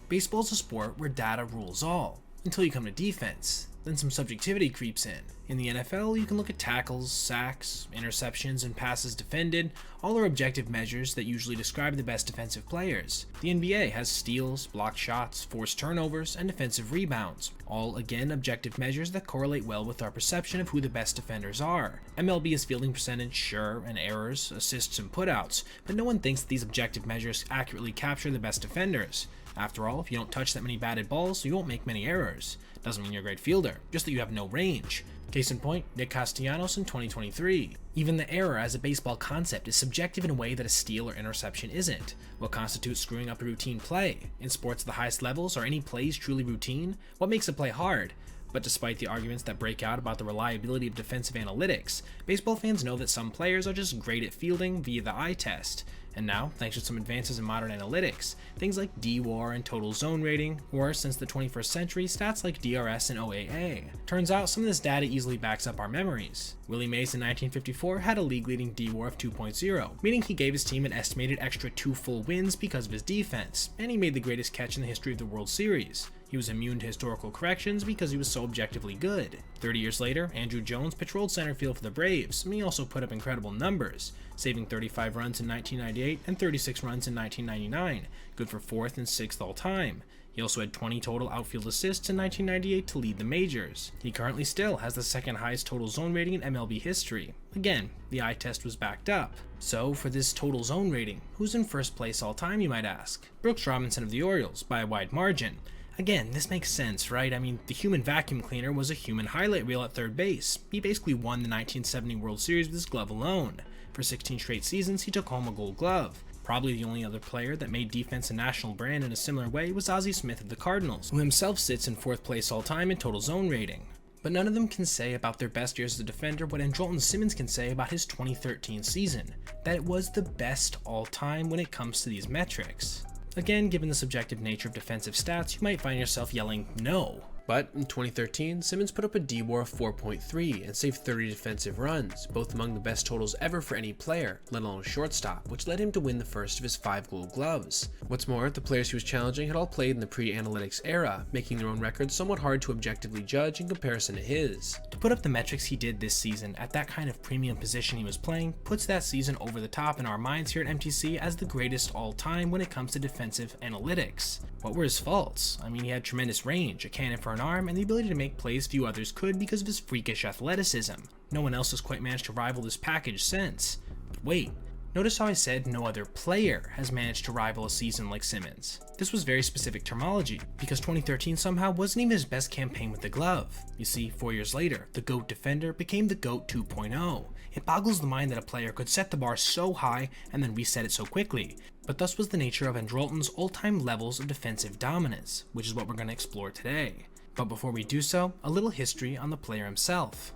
Baseball's a sport where data rules all, until you come to defense. Then some subjectivity creeps in. In the NFL, you can look at tackles, sacks, interceptions, and passes defended. All are objective measures that usually describe the best defensive players. The NBA has steals, blocked shots, forced turnovers, and defensive rebounds. All, again, objective measures that correlate well with our perception of who the best defenders are. MLB is fielding percentage, sure, and errors, assists, and putouts, but no one thinks that these objective measures accurately capture the best defenders. After all, if you don't touch that many batted balls, you won't make many errors. Doesn't mean you're a great fielder, just that you have no range. Case in point, Nick Castellanos in 2023. Even the error as a baseball concept is subjective in a way that a steal or interception isn't. What constitutes screwing up a routine play? In sports at the highest levels, are any plays truly routine? What makes a play hard? But despite the arguments that break out about the reliability of defensive analytics, baseball fans know that some players are just great at fielding via the eye test. And now, thanks to some advances in modern analytics, things like DWAR and total zone rating, or since the 21st century, stats like DRS and OAA. Turns out some of this data easily backs up our memories. Willie Mays in 1954 had a league-leading DWAR of 2.0, meaning he gave his team an estimated extra 2 full wins because of his defense, and he made the greatest catch in the history of the World Series. He was immune to historical corrections because he was so objectively good. 30 years later, Andrew Jones patrolled center field for the Braves, and he also put up incredible numbers, saving 35 runs in 1998 and 36 runs in 1999, good for 4th and 6th all time. He also had 20 total outfield assists in 1998 to lead the majors. He currently still has the 2nd highest total zone rating in MLB history. Again, the eye test was backed up. So, for this total zone rating, who's in first place all time, you might ask? Brooks Robinson of the Orioles, by a wide margin. Again, this makes sense, right? I mean, the human vacuum cleaner was a human highlight reel at third base. He basically won the 1970 World Series with his glove alone. For 16 straight seasons, he took home a Gold Glove. Probably the only other player that made defense a national brand in a similar way was Ozzie Smith of the Cardinals, who himself sits in 4th place all time in total zone rating. But none of them can say about their best years as a defender what Andrelton Simmons can say about his 2013 season, that it was the best all time when it comes to these metrics. Again, given the subjective nature of defensive stats, you might find yourself yelling no. But in 2013, Simmons put up a DWAR of 4.3 and saved 30 defensive runs, both among the best totals ever for any player, let alone a shortstop, which led him to win the first of his 5 Gold Gloves. What's more, the players he was challenging had all played in the pre-analytics era, making their own records somewhat hard to objectively judge in comparison to his. To put up the metrics he did this season at that kind of premium position he was playing puts that season over the top in our minds here at MTC as the greatest all time when it comes to defensive analytics. What were his faults? I mean, he had tremendous range, a cannon for an arm, and the ability to make plays few others could because of his freakish athleticism. No one else has quite managed to rival this package since. But wait, notice how I said no other player has managed to rival a season like Simmons. This was very specific terminology, because 2013 somehow wasn't even his best campaign with the glove. You see, 4 years later, the GOAT defender became the GOAT 2.0. It boggles the mind that a player could set the bar so high and then reset it so quickly. But thus was the nature of Andrelton's all-time levels of defensive dominance, which is what we're going to explore today. But before we do so, a little history on the player himself.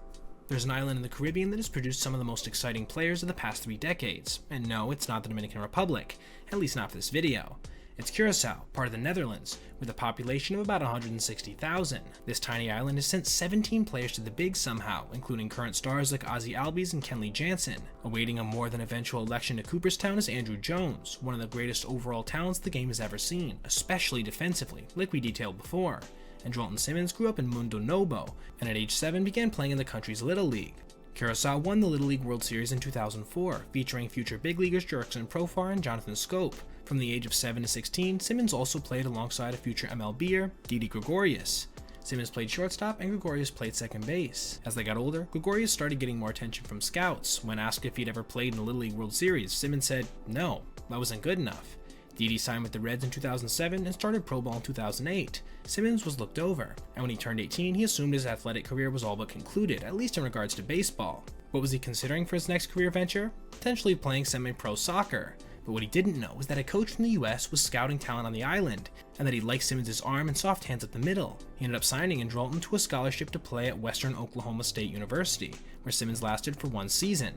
There's an island in the Caribbean that has produced some of the most exciting players of the past 3 decades, and no, it's not the Dominican Republic, at least not for this video. It's Curacao, part of the Netherlands, with a population of about 160,000. This tiny island has sent 17 players to the bigs somehow, including current stars like Ozzie Albies and Kenley Jansen. Awaiting a more than eventual election to Cooperstown is Andrew Jones, one of the greatest overall talents the game has ever seen, especially defensively, like we detailed before. Andrelton Simmons grew up in Mundo Novo, and at age 7 began playing in the country's Little League. Curacao won the Little League World Series in 2004, featuring future big leaguers Jurickson Profar and Jonathan Scope. From the age of 7 to 16, Simmons also played alongside a future MLBer, Didi Gregorius. Simmons played shortstop and Gregorius played second base. As they got older, Gregorius started getting more attention from scouts. When asked if he'd ever played in the Little League World Series, Simmons said, "No, that wasn't good enough." Didi signed with the Reds in 2007 and started pro ball in 2008. Simmons was looked over, and when he turned 18, he assumed his athletic career was all but concluded, at least in regards to baseball. What was he considering for his next career venture? Potentially playing semi-pro soccer. But what he didn't know was that a coach from the US was scouting talent on the island, and that he liked Simmons' arm and soft hands up the middle. He ended up signing Andrelton to a scholarship to play at Western Oklahoma State University, where Simmons lasted for 1 season.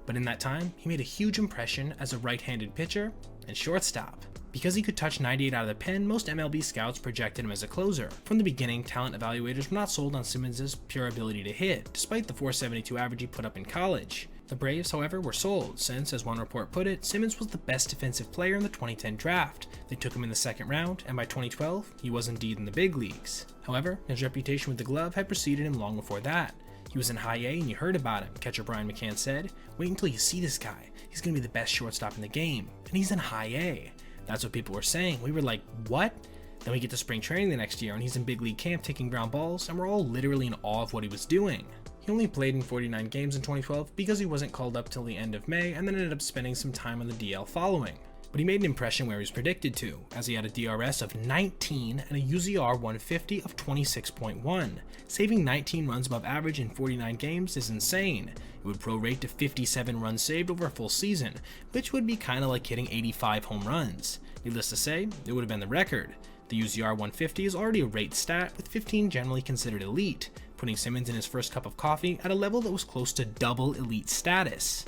But in that time, he made a huge impression as a right-handed pitcher and shortstop. Because he could touch 98 out of the pen, most MLB scouts projected him as a closer. From the beginning, talent evaluators were not sold on Simmons' pure ability to hit, despite the .472 average he put up in college. The Braves, however, were sold, since, as one report put it, Simmons was the best defensive player in the 2010 draft. They took him in the 2nd round, and by 2012, he was indeed in the big leagues. However, his reputation with the glove had preceded him long before that. He was in high A and you heard about him, catcher Brian McCann said. Wait until you see this guy. He's going to be the best shortstop in the game, and he's in high A. That's what people were saying. We were like, what? Then we get to spring training the next year and he's in big league camp taking ground balls, and we're all literally in awe of what he was doing. He only played in 49 games in 2012 because he wasn't called up till the end of May and then ended up spending some time on the DL following. But he made an impression where he was predicted to, as he had a DRS of 19 and a UZR 150 of 26.1. Saving 19 runs above average in 49 games is insane. It would prorate to 57 runs saved over a full season, which would be kinda like hitting 85 home runs. Needless to say, it would have been the record. The UZR 150 is already a rate stat, with 15 generally considered elite, putting Simmons in his first cup of coffee at a level that was close to double elite status.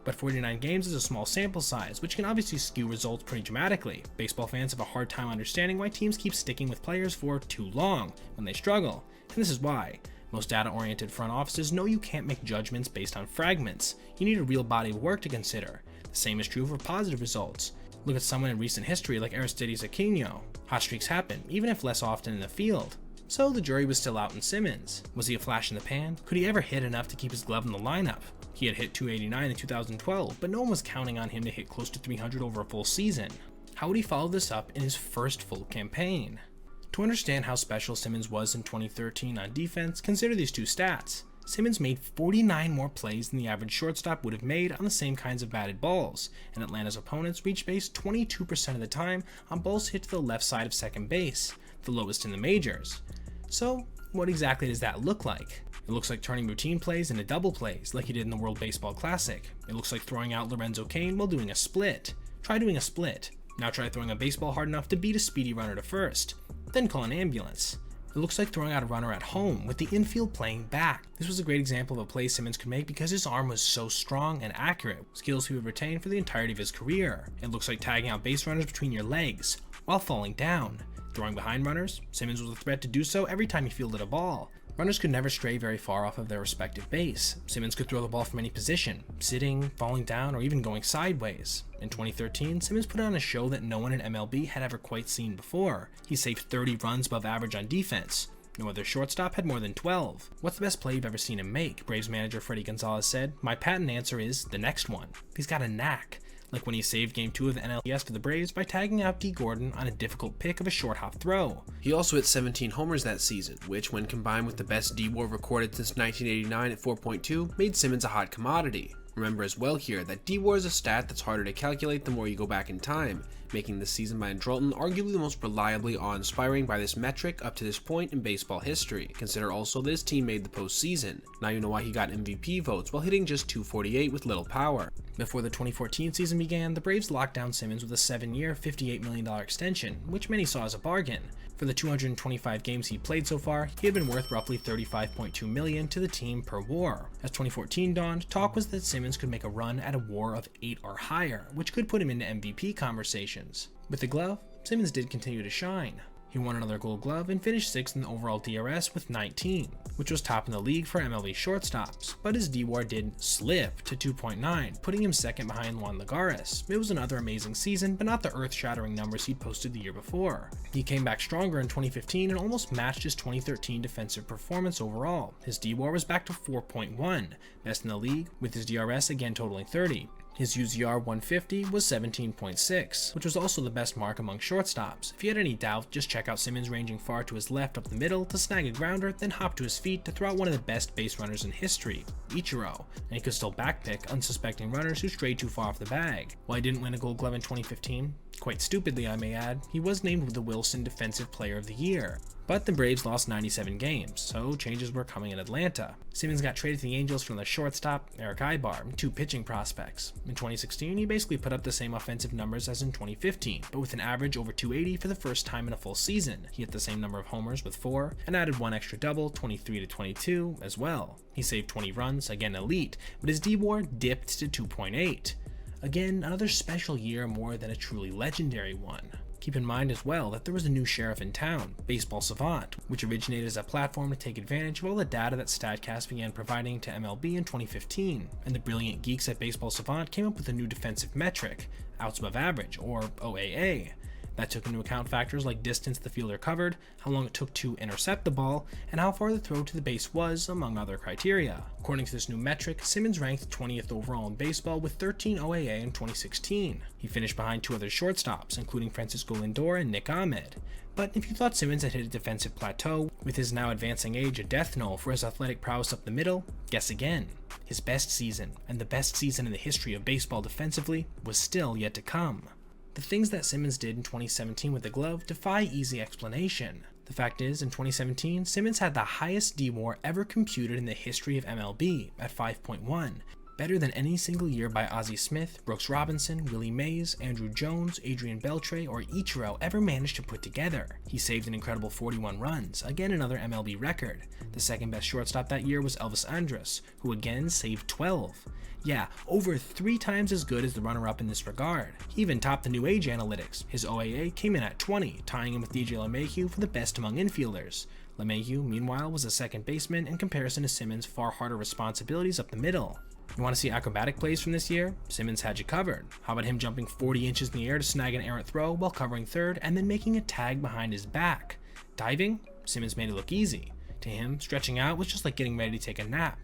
But 49 games is a small sample size, which can obviously skew results pretty dramatically. Baseball fans have a hard time understanding why teams keep sticking with players for too long when they struggle, and this is why. Most data-oriented front offices know you can't make judgments based on fragments. You need a real body of work to consider. The same is true for positive results. Look at someone in recent history like Aristides Aquino. Hot streaks happen, even if less often in the field. So the jury was still out in Simmons. Was he a flash in the pan? Could he ever hit enough to keep his glove in the lineup? He had hit .289 in 2012, but no one was counting on him to hit close to .300 over a full season. How would he follow this up in his first full campaign? To understand how special Simmons was in 2013 on defense, consider these two stats. Simmons made 49 more plays than the average shortstop would have made on the same kinds of batted balls, and Atlanta's opponents reached base 22% of the time on balls hit to the left side of second base, the lowest in the majors. So, what exactly does that look like? It looks like turning routine plays into double plays, like he did in the World Baseball Classic. It looks like throwing out Lorenzo Cain while doing a split. Try doing a split. Now try throwing a baseball hard enough to beat a speedy runner to first. Then call an ambulance. It looks like throwing out a runner at home with the infield playing back. This was a great example of a play Simmons could make because his arm was so strong and accurate, skills he would retain for the entirety of his career. It looks like tagging out base runners between your legs while falling down. Throwing behind runners, Simmons was a threat to do so every time he fielded a ball. Runners could never stray very far off of their respective base. Simmons could throw the ball from any position, sitting, falling down, or even going sideways. In 2013, Simmons put on a show that no one in MLB had ever quite seen before. He saved 30 runs above average on defense. No other shortstop had more than 12. What's the best play you've ever seen him make? Braves manager Freddie Gonzalez said. My patent answer is the next one. He's got a knack. Like when he saved Game 2 of the NLCS for the Braves by tagging out D. Gordon on a difficult pick of a short hop throw. He also hit 17 homers that season, which, when combined with the best D-WAR recorded since 1989 at 4.2, made Simmons a hot commodity. Remember as well here that D-WAR is a stat that's harder to calculate the more you go back in time, making this season by Andrelton arguably the most reliably awe-inspiring by this metric up to this point in baseball history. Consider also that his team made the postseason. Now you know why he got MVP votes while hitting just .248 with little power. Before the 2014 season began, the Braves locked down Simmons with a 7-year, $58 million extension, which many saw as a bargain. For the 225 games he played so far, he had been worth roughly $35.2 million to the team per WAR. As 2014 dawned, talk was that Simmons could make a run at a WAR of 8 or higher, which could put him into MVP conversations. With the glove, Simmons did continue to shine. He won another Gold Glove and finished 6th in the overall DRS with 19, which was top in the league for MLB shortstops, but his D-WAR did slip to 2.9, putting him second behind Juan Lagares. It was another amazing season, but not the earth-shattering numbers he'd posted the year before. He came back stronger in 2015 and almost matched his 2013 defensive performance overall. His D-WAR was back to 4.1, best in the league, with his DRS again totaling 30. His UZR 150 was 17.6, which was also the best mark among shortstops. If you had any doubt, just check out Simmons ranging far to his left up the middle to snag a grounder, then hop to his feet to throw out one of the best base runners in history, Ichiro, and he could still backpick unsuspecting runners who strayed too far off the bag. While he didn't win a Gold Glove in 2015, Quite stupidly, I may add, he was named the Wilson Defensive Player of the Year. But the Braves lost 97 games, so changes were coming in Atlanta. Simmons got traded to the Angels from the shortstop, Eric Ibar, 2 pitching prospects. In 2016, he basically put up the same offensive numbers as in 2015, but with an average over 280 for the first time in a full season. He hit the same number of homers with 4, and added 1 extra double, 23 to 22, as well. He saved 20 runs, again elite, but his D-WAR dipped to 2.8. Again, another special year more than a truly legendary one. Keep in mind as well that there was a new sheriff in town, Baseball Savant, which originated as a platform to take advantage of all the data that Statcast began providing to MLB in 2015, and the brilliant geeks at Baseball Savant came up with a new defensive metric, outs above average, or OAA. That took into account factors like distance the fielder covered, how long it took to intercept the ball, and how far the throw to the base was, among other criteria. According to this new metric, Simmons ranked 20th overall in baseball with 13 OAA in 2016. He finished behind 2 other shortstops, including Francisco Lindor and Nick Ahmed. But if you thought Simmons had hit a defensive plateau, with his now advancing age a death knell for his athletic prowess up the middle, guess again. His best season, and the best season in the history of baseball defensively, was still yet to come. The things that Simmons did in 2017 with the glove defy easy explanation. The fact is, in 2017, Simmons had the highest D-WAR ever computed in the history of MLB at 5.1, better than any single year by Ozzie Smith, Brooks Robinson, Willie Mays, Andrew Jones, Adrian Beltre, or Ichiro ever managed to put together. He saved an incredible 41 runs, again another MLB record. The second best shortstop that year was Elvis Andrus, who again saved 12. Yeah, over 3 times as good as the runner-up in this regard. He even topped the new age analytics. His OAA came in at 20, tying him with DJ LeMahieu for the best among infielders. LeMahieu, meanwhile, was a second baseman in comparison to Simmons' far harder responsibilities up the middle. You want to see acrobatic plays from this year? Simmons had you covered. How about him jumping 40 inches in the air to snag an errant throw while covering third and then making a tag behind his back? Diving? Simmons made it look easy. To him, stretching out was just like getting ready to take a nap.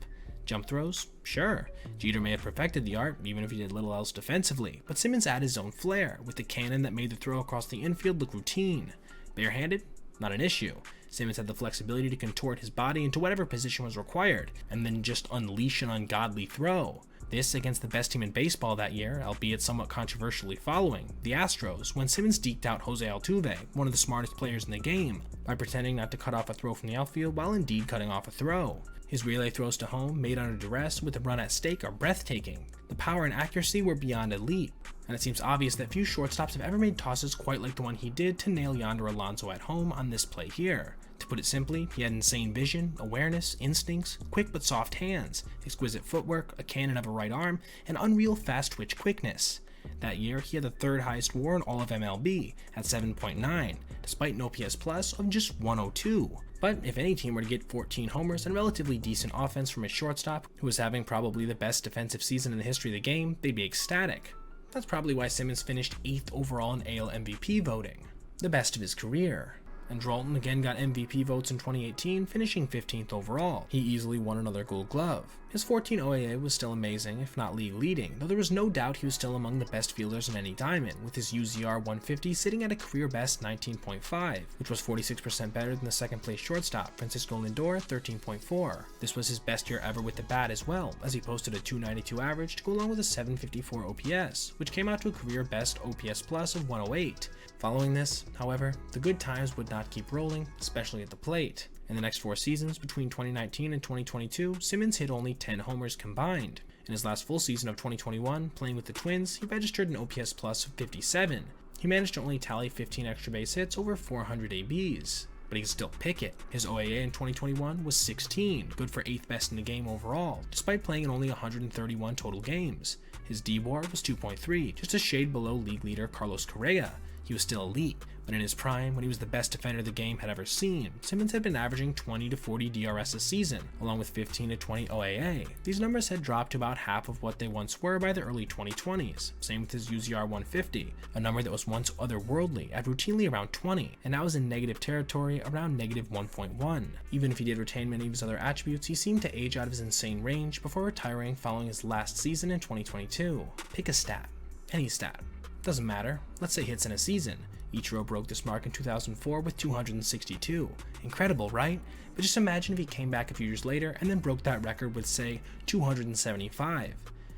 Jump throws? Sure. Jeter may have perfected the art, even if he did little else defensively, but Simmons had his own flair, with the cannon that made the throw across the infield look routine. Barehanded? Not an issue. Simmons had the flexibility to contort his body into whatever position was required, and then just unleash an ungodly throw. This against the best team in baseball that year, albeit somewhat controversially following, the Astros, when Simmons deked out Jose Altuve, one of the smartest players in the game, by pretending not to cut off a throw from the outfield while indeed cutting off a throw. His relay throws to home, made under duress with a run at stake, are breathtaking. The power and accuracy were beyond elite, and it seems obvious that few shortstops have ever made tosses quite like the one he did to nail Yonder Alonso at home on this play here. To put it simply, he had insane vision, awareness, instincts, quick but soft hands, exquisite footwork, a cannon of a right arm, and unreal fast twitch quickness. That year, he had the 3rd highest WAR in all of MLB, at 7.9, despite an OPS plus of just 102. But if any team were to get 14 homers and relatively decent offense from a shortstop who was having probably the best defensive season in the history of the game, they'd be ecstatic. That's probably why Simmons finished 8th overall in AL MVP voting, the best of his career. Andrelton again got MVP votes in 2018, finishing 15th overall. He easily won another Gold Glove. His 14 OAA was still amazing, if not league leading, though there was no doubt he was still among the best fielders in any diamond, with his UZR 150 sitting at a career best 19.5, which was 46% better than the second place shortstop, Francisco Lindor, 13.4. This was his best year ever with the bat as well, as he posted a 292 average to go along with a 754 OPS, which came out to a career best OPS plus of 108. Following this, however, the good times would not keep rolling, especially at the plate. In the next 4 seasons, between 2019 and 2022, Simmons hit only 10 homers combined. In his last full season of 2021, playing with the Twins, he registered an OPS plus of 57. He managed to only tally 15 extra base hits over 400 ABs. But he could still pick it. His OAA in 2021 was 16, good for 8th best in the game overall, despite playing in only 131 total games. His D-WAR was 2.3, just a shade below league leader Carlos Correa. He was still elite, but in his prime, when he was the best defender the game had ever seen, Simmons had been averaging 20 to 40 DRS a season, along with 15 to 20 OAA. These numbers had dropped to about half of what they once were by the early 2020s. Same with his UZR 150, a number that was once otherworldly at routinely around 20, and now is in negative territory around negative 1.1. Even if he did retain many of his other attributes, he seemed to age out of his insane range before retiring following his last season in 2022. Pick a stat. Any stat. Doesn't matter. Let's say hits in a season. Ichiro broke this mark in 2004 with 262. Incredible, right? But just imagine if he came back a few years later and then broke that record with, say, 275.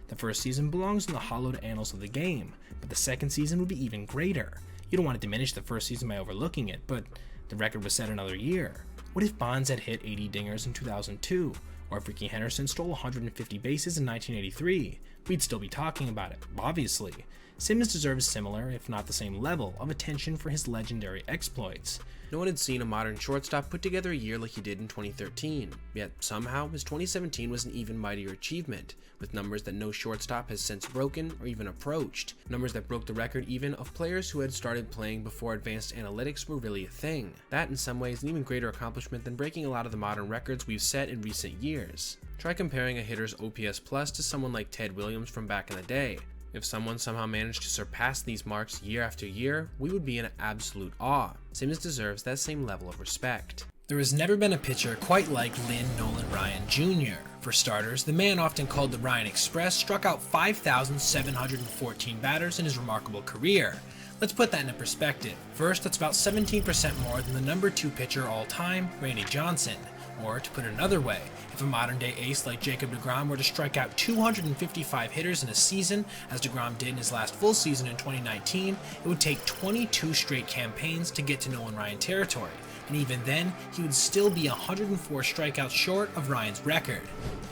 The first season belongs in the hallowed annals of the game, but the second season would be even greater. You don't want to diminish the first season by overlooking it, but the record was set another year. What if Bonds had hit 80 dingers in 2002? Or if Rickey Henderson stole 150 bases in 1983? We'd still be talking about it, obviously. Simmons deserves similar, if not the same level, of attention for his legendary exploits. No one had seen a modern shortstop put together a year like he did in 2013, yet somehow his 2017 was an even mightier achievement, with numbers that no shortstop has since broken or even approached, numbers that broke the record even of players who had started playing before advanced analytics were really a thing. That in some ways an even greater accomplishment than breaking a lot of the modern records we've set in recent years. Try comparing a hitter's OPS plus to someone like Ted Williams from back in the day. If someone somehow managed to surpass these marks year after year, we would be in absolute awe. Simmons deserves that same level of respect. There has never been a pitcher quite like Nolan Ryan Jr. For starters, the man often called the Ryan Express struck out 5,714 batters in his remarkable career. Let's put that into perspective. First, that's about 17% more than the number 2 pitcher all time, Randy Johnson. Or, to put it another way, if a modern-day ace like Jacob deGrom were to strike out 255 hitters in a season, as deGrom did in his last full season in 2019, it would take 22 straight campaigns to get to Nolan Ryan territory, and even then, he would still be 104 strikeouts short of Ryan's record.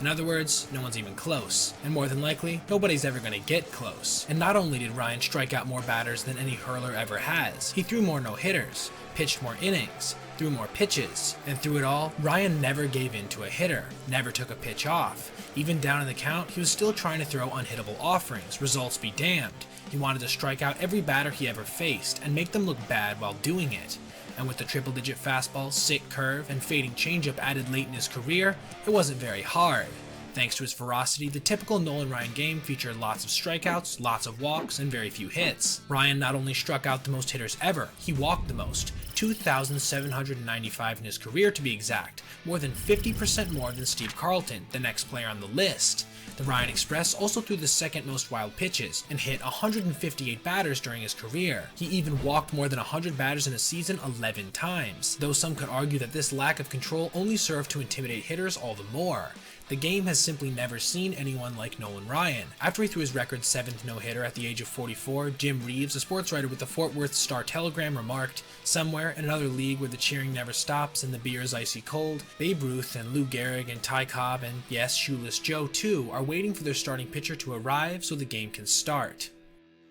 In other words, no one's even close, and more than likely, nobody's ever going to get close. And not only did Ryan strike out more batters than any hurler ever has, he threw more no-hitters, pitched more innings, threw more pitches, and through it all, Ryan never gave in to a hitter, never took a pitch off. Even down in the count, he was still trying to throw unhittable offerings, results be damned. He wanted to strike out every batter he ever faced, and make them look bad while doing it. And with the triple-digit fastball, sick curve, and fading changeup added late in his career, it wasn't very hard. Thanks to his ferocity, the typical Nolan Ryan game featured lots of strikeouts, lots of walks, and very few hits. Ryan not only struck out the most hitters ever, he walked the most, 2,795 in his career to be exact, more than 50% more than Steve Carlton, the next player on the list. The Ryan Express also threw the second most wild pitches and hit 158 batters during his career. He even walked more than 100 batters in a season 11 times, though some could argue that this lack of control only served to intimidate hitters all the more. The game has simply never seen anyone like Nolan Ryan. After he threw his record 7th no-hitter at the age of 44, Jim Reeves, a sports writer with the Fort Worth Star-Telegram, remarked, "Somewhere in another league where the cheering never stops and the beer is icy cold, Babe Ruth and Lou Gehrig and Ty Cobb and, yes, Shoeless Joe too, are waiting for their starting pitcher to arrive so the game can start."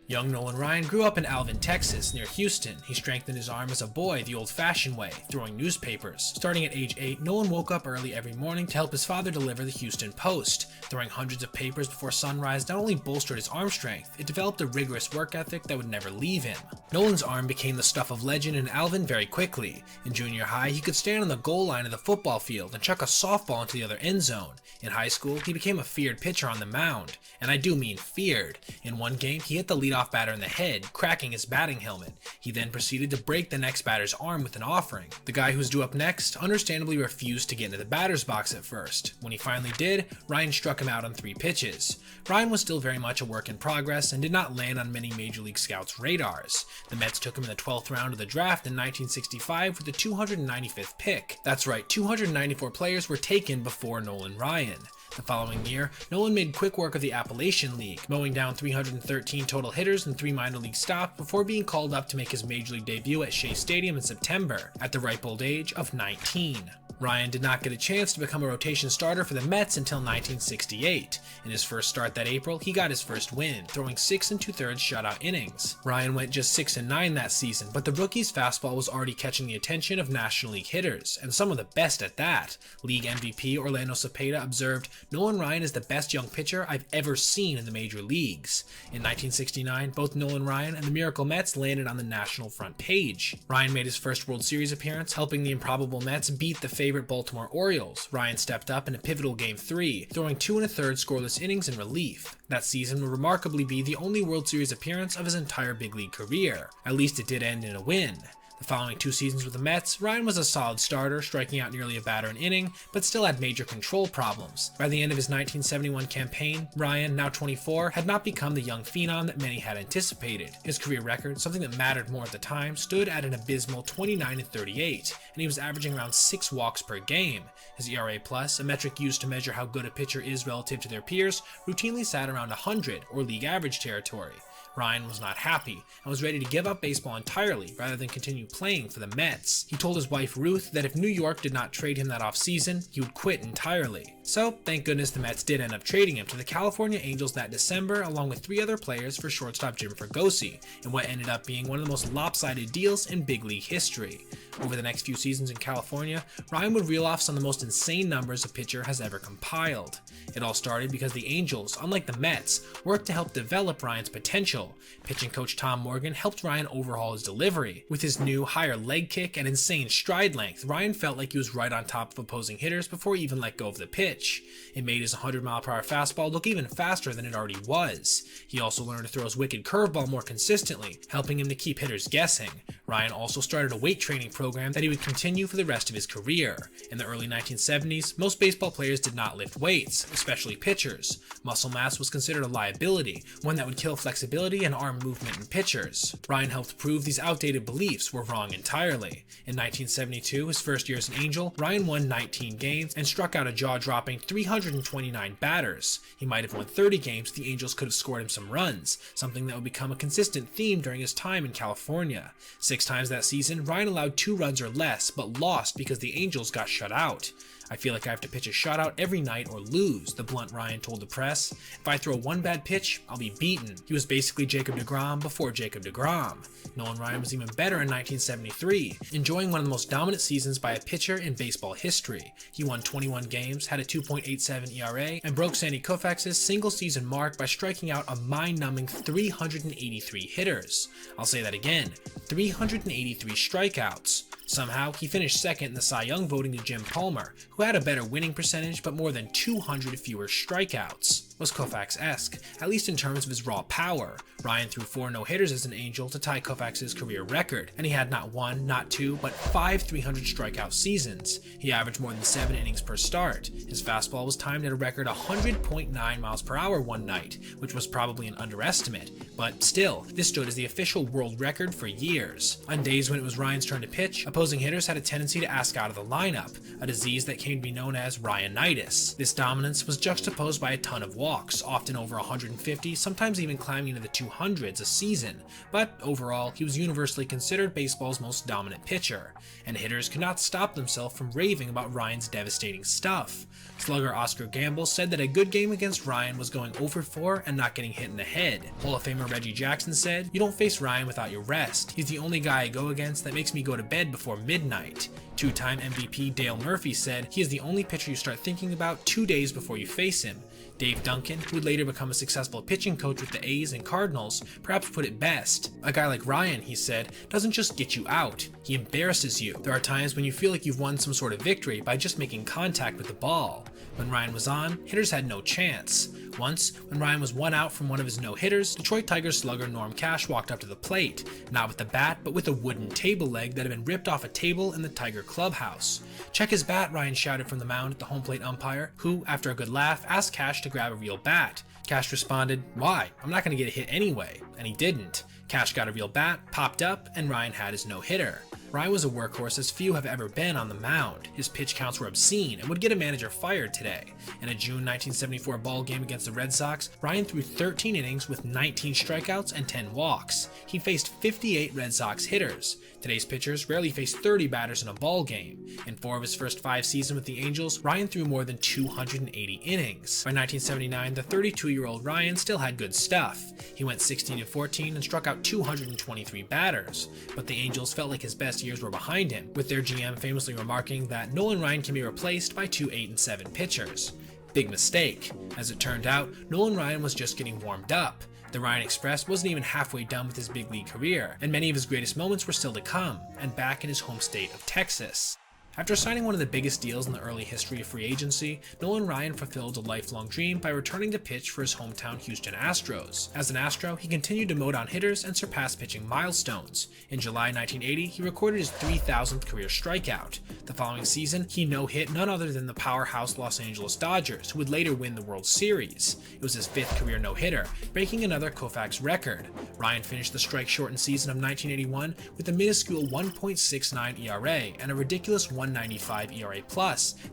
Young Nolan Ryan grew up in Alvin, Texas, near Houston. He strengthened his arm as a boy the old-fashioned way, throwing newspapers. Starting at age 8, Nolan woke up early every morning to help his father deliver the Houston Post. Throwing hundreds of papers before sunrise not only bolstered his arm strength, it developed a rigorous work ethic that would never leave him. Nolan's arm became the stuff of legend in Alvin very quickly. In junior high, he could stand on the goal line of the football field and chuck a softball into the other end zone. In high school, he became a feared pitcher on the mound. And I do mean feared. In one game, he hit the leadoff batter in the head, cracking his batting helmet. He then proceeded to break the next batter's arm with an offering. The guy who's due up next understandably refused to get into the batter's box at first. When he finally did, Ryan struck him out on 3 pitches. Ryan was still very much a work in progress and did not land on many Major League scouts' radars. The Mets took him in the 12th round of the draft in 1965 with the 295th pick. That's right, 294 players were taken before Nolan Ryan. The following year, Nolan made quick work of the Appalachian League, mowing down 313 total hitters and 3 minor league stops before being called up to make his Major League debut at Shea Stadium in September, at the ripe old age of 19. Ryan did not get a chance to become a rotation starter for the Mets until 1968. In his first start that April, he got his first win, throwing 6 2/3 shutout innings. Ryan went just 6-9 that season, but the rookie's fastball was already catching the attention of National League hitters, and some of the best at that. League MVP Orlando Cepeda observed, "Nolan Ryan is the best young pitcher I've ever seen in the major leagues." In 1969, both Nolan Ryan and the Miracle Mets landed on the national front page. Ryan made his first World Series appearance, helping the improbable Mets beat the favorite Baltimore Orioles. Ryan stepped up in a pivotal Game 3, throwing 2 1/3 scoreless innings in relief. That season would remarkably be the only World Series appearance of his entire big league career. At least it did end in a win. The following 2 seasons with the Mets, Ryan was a solid starter, striking out nearly a batter an inning, but still had major control problems. By the end of his 1971 campaign, Ryan, now 24, had not become the young phenom that many had anticipated. His career record, something that mattered more at the time, stood at an abysmal 29-38, and he was averaging around 6 walks per game. His ERA+, a metric used to measure how good a pitcher is relative to their peers, routinely sat around 100 or league average territory. Ryan was not happy and was ready to give up baseball entirely rather than continue playing for the Mets. He told his wife Ruth that if New York did not trade him that offseason, he would quit entirely. So, thank goodness the Mets did end up trading him to the California Angels that December, along with 3 other players for shortstop Jim Fregosi, in what ended up being one of the most lopsided deals in big league history. Over the next few seasons in California, Ryan would reel off some of the most insane numbers a pitcher has ever compiled. It all started because the Angels, unlike the Mets, worked to help develop Ryan's potential. Pitching coach Tom Morgan helped Ryan overhaul his delivery. With his new, higher leg kick and insane stride length, Ryan felt like he was right on top of opposing hitters before he even let go of the pitch. It made his 100-mile-per-hour fastball look even faster than it already was. He also learned to throw his wicked curveball more consistently, helping him to keep hitters guessing. Ryan also started a weight training program that he would continue for the rest of his career. In the early 1970s, most baseball players did not lift weights, especially pitchers. Muscle mass was considered a liability, one that would kill flexibility and arm movement in pitchers. Ryan helped prove these outdated beliefs were wrong entirely. In 1972, his first year as an Angel, Ryan won 19 games and struck out a jaw-dropping 329 batters. He might have won 30 games if the Angels could have scored him some runs, something that would become a consistent theme during his time in California. 6 times that season, Ryan allowed 2 runs or less, but lost because the Angels got shut out. "I feel like I have to pitch a shutout every night or lose," the blunt Ryan told the press. "If I throw one bad pitch, I'll be beaten." He was basically Jacob deGrom before Jacob deGrom. Nolan Ryan was even better in 1973, enjoying one of the most dominant seasons by a pitcher in baseball history. He won 21 games, had a 2.87 ERA, and broke Sandy Koufax's single-season mark by striking out a mind-numbing 383 hitters. I'll say that again, 383 strikeouts. Somehow, he finished second in the Cy Young voting to Jim Palmer, who had a better winning percentage but more than 200 fewer strikeouts. Was Koufax-esque, at least in terms of his raw power. Ryan threw 4 no-hitters as an Angel to tie Koufax's career record, and he had not 1, not 2, but 5 300 strikeout seasons. He averaged more than 7 innings per start. His fastball was timed at a record 100.9 miles per hour one night, which was probably an underestimate, but still, this stood as the official world record for years. On days when it was Ryan's turn to pitch, opposing hitters had a tendency to ask out of the lineup, a disease that came to be known as Ryanitis. This dominance was juxtaposed by a ton of walks, often over 150, sometimes even climbing into the 200s a season, but overall, he was universally considered baseball's most dominant pitcher, and hitters could not stop themselves from raving about Ryan's devastating stuff. Slugger Oscar Gamble said that a good game against Ryan was going 0 for 4 and not getting hit in the head. Hall of Famer Reggie Jackson said, "You don't face Ryan without your rest. He's the only guy I go against that makes me go to bed before midnight." 2-time MVP Dale Murphy said, "He is the only pitcher you start thinking about 2 days before you face him." Dave Duncan, who would later become a successful pitching coach with the A's and Cardinals, perhaps put it best. "A guy like Ryan," he said, "doesn't just get you out, he embarrasses you. There are times when you feel like you've won some sort of victory by just making contact with the ball." When Ryan was on, hitters had no chance. Once, when Ryan was 1 out from one of his no-hitters, Detroit Tigers slugger Norm Cash walked up to the plate, not with the bat, but with a wooden table leg that had been ripped off a table in the Tiger clubhouse. "Check his bat," Ryan shouted from the mound at the home plate umpire, who, after a good laugh, asked Cash to grab a real bat. Cash responded, "Why? I'm not going to get a hit anyway," and he didn't. Cash got a real bat, popped up, and Ryan had his no-hitter. Ryan was a workhorse as few have ever been on the mound. His pitch counts were obscene and would get a manager fired today. In a June 1974 ball game against the Red Sox, Ryan threw 13 innings with 19 strikeouts and 10 walks. He faced 58 Red Sox hitters. Today's pitchers rarely face 30 batters in a ball game. In 4 of his first 5 seasons with the Angels, Ryan threw more than 280 innings. By 1979, the 32-year-old Ryan still had good stuff. He went 16-14 and struck out 223 batters, but the Angels felt like his best years were behind him, with their GM famously remarking that Nolan Ryan can be replaced by 2 8-7 pitchers. Big mistake. As it turned out, Nolan Ryan was just getting warmed up. The Ryan Express wasn't even halfway done with his big league career, and many of his greatest moments were still to come, and back in his home state of Texas. After signing one of the biggest deals in the early history of free agency, Nolan Ryan fulfilled a lifelong dream by returning to pitch for his hometown Houston Astros. As an Astro, he continued to mow down hitters and surpass pitching milestones. In July 1980, he recorded his 3,000th career strikeout. The following season, he no-hit none other than the powerhouse Los Angeles Dodgers, who would later win the World Series. It was his 5th career no-hitter, breaking another Koufax record. Ryan finished the strike-shortened season of 1981 with a minuscule 1.69 ERA and a ridiculous 1.95 ERA+,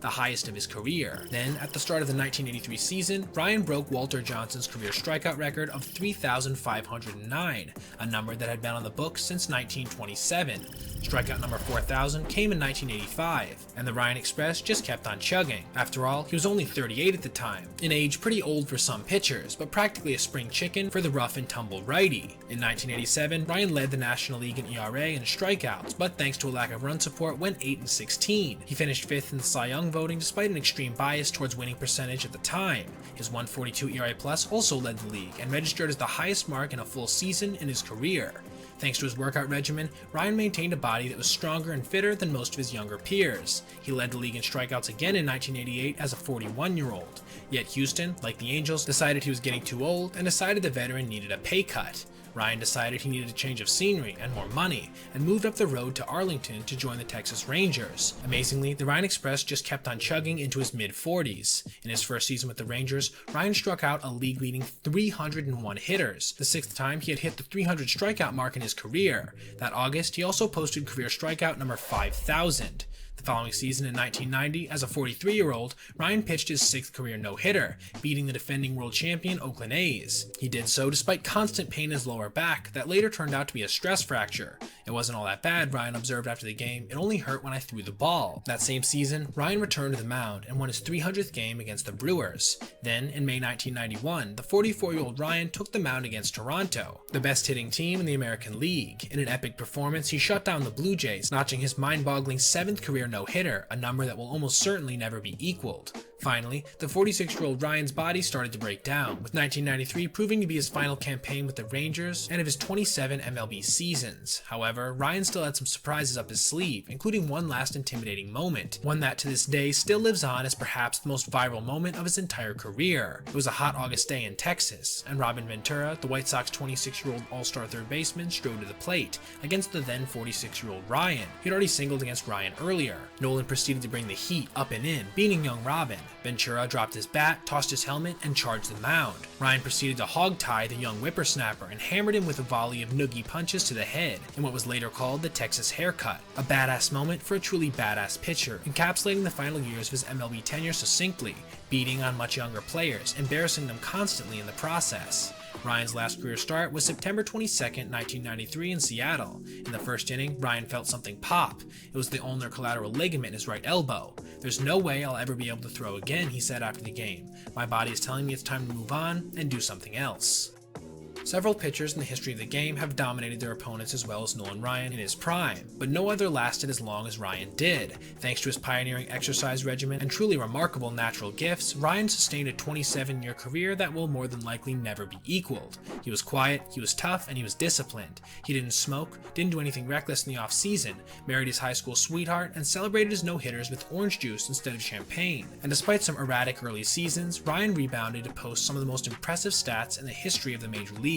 the highest of his career. Then, at the start of the 1983 season, Ryan broke Walter Johnson's career strikeout record of 3,509, a number that had been on the books since 1927. Strikeout number 4,000 came in 1985, and the Ryan Express just kept on chugging. After all, he was only 38 at the time, an age pretty old for some pitchers, but practically a spring chicken for the rough and tumble righty. In 1987, Ryan led the National League in ERA and strikeouts, but thanks to a lack of run support, went 8-16. He finished 5th in the Cy Young voting despite an extreme bias towards winning percentage at the time. His 1.42 ERA+ also led the league and registered as the highest mark in a full season in his career. Thanks to his workout regimen, Ryan maintained a body that was stronger and fitter than most of his younger peers. He led the league in strikeouts again in 1988 as a 41-year-old. Yet Houston, like the Angels, decided he was getting too old and decided the veteran needed a pay cut. Ryan decided he needed a change of scenery and more money, and moved up the road to Arlington to join the Texas Rangers. Amazingly, the Ryan Express just kept on chugging into his mid-40s. In his first season with the Rangers, Ryan struck out a league-leading 301 hitters, the 6th time he had hit the 300 strikeout mark in his career. That August, he also posted career strikeout number 5,000. The following season in 1990, as a 43-year-old, Ryan pitched his 6th career no-hitter, beating the defending world champion Oakland A's. He did so despite constant pain in his lower back that later turned out to be a stress fracture. It wasn't all that bad, Ryan observed after the game, it only hurt when I threw the ball. That same season, Ryan returned to the mound and won his 300th game against the Brewers. Then, in May 1991, the 44-year-old Ryan took the mound against Toronto, the best hitting team in the American League. In an epic performance, he shut down the Blue Jays, notching his mind-boggling 7th career no-hitter, a number that will almost certainly never be equaled. Finally, the 46-year-old Ryan's body started to break down, with 1993 proving to be his final campaign with the Rangers and of his 27 MLB seasons. However, Ryan still had some surprises up his sleeve, including one last intimidating moment, one that to this day still lives on as perhaps the most viral moment of his entire career. It was a hot August day in Texas, and Robin Ventura, the White Sox 26-year-old all-star third baseman, strode to the plate against the then 46-year-old Ryan. He'd already singled against Ryan earlier. Nolan proceeded to bring the heat up and in, beating young Robin. Ventura dropped his bat, tossed his helmet, and charged the mound. Ryan proceeded to hog-tie the young whippersnapper and hammered him with a volley of noogie punches to the head in what was later called the Texas haircut. A badass moment for a truly badass pitcher, encapsulating the final years of his MLB tenure succinctly, beating on much younger players, embarrassing them constantly in the process. Ryan's last career start was September 22, 1993 in Seattle. In the first inning, Ryan felt something pop. It was the ulnar collateral ligament in his right elbow. "There's no way I'll ever be able to throw again," he said after the game. "My body is telling me it's time to move on and do something else." Several pitchers in the history of the game have dominated their opponents as well as Nolan Ryan in his prime, but no other lasted as long as Ryan did. Thanks to his pioneering exercise regimen and truly remarkable natural gifts, Ryan sustained a 27-year career that will more than likely never be equaled. He was quiet, he was tough, and he was disciplined. He didn't smoke, didn't do anything reckless in the off-season, married his high school sweetheart, and celebrated his no-hitters with orange juice instead of champagne. And despite some erratic early seasons, Ryan rebounded to post some of the most impressive stats in the history of the major leagues.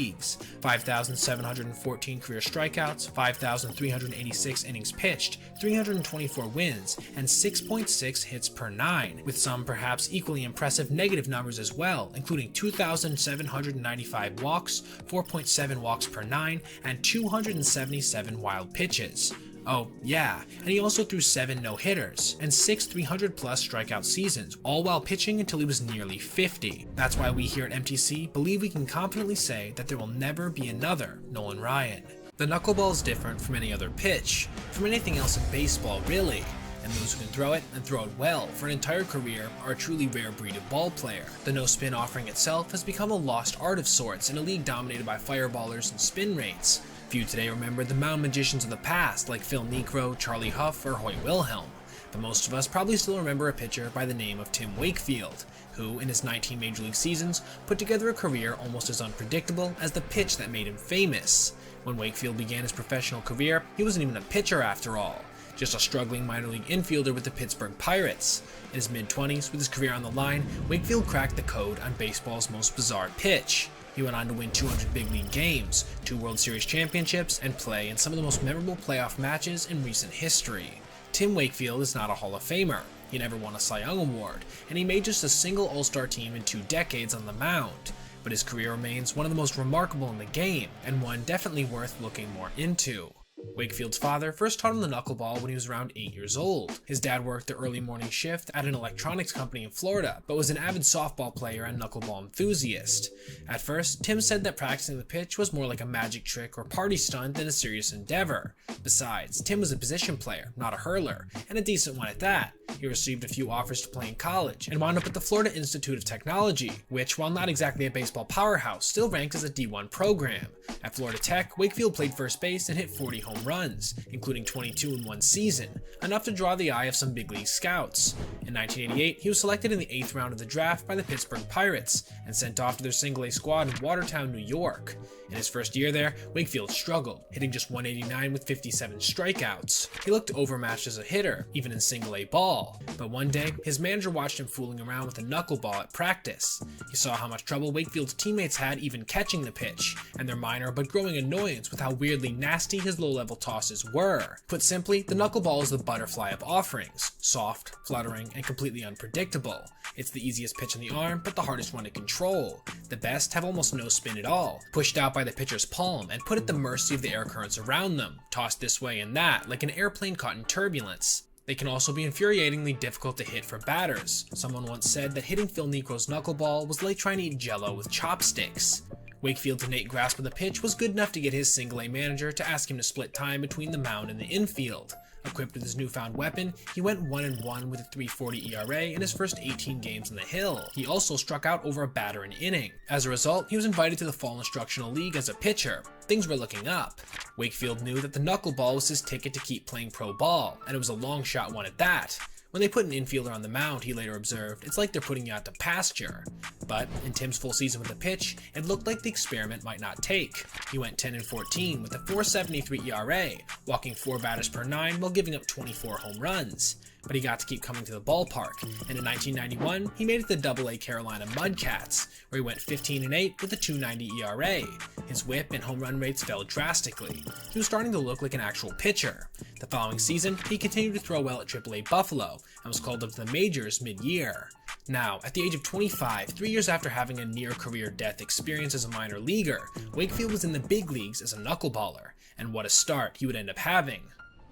5,714 career strikeouts, 5,386 innings pitched, 324 wins, and 6.6 hits per 9, with some perhaps equally impressive negative numbers as well, including 2,795 walks, 4.7 walks per 9, and 277 wild pitches. Oh, yeah, and he also threw 7 no-hitters, and 6 300-plus strikeout seasons, all while pitching until he was nearly 50. That's why we here at MTC believe we can confidently say that there will never be another Nolan Ryan. The knuckleball is different from any other pitch, from anything else in baseball really, and those who can throw it, and throw it well, for an entire career are a truly rare breed of ball player. The no-spin offering itself has become a lost art of sorts in a league dominated by fireballers and spin rates. Few today remember the mound magicians of the past like Phil Niekro, Charlie Huff, or Hoy Wilhelm, but most of us probably still remember a pitcher by the name of Tim Wakefield, who, in his 19 major league seasons, put together a career almost as unpredictable as the pitch that made him famous. When Wakefield began his professional career, he wasn't even a pitcher after all. just a struggling minor league infielder with the Pittsburgh Pirates. In his mid-20s, with his career on the line, Wakefield cracked the code on baseball's most bizarre pitch. He went on to win 200 big league games, 2 World Series championships, and play in some of the most memorable playoff matches in recent history. Tim Wakefield is not a Hall of Famer. He never won a Cy Young Award, and he made just a single All-Star team in 2 decades on the mound. But his career remains one of the most remarkable in the game, and one definitely worth looking more into. Wakefield's father first taught him the knuckleball when he was around 8 years old. His dad worked the early morning shift at an electronics company in Florida, but was an avid softball player and knuckleball enthusiast. At first, Tim said that practicing the pitch was more like a magic trick or party stunt than a serious endeavor. Besides, Tim was a position player, not a hurler, and a decent one at that. He received a few offers to play in college, and wound up at the Florida Institute of Technology, which, while not exactly a baseball powerhouse, still ranked as a D1 program. At Florida Tech, Wakefield played first base and hit 40 home runs, including 22 in one season, enough to draw the eye of some big league scouts. In 1988, he was selected in the 8th round of the draft by the Pittsburgh Pirates, and sent off to their single-A squad in Watertown, New York. In his first year there, Wakefield struggled, hitting just .189 with 57 strikeouts. He looked overmatched as a hitter, even in single-A ball. But one day, his manager watched him fooling around with a knuckleball at practice. He saw how much trouble Wakefield's teammates had even catching the pitch, and their minor but growing annoyance with how weirdly nasty his low-level tosses were. Put simply, the knuckleball is the butterfly of offerings, soft, fluttering, and completely unpredictable. It's the easiest pitch on the arm, but the hardest one to control. The best have almost no spin at all, pushed out by the pitcher's palm and put at the mercy of the air currents around them, tossed this way and that like an airplane caught in turbulence. They can also be infuriatingly difficult to hit for batters. Someone once said that hitting Phil Niekro's knuckleball was like trying to eat jello with chopsticks. Wakefield's innate grasp of the pitch was good enough to get his single-A manager to ask him to split time between the mound and the infield. Equipped with his newfound weapon, he went 1-1 with a .340 ERA in his first 18 games on the hill. He also struck out over a batter an inning. As a result, he was invited to the Fall Instructional League as a pitcher. Things were looking up. Wakefield knew that the knuckleball was his ticket to keep playing pro ball, and it was a long shot one at that. When they put an infielder on the mound, he later observed, it's like they're putting you out to pasture. But in Tim's full season with the pitch, it looked like the experiment might not take. He went 10-14 with a .473 ERA, walking 4 batters per 9 while giving up 24 home runs. But he got to keep coming to the ballpark, and in 1991, he made it to Double-A Carolina Mudcats, where he went 15-8 with a .290 ERA. His whip and home run rates fell drastically. He was starting to look like an actual pitcher. The following season, he continued to throw well at Triple-A Buffalo, and was called up to the majors mid-year. Now, at the age of 25, 3 years after having a near-career death experience as a minor leaguer, Wakefield was in the big leagues as a knuckleballer, and what a start he would end up having.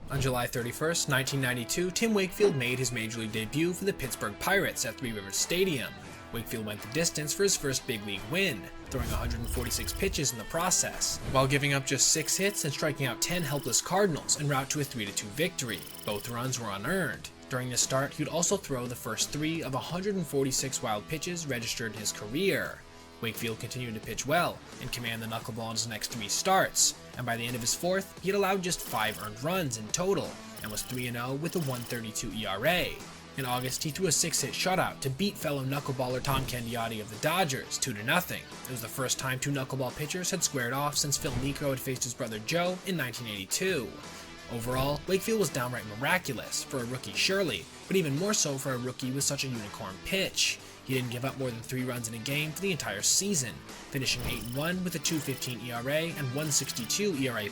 On July 31st, 1992, Tim Wakefield made his major league debut for the Pittsburgh Pirates at Three Rivers Stadium. Wakefield went the distance for his first big league win, throwing 146 pitches in the process, while giving up just 6 hits and striking out 10 helpless Cardinals en route to a 3-2 victory. Both runs were unearned. During this start, he would also throw the first 3 of 146 wild pitches registered in his career. Wakefield continued to pitch well and command the knuckleball in his next 3 starts, and by the end of his 4th, he had allowed just 5 earned runs in total, and was 3-0 with a .132 ERA. In August, he threw a 6-hit shutout to beat fellow knuckleballer Tom Candiotti of the Dodgers 2-0. It was the first time 2 knuckleball pitchers had squared off since Phil Niekro had faced his brother Joe in 1982. Overall, Wakefield was downright miraculous, for a rookie surely, but even more so for a rookie with such a unicorn pitch. He didn't give up more than 3 runs in a game for the entire season, finishing 8-1 with a .215 ERA and .162 ERA+.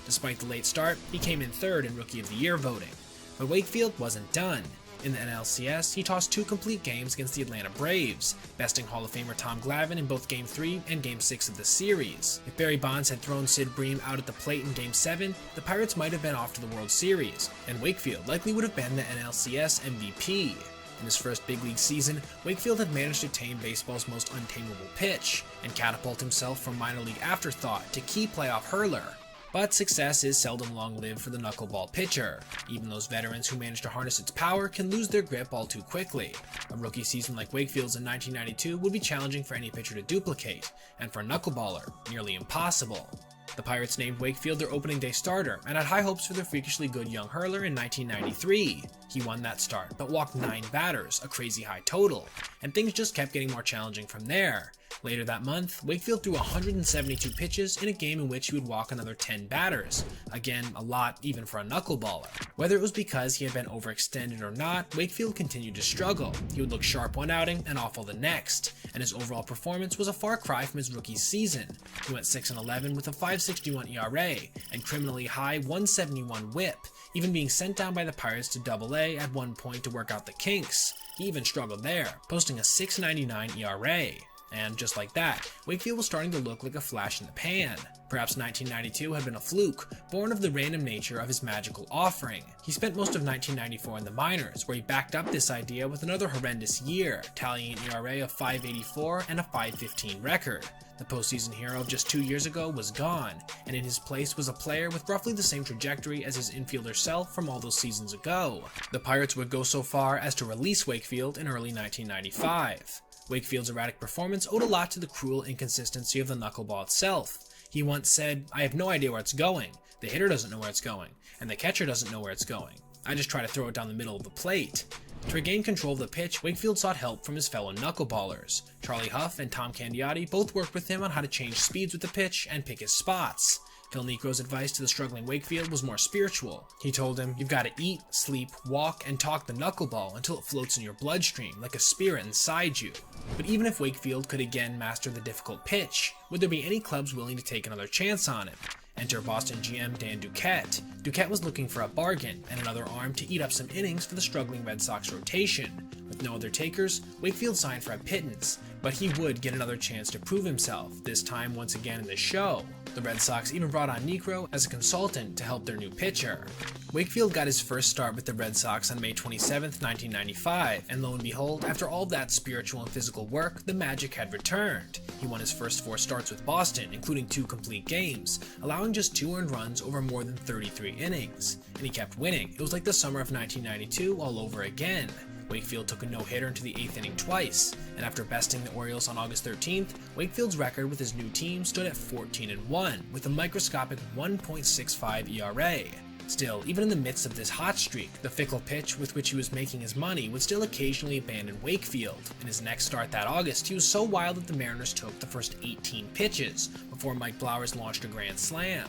Despite the late start, he came in 3rd in Rookie of the Year voting. But Wakefield wasn't done. In the NLCS, he tossed 2 complete games against the Atlanta Braves, besting Hall of Famer Tom Glavine in both Game 3 and Game 6 of the series. If Barry Bonds had thrown Sid Bream out at the plate in Game 7, the Pirates might have been off to the World Series, and Wakefield likely would have been the NLCS MVP. In his first big league season, Wakefield had managed to tame baseball's most untamable pitch, and catapult himself from minor league afterthought to key playoff hurler. But success is seldom long-lived for the knuckleball pitcher. Even those veterans who manage to harness its power can lose their grip all too quickly. A rookie season like Wakefield's in 1992 would be challenging for any pitcher to duplicate, and for a knuckleballer, nearly impossible. The Pirates named Wakefield their opening day starter, and had high hopes for their freakishly good young hurler in 1993. He won that start, but walked 9 batters, a crazy high total, and things just kept getting more challenging from there. Later that month, Wakefield threw 172 pitches in a game in which he would walk another 10 batters. Again, a lot even for a knuckleballer. Whether it was because he had been overextended or not, Wakefield continued to struggle. He would look sharp one outing and awful the next, and his overall performance was a far cry from his rookie season. He went 6-11 with a 5.61 ERA and criminally high 171 WHIP, even being sent down by the Pirates to AA at one point to work out the kinks. He even struggled there, posting a 6.99 ERA. And just like that, Wakefield was starting to look like a flash in the pan. Perhaps 1992 had been a fluke, born of the random nature of his magical offering. He spent most of 1994 in the minors, where he backed up this idea with another horrendous year, tallying an ERA of 5.84 and a 5.15 record. The postseason hero of just 2 years ago was gone, and in his place was a player with roughly the same trajectory as his infielder self from all those seasons ago. The Pirates would go so far as to release Wakefield in early 1995. Wakefield's erratic performance owed a lot to the cruel inconsistency of the knuckleball itself. He once said, "I have no idea where it's going. The hitter doesn't know where it's going, and the catcher doesn't know where it's going. I just try to throw it down the middle of the plate." To regain control of the pitch, Wakefield sought help from his fellow knuckleballers. Charlie Huff and Tom Candiotti both worked with him on how to change speeds with the pitch and pick his spots. Phil Necro's advice to the struggling Wakefield was more spiritual. He told him, "You've got to eat, sleep, walk, and talk the knuckleball until it floats in your bloodstream like a spirit inside you." But even if Wakefield could again master the difficult pitch, would there be any clubs willing to take another chance on him? Enter Boston GM Dan Duquette. Duquette was looking for a bargain and another arm to eat up some innings for the struggling Red Sox rotation. With no other takers, Wakefield signed for a pittance, but he would get another chance to prove himself, this time once again in the show. The Red Sox even brought on Necro as a consultant to help their new pitcher. Wakefield got his first start with the Red Sox on May 27, 1995, and lo and behold, after all that spiritual and physical work, the magic had returned. He won his first 4 starts with Boston, including 2 complete games, allowing just 2 earned runs over more than 33 innings. And he kept winning. It was like the summer of 1992 all over again. Wakefield took a no-hitter into the 8th inning twice, and after besting the Orioles on August 13th, Wakefield's record with his new team stood at 14-1, with a microscopic 1.65 ERA. Still, even in the midst of this hot streak, the fickle pitch with which he was making his money would still occasionally abandon Wakefield. In his next start that August, he was so wild that the Mariners took the first 18 pitches, before Mike Blowers launched a grand slam.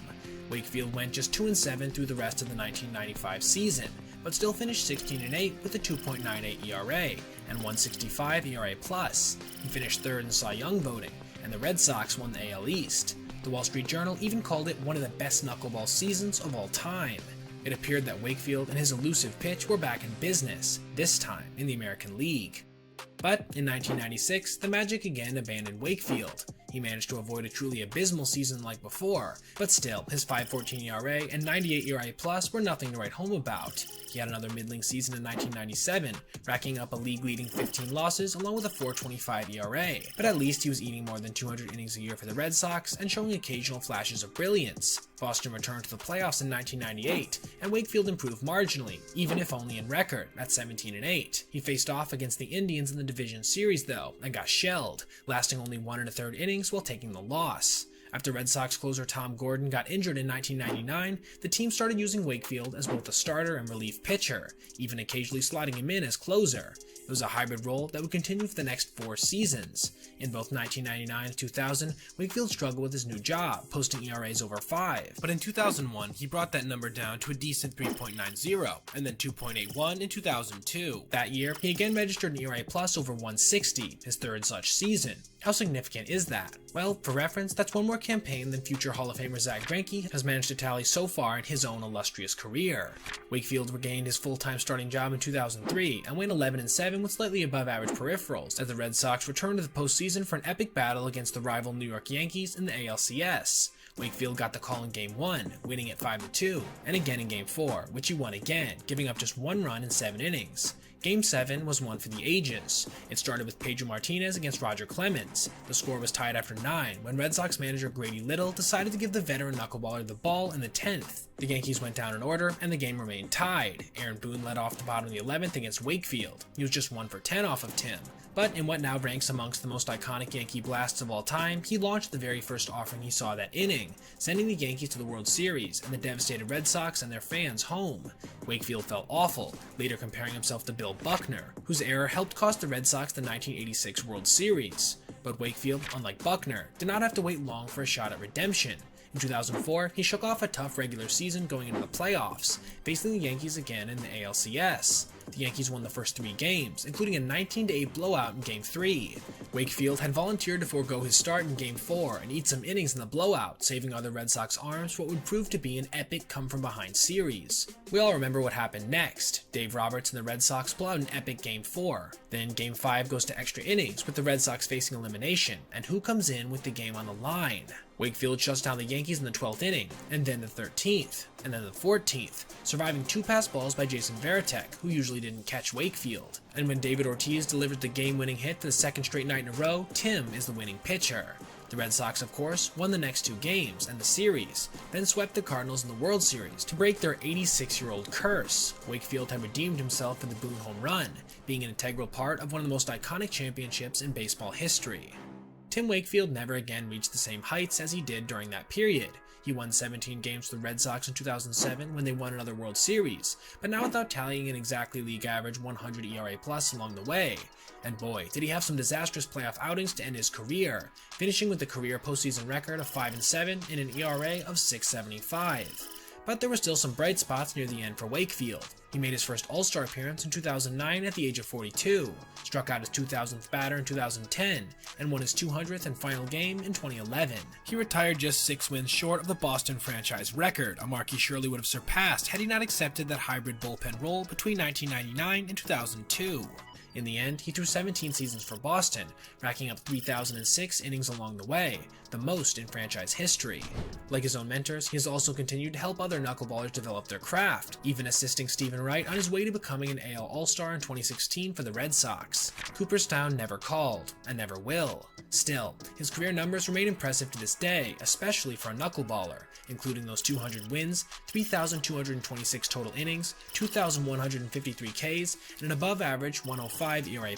Wakefield went just 2-7 through the rest of the 1995 season, but still finished 16-8 with a 2.98 ERA and 1.65 ERA+. He finished 3rd in Cy Young voting, and the Red Sox won the AL East. The Wall Street Journal even called it one of the best knuckleball seasons of all time. It appeared that Wakefield and his elusive pitch were back in business, this time in the American League. But in 1996, the Magic again abandoned Wakefield. He managed to avoid a truly abysmal season like before, but still, his 5.14 ERA and 98 ERA+ were nothing to write home about. He had another middling season in 1997, racking up a league-leading 15 losses along with a 4.25 ERA, but at least he was eating more than 200 innings a year for the Red Sox and showing occasional flashes of brilliance. Boston returned to the playoffs in 1998, and Wakefield improved marginally, even if only in record, at 17-8. He faced off against the Indians in the division series though, and got shelled, lasting only 1 1/3 innings while taking the loss. After Red Sox closer Tom Gordon got injured in 1999, the team started using Wakefield as both a starter and relief pitcher, even occasionally slotting him in as closer. It was a hybrid role that would continue for the next 4 seasons. In both 1999 and 2000, Wakefield struggled with his new job, posting ERAs over 5. But in 2001, he brought that number down to a decent 3.90, and then 2.81 in 2002. That year, he again registered an ERA plus over 160, his 3rd such season. How significant is that? Well, for reference, that's one more campaign than future Hall of Famer Zack Greinke has managed to tally so far in his own illustrious career. Wakefield regained his full-time starting job in 2003 and went 11-7 with slightly above average peripherals as the Red Sox returned to the postseason for an epic battle against the rival New York Yankees in the ALCS. Wakefield got the call in Game 1, winning it 5-2, and again in Game 4, which he won again, giving up just 1 run in 7 innings. Game 7 was one for the ages. It started with Pedro Martinez against Roger Clemens. The score was tied after 9 when Red Sox manager Grady Little decided to give the veteran knuckleballer the ball in the 10th. The Yankees went down in order and the game remained tied. Aaron Boone led off the bottom of the 11th against Wakefield. He was just 1 for 10 off of Tim. But in what now ranks amongst the most iconic Yankee blasts of all time, he launched the very first offering he saw that inning, sending the Yankees to the World Series and the devastated Red Sox and their fans home. Wakefield felt awful, later comparing himself to Bill Buckner, whose error helped cost the Red Sox the 1986 World Series. But Wakefield, unlike Buckner, did not have to wait long for a shot at redemption. In 2004, he shook off a tough regular season going into the playoffs, facing the Yankees again in the ALCS. The Yankees won the first 3 games, including a 19-8 blowout in Game 3. Wakefield had volunteered to forego his start in Game 4 and eat some innings in the blowout, saving other Red Sox arms for what would prove to be an epic come-from-behind series. We all remember what happened next. Dave Roberts and the Red Sox pull out an epic Game 4. Then Game 5 goes to extra innings, with the Red Sox facing elimination, and who comes in with the game on the line? Wakefield shuts down the Yankees in the 12th inning, and then the 13th, and then the 14th, surviving 2 pass balls by Jason Varitek, who usually didn't catch Wakefield. And when David Ortiz delivers the game-winning hit for the 2nd straight night in a row, Tim is the winning pitcher. The Red Sox, of course, won the next 2 games and the series, then swept the Cardinals in the World Series to break their 86-year-old curse. Wakefield had redeemed himself for the Boone home run, being an integral part of one of the most iconic championships in baseball history. Tim Wakefield never again reached the same heights as he did during that period. He won 17 games for the Red Sox in 2007 when they won another World Series, but not without tallying an exactly league average 100 ERA plus along the way. And boy, did he have some disastrous playoff outings to end his career, finishing with a career postseason record of 5-7 and an ERA of 6.75. But there were still some bright spots near the end for Wakefield. He made his first All-Star appearance in 2009 at the age of 42, struck out his 2000th batter in 2010, and won his 200th and final game in 2011. He retired just 6 wins short of the Boston franchise record, a mark he surely would have surpassed had he not accepted that hybrid bullpen role between 1999 and 2002. In the end, he threw 17 seasons for Boston, racking up 3,006 innings along the way, the most in franchise history. Like his own mentors, he has also continued to help other knuckleballers develop their craft, even assisting Stephen Wright on his way to becoming an AL All-Star in 2016 for the Red Sox. Cooperstown never called, and never will. Still, his career numbers remain impressive to this day, especially for a knuckleballer, including those 200 wins, 3,226 total innings, 2,153 Ks, and an above-average 105 ERA+.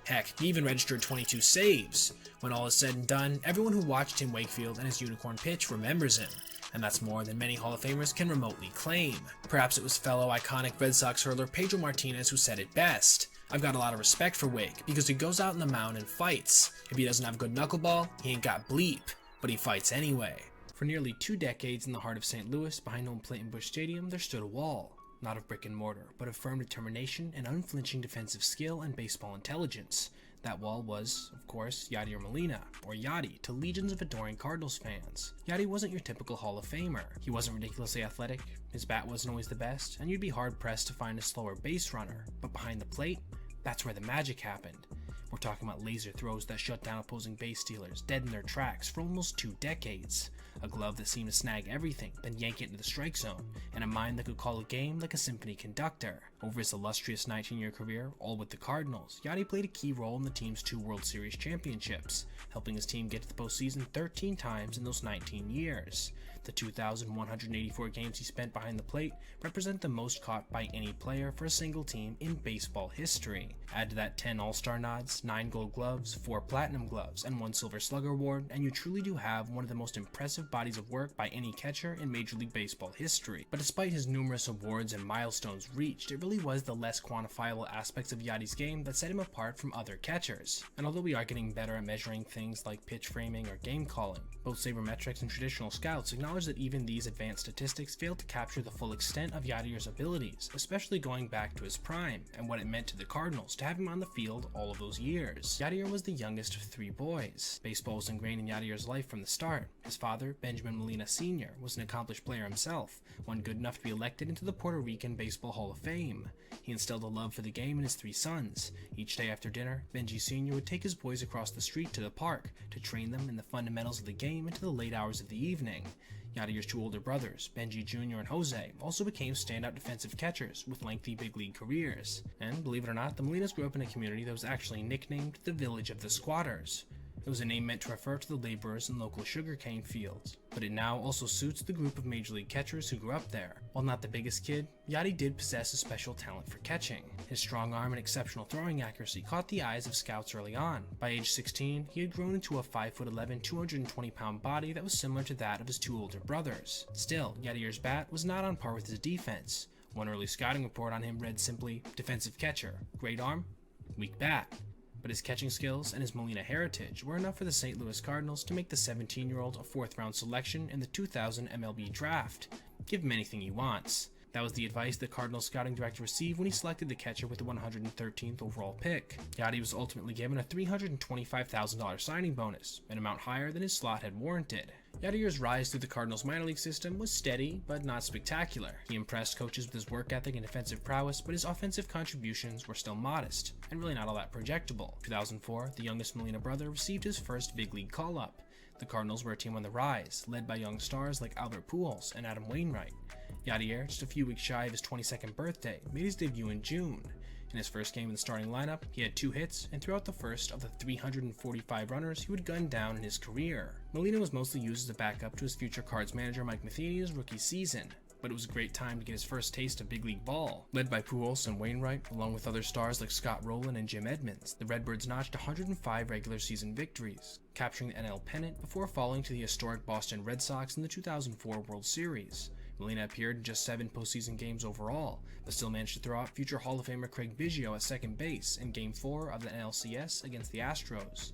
Heck, he even registered 22 saves. When all is said and done, everyone who watched Tim Wakefield and his unicorn pitch remembers him, and that's more than many Hall of Famers can remotely claim. Perhaps it was fellow iconic Red Sox hurler Pedro Martinez who said it best. I've got a lot of respect for Wake because he goes out in the mound and fights. If he doesn't have good knuckleball, he ain't got bleep, but he fights anyway. For nearly 2 decades in the heart of St. Louis, behind home plate in Busch Stadium, there stood a wall. Not of brick and mortar, but of firm determination and unflinching defensive skill and baseball intelligence. That wall was, of course, Yadier Molina, or Yadi, to legions of adoring Cardinals fans. Yadi wasn't your typical Hall of Famer. He wasn't ridiculously athletic, his bat wasn't always the best, and you'd be hard-pressed to find a slower base runner. But behind the plate, that's where the magic happened. We're talking about laser throws that shut down opposing base stealers dead in their tracks for almost 2 decades. A glove that seemed to snag everything, then yank it into the strike zone, and a mind that could call a game like a symphony conductor. Over his illustrious 19-year career, all with the Cardinals, Yadi played a key role in the team's 2 World Series championships, helping his team get to the postseason 13 times in those 19 years. The 2,184 games he spent behind the plate represent the most caught by any player for a single team in baseball history. Add to that 10 All-Star nods, 9 Gold Gloves, 4 Platinum Gloves, and 1 Silver Slugger Award, and you truly do have one of the most impressive bodies of work by any catcher in Major League Baseball history. But despite his numerous awards and milestones reached, it really was the less quantifiable aspects of Yadi's game that set him apart from other catchers. And although we are getting better at measuring things like pitch framing or game calling, both sabermetrics and traditional scouts acknowledge that even these advanced statistics failed to capture the full extent of Yadier's abilities, especially going back to his prime, and what it meant to the Cardinals to have him on the field all of those years. Yadier was the youngest of 3 boys. Baseball was ingrained in Yadier's life from the start. His father, Benjamin Molina Sr., was an accomplished player himself, one good enough to be elected into the Puerto Rican Baseball Hall of Fame. He instilled a love for the game in his 3 sons. Each day after dinner, Benji Sr. would take his boys across the street to the park to train them in the fundamentals of the game into the late hours of the evening. Yadier's 2 older brothers, Benji Jr. and Jose, also became standout defensive catchers with lengthy big league careers. And believe it or not, the Molinas grew up in a community that was actually nicknamed the Village of the Squatters. It was a name meant to refer to the laborers in local sugarcane fields, but it now also suits the group of Major League catchers who grew up there. While not the biggest kid, Yadi did possess a special talent for catching. His strong arm and exceptional throwing accuracy caught the eyes of scouts early on. By age 16, he had grown into a 5'11", 220-pound body that was similar to that of his 2 older brothers. Still, Yadier's bat was not on par with his defense. One early scouting report on him read simply, defensive catcher, great arm, weak bat. but his catching skills and his Molina heritage were enough for the St. Louis Cardinals to make the 17-year-old a 4th-round selection in the 2000 MLB draft. Give him anything he wants. That was the advice the Cardinals scouting director received when he selected the catcher with the 113th overall pick. Yadi was ultimately given a $325,000 signing bonus, an amount higher than his slot had warranted. Yadier's rise through the Cardinals minor league system was steady, but not spectacular. He impressed coaches with his work ethic and defensive prowess, but his offensive contributions were still modest, and really not all that projectable. In 2004, the youngest Molina brother received his first big league call-up. The Cardinals were a team on the rise, led by young stars like Albert Pujols and Adam Wainwright. Yadier, just a few weeks shy of his 22nd birthday, made his debut in June. In his first game in the starting lineup, he had 2 hits, and threw out the first of the 345 runners he would gun down in his career. Molina was mostly used as a backup to his future Cards manager Mike Matheny's rookie season, but it was a great time to get his first taste of big league ball. Led by Pujols and Wainwright, along with other stars like Scott Rowland and Jim Edmonds, the Redbirds notched 105 regular season victories, capturing the NL pennant before falling to the historic Boston Red Sox in the 2004 World Series. Molina appeared in just 7 postseason games overall, but still managed to throw out future Hall of Famer Craig Biggio at second base in Game 4 of the NLCS against the Astros.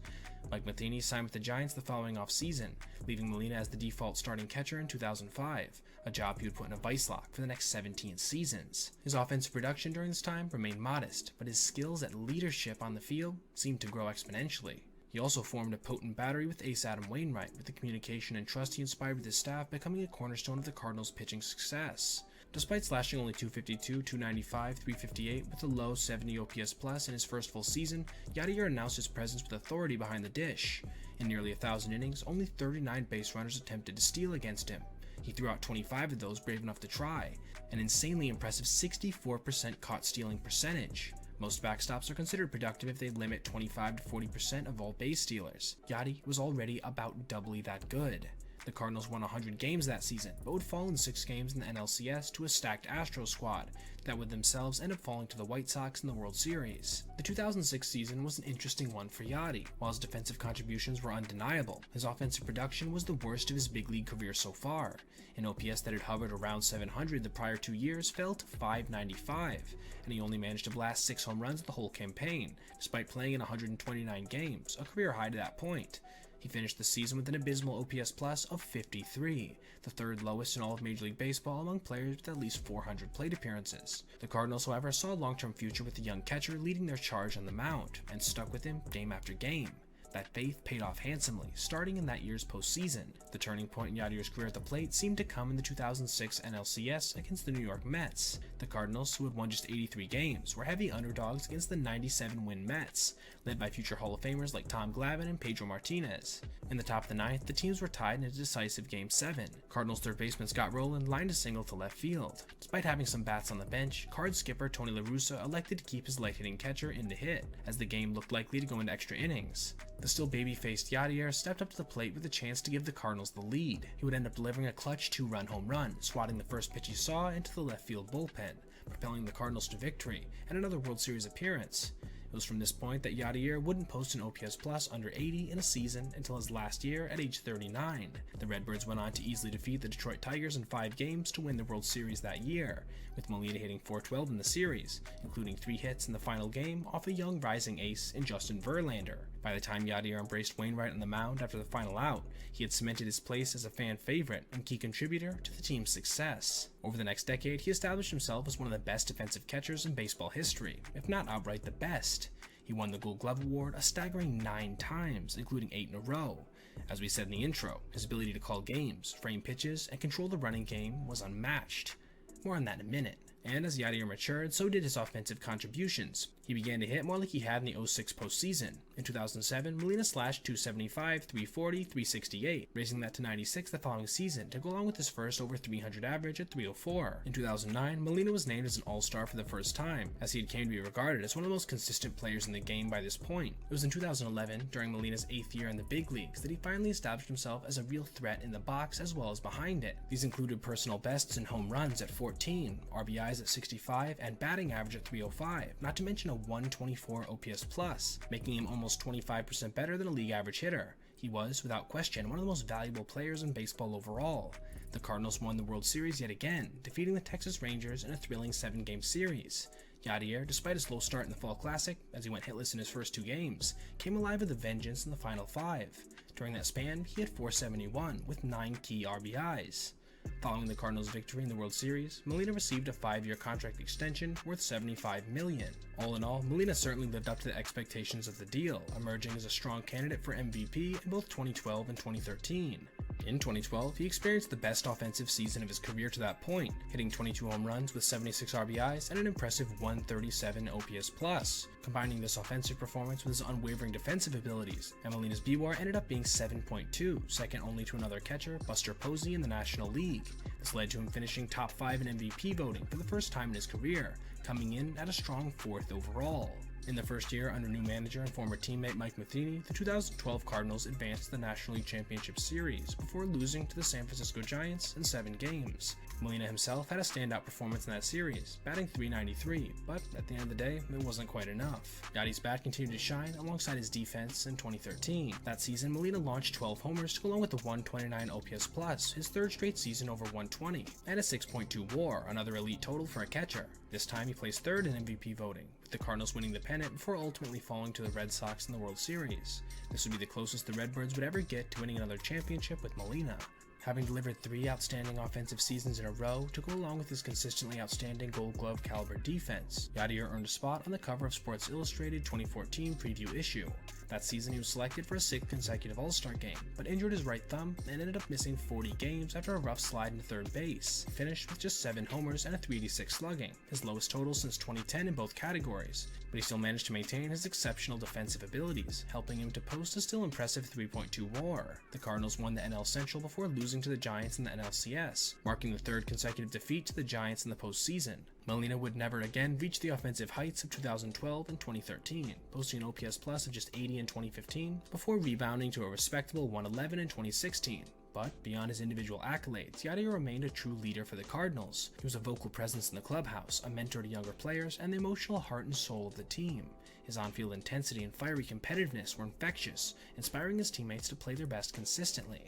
Mike Matheny signed with the Giants the following offseason, leaving Molina as the default starting catcher in 2005, a job he would put in a vice lock for the next 17 seasons. His offensive production during this time remained modest, but his skills at leadership on the field seemed to grow exponentially. He also formed a potent battery with ace Adam Wainwright, with the communication and trust he inspired with his staff becoming a cornerstone of the Cardinals' pitching success. Despite slashing only .252, .295, .358 with a low 70 OPS plus in his first full season, Yadier announced his presence with authority behind the dish. In nearly 1,000 innings, only 39 base runners attempted to steal against him. He threw out 25 of those brave enough to try, an insanely impressive 64% caught stealing percentage. Most backstops are considered productive if they limit 25 to 40% of all base stealers. Yadi was already about doubly that good. The Cardinals won 100 games that season, but would fall in 6 games in the NLCS to a stacked Astros squad that would themselves end up falling to the White Sox in the World Series. The 2006 season was an interesting one for Yadi. While his defensive contributions were undeniable, his offensive production was the worst of his big league career so far. An OPS that had hovered around 700 the prior 2 years fell to 595, and he only managed to blast 6 home runs the whole campaign, despite playing in 129 games, a career high to that point. He finished the season with an abysmal OPS plus of 53, the 3rd lowest in all of Major League Baseball among players with at least 400 plate appearances. The Cardinals, however, saw a long-term future with the young catcher leading their charge on the mound, and stuck with him game after game. That faith paid off handsomely, starting in that year's postseason. The turning point in Yadier's career at the plate seemed to come in the 2006 NLCS against the New York Mets. The Cardinals, who had won just 83 games, were heavy underdogs against the 97-win Mets, led by future Hall of Famers like Tom Glavine and Pedro Martinez. In the top of the 9th, the teams were tied in a decisive Game 7. Cardinals third baseman Scott Rowland lined a single to left field. Despite having some bats on the bench, Cards skipper Tony La Russa elected to keep his light-hitting catcher in to hit, as the game looked likely to go into extra innings. The still baby-faced Yadier stepped up to the plate with a chance to give the Cardinals the lead. He would end up delivering a clutch 2-run home run, swatting the first pitch he saw into the left field bullpen, propelling the Cardinals to victory and another World Series appearance. It was from this point that Yadier wouldn't post an OPS plus under 80 in a season until his last year at age 39. The Redbirds went on to easily defeat the Detroit Tigers in 5 games to win the World Series that year, with Molina hitting .412 in the series, including 3 hits in the final game off a young rising ace in Justin Verlander. By the time Yadier embraced Wainwright on the mound after the final out, he had cemented his place as a fan favorite and key contributor to the team's success. Over the next decade, he established himself as one of the best defensive catchers in baseball history, if not outright the best. He won the Gold Glove Award a staggering 9 times, including 8 in a row. As we said in the intro, his ability to call games, frame pitches, and control the running game was unmatched. More on that in a minute. And as Yadier matured, so did his offensive contributions. He began to hit more like he had in the 06 postseason. In 2007, Molina slashed .275, .340, .368, raising that to 96 the following season to go along with his first over .300 average at .304. In 2009, Molina was named as an all-star for the first time, as he came to be regarded as one of the most consistent players in the game by this point. It was in 2011, during Molina's 8th year in the big leagues, that he finally established himself as a real threat in the box as well as behind it. These included personal bests in home runs at 14, RBIs at 65, and batting average at .305, not to mention a 124 OPS plus, making him almost 25% better than a league average hitter. He was, without question, one of the most valuable players in baseball overall. The Cardinals won the World Series yet again, defeating the Texas Rangers in a thrilling 7-game series. Yadier, despite a slow start in the Fall Classic, as he went hitless in his first 2 games, came alive with a vengeance in the final 5. During that span, he had .471 with 9 key RBIs. Following the Cardinals' victory in the World Series, Molina received a 5-year contract extension worth $75 million. All in all, Molina certainly lived up to the expectations of the deal, emerging as a strong candidate for MVP in both 2012 and 2013. In 2012, he experienced the best offensive season of his career to that point, hitting 22 home runs with 76 RBIs and an impressive 137 OPS+. Combining this offensive performance with his unwavering defensive abilities, and Molina's BWAR ended up being 7.2, second only to another catcher, Buster Posey, in the National League. This led to him finishing top 5 in MVP voting for the first time in his career, coming in at a strong 4th overall. In the first year under new manager and former teammate Mike Matheny, the 2012 Cardinals advanced to the National League Championship Series before losing to the San Francisco Giants in 7 games. Molina himself had a standout performance in that series, batting .393, but at the end of the day, it wasn't quite enough. Yadi's bat continued to shine alongside his defense in 2013. That season, Molina launched 12 homers to go along with a 129 OPS+, his 3rd straight season over 120, and a 6.2 WAR, another elite total for a catcher. This time he placed 3rd in MVP voting, with the Cardinals winning the pennant before ultimately falling to the Red Sox in the World Series. This would be the closest the Redbirds would ever get to winning another championship with Molina. Having delivered 3 outstanding offensive seasons in a row to go along with his consistently outstanding Gold Glove caliber defense, Yadier earned a spot on the cover of Sports Illustrated 2014 preview issue. That season he was selected for a 6th consecutive All-Star game, but injured his right thumb and ended up missing 40 games after a rough slide into 3rd base. He finished with just 7 homers and a .386 slugging, his lowest total since 2010 in both categories, but he still managed to maintain his exceptional defensive abilities, helping him to post a still impressive 3.2 WAR. The Cardinals won the NL Central before losing to the Giants in the NLCS, marking the 3rd consecutive defeat to the Giants in the postseason. Molina would never again reach the offensive heights of 2012 and 2013, posting an OPS+ of just 80 in 2015, before rebounding to a respectable 111 in 2016. But beyond his individual accolades, Yadier remained a true leader for the Cardinals. He was a vocal presence in the clubhouse, a mentor to younger players, and the emotional heart and soul of the team. His on-field intensity and fiery competitiveness were infectious, inspiring his teammates to play their best consistently,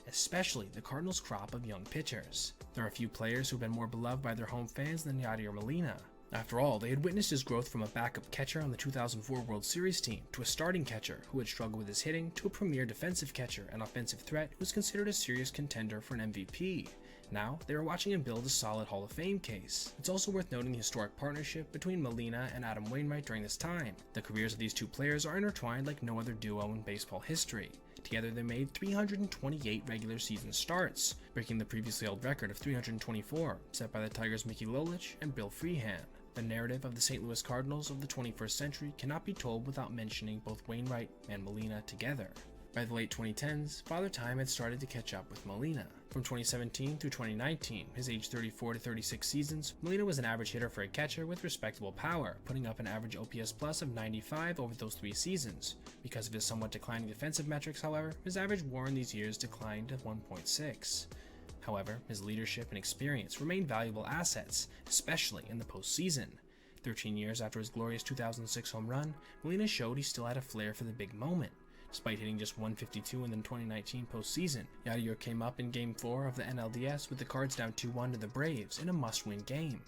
especially the Cardinals' crop of young pitchers. There are a few players who have been more beloved by their home fans than Yadier Molina. After all, they had witnessed his growth from a backup catcher on the 2004 World Series team to a starting catcher who had struggled with his hitting to a premier defensive catcher and offensive threat who was considered a serious contender for an MVP. Now, they were watching him build a solid Hall of Fame case. It's also worth noting the historic partnership between Molina and Adam Wainwright during this time. The careers of these two players are intertwined like no other duo in baseball history. Together they made 328 regular season starts, breaking the previously held record of 324, set by the Tigers' Mickey Lolich and Bill Freehan. The narrative of the St. Louis Cardinals of the 21st century cannot be told without mentioning both Wainwright and Molina together. By the late 2010s, Father Time had started to catch up with Molina. From 2017 through 2019, his age 34 to 36 seasons, Molina was an average hitter for a catcher with respectable power, putting up an average OPS+ of 95 over those 3 seasons. Because of his somewhat declining defensive metrics, however, his average WAR in these years declined to 1.6. However, his leadership and experience remained valuable assets, especially in the postseason. 13 years after his glorious 2006 home run, Molina showed he still had a flair for the big moment. Despite hitting just 152 in the 2019 postseason, Yadier came up in Game 4 of the NLDS with the Cards down 2-1 to the Braves in a must-win game.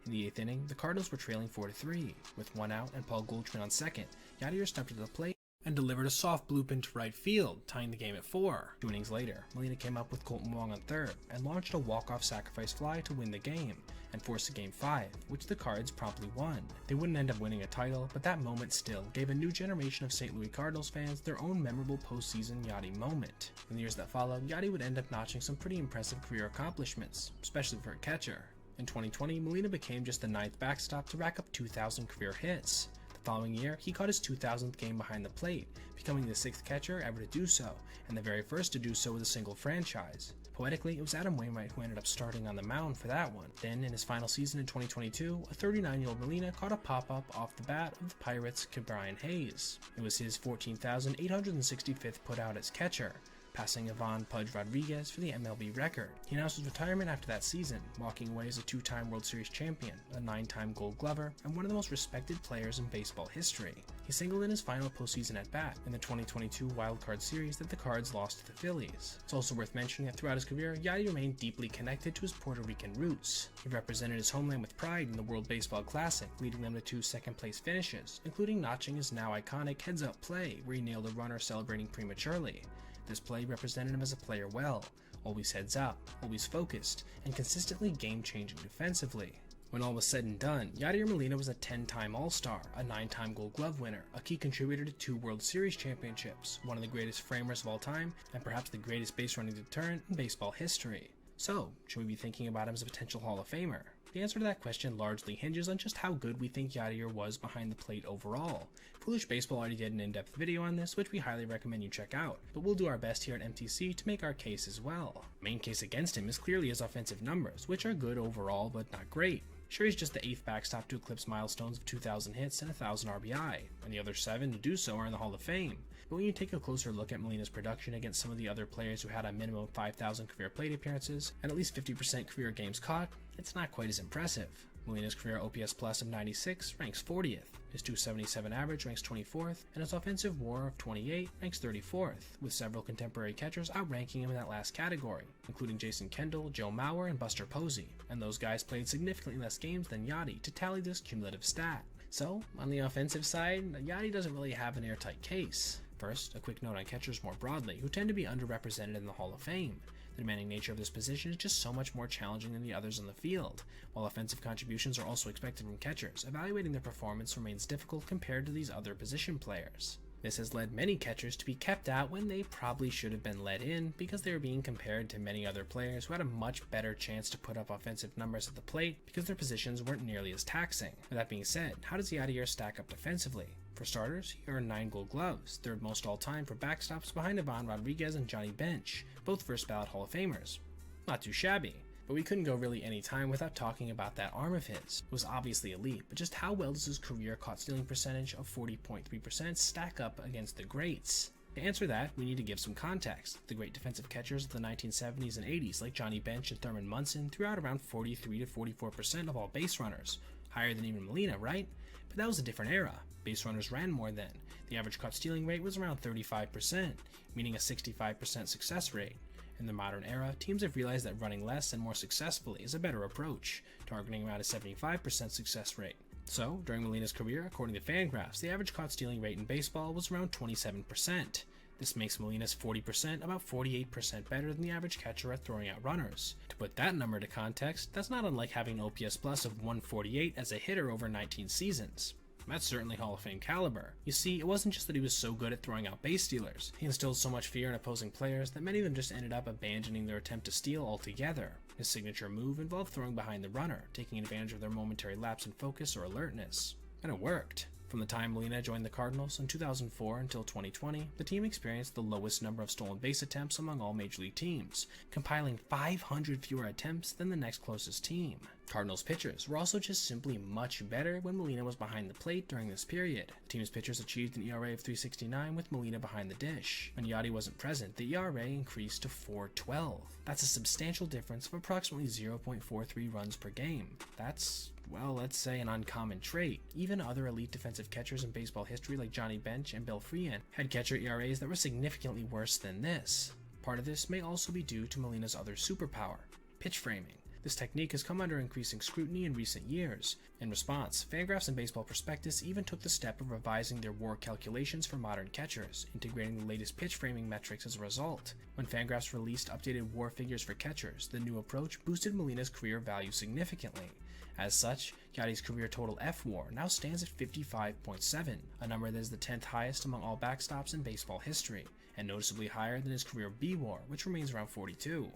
In the 8th inning, the Cardinals were trailing 4-3. With 1 out and Paul Goldschmidt on second, Yadier stepped to the plate and delivered a soft bloop into right field, tying the game at 4. 2 innings later, Molina came up with Colton Wong on third and launched a walk-off sacrifice fly to win the game and force a Game 5, which the Cards promptly won. They wouldn't end up winning a title, but that moment still gave a new generation of St. Louis Cardinals fans their own memorable postseason Yadi moment. In the years that followed, Yadi would end up notching some pretty impressive career accomplishments, especially for a catcher. In 2020, Molina became just the 9th backstop to rack up 2,000 career hits. The following year, he caught his 2,000th game behind the plate, becoming the 6th catcher ever to do so, and the very first to do so with a single franchise. Poetically, it was Adam Wainwright who ended up starting on the mound for that one. Then, in his final season in 2022, a 39-year-old Molina caught a pop-up off the bat of the Pirates' Brian Hayes. It was his 14,865th put out as catcher, passing Ivan Pudge Rodriguez for the MLB record. He announced his retirement after that season, walking away as a 2-time World Series champion, a 9-time Gold Glover, and one of the most respected players in baseball history. He singled in his final postseason at bat in the 2022 Wild Card Series that the Cards lost to the Phillies. It's also worth mentioning that throughout his career, Yadier remained deeply connected to his Puerto Rican roots. He represented his homeland with pride in the World Baseball Classic, leading them to 2 second-place finishes, including notching his now iconic heads-up play where he nailed a runner celebrating prematurely. This play represented him as a player well, always heads up, always focused, and consistently game-changing defensively. When all was said and done, Yadier Molina was a 10-time All-Star, a 9-time Gold Glove winner, a key contributor to 2 World Series championships, one of the greatest framers of all time, and perhaps the greatest base-running deterrent in baseball history. So, should we be thinking about him as a potential Hall of Famer? The answer to that question largely hinges on just how good we think Yadier was behind the plate overall. Foolish Baseball already did an in-depth video on this, which we highly recommend you check out, but we'll do our best here at MTC to make our case as well. The main case against him is clearly his offensive numbers, which are good overall but not great. Sure, he's just the 8th backstop to eclipse milestones of 2,000 hits and 1,000 RBI, and the other 7 to do so are in the Hall of Fame. But when you take a closer look at Molina's production against some of the other players who had a minimum of 5,000 career plate appearances and at least 50% career games caught, it's not quite as impressive. Molina's career OPS plus of 96 ranks 40th, his .277 average ranks 24th, and his offensive WAR of 28 ranks 34th, with several contemporary catchers outranking him in that last category, including Jason Kendall, Joe Mauer, and Buster Posey, and those guys played significantly less games than Yadi to tally this cumulative stat. So, on the offensive side, Yadi doesn't really have an airtight case. First, a quick note on catchers more broadly, who tend to be underrepresented in the Hall of Fame. The demanding nature of this position is just so much more challenging than the others on the field. While offensive contributions are also expected from catchers, evaluating their performance remains difficult compared to these other position players. This has led many catchers to be kept out when they probably should have been let in because they were being compared to many other players who had a much better chance to put up offensive numbers at the plate because their positions weren't nearly as taxing. With that being said, how does Yadier stack up defensively? For starters, he earned 9 Gold Gloves, 3rd most all-time for backstops behind Ivan Rodriguez and Johnny Bench, both first ballot Hall of Famers. Not too shabby. But we couldn't go really any time without talking about that arm of his. It was obviously elite, but just how well does his career caught stealing percentage of 40.3% stack up against the greats? To answer that, we need to give some context. The great defensive catchers of the 1970s and 80s like Johnny Bench and Thurman Munson threw out around 43 to 44% of all base runners. Higher than even Molina, right? But that was a different era. Base runners ran more then. The average caught stealing rate was around 35%, meaning a 65% success rate. In the modern era, teams have realized that running less and more successfully is a better approach, targeting around a 75% success rate. So, during Molina's career, according to Fangraphs, the average caught stealing rate in baseball was around 27%. This makes Molina's 40% about 48% better than the average catcher at throwing out runners. To put that number into context, that's not unlike having an OPS plus of 148 as a hitter over 19 seasons. That's certainly Hall of Fame caliber. You see, it wasn't just that he was so good at throwing out base stealers. He instilled so much fear in opposing players that many of them just ended up abandoning their attempt to steal altogether. His signature move involved throwing behind the runner, taking advantage of their momentary lapse in focus or alertness. And it worked. From the time Molina joined the Cardinals in 2004 until 2020, the team experienced the lowest number of stolen base attempts among all major league teams, compiling 500 fewer attempts than the next closest team. Cardinals pitchers were also just simply much better when Molina was behind the plate during this period. The team's pitchers achieved an ERA of 3.69 with Molina behind the dish. When Yadi wasn't present, the ERA increased to 4.12. That's a substantial difference of approximately 0.43 runs per game. That's, well, let's say an uncommon trait. Even other elite defensive catchers in baseball history like Johnny Bench and Bill Freehan had catcher ERAs that were significantly worse than this. Part of this may also be due to Molina's other superpower, pitch framing. This technique has come under increasing scrutiny in recent years. In response, Fangraphs and Baseball Prospectus even took the step of revising their WAR calculations for modern catchers, integrating the latest pitch framing metrics as a result. When Fangraphs released updated WAR figures for catchers, the new approach boosted Molina's career value significantly. As such, Yadi's career total F-WAR now stands at 55.7, a number that is the 10th highest among all backstops in baseball history, and noticeably higher than his career B-WAR, which remains around 42.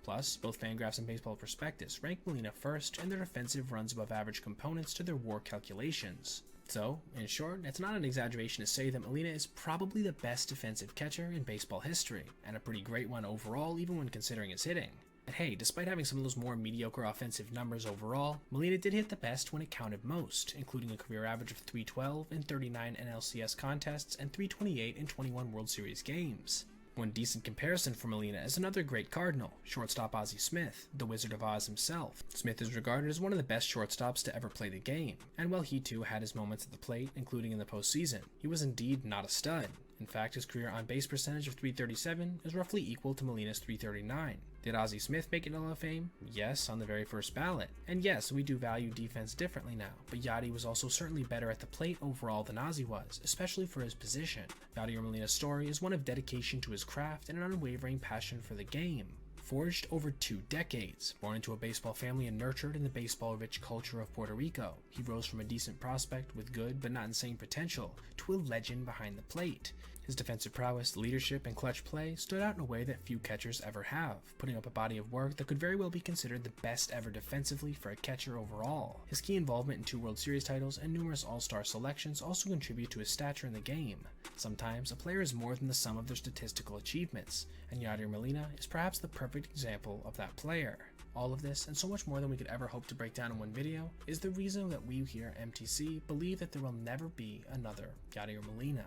Plus, both Fangraphs and Baseball Prospectus rank Molina first in their defensive runs above average components to their WAR calculations. So, in short, it's not an exaggeration to say that Molina is probably the best defensive catcher in baseball history, and a pretty great one overall even when considering his hitting. And hey, despite having some of those more mediocre offensive numbers overall, Molina did hit the best when it counted most, including a career average of 312 in 39 NLCS contests and 328 in 21 World Series games. One decent comparison for Molina is another great Cardinal, shortstop Ozzie Smith, the Wizard of Oz himself. Smith is regarded as one of the best shortstops to ever play the game, and while he too had his moments at the plate, including in the postseason, he was indeed not a stud. In fact, his career on-base percentage of .337 is roughly equal to Molina's .339. Did Ozzie Smith make it in the Hall of Fame? Yes, on the very first ballot. And yes, we do value defense differently now, but Yadi was also certainly better at the plate overall than Ozzie was, especially for his position. Yadier Molina's story is one of dedication to his craft and an unwavering passion for the game. Forged over 2 decades, born into a baseball family and nurtured in the baseball-rich culture of Puerto Rico, he rose from a decent prospect with good but not insane potential to a legend behind the plate. His defensive prowess, leadership, and clutch play stood out in a way that few catchers ever have, putting up a body of work that could very well be considered the best ever defensively for a catcher overall. His key involvement in 2 World Series titles and numerous All-Star selections also contribute to his stature in the game. Sometimes, a player is more than the sum of their statistical achievements, and Yadier Molina is perhaps the perfect example of that player. All of this, and so much more than we could ever hope to break down in one video, is the reason that we here at MTC believe that there will never be another Yadier Molina.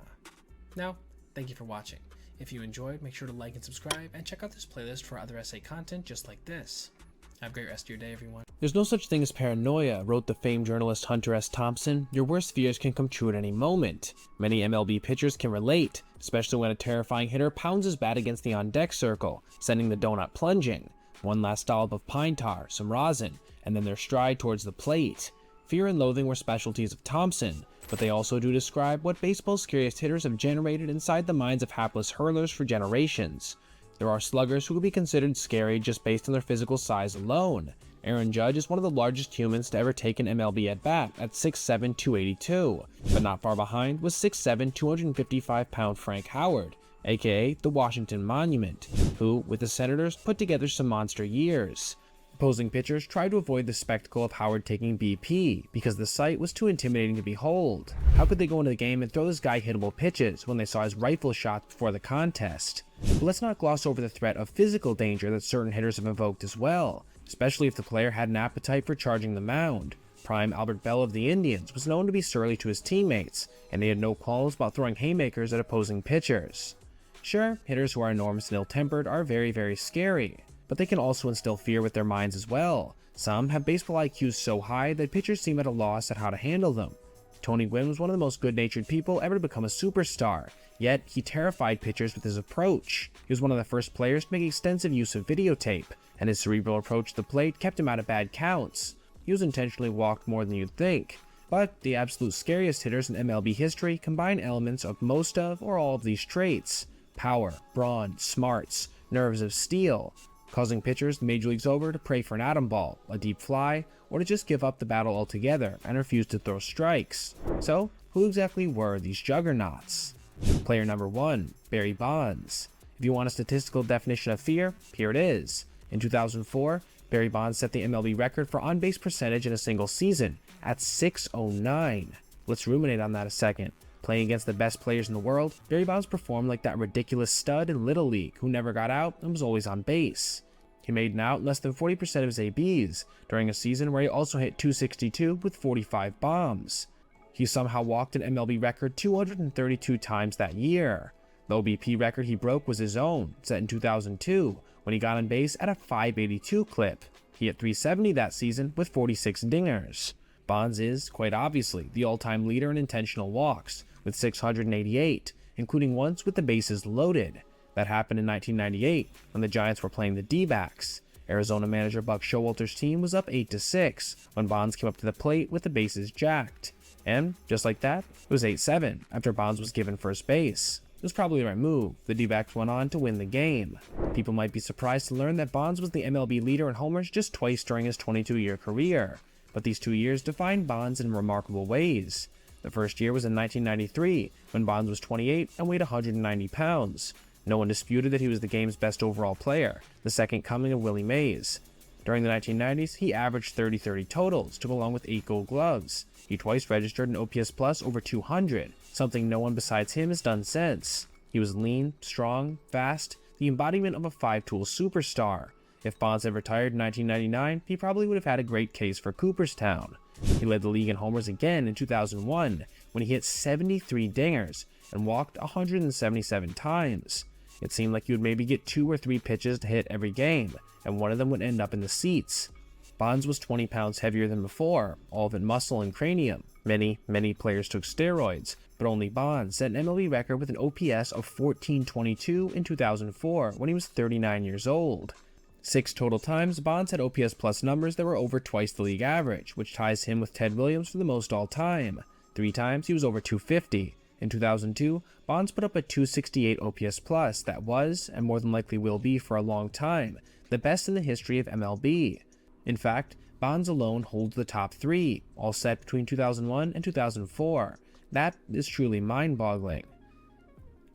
Now, thank you for watching. If you enjoyed, make sure to like and subscribe, and check out this playlist for other essay content just like this. Have a great rest of your day, everyone. There's no such thing as paranoia, wrote the famed journalist Hunter S. Thompson. Your worst fears can come true at any moment. Many MLB pitchers can relate, especially when a terrifying hitter pounds his bat against the on-deck circle, sending the donut plunging. One last dollop of pine tar, some rosin, and then their stride towards the plate. Fear and loathing were specialties of Thompson, but they also do describe what baseball's scariest hitters have generated inside the minds of hapless hurlers for generations. There are sluggers who could be considered scary just based on their physical size alone. Aaron Judge is one of the largest humans to ever take an MLB at-bat at 6'7", 282, but not far behind was 6'7", 255-pound Frank Howard, aka the Washington Monument, who, with the Senators, put together some monster years. Opposing pitchers tried to avoid the spectacle of Howard taking BP because the sight was too intimidating to behold. How could they go into the game and throw this guy hittable pitches when they saw his rifle shots before the contest? But let's not gloss over the threat of physical danger that certain hitters have invoked as well, especially if the player had an appetite for charging the mound. Prime Albert Bell of the Indians was known to be surly to his teammates, and he had no qualms about throwing haymakers at opposing pitchers. Sure, hitters who are enormous and ill-tempered are very scary, but they can also instill fear with their minds as well. Some have baseball IQs so high that pitchers seem at a loss at how to handle them. Tony Gwynn was one of the most good-natured people ever to become a superstar, yet he terrified pitchers with his approach. He was one of the first players to make extensive use of videotape, and his cerebral approach to the plate kept him out of bad counts. He was intentionally walked more than you'd think. But the absolute scariest hitters in MLB history combine elements of most of or all of these traits: power, brawn, smarts, nerves of steel, causing pitchers the major leagues over to pray for an atom ball, a deep fly, or to just give up the battle altogether and refuse to throw strikes. So, who exactly were these juggernauts? Player number 1, Barry Bonds. If you want a statistical definition of fear, here it is. In 2004, Barry Bonds set the MLB record for on-base percentage in a single season at .609. Let's ruminate on that a second. Playing against the best players in the world, Barry Bonds performed like that ridiculous stud in Little League who never got out and was always on base. He made an out in less than 40% of his ABs, during a season where he also hit .262 with 45 bombs. He somehow walked an MLB record 232 times that year. The OBP record he broke was his own, set in 2002, when he got on base at a .582 clip. He hit .370 that season with 46 dingers. Bonds is, quite obviously, the all-time leader in intentional walks, with 688, including once with the bases loaded. That happened in 1998, when the Giants were playing the D-backs. Arizona manager Buck Showalter's team was up 8-6, when Bonds came up to the plate with the bases jacked. And, just like that, it was 8-7, after Bonds was given first base. It was probably the right move. The D-backs went on to win the game. People might be surprised to learn that Bonds was the MLB leader in homers just twice during his 22-year career, but these 2 years defined Bonds in remarkable ways. The first year was in 1993, when Bonds was 28 and weighed 190 pounds. No one disputed that he was the game's best overall player, the second coming of Willie Mays. During the 1990s, he averaged 30-30 totals to go along with 8 Gold Gloves. He twice registered an OPS plus over 200, something no one besides him has done since. He was lean, strong, fast, the embodiment of a 5-tool superstar. If Bonds had retired in 1999, he probably would have had a great case for Cooperstown. He led the league in homers again in 2001, when he hit 73 dingers and walked 177 times. It seemed like you would maybe get 2 or 3 pitches to hit every game, and one of them would end up in the seats. Bonds was 20 pounds heavier than before, all of it muscle and cranium. Many players took steroids, but only Bonds set an MLB record with an OPS of 1422 in 2004 when he was 39 years old. 6 total times, Bonds had OPS plus numbers that were over twice the league average, which ties him with Ted Williams for the most all time. 3 times he was over 250. In 2002, Bonds put up a 268 OPS plus that was, and more than likely will be for a long time, the best in the history of MLB. In fact, Bonds alone holds the top 3, all set between 2001 and 2004. That is truly mind-boggling.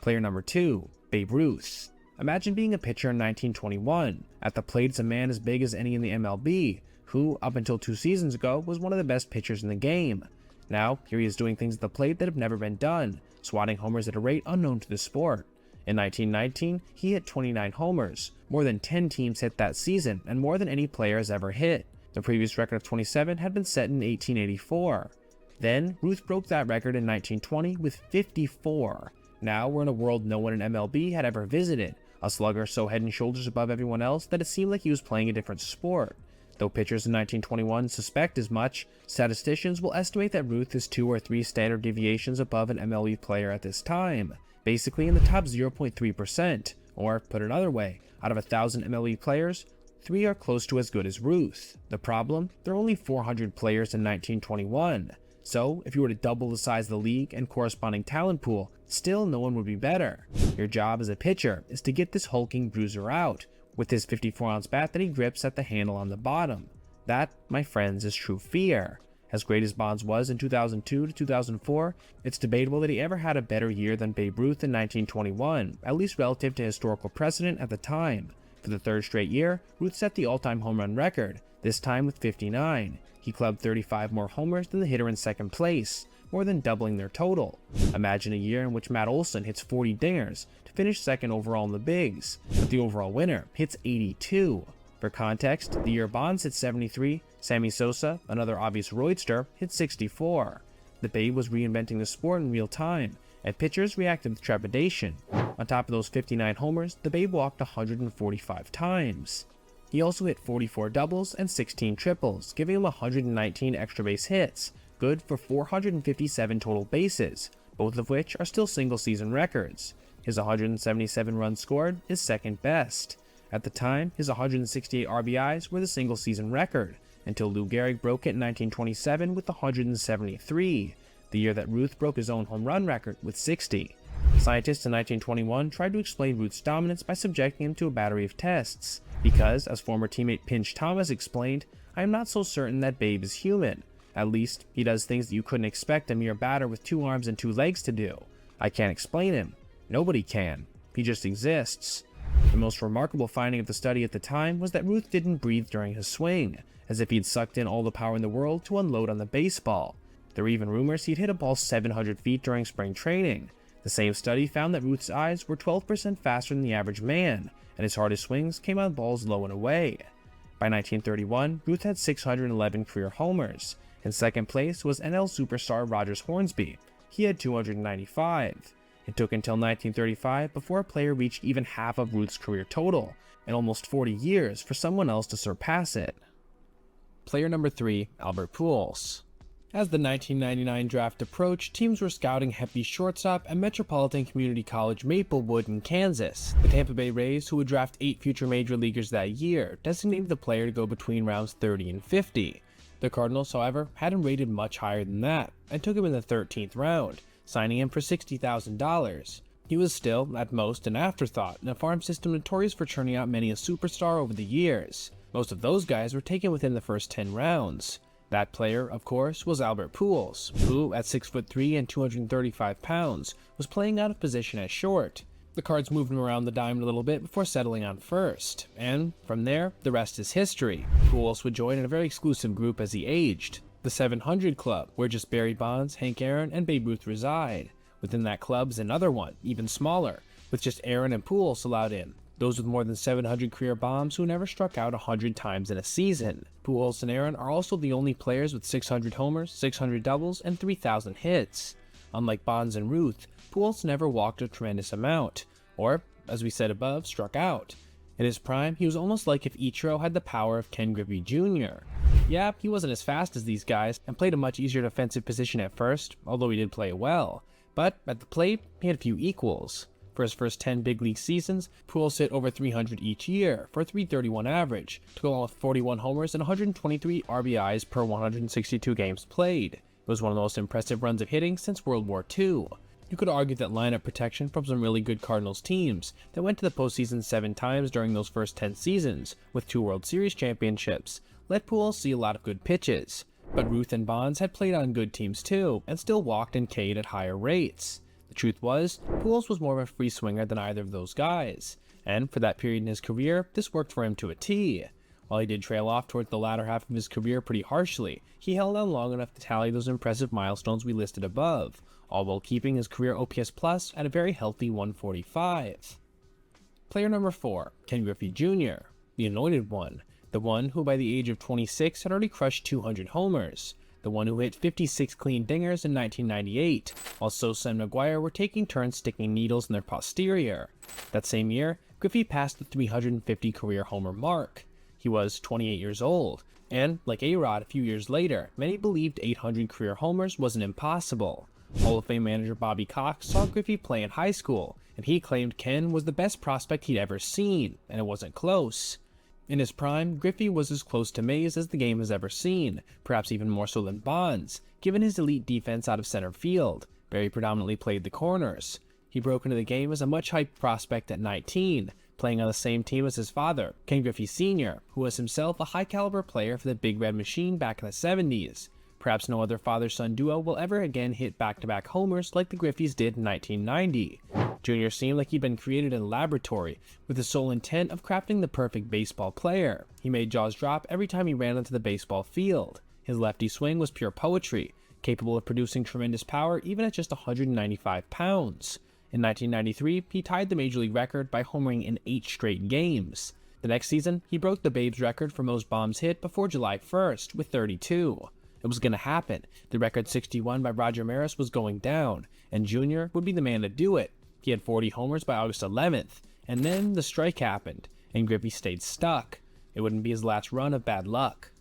Player number 2, Babe Ruth. Imagine being a pitcher in 1921. At the plate is a man as big as any in the MLB, who, up until 2 seasons ago, was one of the best pitchers in the game. Now, here he is doing things at the plate that have never been done, swatting homers at a rate unknown to the sport. In 1919, he hit 29 homers. More than 10 teams hit that season, and more than any player has ever hit. The previous record of 27 had been set in 1884. Then, Ruth broke that record in 1920 with 54. Now, we're in a world no one in MLB had ever visited, a slugger so head and shoulders above everyone else that it seemed like he was playing a different sport. Though pitchers in 1921 suspect as much, statisticians will estimate that Ruth is 2 or 3 standard deviations above an MLB player at this time, basically in the top 0.3%, or put another way, out of 1,000 MLB players, 3 are close to as good as Ruth. The problem? There are only 400 players in 1921, so if you were to double the size of the league and corresponding talent pool, still no one would be better. Your job as a pitcher is to get this hulking bruiser out, with his 54-ounce bat that he grips at the handle on the bottom. That, my friends, is true fear. As great as Bonds was in 2002 to 2004, it's debatable that he ever had a better year than Babe Ruth in 1921, at least relative to historical precedent at the time. For the 3rd straight year, Ruth set the all-time home run record, this time with 59. He clubbed 35 more homers than the hitter in 2nd place, more than doubling their total. Imagine a year in which Matt Olson hits 40 dingers to finish 2nd overall in the bigs, but the overall winner hits 82. For context, the year Bonds hit 73, Sammy Sosa, another obvious roidster, hit 64. The Babe was reinventing the sport in real time, and pitchers reacted with trepidation. On top of those 59 homers, the Babe walked 145 times. He also hit 44 doubles and 16 triples, giving him 119 extra base hits, good for 457 total bases, both of which are still single-season records. His 177 runs scored is 2nd best. At the time, his 168 RBIs were the single-season record, until Lou Gehrig broke it in 1927 with 173, the year that Ruth broke his own home run record with 60. Scientists in 1921 tried to explain Ruth's dominance by subjecting him to a battery of tests, because, as former teammate Pinch Thomas explained, "I am not so certain that Babe is human. At least, he does things that you couldn't expect a mere batter with 2 arms and 2 legs to do. I can't explain him. Nobody can. He just exists." The most remarkable finding of the study at the time was that Ruth didn't breathe during his swing, as if he'd sucked in all the power in the world to unload on the baseball. There were even rumors he'd hit a ball 700 feet during spring training. The same study found that Ruth's eyes were 12% faster than the average man, and his hardest swings came on balls low and away. By 1931, Ruth had 611 career homers. In 2nd place was NL superstar Rogers Hornsby. He had 295. It took until 1935 before a player reached even half of Ruth's career total, and almost 40 years for someone else to surpass it. Player number 3, Albert Pujols. As the 1999 draft approached, teams were scouting hefty shortstop at Metropolitan Community College Maplewood in Kansas. The Tampa Bay Rays, who would draft 8 future major leaguers that year, designated the player to go between rounds 30 and 50. The Cardinals, however, had him rated much higher than that, and took him in the 13th round, signing him for $60,000. He was still, at most, an afterthought in a farm system notorious for churning out many a superstar over the years. Most of those guys were taken within the first 10 rounds. That player, of course, was Albert Pujols, who, at 6'3" and 235 pounds, was playing out of position at short. The Cards moved him around the diamond a little bit before settling on first, and from there, the rest is history. Pujols would join in a very exclusive group as he aged, the 700 Club, where just Barry Bonds, Hank Aaron, and Babe Ruth reside. Within that club is another one, even smaller, with just Aaron and Pujols allowed in. Those with more than 700 career bombs who never struck out 100 times in a season. Pujols and Aaron are also the only players with 600 homers, 600 doubles, and 3,000 hits. Unlike Bonds and Ruth, Pujols never walked a tremendous amount, or as we said above, struck out. In his prime, he was almost like if Ichiro had the power of Ken Griffey Jr. Yeah, he wasn't as fast as these guys, and played a much easier defensive position at first, although he did play well. But at the plate, he had a few equals. For his first 10 big league seasons, Pujols hit over 300 each year for a .331 average, to go along with 41 homers and 123 RBIs per 162 games played. It was one of the most impressive runs of hitting since World War II. You could argue that lineup protection from some really good Cardinals teams that went to the postseason 7 times during those first 10 seasons, with 2 World Series championships, let Pujols see a lot of good pitches. But Ruth and Bonds had played on good teams too, and still walked and K'd at higher rates. The truth was, Pujols was more of a free swinger than either of those guys, and for that period in his career, this worked for him to a T. While he did trail off towards the latter half of his career pretty harshly, he held on long enough to tally those impressive milestones we listed above, all while keeping his career OPS plus at a very healthy 145. Player number 4, Ken Griffey Jr., the anointed one, the one who by the age of 26 had already crushed 200 homers, the one who hit 56 clean dingers in 1998, while Sosa and McGwire were taking turns sticking needles in their posterior. That same year, Griffey passed the 350 career homer mark. He was 28 years old, and, like A-Rod a few years later, many believed 800 career homers wasn't impossible. Hall of Fame manager Bobby Cox saw Griffey play in high school, and he claimed Ken was the best prospect he'd ever seen, and it wasn't close. In his prime, Griffey was as close to Mays as the game has ever seen, perhaps even more so than Bonds, given his elite defense out of center field. Barry predominantly played the corners. He broke into the game as a much-hyped prospect at 19, playing on the same team as his father, Ken Griffey Sr., who was himself a high-caliber player for the Big Red Machine back in the 70s. Perhaps no other father-son duo will ever again hit back-to-back homers like the Griffeys did in 1990. Jr. seemed like he'd been created in a laboratory, with the sole intent of crafting the perfect baseball player. He made jaws drop every time he ran onto the baseball field. His lefty swing was pure poetry, capable of producing tremendous power even at just 195 pounds. In 1993, he tied the Major League record by homering in 8 straight games. The next season, he broke the Babe's record for most bombs hit before July 1st, with 32. It was going to happen. The record 61 by Roger Maris was going down, and Jr. would be the man to do it. He had 40 homers by August 11th, and then the strike happened, and Griffey stayed stuck. It wouldn't be his last run of bad luck.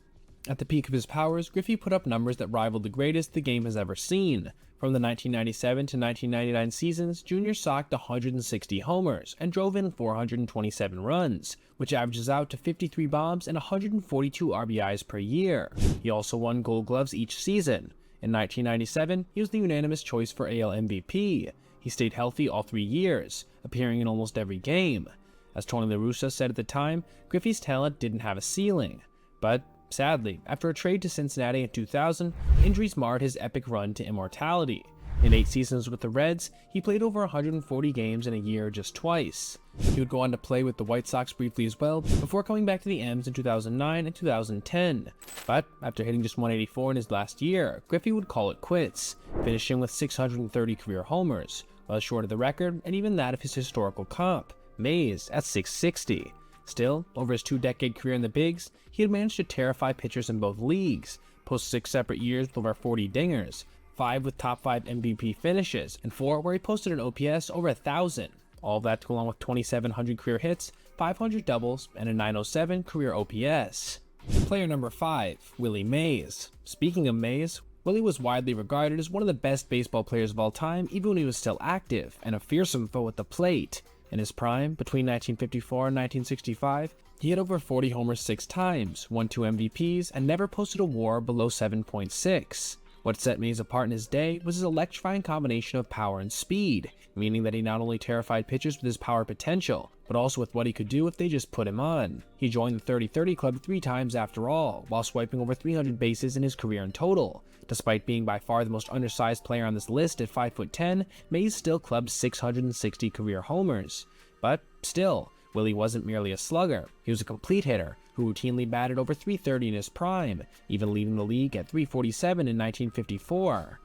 At the peak of his powers, Griffey put up numbers that rivaled the greatest the game has ever seen. From the 1997 to 1999 seasons, Jr. socked 160 homers and drove in 427 runs, which averages out to 53 bombs and 142 RBIs per year. He also won Gold Gloves each season. In 1997, he was the unanimous choice for AL MVP. He stayed healthy all 3 years, appearing in almost every game. As Tony La Russa said at the time, Griffey's talent didn't have a ceiling. But sadly, after a trade to Cincinnati in 2000, injuries marred his epic run to immortality. In 8 seasons with the Reds, he played over 140 games in a year just twice. He would go on to play with the White Sox briefly as well, before coming back to the M's in 2009 and 2010. But after hitting just 184 in his last year, Griffey would call it quits, finishing with 630 career homers, well short of the record and even that of his historical comp, Mays, at 660. Still, over his 2-decade career in the bigs, he had managed to terrify pitchers in both leagues, post 6 separate years with over 40 dingers, 5 with top 5 MVP finishes, and 4 where he posted an OPS over 1,000. All of that to go along with 2,700 career hits, 500 doubles, and a 907 career OPS. Player number 5, Willie Mays. Speaking of Mays, Willie was widely regarded as one of the best baseball players of all time even when he was still active, and a fearsome foe at the plate. In his prime, between 1954 and 1965, he hit over 40 homers 6 times, won 2 MVPs, and never posted a WAR below 7.6. What set Mays apart in his day was his electrifying combination of power and speed, meaning that he not only terrified pitchers with his power potential, but also with what he could do if they just put him on. He joined the 30-30 club 3 times after all, while swiping over 300 bases in his career in total. Despite being by far the most undersized player on this list at 5'10", Mays still clubbed 660 career homers. But still, Willie wasn't merely a slugger, he was a complete hitter, who routinely batted over 330 in his prime, even leading the league at 347 in 1954.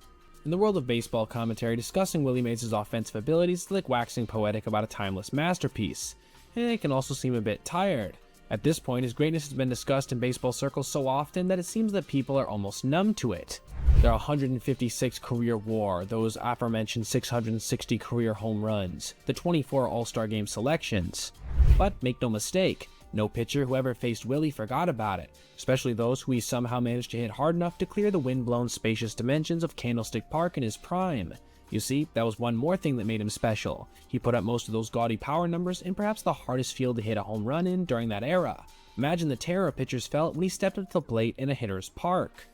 In the world of baseball commentary, discussing Willie Mays' offensive abilities is like waxing poetic about a timeless masterpiece, and it can also seem a bit tired. At this point, his greatness has been discussed in baseball circles so often that it seems that people are almost numb to it. There are 156 career WAR, those aforementioned 660 career home runs, the 24 All-Star Game selections. But make no mistake, no pitcher who ever faced Willie forgot about it, especially those who he somehow managed to hit hard enough to clear the wind-blown spacious dimensions of Candlestick Park in his prime. You see, that was one more thing that made him special. He put up most of those gaudy power numbers in perhaps the hardest field to hit a home run in during that era. Imagine the terror pitchers felt when he stepped up to the plate in a hitter's park.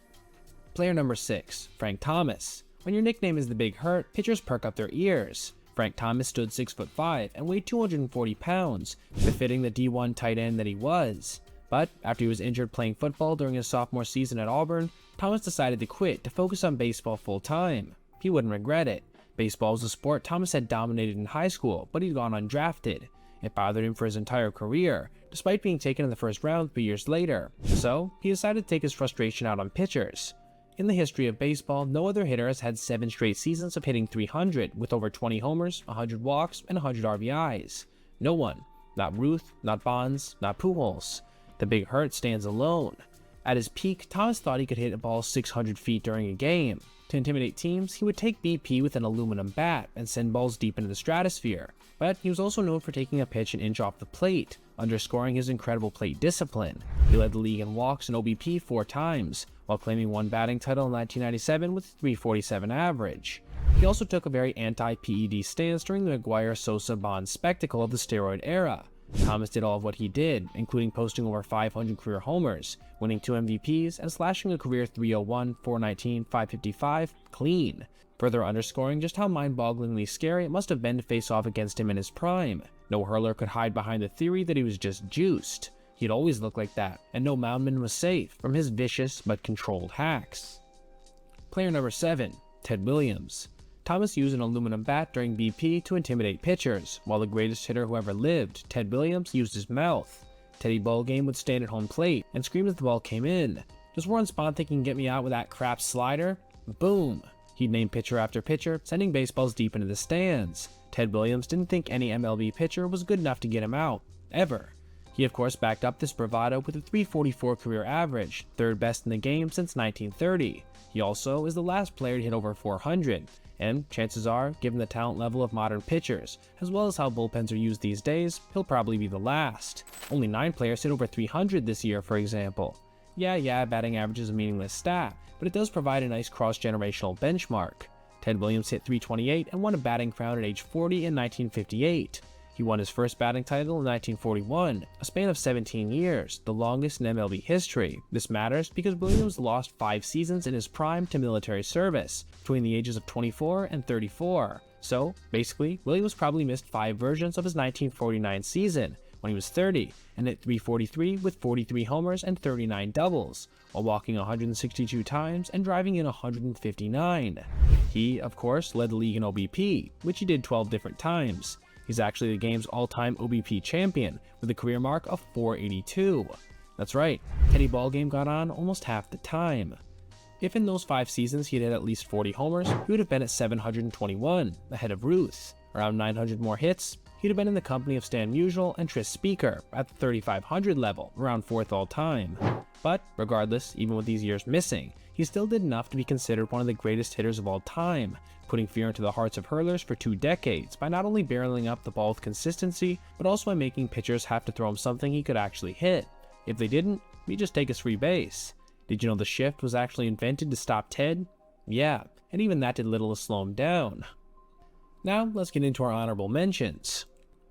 Player number 6, Frank Thomas. When your nickname is the Big Hurt, pitchers perk up their ears. Frank Thomas stood 6'5" and weighed 240 pounds, befitting the D1 tight end that he was. But after he was injured playing football during his sophomore season at Auburn, Thomas decided to quit to focus on baseball full time. He wouldn't regret it. Baseball was a sport Thomas had dominated in high school, but he'd gone undrafted. It bothered him for his entire career, despite being taken in the first round 3 years later. So, he decided to take his frustration out on pitchers. In the history of baseball, no other hitter has had 7 straight seasons of hitting 300, with over 20 homers, 100 walks, and 100 RBIs. No one. Not Ruth, not Bonds, not Pujols. The Big Hurt stands alone. At his peak, Thomas thought he could hit a ball 600 feet during a game. To intimidate teams, he would take BP with an aluminum bat and send balls deep into the stratosphere. But he was also known for taking a pitch an inch off the plate, underscoring his incredible plate discipline. He led the league in walks and OBP 4 times, while claiming one batting title in 1997 with a .347 average. He also took a very anti-PED stance during the McGwire-Sosa-Bonds spectacle of the steroid era. Thomas did all of what he did, including posting over 500 career homers, winning 2 MVPs, and slashing a career .301, .419, .555 clean, further underscoring just how mind-bogglingly scary it must have been to face off against him in his prime. No hurler could hide behind the theory that he was just juiced. He'd always looked like that, and no moundman was safe from his vicious but controlled hacks. Player number 7, Ted Williams. Thomas used an aluminum bat during BP to intimidate pitchers, while the greatest hitter who ever lived, Ted Williams, used his mouth. Teddy Ballgame would stand at home plate and scream as the ball came in. "Does Warren Spahn think he can get me out with that crap slider?" Boom! He'd name pitcher after pitcher, sending baseballs deep into the stands. Ted Williams didn't think any MLB pitcher was good enough to get him out, ever. He of course backed up this bravado with a .344 career average, 3rd best in the game since 1930. He also is the last player to hit over 400. And chances are, given the talent level of modern pitchers, as well as how bullpens are used these days, he'll probably be the last. Only 9 players hit over 300 this year, for example. Yeah, batting average is a meaningless stat, but it does provide a nice cross-generational benchmark. Ted Williams hit .328 and won a batting crown at age 40 in 1958. He won his first batting title in 1941, a span of 17 years, the longest in MLB history. This matters because Williams lost 5 seasons in his prime to military service, between the ages of 24 and 34. So, basically, Williams probably missed 5 versions of his 1949 season, when he was 30, and hit .343 with 43 homers and 39 doubles, while walking 162 times and driving in 159. He, of course, led the league in OBP, which he did 12 different times. He's actually the game's all-time OBP champion, with a career mark of .482. That's right, Teddy Ballgame got on almost half the time. If in those 5 seasons he had at least 40 homers, he would have been at 721, ahead of Ruth. Around 900 more hits, he'd have been in the company of Stan Musial and Tris Speaker, at the 3,500 level, around 4th all-time. But, regardless, even with these years missing, he still did enough to be considered one of the greatest hitters of all time, putting fear into the hearts of hurlers for 2 decades by not only barreling up the ball with consistency, but also by making pitchers have to throw him something he could actually hit. If they didn't, he'd just take his free base. Did you know the shift was actually invented to stop Ted? Yeah, and even that did little to slow him down. Now, let's get into our honorable mentions.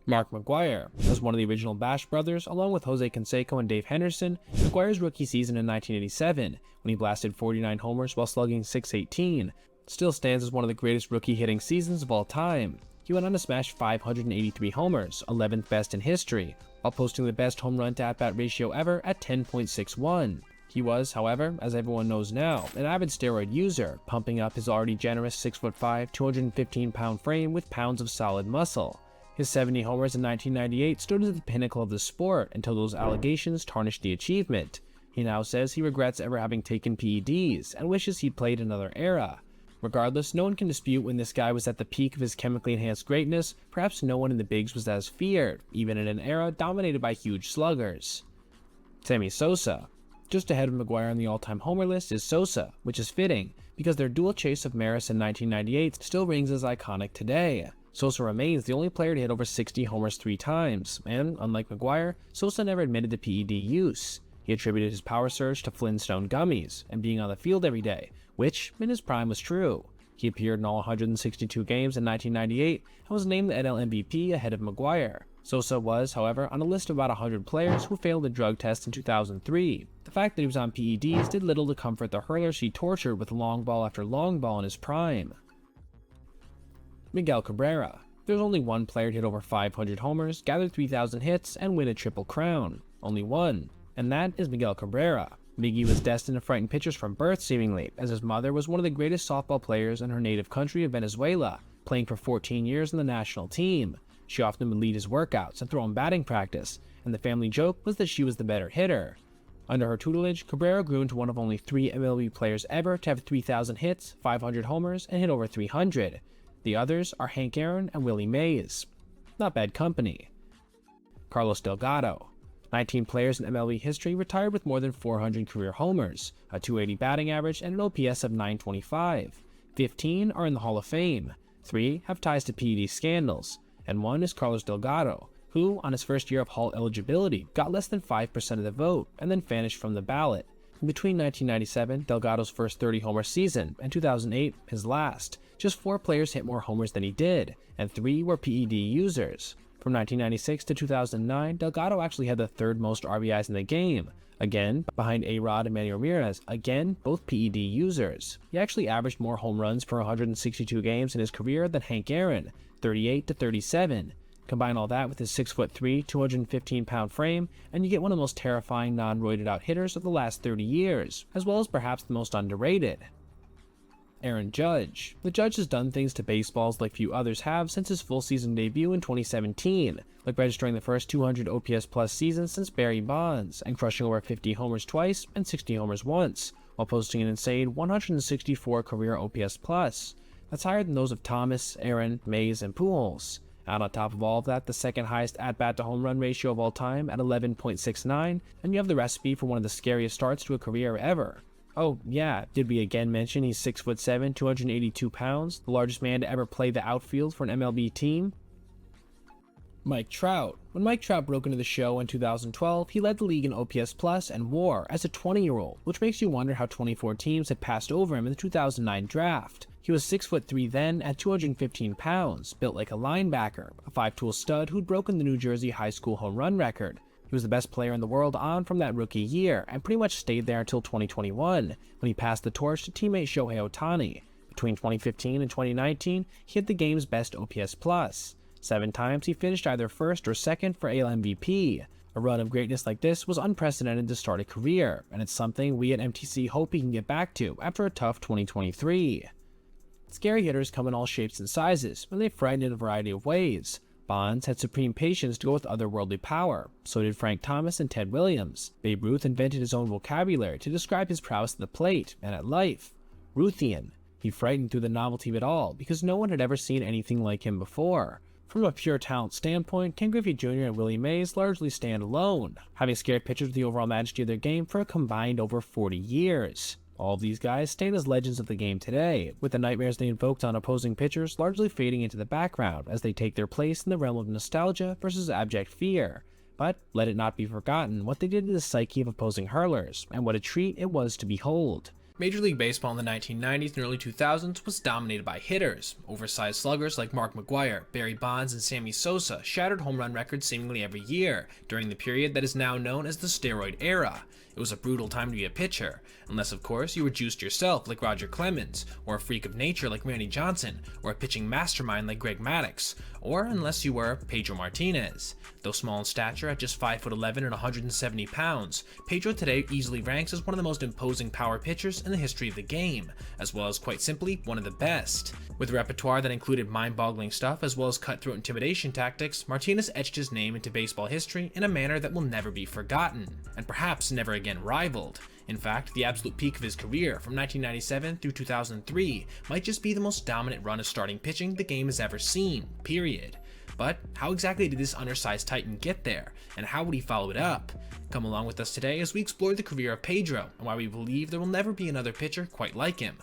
Mark McGwire. As one of the original Bash brothers, along with Jose Canseco and Dave Henderson, McGwire's rookie season in 1987, when he blasted 49 homers while slugging .618, still stands as one of the greatest rookie hitting seasons of all time. He went on to smash 583 homers, 11th best in history, while posting the best home run to at-bat ratio ever at 10.61. He was, however, as everyone knows now, an avid steroid user, pumping up his already generous 6'5", 215-pound frame with pounds of solid muscle. His 70 homers in 1998 stood at the pinnacle of the sport until those allegations tarnished the achievement. He now says he regrets ever having taken PEDs and wishes he'd played another era. Regardless, no one can dispute when this guy was at the peak of his chemically enhanced greatness, perhaps no one in the bigs was as feared, even in an era dominated by huge sluggers. Sammy Sosa. Just ahead of McGwire on the all-time homer list is Sosa, which is fitting, because their dual chase of Maris in 1998 still rings as iconic today. Sosa remains the only player to hit over 60 homers 3 times, and, unlike McGwire, Sosa never admitted to PED use. He attributed his power surge to Flintstone gummies, and being on the field every day, which, in his prime, was true. He appeared in all 162 games in 1998, and was named the NL MVP ahead of McGwire. Sosa was, however, on a list of about 100 players who failed a drug test in 2003. The fact that he was on PEDs did little to comfort the hurlers he tortured with long ball after long ball in his prime. Miguel Cabrera. There's only one player to hit over 500 homers, gather 3,000 hits, and win a triple crown. Only one. And that is Miguel Cabrera. Miggy was destined to frighten pitchers from birth seemingly, as his mother was one of the greatest softball players in her native country of Venezuela, playing for 14 years in the national team. She often would lead his workouts and throw him batting practice, and the family joke was that she was the better hitter. Under her tutelage, Cabrera grew into one of only 3 MLB players ever to have 3,000 hits, 500 homers, and hit over 300. The others are Hank Aaron and Willie Mays. Not bad company. Carlos Delgado. 19 players in MLB history retired with more than 400 career homers, a .280 batting average, and an OPS of .925. 15 are in the Hall of Fame. 3 have ties to PED scandals, and 1 is Carlos Delgado, who, on his first year of Hall eligibility, got less than 5% of the vote and then vanished from the ballot. Between 1997, Delgado's first 30-homer season, and 2008, his last, just 4 players hit more homers than he did, and 3 were PED users. From 1996 to 2009, Delgado actually had the 3rd most RBIs in the game, again behind A-Rod and Manny Ramirez, again both PED users. He actually averaged more home runs per 162 games in his career than Hank Aaron, 38 to 37. Combine all that with his 6'3", 215-pound frame, and you get one of the most terrifying non-roided out hitters of the last 30 years, as well as perhaps the most underrated. Aaron Judge. The Judge has done things to baseballs like few others have since his full season debut in 2017, like registering the first 200 OPS plus season since Barry Bonds, and crushing over 50 homers twice and 60 homers once, while posting an insane 164 career OPS plus. That's higher than those of Thomas, Aaron, Mays, and Pujols. And on top of all of that, the second highest at-bat to home run ratio of all time at 11.69, and you have the recipe for one of the scariest starts to a career ever. Oh yeah, did we again mention he's 6'7", 282 pounds, the largest man to ever play the outfield for an MLB team? Mike Trout. When Mike Trout broke into the show in 2012, he led the league in OPS plus and WAR as a 20-year-old, which makes you wonder how 24 teams had passed over him in the 2009 draft. He was 6'3" then at 215 pounds, built like a linebacker, a 5-tool stud who'd broken the New Jersey high school home run record. He was the best player in the world on from that rookie year, and pretty much stayed there until 2021, when he passed the torch to teammate Shohei Ohtani. Between 2015 and 2019, he had the game's best OPS plus. 7 times he finished either first or second for AL MVP. A run of greatness like this was unprecedented to start a career, and it's something we at MTC hope he can get back to after a tough 2023. Scary hitters come in all shapes and sizes, and they frighten in a variety of ways. Bonds had supreme patience to go with otherworldly power. So did Frank Thomas and Ted Williams. Babe Ruth invented his own vocabulary to describe his prowess at the plate and at life. Ruthian. He frightened through the novelty of it all because no one had ever seen anything like him before. From a pure talent standpoint, Ken Griffey Jr. and Willie Mays largely stand alone, having scared pitchers with the overall majesty of their game for a combined over 40 years. All of these guys stand as legends of the game today, with the nightmares they invoked on opposing pitchers largely fading into the background as they take their place in the realm of nostalgia versus abject fear. But let it not be forgotten what they did to the psyche of opposing hurlers, and what a treat it was to behold. Major League Baseball in the 1990s and early 2000s was dominated by hitters. Oversized sluggers like Mark McGwire, Barry Bonds, and Sammy Sosa shattered home run records seemingly every year during the period that is now known as the steroid era. It was a brutal time to be a pitcher, unless of course you were juiced yourself like Roger Clemens, or a freak of nature like Randy Johnson, or a pitching mastermind like Greg Maddux, or unless you were Pedro Martinez. Though small in stature at just 5'11" and 170 pounds, Pedro today easily ranks as one of the most imposing power pitchers in the history of the game, as well as quite simply one of the best. With a repertoire that included mind-boggling stuff as well as cutthroat intimidation tactics, Martinez etched his name into baseball history in a manner that will never be forgotten, and perhaps never again rivaled. In fact, the absolute peak of his career, from 1997 through 2003, might just be the most dominant run of starting pitching the game has ever seen, period. But how exactly did this undersized titan get there, and how would he follow it up? Come along with us today as we explore the career of Pedro and why we believe there will never be another pitcher quite like him.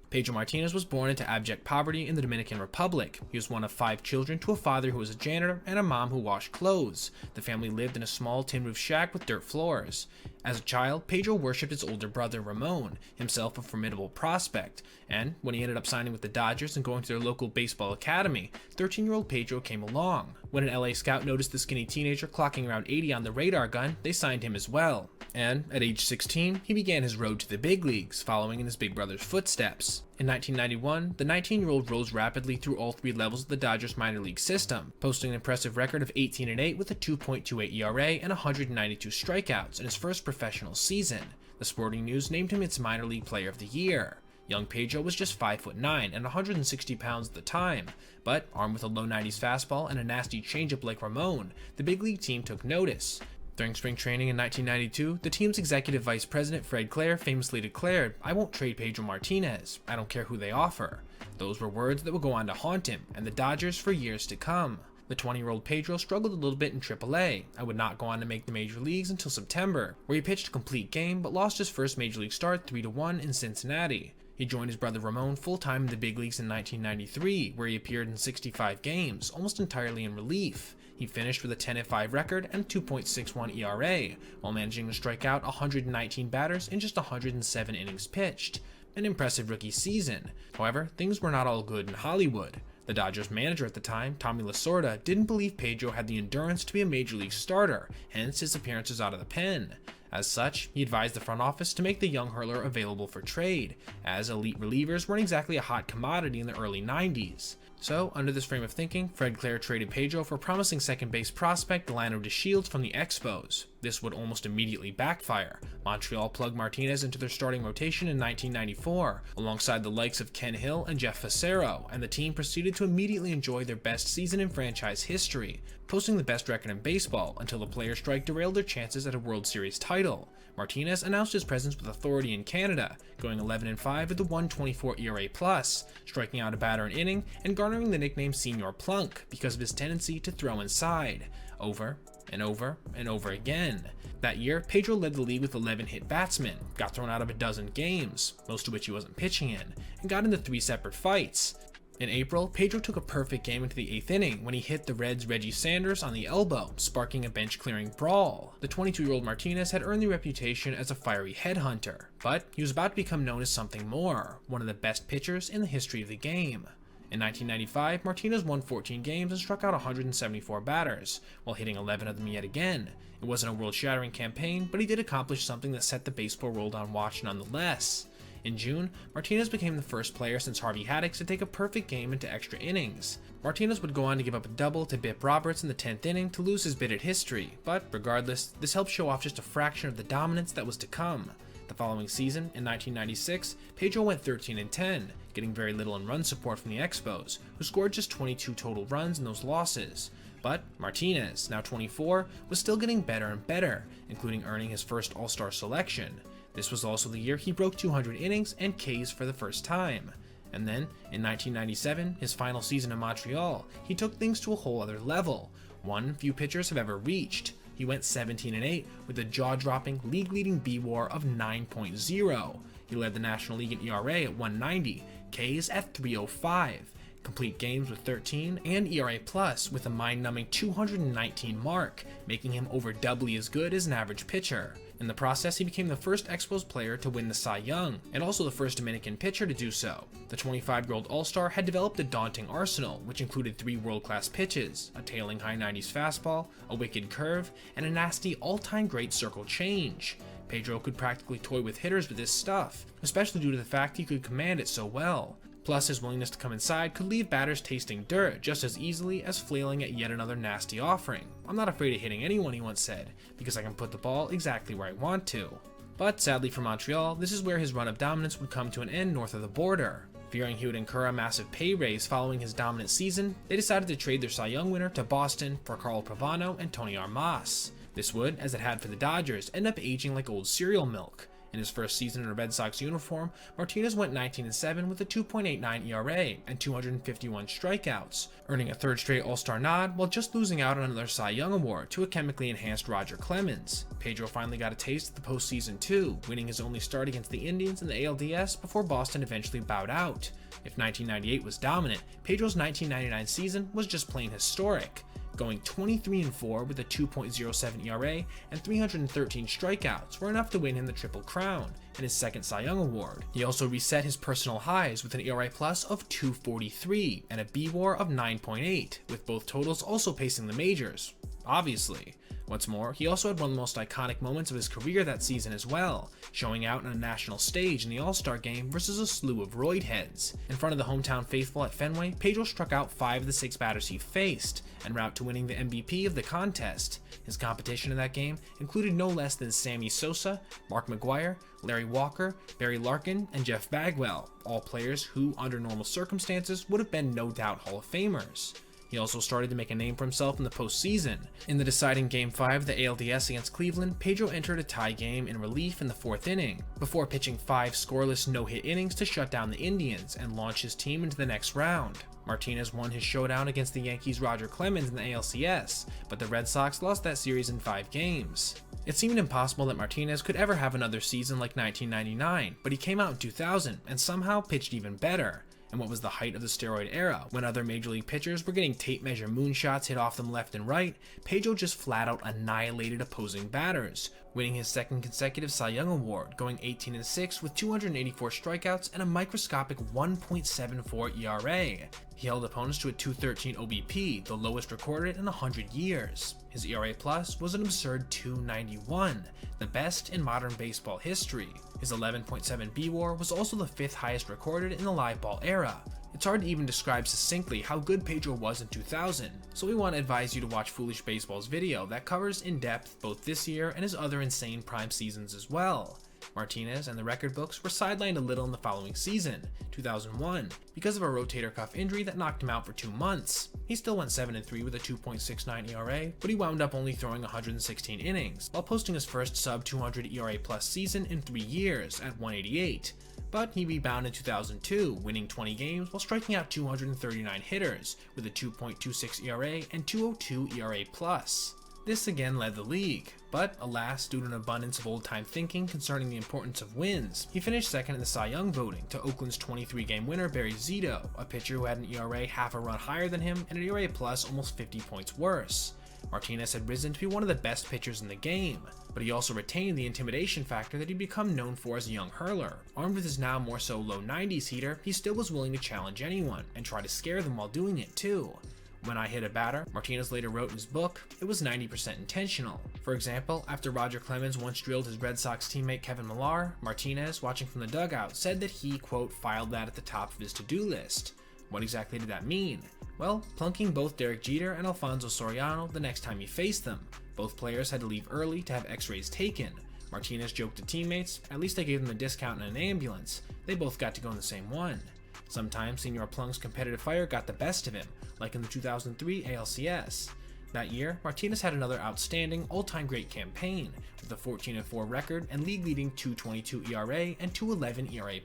Pedro Martinez was born into abject poverty in the Dominican Republic. He was one of 5 children to a father who was a janitor and a mom who washed clothes. The family lived in a small tin roof shack with dirt floors. As a child, Pedro worshipped his older brother Ramon, himself a formidable prospect, and when he ended up signing with the Dodgers and going to their local baseball academy, 13-year-old Pedro came along. When an LA scout noticed the skinny teenager clocking around 80 on the radar gun, they signed him as well. And at age 16, he began his road to the big leagues, following in his big brother's footsteps. In 1991, the 19-year-old rose rapidly through all 3 levels of the Dodgers minor league system, posting an impressive record of 18-8 with a 2.28 ERA and 192 strikeouts in his first professional season. The Sporting News named him its minor league player of the year. Young Pedro was just 5'9" and 160 pounds at the time, but armed with a low 90s fastball and a nasty changeup like Ramon, the big league team took notice. During spring training in 1992, the team's executive vice president Fred Clare famously declared, "I won't trade Pedro Martinez. I don't care who they offer." Those were words that would go on to haunt him and the Dodgers for years to come. The 20-year-old Pedro struggled a little bit in AAA and would not go on to make the major leagues until September, where he pitched a complete game but lost his first major league start 3-1 in Cincinnati. He joined his brother Ramon full-time in the big leagues in 1993, where he appeared in 65 games, almost entirely in relief. He finished with a 10-5 record and 2.61 ERA, while managing to strike out 119 batters in just 107 innings pitched. An impressive rookie season. However, things were not all good in Hollywood. The Dodgers manager at the time, Tommy Lasorda, didn't believe Pedro had the endurance to be a major league starter, hence his appearances out of the pen. As such, he advised the front office to make the young hurler available for trade, as elite relievers weren't exactly a hot commodity in the early 90s. So, under this frame of thinking, Fred Clare traded Pedro for promising second base prospect Delano DeShields from the Expos. This would almost immediately backfire. Montreal plugged Martinez into their starting rotation in 1994, alongside the likes of Ken Hill and Jeff Fassero, and the team proceeded to immediately enjoy their best season in franchise history, posting the best record in baseball until the player strike derailed their chances at a World Series title. Martinez announced his presence with authority in Canada, going 11-5 with a 1.24 ERA+, striking out a batter an inning and garnering the nickname Senior Plunk because of his tendency to throw inside, over and over and over again. That year, Pedro led the league with 11 hit batsmen, got thrown out of a dozen games, most of which he wasn't pitching in, and got into 3 separate fights. In April, Pedro took a perfect game into the 8th inning when he hit the Reds' Reggie Sanders on the elbow, sparking a bench-clearing brawl. The 22-year-old Martinez had earned the reputation as a fiery headhunter, but he was about to become known as something more, one of the best pitchers in the history of the game. In 1995, Martinez won 14 games and struck out 174 batters, while hitting 11 of them yet again. It wasn't a world-shattering campaign, but he did accomplish something that set the baseball world on watch nonetheless. In June, Martinez became the first player since Harvey Haddix to take a perfect game into extra innings. Martinez would go on to give up a double to Bip Roberts in the 10th inning to lose his bid at history, but regardless, this helped show off just a fraction of the dominance that was to come. The following season, in 1996, Pedro went 13-10, getting very little in run support from the Expos, who scored just 22 total runs in those losses. But Martinez, now 24, was still getting better and better, including earning his first All-Star selection. This was also the year he broke 200 innings and Ks for the first time. And then, in 1997, his final season in Montreal, he took things to a whole other level, one few pitchers have ever reached. He went 17-8 with a jaw-dropping, league-leading B-WAR of 9.0. He led the National League in ERA at 190, Ks at 305, complete games with 13, and ERA Plus with a mind-numbing 219 mark, making him over doubly as good as an average pitcher. In the process, he became the first Expos player to win the Cy Young, and also the first Dominican pitcher to do so. The 25-year-old All-Star had developed a daunting arsenal, which included 3 world-class pitches, a tailing high 90s fastball, a wicked curve, and a nasty all-time great circle change. Pedro could practically toy with hitters with this stuff, especially due to the fact he could command it so well. Plus, his willingness to come inside could leave batters tasting dirt just as easily as flailing at yet another nasty offering. "I'm not afraid of hitting anyone," he once said, "because I can put the ball exactly where I want to." But sadly for Montreal, this is where his run of dominance would come to an end north of the border. Fearing he would incur a massive pay raise following his dominant season, they decided to trade their Cy Young winner to Boston for Carl Pavano and Tony Armas. This would, as it had for the Dodgers, end up aging like old cereal milk. In his first season in a Red Sox uniform, Martinez went 19-7 with a 2.89 ERA and 251 strikeouts, earning a third straight All-Star nod while just losing out on another Cy Young award to a chemically enhanced Roger Clemens. Pedro finally got a taste of the postseason too, winning his only start against the Indians in the ALDS before Boston eventually bowed out. If 1998 was dominant, Pedro's 1999 season was just plain historic, going 23-4 with a 2.07 ERA and 313 strikeouts were enough to win him the Triple Crown and his second Cy Young award. He also reset his personal highs with an ERA plus of 2.43 and a B-WAR of 9.8, with both totals also pacing the majors, obviously. What's more, he also had one of the most iconic moments of his career that season as well, showing out on a national stage in the All-Star game versus a slew of roid heads. In front of the hometown faithful at Fenway, Pedro struck out 5 of the 6 batters he faced, en route to winning the MVP of the contest. His competition in that game included no less than Sammy Sosa, Mark McGwire, Larry Walker, Barry Larkin, and Jeff Bagwell, all players who, under normal circumstances, would have been no doubt Hall of Famers. He also started to make a name for himself in the postseason. In the deciding Game 5 of the ALDS against Cleveland, Pedro entered a tie game in relief in the 4th inning, before pitching 5 scoreless no-hit innings to shut down the Indians and launch his team into the next round. Martinez won his showdown against the Yankees' Roger Clemens in the ALCS, but the Red Sox lost that series in 5 games. It seemed impossible that Martinez could ever have another season like 1999, but he came out in 2000 and somehow pitched even better. And what was the height of the steroid era, when other major league pitchers were getting tape measure moonshots hit off them left and right, Pedro just flat out annihilated opposing batters, winning his second consecutive Cy Young award, going 18-6 with 284 strikeouts and a microscopic 1.74 ERA. He held opponents to a 213 OBP, the lowest recorded in 100 years. His ERA plus was an absurd 291, the best in modern baseball history. His 11.7 B-WAR was also the 5th highest recorded in the live ball era. It's hard to even describe succinctly how good Pedro was in 2000, so we want to advise you to watch Foolish Baseball's video that covers in depth both this year and his other insane prime seasons as well. Martinez and the record books were sidelined a little in the following season, 2001, because of a rotator cuff injury that knocked him out for 2 months. He still went 7-3 with a 2.69 ERA, but he wound up only throwing 116 innings, while posting his first sub-200 ERA plus season in 3 years at 188. But he rebounded in 2002, winning 20 games while striking out 239 hitters, with a 2.26 ERA and 202 ERA plus. This again led the league, but alas, due to an abundance of old-time thinking concerning the importance of wins, he finished second in the Cy Young voting to Oakland's 23-game winner Barry Zito, a pitcher who had an ERA half a run higher than him and an ERA plus almost 50 points worse. Martinez had risen to be one of the best pitchers in the game, but he also retained the intimidation factor that he'd become known for as a young hurler. Armed with his now more so low 90s heater, he still was willing to challenge anyone, and try to scare them while doing it too. When I hit a batter, Martinez later wrote in his book, it was 90% intentional. For example, after Roger Clemens once drilled his Red Sox teammate Kevin Millar, Martinez, watching from the dugout, said that he, quote, filed that at the top of his to-do list. What exactly did that mean? Well, plunking both Derek Jeter and Alfonso Soriano the next time he faced them. Both players had to leave early to have x-rays taken. Martinez joked to teammates, at least I gave them a discount in an ambulance. They both got to go in the same one. Sometimes Senor Plunk's competitive fire got the best of him, like in the 2003 ALCS. That year, Martinez had another outstanding, all-time great campaign, with a 14-4 record and league-leading 2.22 ERA and 2.11 ERA+.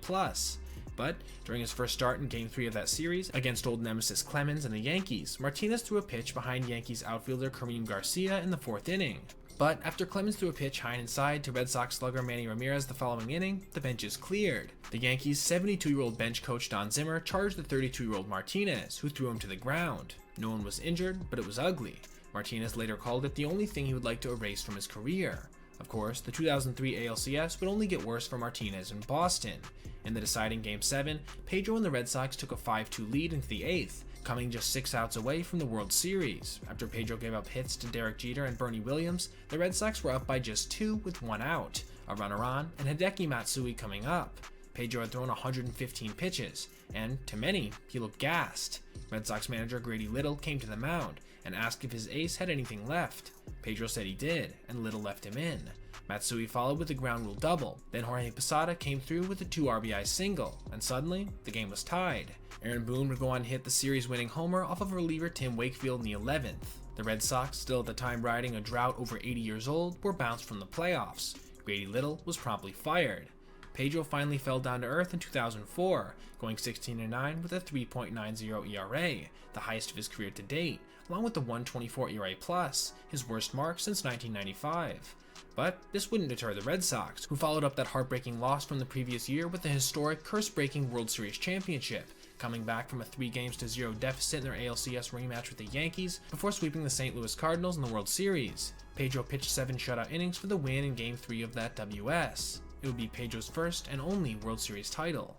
But during his first start in Game 3 of that series, against old nemesis Clemens and the Yankees, Martinez threw a pitch behind Yankees outfielder Kareem Garcia in the 4th inning. But after Clemens threw a pitch high and inside to Red Sox slugger Manny Ramirez the following inning, the benches cleared. The Yankees' 72-year-old bench coach Don Zimmer charged the 32-year-old Martinez, who threw him to the ground. No one was injured, but it was ugly. Martinez later called it the only thing he would like to erase from his career. Of course, the 2003 ALCS would only get worse for Martinez in Boston. In the deciding Game 7, Pedro and the Red Sox took a 5-2 lead into the 8th, coming just 6 outs away from the World Series. After Pedro gave up hits to Derek Jeter and Bernie Williams, the Red Sox were up by just 2 with 1 out, a runner on, and Hideki Matsui coming up. Pedro had thrown 115 pitches, and, to many, he looked gassed. Red Sox manager Grady Little came to the mound and asked if his ace had anything left. Pedro said he did, and Little left him in. Matsui followed with a ground rule double, then Jorge Posada came through with a 2 RBI single, and suddenly, the game was tied. Aaron Boone would go on to hit the series-winning homer off of reliever Tim Wakefield in the 11th. The Red Sox, still at the time riding a drought over 80 years old, were bounced from the playoffs. Grady Little was promptly fired. Pedro finally fell down to earth in 2004, going 16-9 with a 3.90 ERA, the highest of his career to date, along with the 1.24 ERA+, his worst mark since 1995. But this wouldn't deter the Red Sox, who followed up that heartbreaking loss from the previous year with the historic, curse-breaking World Series championship, coming back from a 3-0 deficit in their ALCS rematch with the Yankees before sweeping the St. Louis Cardinals in the World Series. Pedro pitched 7 shutout innings for the win in Game 3 of that WS. It would be Pedro's first and only World Series title.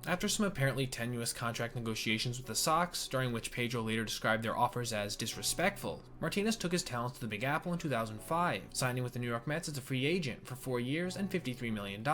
After some apparently tenuous contract negotiations with the Sox, during which Pedro later described their offers as disrespectful, Martinez took his talents to the Big Apple in 2005, signing with the New York Mets as a free agent for 4 years and $53 million.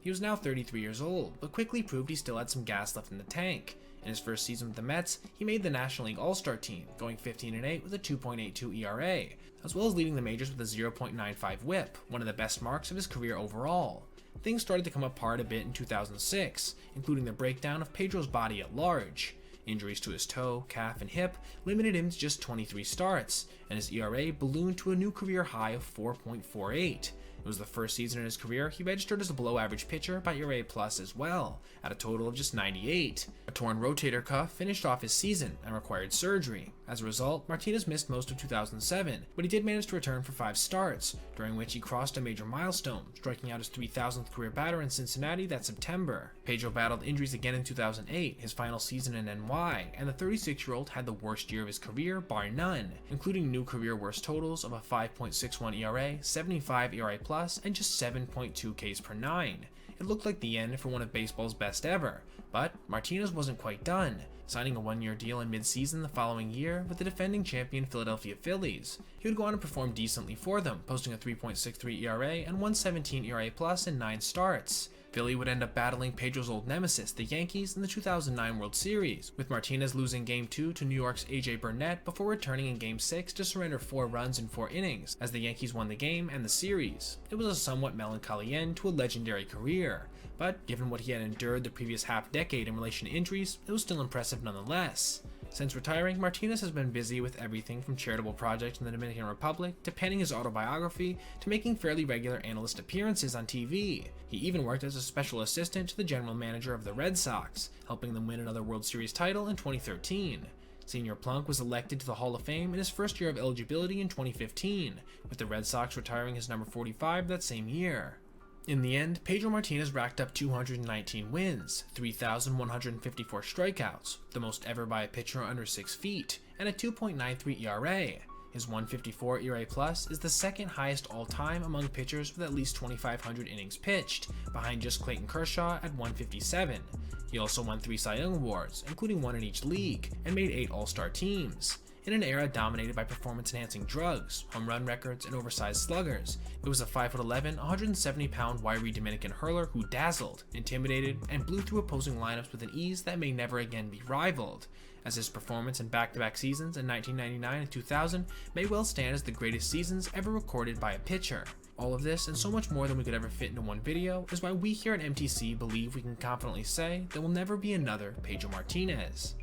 He was now 33 years old, but quickly proved he still had some gas left in the tank. In his first season with the Mets, he made the National League All-Star team, going 15-8 with a 2.82 ERA, as well as leading the majors with a 0.95 WHIP, one of the best marks of his career overall. Things started to come apart a bit in 2006, including the breakdown of Pedro's body at large. Injuries to his toe, calf, and hip limited him to just 23 starts, and his ERA ballooned to a new career high of 4.48. It was the first season in his career he registered as a below-average pitcher by ERA+ as well, at a total of just 98. A torn rotator cuff finished off his season and required surgery. As a result, Martinez missed most of 2007, but he did manage to return for 5 starts, during which he crossed a major milestone, striking out his 3,000th career batter in Cincinnati that September. Pedro battled injuries again in 2008, his final season in NY, and the 36-year-old had the worst year of his career, bar none, including new career worst totals of a 5.61 ERA, 75 ERA+, and just 7.2 Ks per 9. It looked like the end for one of baseball's best ever, but Martinez wasn't quite done, signing a 1-year deal in mid-season the following year with the defending champion Philadelphia Phillies. He would go on to perform decently for them, posting a 3.63 ERA and 1.17 ERA+ in 9 starts. Philly would end up battling Pedro's old nemesis, the Yankees, in the 2009 World Series, with Martinez losing Game 2 to New York's AJ Burnett before returning in Game 6 to surrender 4 runs in 4 innings, as the Yankees won the game and the series. It was a somewhat melancholy end to a legendary career, but given what he had endured the previous half-decade in relation to injuries, it was still impressive nonetheless. Since retiring, Martinez has been busy with everything from charitable projects in the Dominican Republic, to penning his autobiography, to making fairly regular analyst appearances on TV. He even worked as a special assistant to the general manager of the Red Sox, helping them win another World Series title in 2013. Senior Plunk was elected to the Hall of Fame in his first year of eligibility in 2015, with the Red Sox retiring his number 45 that same year. In the end, Pedro Martinez racked up 219 wins, 3,154 strikeouts, the most ever by a pitcher under 6 feet, and a 2.93 ERA. His 154 ERA+ is the second highest all-time among pitchers with at least 2,500 innings pitched, behind just Clayton Kershaw at 157. He also won 3 Cy Young Awards, including 1 in each league, and made 8 All-Star teams. In an era dominated by performance-enhancing drugs, home run records, and oversized sluggers, it was a 5'11", 170-pound wiry Dominican hurler who dazzled, intimidated, and blew through opposing lineups with an ease that may never again be rivaled, as his performance in back-to-back seasons in 1999 and 2000 may well stand as the greatest seasons ever recorded by a pitcher. All of this, and so much more than we could ever fit into one video, is why we here at MTC believe we can confidently say there will never be another Pedro Martinez.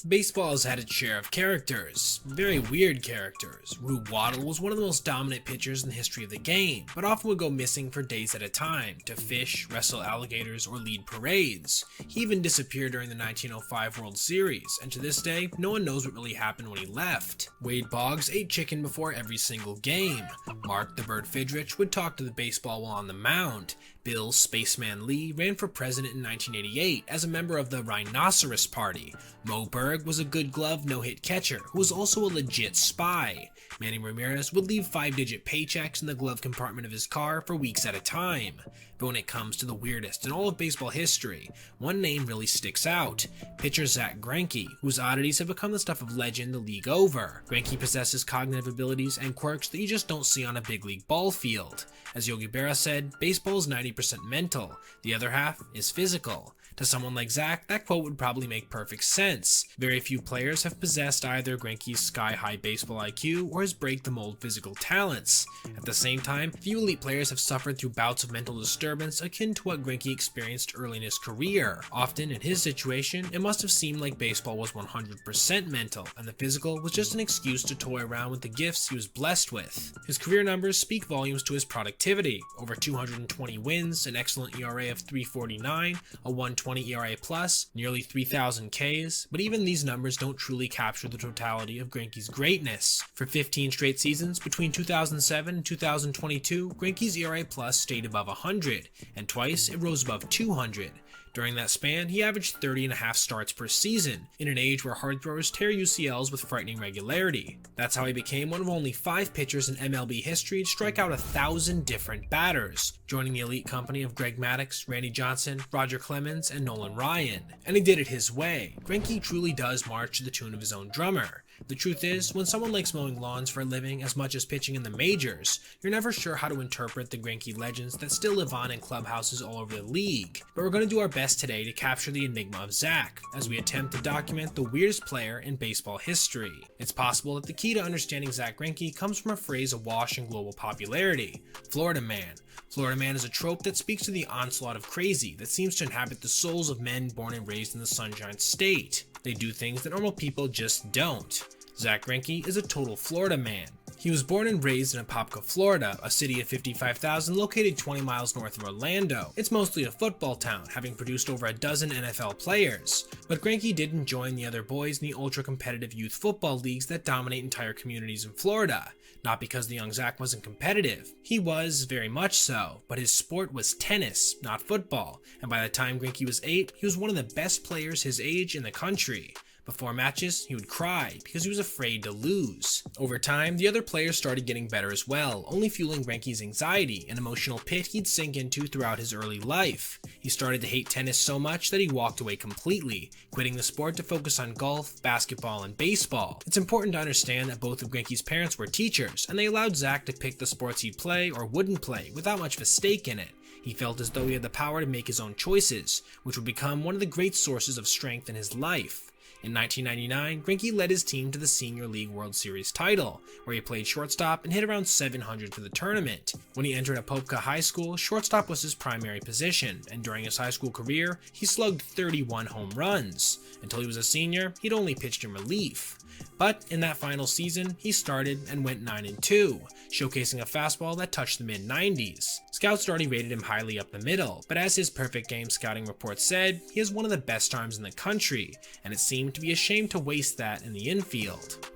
Baseball has had its share of characters, very weird characters. Rube Waddle was one of the most dominant pitchers in the history of the game, but often would go missing for days at a time, to fish, wrestle alligators, or lead parades. He even disappeared during the 1905 World Series, and to this day, no one knows what really happened when he left. Wade Boggs ate chicken before every single game. Mark the Bird Fidrich would talk to the baseball while on the mound. Bill Spaceman Lee ran for president in 1988 as a member of the Rhinoceros Party. Mo Berg was a good glove no-hit catcher who was also a legit spy. Manny Ramirez would leave 5-digit paychecks in the glove compartment of his car for weeks at a time. But when it comes to the weirdest in all of baseball history, one name really sticks out: pitcher Zack Greinke, whose oddities have become the stuff of legend the league over. Greinke possesses cognitive abilities and quirks that you just don't see on a big league ball field. As Yogi Berra said, baseball is 90% mental, the other half is physical. To someone like Zack, that quote would probably make perfect sense. Very few players have possessed either Greinke's sky-high baseball IQ or his break-the-mold physical talents. At the same time, few elite players have suffered through bouts of mental disturbance akin to what Greinke experienced early in his career. Often, in his situation, it must have seemed like baseball was 100% mental, and the physical was just an excuse to toy around with the gifts he was blessed with. His career numbers speak volumes to his productivity: over 220 wins, an excellent ERA of 3.49, a 1.20 ERA plus, nearly 3,000 Ks, but even these numbers don't truly capture the totality of Greinke's greatness. For 15 straight seasons between 2007 and 2022, Greinke's ERA plus stayed above 100, and twice it rose above 200. During that span, he averaged 30.5 starts per season, in an age where hard throwers tear UCLs with frightening regularity. That's how he became one of only 5 pitchers in MLB history to strike out 1,000 different batters, joining the elite company of Greg Maddux, Randy Johnson, Roger Clemens, and Nolan Ryan. And he did it his way. Greinke truly does march to the tune of his own drummer. The truth is, when someone likes mowing lawns for a living as much as pitching in the majors, you're never sure how to interpret the Greinke legends that still live on in clubhouses all over the league. But we're going to do our best today to capture the enigma of Zack, as we attempt to document the weirdest player in baseball history. It's possible that the key to understanding Zack Greinke comes from a phrase awash in global popularity: Florida Man. Florida Man is a trope that speaks to the onslaught of crazy that seems to inhabit the souls of men born and raised in the Sunshine State. They do things that normal people just don't. Zack Greinke is a total Florida man. He was born and raised in Apopka, Florida, a city of 55,000 located 20 miles north of Orlando. It's mostly a football town, having produced over a dozen NFL players. But Greinke didn't join the other boys in the ultra-competitive youth football leagues that dominate entire communities in Florida. Not because the young Zack wasn't competitive. He was, very much so, but his sport was tennis, not football, and by the time Greinke was 8, he was one of the best players his age in the country. Before matches, he would cry because he was afraid to lose. Over time, the other players started getting better as well, only fueling Greinke's anxiety, an emotional pit he'd sink into throughout his early life. He started to hate tennis so much that he walked away completely, quitting the sport to focus on golf, basketball, and baseball. It's important to understand that both of Greinke's parents were teachers, and they allowed Zack to pick the sports he'd play or wouldn't play without much of a stake in it. He felt as though he had the power to make his own choices, which would become one of the great sources of strength in his life. In 1999, Greinke led his team to the Senior League World Series title, where he played shortstop and hit around 700 for the tournament. When he entered Apopka High School, shortstop was his primary position, and during his high school career, he slugged 31 home runs. Until he was a senior, he'd only pitched in relief. But in that final season, he started and went 9-2, showcasing a fastball that touched the mid-90s. Scouts already rated him highly up the middle, but as his perfect game scouting report said, he has one of the best arms in the country, and it seemed to be a shame to waste that in the infield.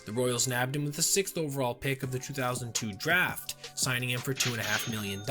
The Royals nabbed him with the 6th overall pick of the 2002 draft, signing him for $2.5 million.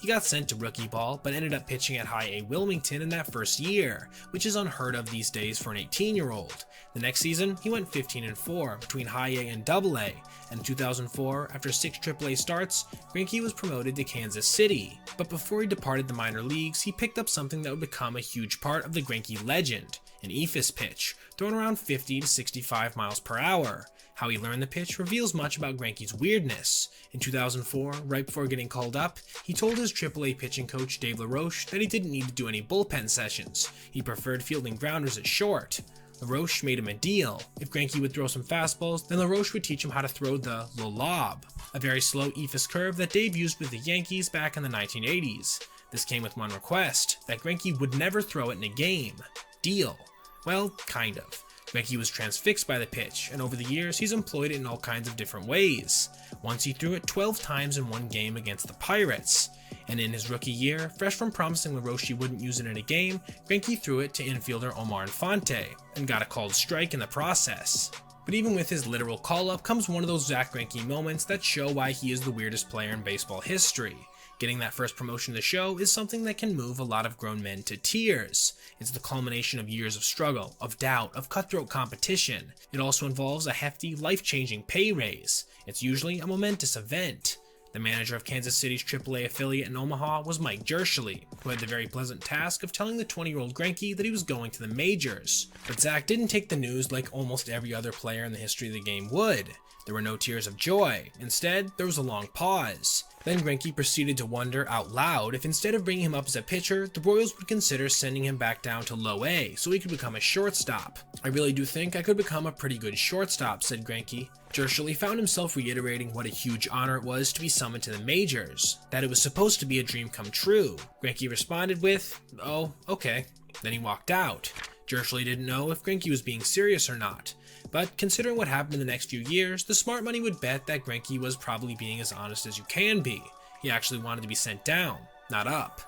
He got sent to rookie ball, but ended up pitching at High A Wilmington in that first year, which is unheard of these days for an 18-year-old. The next season, he went 15-4 between High A and Double A, and in 2004, after 6 AAA starts, Greinke was promoted to Kansas City. But before he departed the minor leagues, he picked up something that would become a huge part of the Greinke legend: an eephus pitch, thrown around 50 to 65 miles per hour. How he learned the pitch reveals much about Greinke's weirdness. In 2004, right before getting called up, he told his AAA pitching coach Dave LaRoche that he didn't need to do any bullpen sessions. He preferred fielding grounders at short. LaRoche made him a deal. If Greinke would throw some fastballs, then LaRoche would teach him how to throw the lob, a very slow eephus curve that Dave used with the Yankees back in the 1980s. This came with one request, that Greinke would never throw it in a game. Deal? Well, kind of. Greinke was transfixed by the pitch, and over the years he's employed it in all kinds of different ways. Once he threw it 12 times in one game against the Pirates. And in his rookie year, fresh from promising LaRoche he wouldn't use it in a game, Greinke threw it to infielder Omar Infante, and got a called strike in the process. But even with his literal call-up comes one of those Zack Greinke moments that show why he is the weirdest player in baseball history. Getting that first promotion to the show is something that can move a lot of grown men to tears. It's the culmination of years of struggle, of doubt, of cutthroat competition. It also involves a hefty, life-changing pay raise. It's usually a momentous event. The manager of Kansas City's AAA affiliate in Omaha was Mike Jershely, who had the very pleasant task of telling the 20-year-old Greinke that he was going to the majors. But Zack didn't take the news like almost every other player in the history of the game would. There were no tears of joy. Instead, there was a long pause. Then Greinke proceeded to wonder out loud if instead of bringing him up as a pitcher, the Royals would consider sending him back down to low A so he could become a shortstop. "I really do think I could become a pretty good shortstop," said Greinke. Jershally found himself reiterating what a huge honor it was to be summoned to the majors, that it was supposed to be a dream come true. Greinke responded with, "Oh, okay." Then he walked out. Jershally didn't know if Greinke was being serious or not. But considering what happened in the next few years, the smart money would bet that Greinke was probably being as honest as you can be. He actually wanted to be sent down, not up.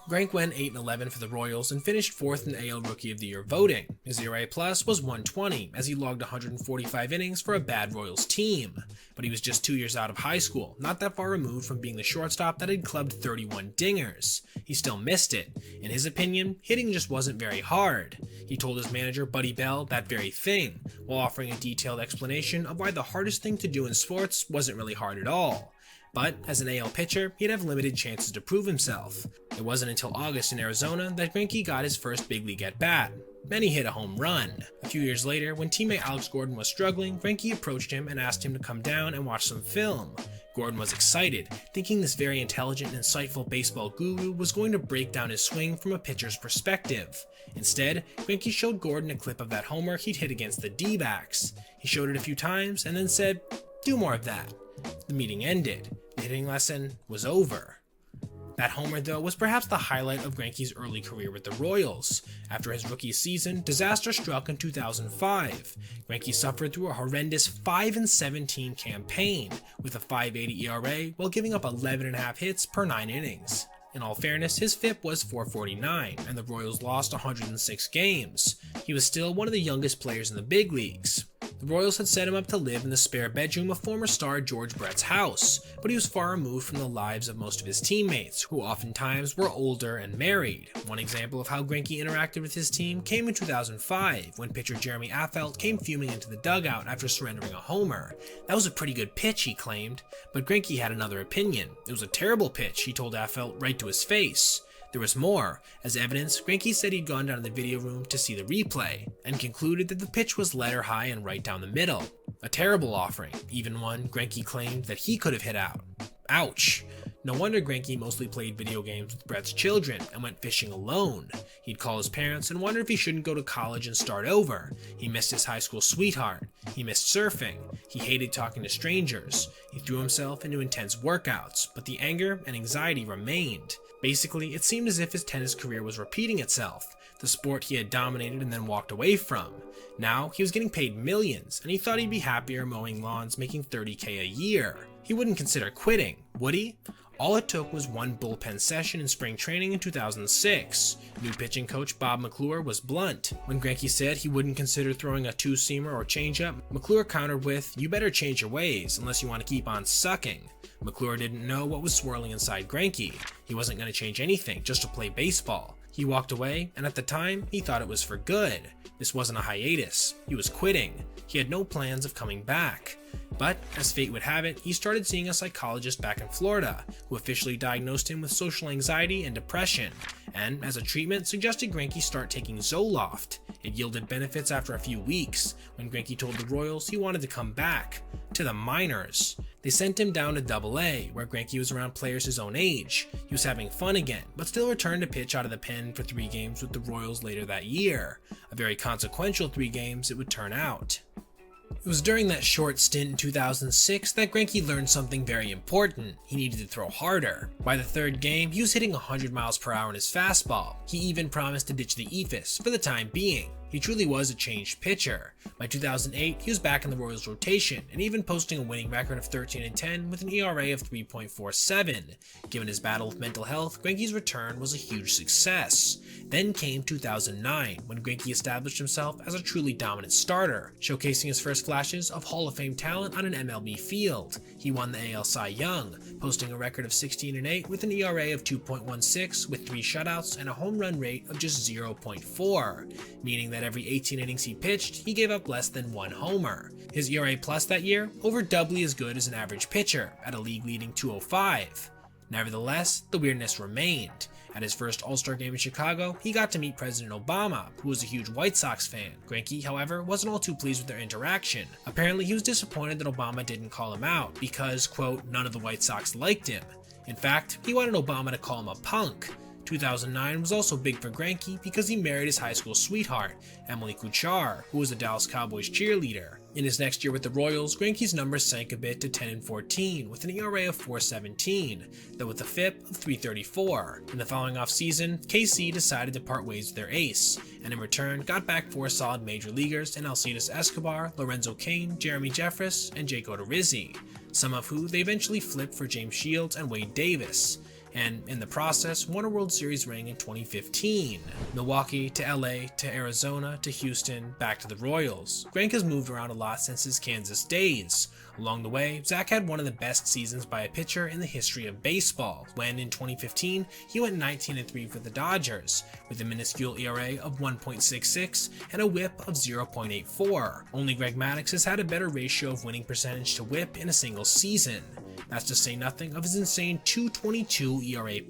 Greinke went 8-11 for the Royals and finished 4th in AL Rookie of the Year voting. His ERA plus was 120 as he logged 145 innings for a bad Royals team. But he was just 2 years out of high school, not that far removed from being the shortstop that had clubbed 31 dingers. He still missed it. In his opinion, hitting just wasn't very hard. He told his manager, Buddy Bell, that very thing, while offering a detailed explanation of why the hardest thing to do in sports wasn't really hard at all. But as an AL pitcher, he'd have limited chances to prove himself. It wasn't until August in Arizona that Greinke got his first big league at-bat. Then he hit a home run. A few years later, when teammate Alex Gordon was struggling, Greinke approached him and asked him to come down and watch some film. Gordon was excited, thinking this very intelligent and insightful baseball guru was going to break down his swing from a pitcher's perspective. Instead, Greinke showed Gordon a clip of that homer he'd hit against the D-backs. He showed it a few times and then said, "Do more of that." The meeting ended. The hitting lesson was over. That homer, though, was perhaps the highlight of Greinke's early career with the Royals. After his rookie season, disaster struck in 2005. Greinke suffered through a horrendous 5-17 campaign, with a .580 ERA while giving up 11.5 hits per 9 innings. In all fairness, his FIP was .449, and the Royals lost 106 games. He was still one of the youngest players in the big leagues. The Royals had set him up to live in the spare bedroom of former star George Brett's house, but he was far removed from the lives of most of his teammates, who oftentimes were older and married. One example of how Greinke interacted with his team came in 2005, when pitcher Jeremy Affeldt came fuming into the dugout after surrendering a homer. That was a pretty good pitch, he claimed, but Greinke had another opinion. It was a terrible pitch, he told Affeldt right to his face. There was more. As evidence, Greinke said he'd gone down to the video room to see the replay, and concluded that the pitch was letter high and right down the middle. A terrible offering, even one Greinke claimed that he could have hit out. Ouch. No wonder Greinke mostly played video games with Brett's children and went fishing alone. He'd call his parents and wonder if he shouldn't go to college and start over. He missed his high school sweetheart. He missed surfing. He hated talking to strangers. He threw himself into intense workouts, but the anger and anxiety remained. Basically, it seemed as if his tennis career was repeating itself, the sport he had dominated and then walked away from. Now, he was getting paid millions, and he thought he'd be happier mowing lawns making $30K a year. He wouldn't consider quitting, would he? All it took was one bullpen session in spring training in 2006. New pitching coach Bob McClure was blunt. When Greinke said he wouldn't consider throwing a two-seamer or changeup, McClure countered with, "You better change your ways unless you want to keep on sucking." McClure didn't know what was swirling inside Greinke. He wasn't going to change anything just to play baseball. He walked away, and at the time, he thought it was for good. This wasn't a hiatus. He was quitting. He had no plans of coming back. But, as fate would have it, he started seeing a psychologist back in Florida, who officially diagnosed him with social anxiety and depression, and, as a treatment, suggested Greinke start taking Zoloft. It yielded benefits after a few weeks, when Greinke told the Royals he wanted to come back, to the minors. They sent him down to Double-A, where Greinke was around players his own age. He was having fun again, but still returned to pitch out of the pen for 3 games with the Royals later that year. A very consequential 3 games it would turn out. It was during that short stint in 2006 that Greinke learned something very important. He needed to throw harder. By the 3rd game, he was hitting 100 miles per hour in his fastball. He even promised to ditch the eephus for the time being. He truly was a changed pitcher. By 2008, he was back in the Royals rotation and even posting a winning record of 13-10 with an ERA of 3.47. Given his battle with mental health, Greinke's return was a huge success. Then came 2009, when Greinke established himself as a truly dominant starter, showcasing his first flashes of Hall of Fame talent on an MLB field. He won the AL Cy Young, posting a record of 16-8 with an ERA of 2.16 with 3 shutouts and a home run rate of just 0.4, meaning that every 18 innings he pitched, he gave up less than 1 homer. His ERA plus that year, over doubly as good as an average pitcher, at a league-leading 205. Nevertheless, the weirdness remained. At his first All-Star game in Chicago, he got to meet President Obama, who was a huge White Sox fan. Greinke, however, wasn't all too pleased with their interaction. Apparently, he was disappointed that Obama didn't call him out because, quote, none of the White Sox liked him. In fact, he wanted Obama to call him a punk. 2009 was also big for Greinke because he married his high school sweetheart, Emily Kuchar, who was a Dallas Cowboys cheerleader. In his next year with the Royals, Greinke's numbers sank a bit to 10-14 with an ERA of 4.17, though with a FIP of 3.34. In the following offseason, KC decided to part ways with their ace, and in return got back 4 solid major leaguers in Alcides Escobar, Lorenzo Cain, Jeremy Jeffress, and Jake Odorizzi, some of who they eventually flipped for James Shields and Wade Davis, and in the process won a World Series ring in 2015. Milwaukee to LA to Arizona to Houston, back to the Royals. Greinke has moved around a lot since his Kansas days. Along the way, Zack had one of the best seasons by a pitcher in the history of baseball, when in 2015 he went 19-3 for the Dodgers, with a minuscule ERA of 1.66 and a WHIP of 0.84. Only Greg Maddux has had a better ratio of winning percentage to WHIP in a single season. That's to say nothing of his insane 2.22 ERA+,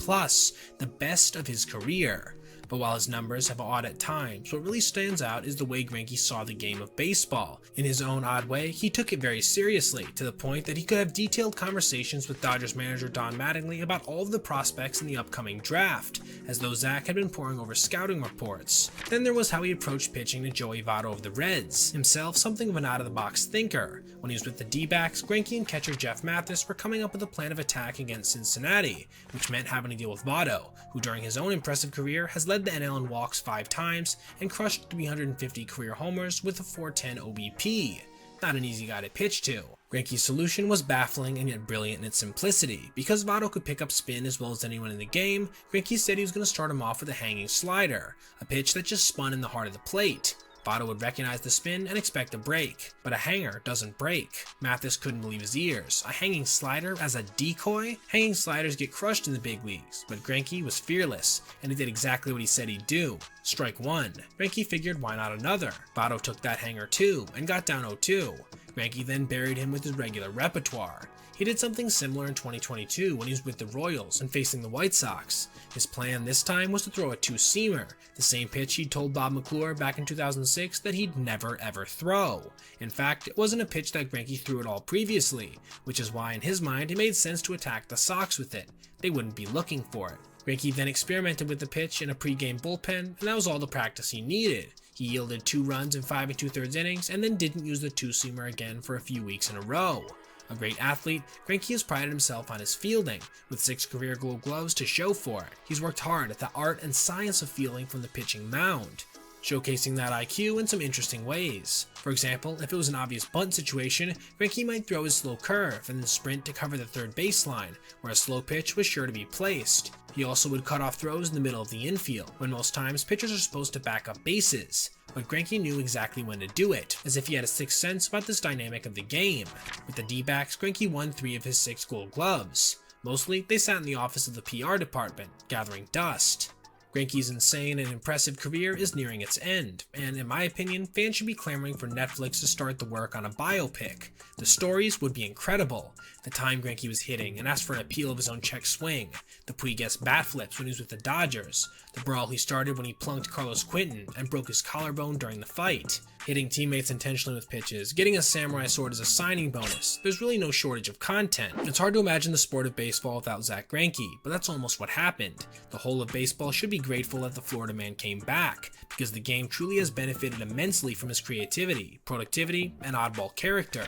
the best of his career. But while his numbers have odd at times, what really stands out is the way Greinke saw the game of baseball. In his own odd way, he took it very seriously, to the point that he could have detailed conversations with Dodgers manager Don Mattingly about all of the prospects in the upcoming draft, as though Zack had been poring over scouting reports. Then there was how he approached pitching to Joey Votto of the Reds, himself something of an out-of-the-box thinker. When he was with the D-backs, Greinke and catcher Jeff Mathis were coming up with a plan of attack against Cincinnati, which meant having to deal with Votto, who during his own impressive career has led the NL in walks 5 times and crushed 350 career homers with a 410 OBP. Not an easy guy to pitch to. Greinke's solution was baffling and yet brilliant in its simplicity. Because Votto could pick up spin as well as anyone in the game, Greinke said he was going to start him off with a hanging slider, a pitch that just spun in the heart of the plate. Votto would recognize the spin and expect a break, but a hanger doesn't break. Mathis couldn't believe his ears. A hanging slider as a decoy? Hanging sliders get crushed in the big leagues, but Greinke was fearless, and he did exactly what he said he'd do. Strike one. Greinke figured why not another. Votto took that hanger too, and got down 0-2. Greinke then buried him with his regular repertoire. He did something similar in 2022 when he was with the Royals and facing the White Sox. His plan this time was to throw a 2-seamer, the same pitch he'd told Bob McClure back in 2006 that he'd never ever throw. In fact, it wasn't a pitch that Greinke threw at all previously, which is why in his mind it made sense to attack the Sox with it. They wouldn't be looking for it. Greinke then experimented with the pitch in a pre-game bullpen, and that was all the practice he needed. He yielded 2 runs in 5 2/3 innings and then didn't use the 2-seamer again for a few weeks in a row. A great athlete, Greinke has prided himself on his fielding, with 6 career Gold Gloves to show for it. He's worked hard at the art and science of fielding from the pitching mound, showcasing that IQ in some interesting ways. For example, if it was an obvious bunt situation, Greinke might throw his slow curve and then sprint to cover the third baseline, where a slow pitch was sure to be placed. He also would cut off throws in the middle of the infield, when most times pitchers are supposed to back up bases. But Greinke knew exactly when to do it, as if he had a sixth sense about this dynamic of the game. With the D-backs, Greinke won 3 of his 6 Gold Gloves. Mostly, they sat in the office of the PR department, gathering dust. Greinke's insane and impressive career is nearing its end, and in my opinion, fans should be clamoring for Netflix to start the work on a biopic. The stories would be incredible. The time Greinke was hitting and asked for an appeal of his own check swing, the Puig bat flips when he was with the Dodgers, the brawl he started when he plunked Carlos Quentin and broke his collarbone during the fight, hitting teammates intentionally with pitches, getting a samurai sword as a signing bonus. There's really no shortage of content. It's hard to imagine the sport of baseball without Zack Greinke, but that's almost what happened. The whole of baseball should be grateful that the Florida man came back, because the game truly has benefited immensely from his creativity, productivity, and oddball character.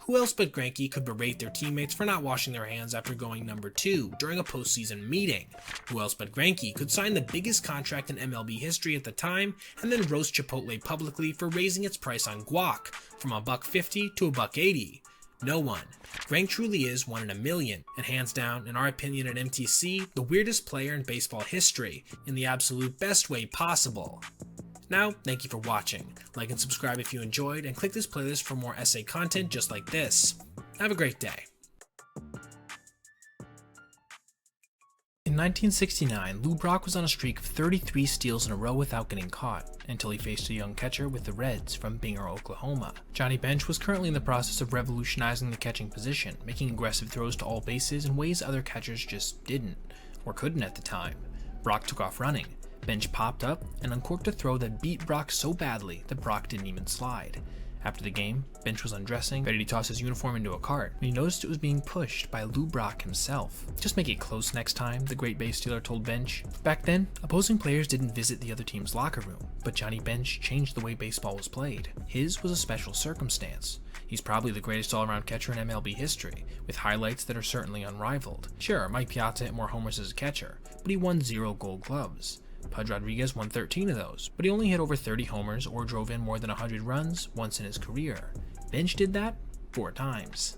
Who else but Greinke could berate their teammates for not washing their hands after going number 2 during a postseason meeting? Who else but Greinke could sign the biggest contract in MLB history at the time and then roast Chipotle publicly for raising its price on guac from $1.50 to $1.80? No one. Greinke truly is 1 in a million, and hands down, in our opinion at MTC, the weirdest player in baseball history, in the absolute best way possible. Now, thank you for watching. Like and subscribe if you enjoyed, and click this playlist for more essay content just like this. Have a great day. In 1969, Lou Brock was on a streak of 33 steals in a row without getting caught, until he faced a young catcher with the Reds from Binger, Oklahoma. Johnny Bench was currently in the process of revolutionizing the catching position, making aggressive throws to all bases in ways other catchers just didn't, or couldn't at the time. Brock took off running. Bench popped up and uncorked a throw that beat Brock so badly that Brock didn't even slide. After the game, Bench was undressing, ready to toss his uniform into a cart, when he noticed it was being pushed by Lou Brock himself. "Just make it close next time," the great base stealer told Bench. Back then, opposing players didn't visit the other team's locker room, but Johnny Bench changed the way baseball was played. His was a special circumstance. He's probably the greatest all-around catcher in MLB history, with highlights that are certainly unrivaled. Sure, Mike Piazza hit more homers as a catcher, but he won 0 Gold Gloves. Pudge Rodriguez won 13 of those, but he only hit over 30 homers or drove in more than 100 runs once in his career. Bench did that 4 times.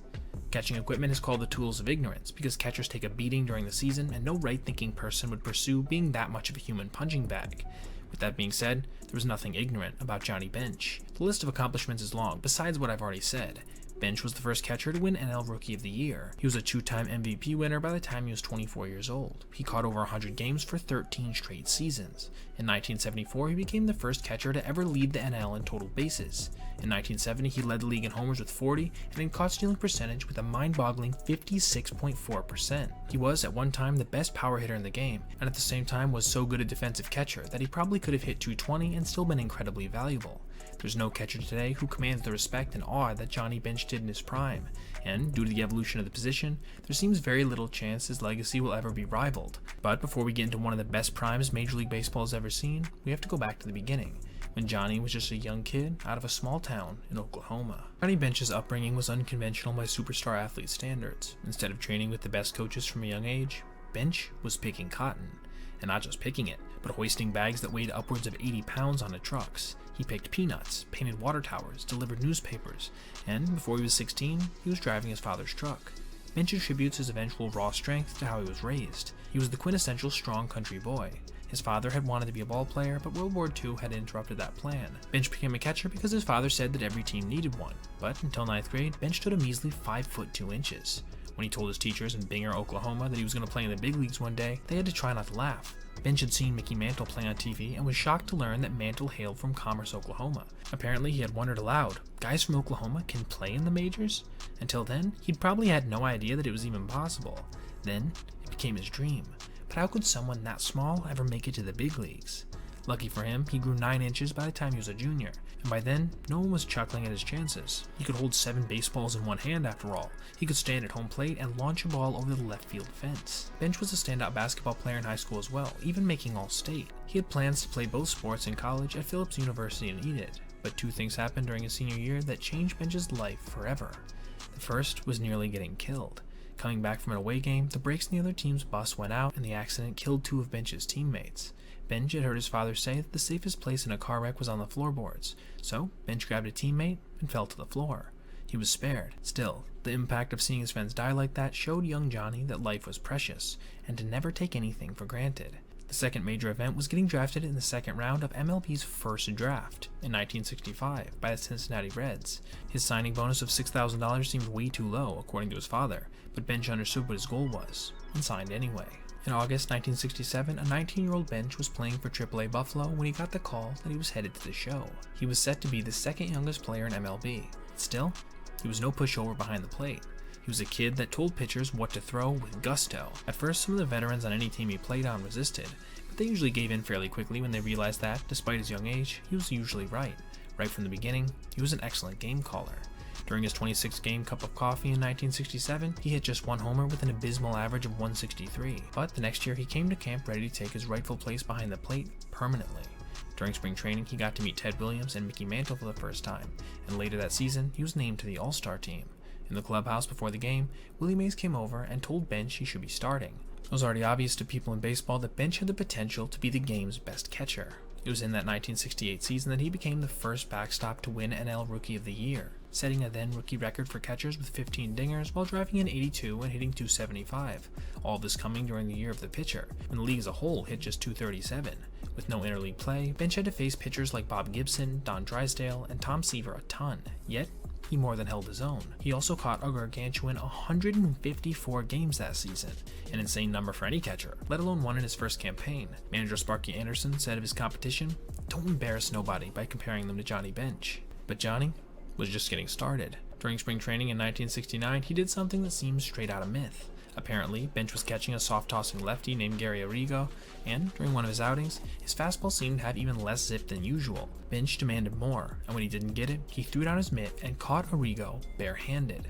Catching equipment is called the tools of ignorance because catchers take a beating during the season and no right-thinking person would pursue being that much of a human punching bag. With that being said, there was nothing ignorant about Johnny Bench. The list of accomplishments is long, besides what I've already said. Bench was the first catcher to win NL Rookie of the Year. He was a 2-time MVP winner by the time he was 24 years old. He caught over 100 games for 13 straight seasons. In 1974, he became the first catcher to ever lead the NL in total bases. In 1970, he led the league in homers with 40 and in caught stealing percentage with a mind-boggling 56.4%. He was at one time the best power hitter in the game, and at the same time was so good a defensive catcher that he probably could have hit 220 and still been incredibly valuable. There's no catcher today who commands the respect and awe that Johnny Bench did in his prime, and due to the evolution of the position, there seems very little chance his legacy will ever be rivaled. But before we get into one of the best primes Major League Baseball has ever seen, we have to go back to the beginning, when Johnny was just a young kid out of a small town in Oklahoma. Johnny Bench's upbringing was unconventional by superstar athlete standards. Instead of training with the best coaches from a young age, Bench was picking cotton. And not just picking it, but hoisting bags that weighed upwards of 80 pounds onto trucks. He picked peanuts, painted water towers, delivered newspapers, and before he was 16, he was driving his father's truck. Bench attributes his eventual raw strength to how he was raised. He was the quintessential strong country boy. His father had wanted to be a ball player, but World War II had interrupted that plan. Bench became a catcher because his father said that every team needed one, but until 9th grade, Bench stood a measly 5 foot 2 inches. When he told his teachers in Binger, Oklahoma that he was going to play in the big leagues one day, they had to try not to laugh. Bench had seen Mickey Mantle play on TV and was shocked to learn that Mantle hailed from Commerce, Oklahoma. Apparently he had wondered aloud, guys from Oklahoma can play in the majors? Until then, he'd probably had no idea that it was even possible. Then, it became his dream. But how could someone that small ever make it to the big leagues? Lucky for him, he grew 9 inches by the time he was a junior, and by then, no one was chuckling at his chances. He could hold 7 baseballs in one hand after all. He could stand at home plate and launch a ball over the left field fence. Bench was a standout basketball player in high school as well, even making All-State. He had plans to play both sports in college at Phillips University in Enid, but 2 things happened during his senior year that changed Bench's life forever. The first was nearly getting killed. Coming back from an away game, the brakes in the other team's bus went out and the accident killed 2 of Bench's teammates. Bench had heard his father say that the safest place in a car wreck was on the floorboards, so Bench grabbed a teammate and fell to the floor. He was spared. Still, the impact of seeing his friends die like that showed young Johnny that life was precious, and to never take anything for granted. The second major event was getting drafted in the second round of MLB's first draft, in 1965, by the Cincinnati Reds. His signing bonus of $6,000 seemed way too low, according to his father, but Bench understood what his goal was, and signed anyway. In August 1967, a 19-year-old Bench was playing for AAA Buffalo when he got the call that he was headed to the show. He was set to be the second youngest player in MLB. Still, he was no pushover behind the plate. He was a kid that told pitchers what to throw with gusto. At first, some of the veterans on any team he played on resisted, but they usually gave in fairly quickly when they realized that, despite his young age, he was usually right. Right from the beginning, he was an excellent game caller. During his 26-game cup of coffee in 1967, he hit just 1 homer with an abysmal average of 163, but the next year he came to camp ready to take his rightful place behind the plate permanently. During spring training, he got to meet Ted Williams and Mickey Mantle for the first time, and later that season, he was named to the All-Star team. In the clubhouse before the game, Willie Mays came over and told Bench he should be starting. It was already obvious to people in baseball that Bench had the potential to be the game's best catcher. It was in that 1968 season that he became the first backstop to win NL Rookie of the Year, setting a then rookie record for catchers with 15 dingers while driving in 82 and hitting 275. All this coming during the year of the pitcher, when the league as a whole hit just 237. With no interleague play, Bench had to face pitchers like Bob Gibson, Don Drysdale, and Tom Seaver a ton, yet he more than held his own. He also caught a gargantuan 154 games that season, an insane number for any catcher, let alone one in his first campaign. Manager Sparky Anderson said of his competition, "Don't embarrass nobody by comparing them to Johnny Bench." But Johnny was just getting started. During spring training in 1969, he did something that seems straight out of myth. Apparently, Bench was catching a soft-tossing lefty named Gary Arrigo, and during one of his outings, his fastball seemed to have even less zip than usual. Bench demanded more, and when he didn't get it, he threw down his mitt and caught Arrigo bare-handed.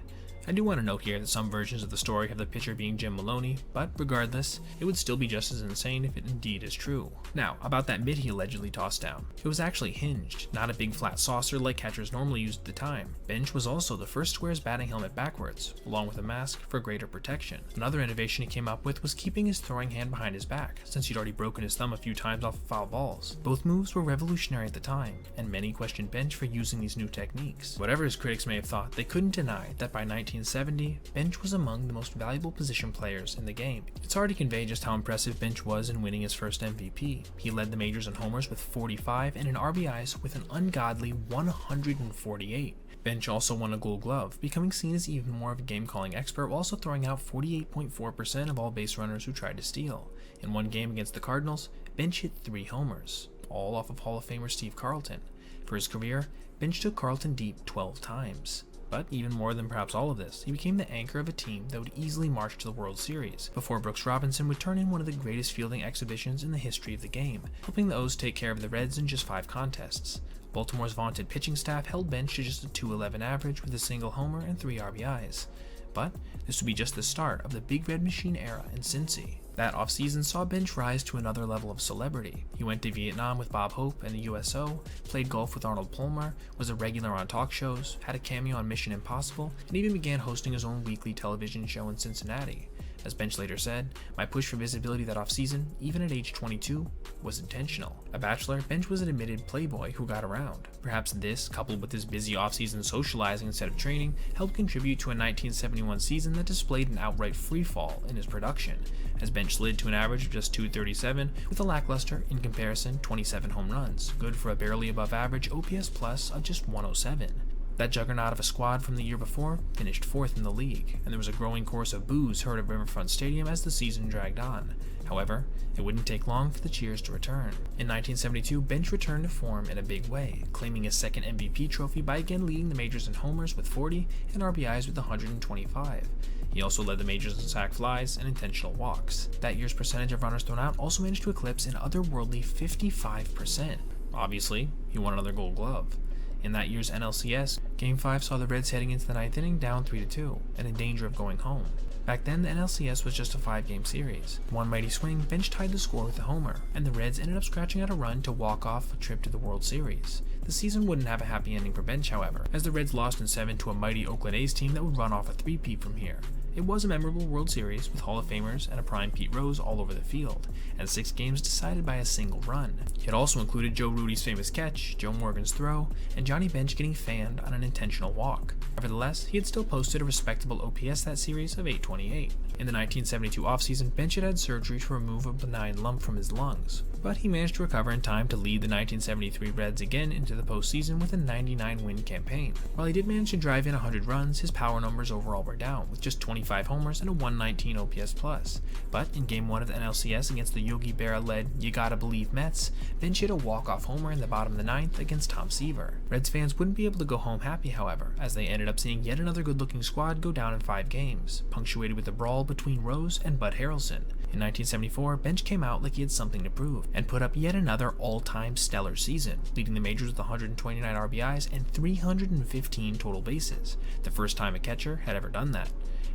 I do want to note here that some versions of the story have the pitcher being Jim Maloney, but regardless, it would still be just as insane if it indeed is true. Now, about that mitt he allegedly tossed down. It was actually hinged, not a big flat saucer like catchers normally used at the time. Bench was also the first to wear his batting helmet backwards, along with a mask for greater protection. Another innovation he came up with was keeping his throwing hand behind his back, since he'd already broken his thumb a few times off of foul balls. Both moves were revolutionary at the time, and many questioned Bench for using these new techniques. Whatever his critics may have thought, they couldn't deny that by 1970, Bench was among the most valuable position players in the game. It's hard to convey just how impressive Bench was in winning his first MVP. He led the majors in homers with 45 and in RBIs with an ungodly 148. Bench also won a Gold Glove, becoming seen as even more of a game-calling expert while also throwing out 48.4% of all base runners who tried to steal. In one game against the Cardinals, Bench hit 3 homers, all off of Hall of Famer Steve Carlton. For his career, Bench took Carlton deep 12 times. But even more than perhaps all of this, he became the anchor of a team that would easily march to the World Series, before Brooks Robinson would turn in one of the greatest fielding exhibitions in the history of the game, helping the O's take care of the Reds in just 5 contests. Baltimore's vaunted pitching staff held Bench to just a .211 average with a single homer and 3 RBIs. But this would be just the start of the Big Red Machine era in Cincy. That offseason saw Bench rise to another level of celebrity. He went to Vietnam with Bob Hope and the USO, played golf with Arnold Palmer, was a regular on talk shows, had a cameo on Mission Impossible, and even began hosting his own weekly television show in Cincinnati. As Bench later said, "My push for visibility that offseason, even at age 22, was intentional." A bachelor, Bench was an admitted playboy who got around. Perhaps this, coupled with his busy offseason socializing instead of training, helped contribute to a 1971 season that displayed an outright freefall in his production, as Bench slid to an average of just .237 with a lackluster, in comparison, 27 home runs, good for a barely above average OPS plus of just 107. That juggernaut of a squad from the year before finished 4th in the league, and there was a growing chorus of boos heard at Riverfront Stadium as the season dragged on. However, it wouldn't take long for the cheers to return. In 1972, Bench returned to form in a big way, claiming his second MVP trophy by again leading the majors in homers with 40 and RBIs with 125. He also led the majors in sac flies and intentional walks. That year's percentage of runners thrown out also managed to eclipse an otherworldly 55%. Obviously, he won another Gold Glove. In that year's NLCS, Game 5 saw the Reds heading into the 9th inning down 3-2 and in danger of going home. Back then, the NLCS was just a 5-game series. One mighty swing, Bench tied the score with a homer, and the Reds ended up scratching out a run to walk off a trip to the World Series. The season wouldn't have a happy ending for Bench, however, as the Reds lost in 7 to a mighty Oakland A's team that would run off a 3-peat from here. It was a memorable World Series with Hall of Famers and a prime Pete Rose all over the field, and 6 games decided by a single run. It also included Joe Rudy's famous catch, Joe Morgan's throw, and Johnny Bench getting fanned on an intentional walk. Nevertheless, he had still posted a respectable OPS that series of .828. In the 1972 offseason, Bench had surgery to remove a benign lump from his lungs, but he managed to recover in time to lead the 1973 Reds again into the postseason with a 99-win campaign. While he did manage to drive in 100 runs, his power numbers overall were down, with just 25 homers and a 119 OPS plus. But in Game 1 of the NLCS against the Yogi Berra-led You Gotta Believe Mets, Bench hit a walk-off homer in the bottom of the 9th against Tom Seaver. Reds fans wouldn't be able to go home happy, however, as they ended up seeing yet another good-looking squad go down in 5 games, punctuated with a brawl between Rose and Bud Harrelson. In 1974, Bench came out like he had something to prove, and put up yet another all-time stellar season, leading the majors with 129 RBIs and 315 total bases, the first time a catcher had ever done that.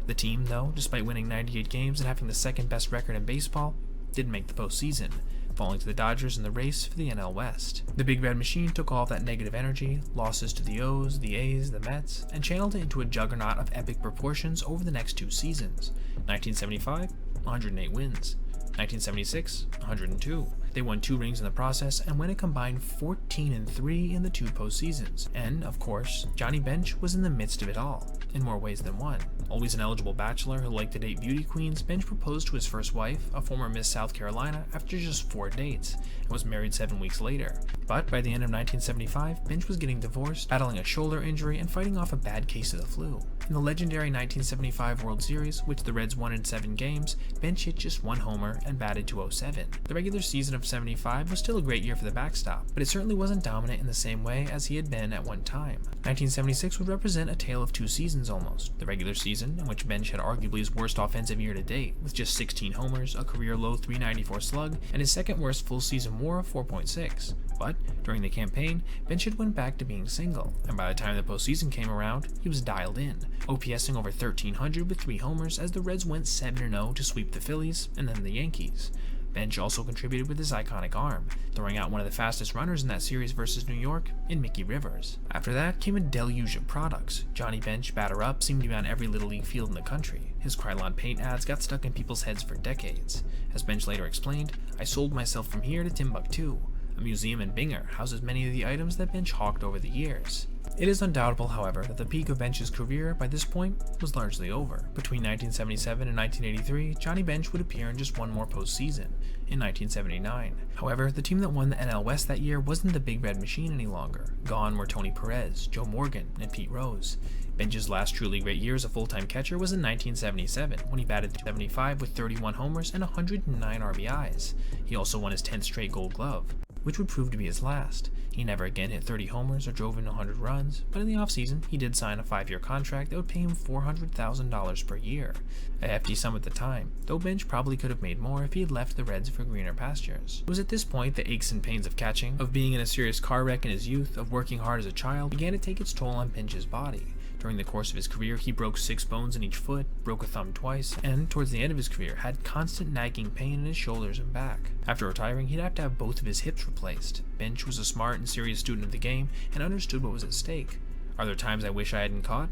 The team, though, despite winning 98 games and having the second best record in baseball, didn't make the postseason, falling to the Dodgers in the race for the NL West. The Big Red Machine took all of that negative energy, losses to the O's, the A's, the Mets, and channeled it into a juggernaut of epic proportions over the next 2 seasons. 1975, 108 wins. 1976, 102. They won 2 rings in the process and went a combined 14-3 in the 2 postseasons. And, of course, Johnny Bench was in the midst of it all, in more ways than one. Always an eligible bachelor who liked to date beauty queens, Bench proposed to his first wife, a former Miss South Carolina, after just 4 dates, and was married 7 weeks later. But by the end of 1975, Bench was getting divorced, battling a shoulder injury, and fighting off a bad case of the flu. In the legendary 1975 World Series, which the Reds won in 7 games, Bench hit just 1 homer and batted .207. The regular season of 75 was still a great year for the backstop, but it certainly wasn't dominant in the same way as he had been at one time. 1976 would represent a tale of 2 seasons almost. The regular season, in which Bench had arguably his worst offensive year to date, with just 16 homers, a career-low .394 slug, and his second worst full season WAR of 4.6. But during the campaign, Bench had went back to being single, and by the time the postseason came around, he was dialed in, OPSing over 1,300 with 3 homers as the Reds went 7-0 to sweep the Phillies and then the Yankees. Bench also contributed with his iconic arm, throwing out one of the fastest runners in that series versus New York in Mickey Rivers. After that came a deluge of products. Johnny Bench, batter up, seemed to be on every Little League field in the country. His Krylon paint ads got stuck in people's heads for decades. As Bench later explained, "I sold myself from here to Timbuktu. A museum in Binger houses many of the items that Bench hawked over the years." It is undoubtable, however, that the peak of Bench's career by this point was largely over. Between 1977 and 1983, Johnny Bench would appear in just one more postseason, in 1979. However, the team that won the NL West that year wasn't the Big Red Machine any longer. Gone were Tony Perez, Joe Morgan, and Pete Rose. Bench's last truly great year as a full-time catcher was in 1977, when he batted .375 with 31 homers and 109 RBIs. He also won his 10th straight Gold Glove, which would prove to be his last. He never again hit 30 homers or drove in 100 runs, but in the offseason, he did sign a 5-year contract that would pay him $400,000 per year, a hefty sum at the time, though Bench probably could have made more if he had left the Reds for greener pastures. It was at this point the aches and pains of catching, of being in a serious car wreck in his youth, of working hard as a child, began to take its toll on Bench's body. During the course of his career, he broke 6 bones in each foot, broke a thumb twice, and towards the end of his career had constant nagging pain in his shoulders and back. After retiring, he'd have to have both of his hips replaced. Bench was a smart and serious student of the game and understood what was at stake. Are there times I wish I hadn't caught?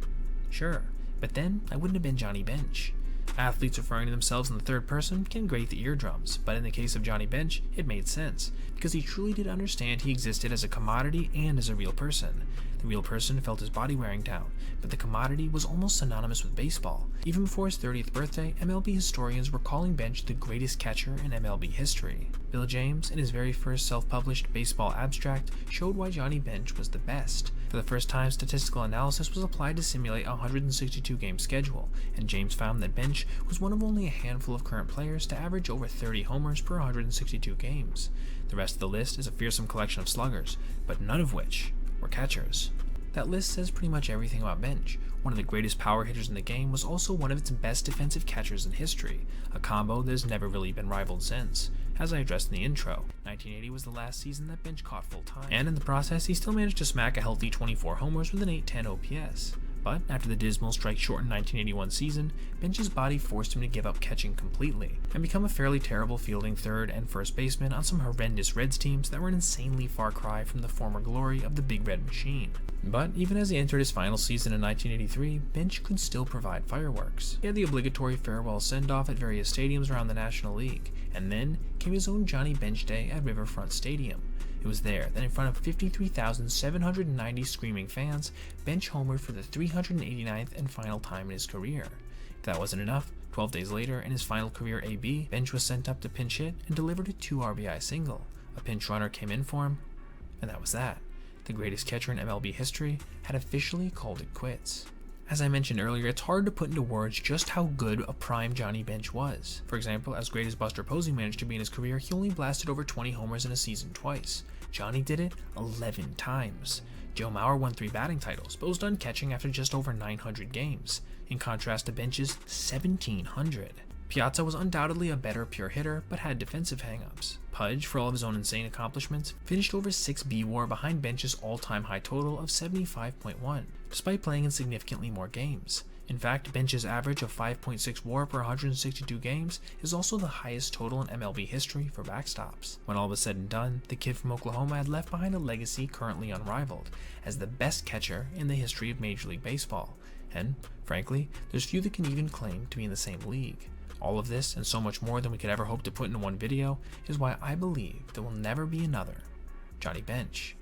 Sure, but then I wouldn't have been Johnny Bench. Athletes referring to themselves in the third person can grate the eardrums, but in the case of Johnny Bench, it made sense, because he truly did understand he existed as a commodity and as a real person. The real person felt his body wearing down, but the commodity was almost synonymous with baseball. Even before his 30th birthday, MLB historians were calling Bench the greatest catcher in MLB history. Bill James, in his very first self-published baseball abstract, showed why Johnny Bench was the best. For the first time, statistical analysis was applied to simulate a 162-game schedule, and James found that Bench was one of only a handful of current players to average over 30 homers per 162 games. The rest of the list is a fearsome collection of sluggers, but none of which were catchers. That list says pretty much everything about Bench. One of the greatest power hitters in the game was also one of its best defensive catchers in history, a combo that has never really been rivaled since. As I addressed in the intro, 1980 was the last season that Bench caught full time, and in the process he still managed to smack a healthy 24 homers with an .810 OPS. But after the dismal strike-shortened 1981 season, Bench's body forced him to give up catching completely, and become a fairly terrible fielding third and first baseman on some horrendous Reds teams that were an insanely far cry from the former glory of the Big Red Machine. But even as he entered his final season in 1983, Bench could still provide fireworks. He had the obligatory farewell send-off at various stadiums around the National League, and then came his own Johnny Bench Day at Riverfront Stadium. It was there that in front of 53,790 screaming fans, Bench homered for the 389th and final time in his career. If that wasn't enough, 12 days later, in his final career AB, Bench was sent up to pinch hit and delivered a 2 RBI single. A pinch runner came in for him, and that was that. The greatest catcher in MLB history had officially called it quits. As I mentioned earlier, it's hard to put into words just how good a prime Johnny Bench was. For example, as great as Buster Posey managed to be in his career, he only blasted over 20 homers in a season twice. Johnny did it 11 times. Joe Mauer won 3 batting titles, but was done catching after just over 900 games, in contrast to Bench's 1,700. Piazza was undoubtedly a better pure hitter, but had defensive hangups. Pudge, for all of his own insane accomplishments, finished over 6 B-WAR behind Bench's all-time high total of 75.1, despite playing in significantly more games. In fact, Bench's average of 5.6 WAR per 162 games is also the highest total in MLB history for backstops. When all was said and done, the kid from Oklahoma had left behind a legacy currently unrivaled, as the best catcher in the history of Major League Baseball. And, frankly, there's few that can even claim to be in the same league. All of this, and so much more than we could ever hope to put into one video, is why I believe there will never be another Johnny Bench.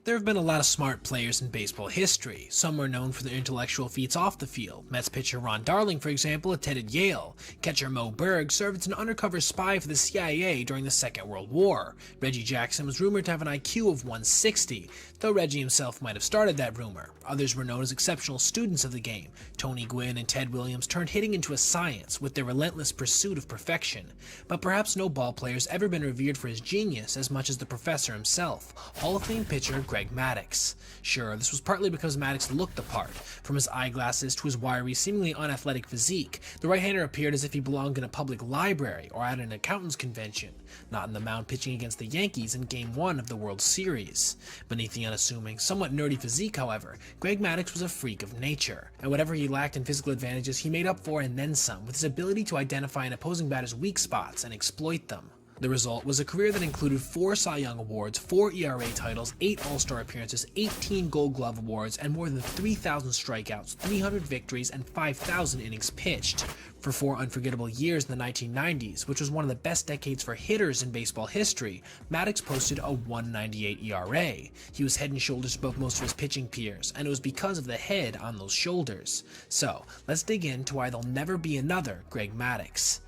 There have been a lot of smart players in baseball history. Some are known for their intellectual feats off the field. Mets pitcher Ron Darling, for example, attended Yale. Catcher Mo Berg served as an undercover spy for the CIA during the Second World War. Reggie Jackson was rumored to have an IQ of 160, though Reggie himself might have started that rumor. Others were known as exceptional students of the game. Tony Gwynn and Ted Williams turned hitting into a science with their relentless pursuit of perfection. But perhaps no ball player has ever been revered for his genius as much as the professor himself, Hall of Fame pitcher Greg Maddux. Sure, this was partly because Maddux looked the part. From his eyeglasses to his wiry, seemingly unathletic physique, the right-hander appeared as if he belonged in a public library or at an accountant's convention, not in the mound pitching against the Yankees in Game 1 of the World Series. Beneath the unassuming, somewhat nerdy physique, however, Greg Maddux was a freak of nature, and whatever he lacked in physical advantages he made up for and then some with his ability to identify an opposing batter's weak spots and exploit them. The result was a career that included 4 Cy Young Awards, 4 ERA titles, 8 All-Star appearances, 18 Gold Glove Awards, and more than 3,000 strikeouts, 300 victories, and 5,000 innings pitched. For 4 unforgettable years in the 1990s, which was one of the best decades for hitters in baseball history, Maddux posted a 1.98 ERA. He was head and shoulders above most of his pitching peers, and it was because of the head on those shoulders. So, let's dig into why there'll never be another Greg Maddux.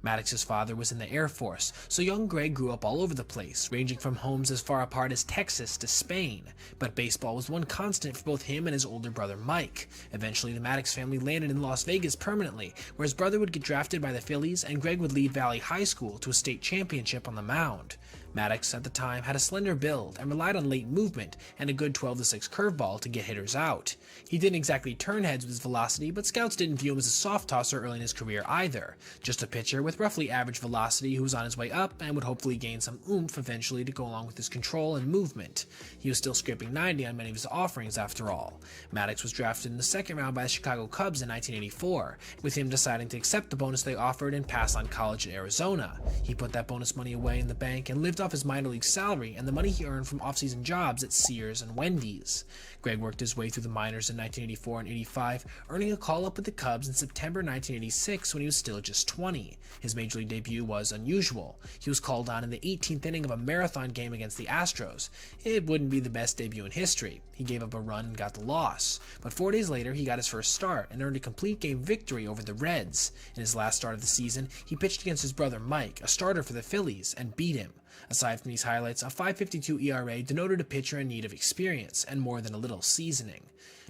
Maddux's father was in the Air Force, so young Greg grew up all over the place, ranging from homes as far apart as Texas to Spain. But baseball was one constant for both him and his older brother Mike. Eventually, the Maddux family landed in Las Vegas permanently, where his brother would get drafted by the Phillies and Greg would lead Valley High School to a state championship on the mound. Maddux, at the time, had a slender build and relied on late movement and a good 12-6 curveball to get hitters out. He didn't exactly turn heads with his velocity, but scouts didn't view him as a soft tosser early in his career either. Just a pitcher with roughly average velocity who was on his way up and would hopefully gain some oomph eventually to go along with his control and movement. He was still scraping 90 on many of his offerings after all. Maddux was drafted in the second round by the Chicago Cubs in 1984, with him deciding to accept the bonus they offered and pass on college in Arizona. He put that bonus money away in the bank and lived off his minor league salary and the money he earned from off-season jobs at Sears and Wendy's. Greg worked his way through the minors in 1984 and 85, earning a call-up with the Cubs in September 1986 when he was still just 20. His major league debut was unusual. He was called on in the 18th inning of a marathon game against the Astros. It wouldn't be the best debut in history. He gave up a run and got the loss. But 4 days later, he got his first start and earned a complete game victory over the Reds. In his last start of the season, he pitched against his brother Mike, a starter for the Phillies, and beat him. Aside from these highlights, a 5.52 ERA denoted a pitcher in need of experience and more than a little seasoning.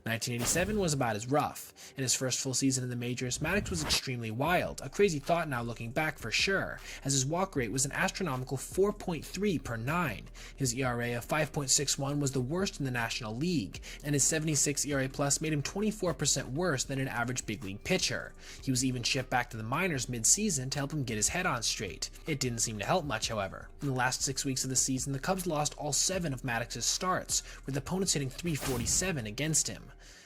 1987 was about as rough. In his first full season in the majors, Maddux was extremely wild, a crazy thought now looking back for sure, as his walk rate was an astronomical 4.3 per 9. His ERA of 5.61 was the worst in the National League, and his 76 ERA plus made him 24% worse than an average big league pitcher. He was even shipped back to the minors mid-season to help him get his head on straight. It didn't seem to help much, however. In the last 6 weeks of the season, the Cubs lost all 7 of Maddux's starts, with opponents hitting .347 against him.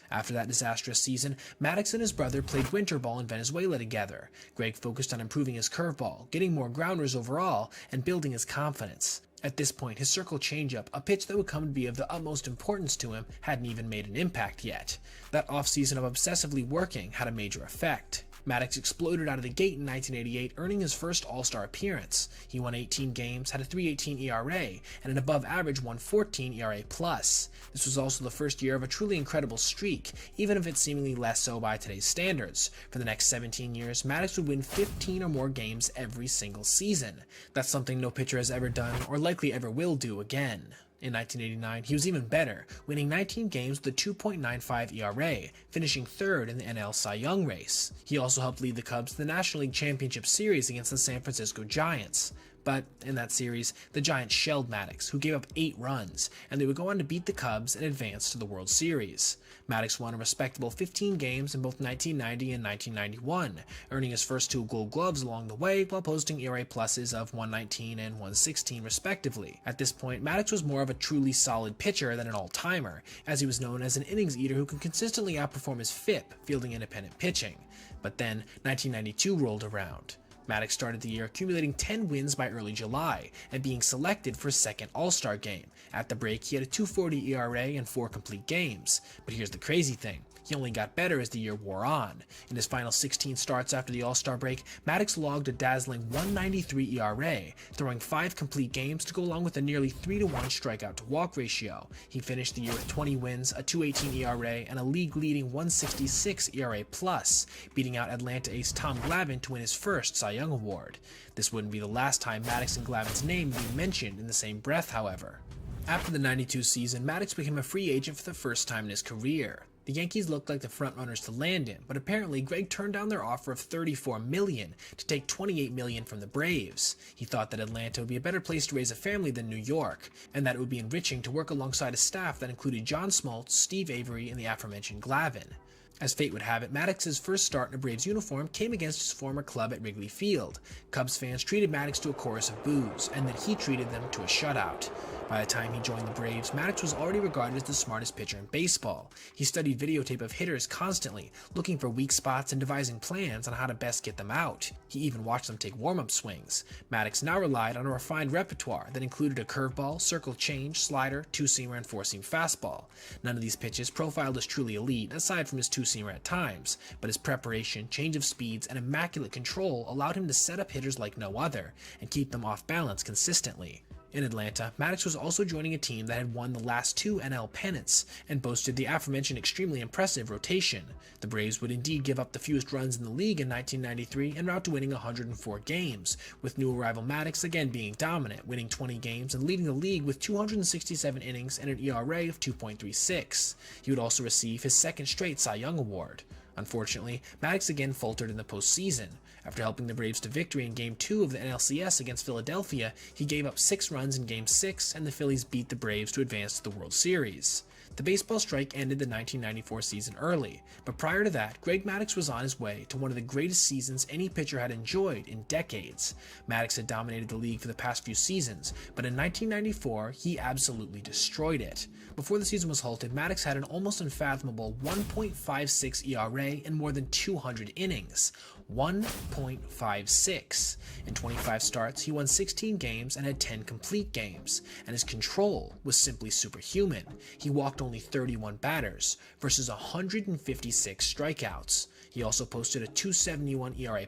After that disastrous season, Maddux and his brother played winter ball in Venezuela together. Greg focused on improving his curveball, getting more grounders overall, and building his confidence. At this point, his circle changeup, a pitch that would come to be of the utmost importance to him, hadn't even made an impact yet. That offseason of obsessively working had a major effect. Maddux exploded out of the gate in 1988, earning his first All-Star appearance. He won 18 games, had a .318 ERA, and an above-average 1.14 ERA+. This was also the first year of a truly incredible streak, even if it's seemingly less so by today's standards. For the next 17 years, Maddux would win 15 or more games every single season. That's something no pitcher has ever done, or likely ever will do again. In 1989, he was even better, winning 19 games with a 2.95 ERA, finishing third in the NL Cy Young race. He also helped lead the Cubs to the National League Championship Series against the San Francisco Giants. But in that series, the Giants shelled Maddux, who gave up 8 runs, and they would go on to beat the Cubs and advance to the World Series. Maddux won a respectable 15 games in both 1990 and 1991, earning his first 2 Gold Gloves along the way while posting ERA pluses of 119 and 116 respectively. At this point, Maddux was more of a truly solid pitcher than an all-timer, as he was known as an innings eater who could consistently outperform his FIP, fielding independent pitching. But then, 1992 rolled around. Maddux started the year accumulating 10 wins by early July and being selected for his second All-Star game. At the break, he had a .240 ERA and 4 complete games. But here's the crazy thing. He only got better as the year wore on. In his final 16 starts after the All-Star break, Maddux logged a dazzling 1.93 ERA, throwing 5 complete games to go along with a nearly 3-to-1 strikeout-to-walk ratio. He finished the year with 20 wins, a 2.18 ERA, and a league-leading 1.66 ERA+, beating out Atlanta ace Tom Glavine to win his first Cy Young Award. This wouldn't be the last time Maddux and Glavine's name would be mentioned in the same breath, however. After the '92 season, Maddux became a free agent for the first time in his career. The Yankees looked like the frontrunners to land him, but apparently Greg turned down their offer of $34 million to take $28 million from the Braves. He thought that Atlanta would be a better place to raise a family than New York, and that it would be enriching to work alongside a staff that included John Smoltz, Steve Avery, and the aforementioned Glavine. As fate would have it, Maddux's first start in a Braves uniform came against his former club at Wrigley Field. Cubs fans treated Maddux to a chorus of boos, and then he treated them to a shutout. By the time he joined the Braves, Maddux was already regarded as the smartest pitcher in baseball. He studied videotape of hitters constantly, looking for weak spots and devising plans on how to best get them out. He even watched them take warm-up swings. Maddux now relied on a refined repertoire that included a curveball, circle change, slider, two-seamer, and four-seam fastball. None of these pitches profiled as truly elite, aside from his two-seamer at times, but his preparation, change of speeds, and immaculate control allowed him to set up hitters like no other, and keep them off balance consistently. In Atlanta, Maddux was also joining a team that had won the last 2 NL pennants and boasted the aforementioned extremely impressive rotation. The Braves would indeed give up the fewest runs in the league in 1993 en route to winning 104 games, with new arrival Maddux again being dominant, winning 20 games and leading the league with 267 innings and an ERA of 2.36. He would also receive his second straight Cy Young Award. Unfortunately, Maddux again faltered in the postseason. After helping the Braves to victory in Game 2 of the NLCS against Philadelphia, he gave up 6 runs in Game 6, and the Phillies beat the Braves to advance to the World Series. The baseball strike ended the 1994 season early, but prior to that, Greg Maddux was on his way to one of the greatest seasons any pitcher had enjoyed in decades. Maddux had dominated the league for the past few seasons, but in 1994, he absolutely destroyed it. Before the season was halted, Maddux had an almost unfathomable 1.56 ERA and more than 200 innings. 1.56. In 25 starts, he won 16 games and had 10 complete games, and his control was simply superhuman. He walked only 31 batters versus 156 strikeouts. He also posted a 2.71 ERA+,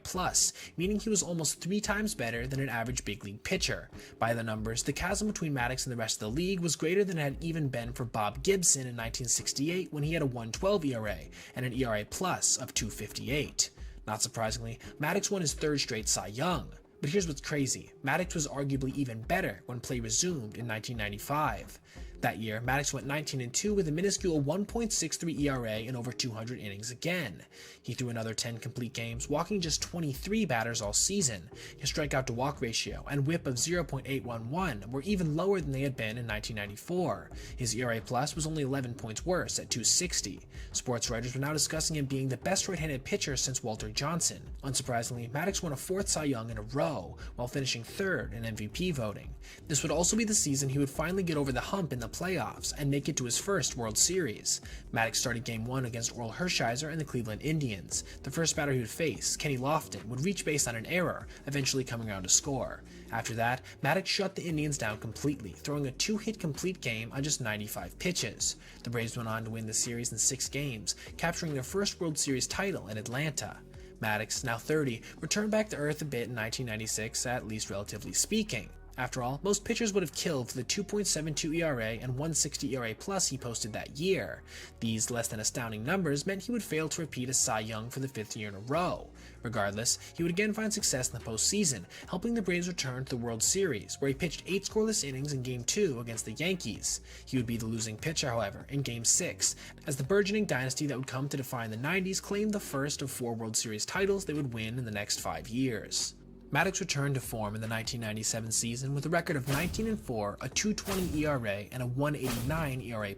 meaning he was almost 3 times better than an average big league pitcher. By the numbers, the chasm between Maddux and the rest of the league was greater than it had even been for Bob Gibson in 1968 when he had a 1.12 ERA and an ERA+ of 2.58. Not surprisingly, Maddux won his 3rd straight Cy Young. But here's what's crazy, Maddux was arguably even better when play resumed in 1995. That year, Maddux went 19-2 with a minuscule 1.63 ERA and over 200 innings again. He threw another 10 complete games, walking just 23 batters all season. His strikeout-to-walk ratio and whip of 0.811 were even lower than they had been in 1994. His ERA+ was only 11 points worse at 2.60. Sports writers were now discussing him being the best right-handed pitcher since Walter Johnson. Unsurprisingly, Maddux won a 4th Cy Young in a row, while finishing 3rd in MVP voting. This would also be the season he would finally get over the hump in the playoffs and make it to his first World Series. Maddux started Game 1 against Orel Hershiser and the Cleveland Indians. The first batter he would face, Kenny Lofton, would reach base on an error, eventually coming around to score. After that, Maddux shut the Indians down completely, throwing a 2-hit complete game on just 95 pitches. The Braves went on to win the series in 6 games, capturing their first World Series title in Atlanta. Maddux, now 30, returned back to earth a bit in 1996, at least relatively speaking. After all, most pitchers would have killed for the 2.72 ERA and 1.60 ERA+ he posted that year. These less than astounding numbers meant he would fail to repeat as Cy Young for the 5th year in a row. Regardless, he would again find success in the postseason, helping the Braves return to the World Series, where he pitched 8 scoreless innings in Game 2 against the Yankees. He would be the losing pitcher, however, in Game 6, as the burgeoning dynasty that would come to define the 90s claimed the first of 4 World Series titles they would win in the next 5 years. Maddux returned to form in the 1997 season with a record of 19-4, a 2.20 ERA, and a 1.89 ERA+.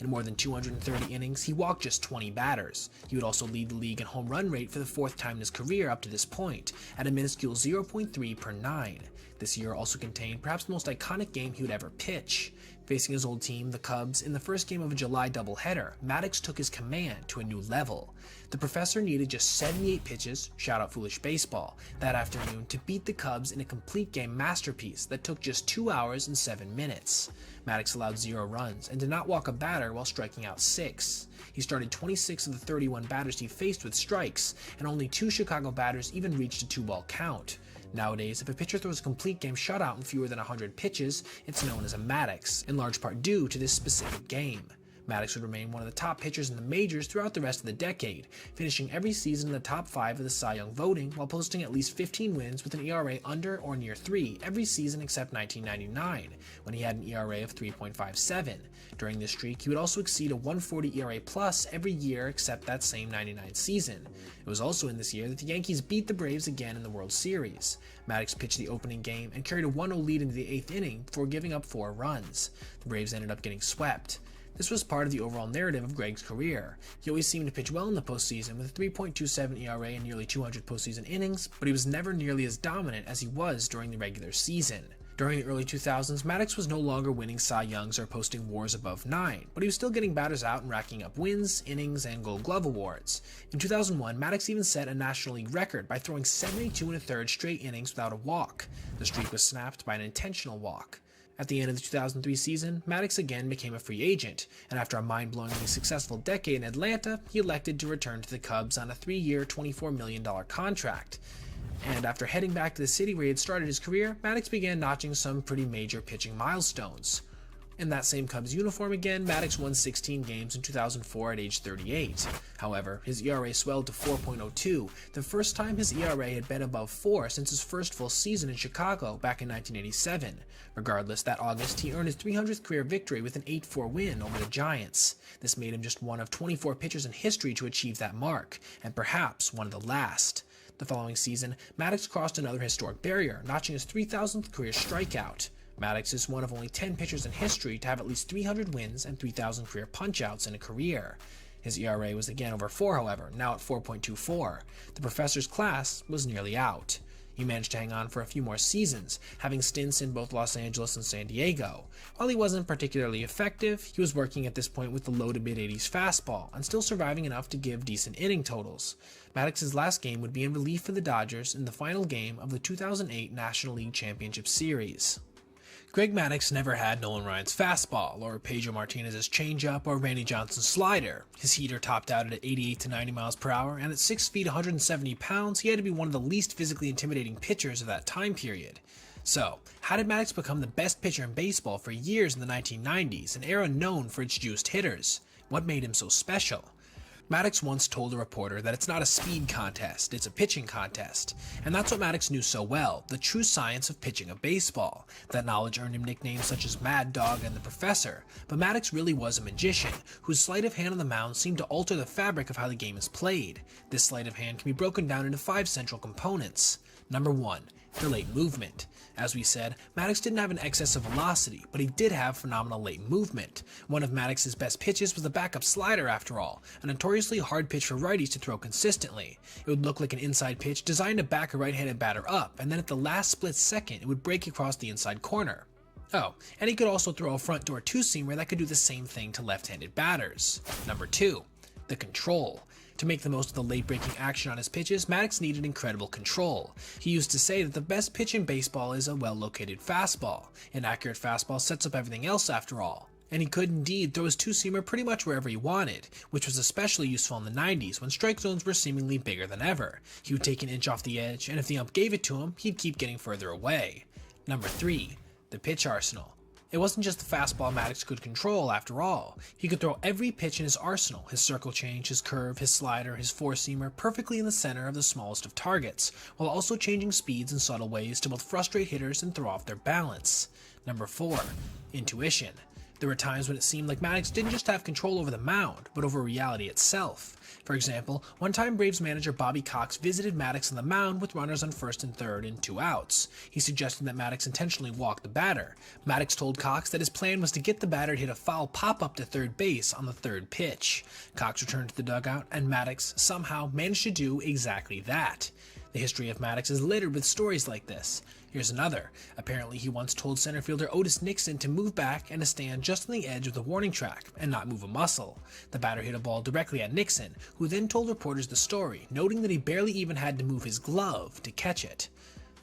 In more than 230 innings, he walked just 20 batters. He would also lead the league in home run rate for the 4th time in his career up to this point, at a minuscule 0.3 per 9. This year also contained perhaps the most iconic game he would ever pitch. Facing his old team, the Cubs, in the first game of a July doubleheader, Maddux took his command to a new level. The professor needed just 78 pitches, shout out foolish baseball, that afternoon to beat the Cubs in a complete game masterpiece that took just 2 hours and 7 minutes. Maddux allowed 0 runs and did not walk a batter while striking out 6. He started 26 of the 31 batters he faced with strikes, and only 2 Chicago batters even reached a 2-ball count. Nowadays, if a pitcher throws a complete game shutout in fewer than 100 pitches, it's known as a Maddux, in large part due to this specific game. Maddux would remain one of the top pitchers in the majors throughout the rest of the decade, finishing every season in the top 5 of the Cy Young voting while posting at least 15 wins with an ERA under or near 3 every season except 1999, when he had an ERA of 3.57. During this streak, he would also exceed a 140 ERA plus every year except that same 99 season. It was also in this year that the Yankees beat the Braves again in the World Series. Maddux pitched the opening game and carried a 1-0 lead into the 8th inning before giving up 4 runs. The Braves ended up getting swept. This was part of the overall narrative of Greg's career. He always seemed to pitch well in the postseason with a 3.27 ERA and nearly 200 postseason innings, but he was never nearly as dominant as he was during the regular season. During the early 2000s, Maddux was no longer winning Cy Youngs or posting WARs above 9, but he was still getting batters out and racking up wins, innings, and Gold Glove awards. In 2001, Maddux even set a National League record by throwing 72 1/3 straight innings without a walk. The streak was snapped by an intentional walk. At the end of the 2003 season, Maddux again became a free agent, and after a mind-blowingly successful decade in Atlanta, he elected to return to the Cubs on a 3-year, $24 million contract. And after heading back to the city where he had started his career, Maddux began notching some pretty major pitching milestones. In that same Cubs uniform again, Maddux won 16 games in 2004 at age 38. However, his ERA swelled to 4.02, the first time his ERA had been above 4 since his first full season in Chicago back in 1987. Regardless, that August, he earned his 300th career victory with an 8-4 win over the Giants. This made him just one of 24 pitchers in history to achieve that mark, and perhaps one of the last. The following season, Maddux crossed another historic barrier, notching his 3,000th career strikeout. Maddux is one of only 10 pitchers in history to have at least 300 wins and 3,000 career punchouts in a career. His ERA was again over 4, however, now at 4.24. The professor's class was nearly out. He managed to hang on for a few more seasons, having stints in both Los Angeles and San Diego. While he wasn't particularly effective, he was working at this point with the low to mid-80s fastball, and still surviving enough to give decent inning totals. Maddux's last game would be in relief for the Dodgers in the final game of the 2008 National League Championship Series. Greg Maddux never had Nolan Ryan's fastball, or Pedro Martinez's changeup, or Randy Johnson's slider. His heater topped out at 88 to 90 miles per hour, and at 6 feet 170 pounds, he had to be one of the least physically intimidating pitchers of that time period. So, how did Maddux become the best pitcher in baseball for years in the 1990s, an era known for its juiced hitters? What made him so special? Maddux once told a reporter that it's not a speed contest, it's a pitching contest. And that's what Maddux knew so well, the true science of pitching a baseball. That knowledge earned him nicknames such as Mad Dog and the Professor, but Maddux really was a magician, whose sleight of hand on the mound seemed to alter the fabric of how the game is played. This sleight of hand can be broken down into 5 central components. Number 1. The late movement. As we said, Maddux didn't have an excess of velocity, but he did have phenomenal late movement. One of Maddux's best pitches was the backup slider after all, a notoriously hard pitch for righties to throw consistently. It would look like an inside pitch designed to back a right-handed batter up, and then at the last split second it would break across the inside corner. Oh, and he could also throw a front door two-seamer that could do the same thing to left-handed batters. Number 2. The control. To make the most of the late-breaking action on his pitches, Maddux needed incredible control. He used to say that the best pitch in baseball is a well-located fastball. An accurate fastball sets up everything else after all. And he could indeed throw his two-seamer pretty much wherever he wanted, which was especially useful in the 90s when strike zones were seemingly bigger than ever. He would take an inch off the edge, and if the ump gave it to him, he'd keep getting further away. Number 3. The pitch arsenal. It wasn't just the fastball Maddux could control after all. He could throw every pitch in his arsenal, his circle change, his curve, his slider, his four-seamer, perfectly in the center of the smallest of targets, while also changing speeds in subtle ways to both frustrate hitters and throw off their balance. Number 4. Intuition. There were times when it seemed like Maddux didn't just have control over the mound, but over reality itself. For example, one time Braves manager Bobby Cox visited Maddux on the mound with runners on first and third and 2 outs. He suggested that Maddux intentionally walk the batter. Maddux told Cox that his plan was to get the batter to hit a foul pop-up to third base on the 3rd pitch. Cox returned to the dugout, and Maddux somehow managed to do exactly that. The history of Maddux is littered with stories like this. Here's another. Apparently he once told center fielder Otis Nixon to move back and to stand just on the edge of the warning track and not move a muscle. The batter hit a ball directly at Nixon, who then told reporters the story, noting that he barely even had to move his glove to catch it.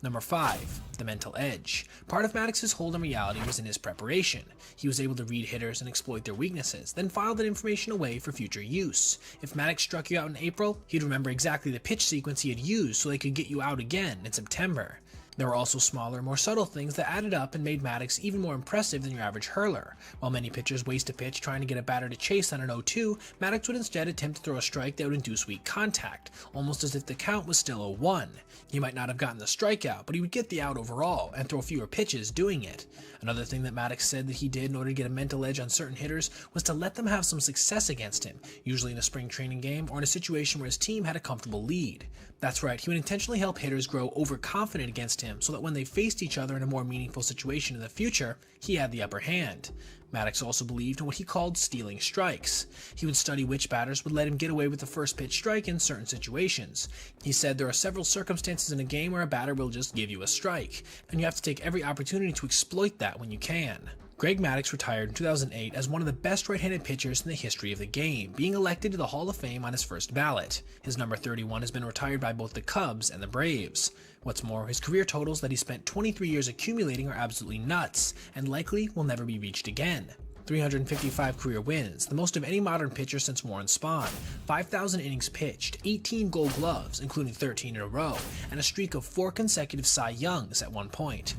Number 5. The mental edge. Part of Maddux's hold on reality was in his preparation. He was able to read hitters and exploit their weaknesses, then file that information away for future use. If Maddux struck you out in April, he'd remember exactly the pitch sequence he had used so they could get you out again in September. There were also smaller, more subtle things that added up and made Maddux even more impressive than your average hurler. While many pitchers waste a pitch trying to get a batter to chase on an 0-2, Maddux would instead attempt to throw a strike that would induce weak contact, almost as if the count was still 0-1. He might not have gotten the strikeout, but he would get the out overall, and throw fewer pitches doing it. Another thing that Maddux said that he did in order to get a mental edge on certain hitters was to let them have some success against him, usually in a spring training game or in a situation where his team had a comfortable lead. That's right, he would intentionally help hitters grow overconfident against him so that when they faced each other in a more meaningful situation in the future, he had the upper hand. Maddux also believed in what he called stealing strikes. He would study which batters would let him get away with the first pitch strike in certain situations. He said there are several circumstances in a game where a batter will just give you a strike, and you have to take every opportunity to exploit that when you can. Greg Maddux retired in 2008 as one of the best right-handed pitchers in the history of the game, being elected to the Hall of Fame on his first ballot. His number 31 has been retired by both the Cubs and the Braves. What's more, his career totals that he spent 23 years accumulating are absolutely nuts, and likely will never be reached again. 355 career wins, the most of any modern pitcher since Warren Spahn, 5,000 innings pitched, 18 Gold Gloves, including 13 in a row, and a streak of 4 consecutive Cy Youngs at one point.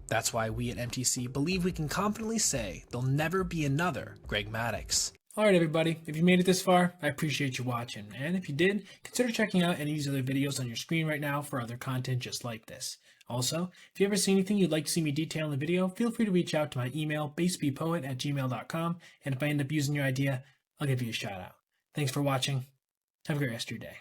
That's why we at MTC believe we can confidently say there'll never be another Greg Maddux. Alright everybody, if you made it this far, I appreciate you watching, and if you did, consider checking out any of these other videos on your screen right now for other content just like this. Also, if you ever see anything you'd like to see me detail in the video, feel free to reach out to my email, basebpoet@gmail.com, and if I end up using your idea, I'll give you a shout out. Thanks for watching. Have a great rest of your day.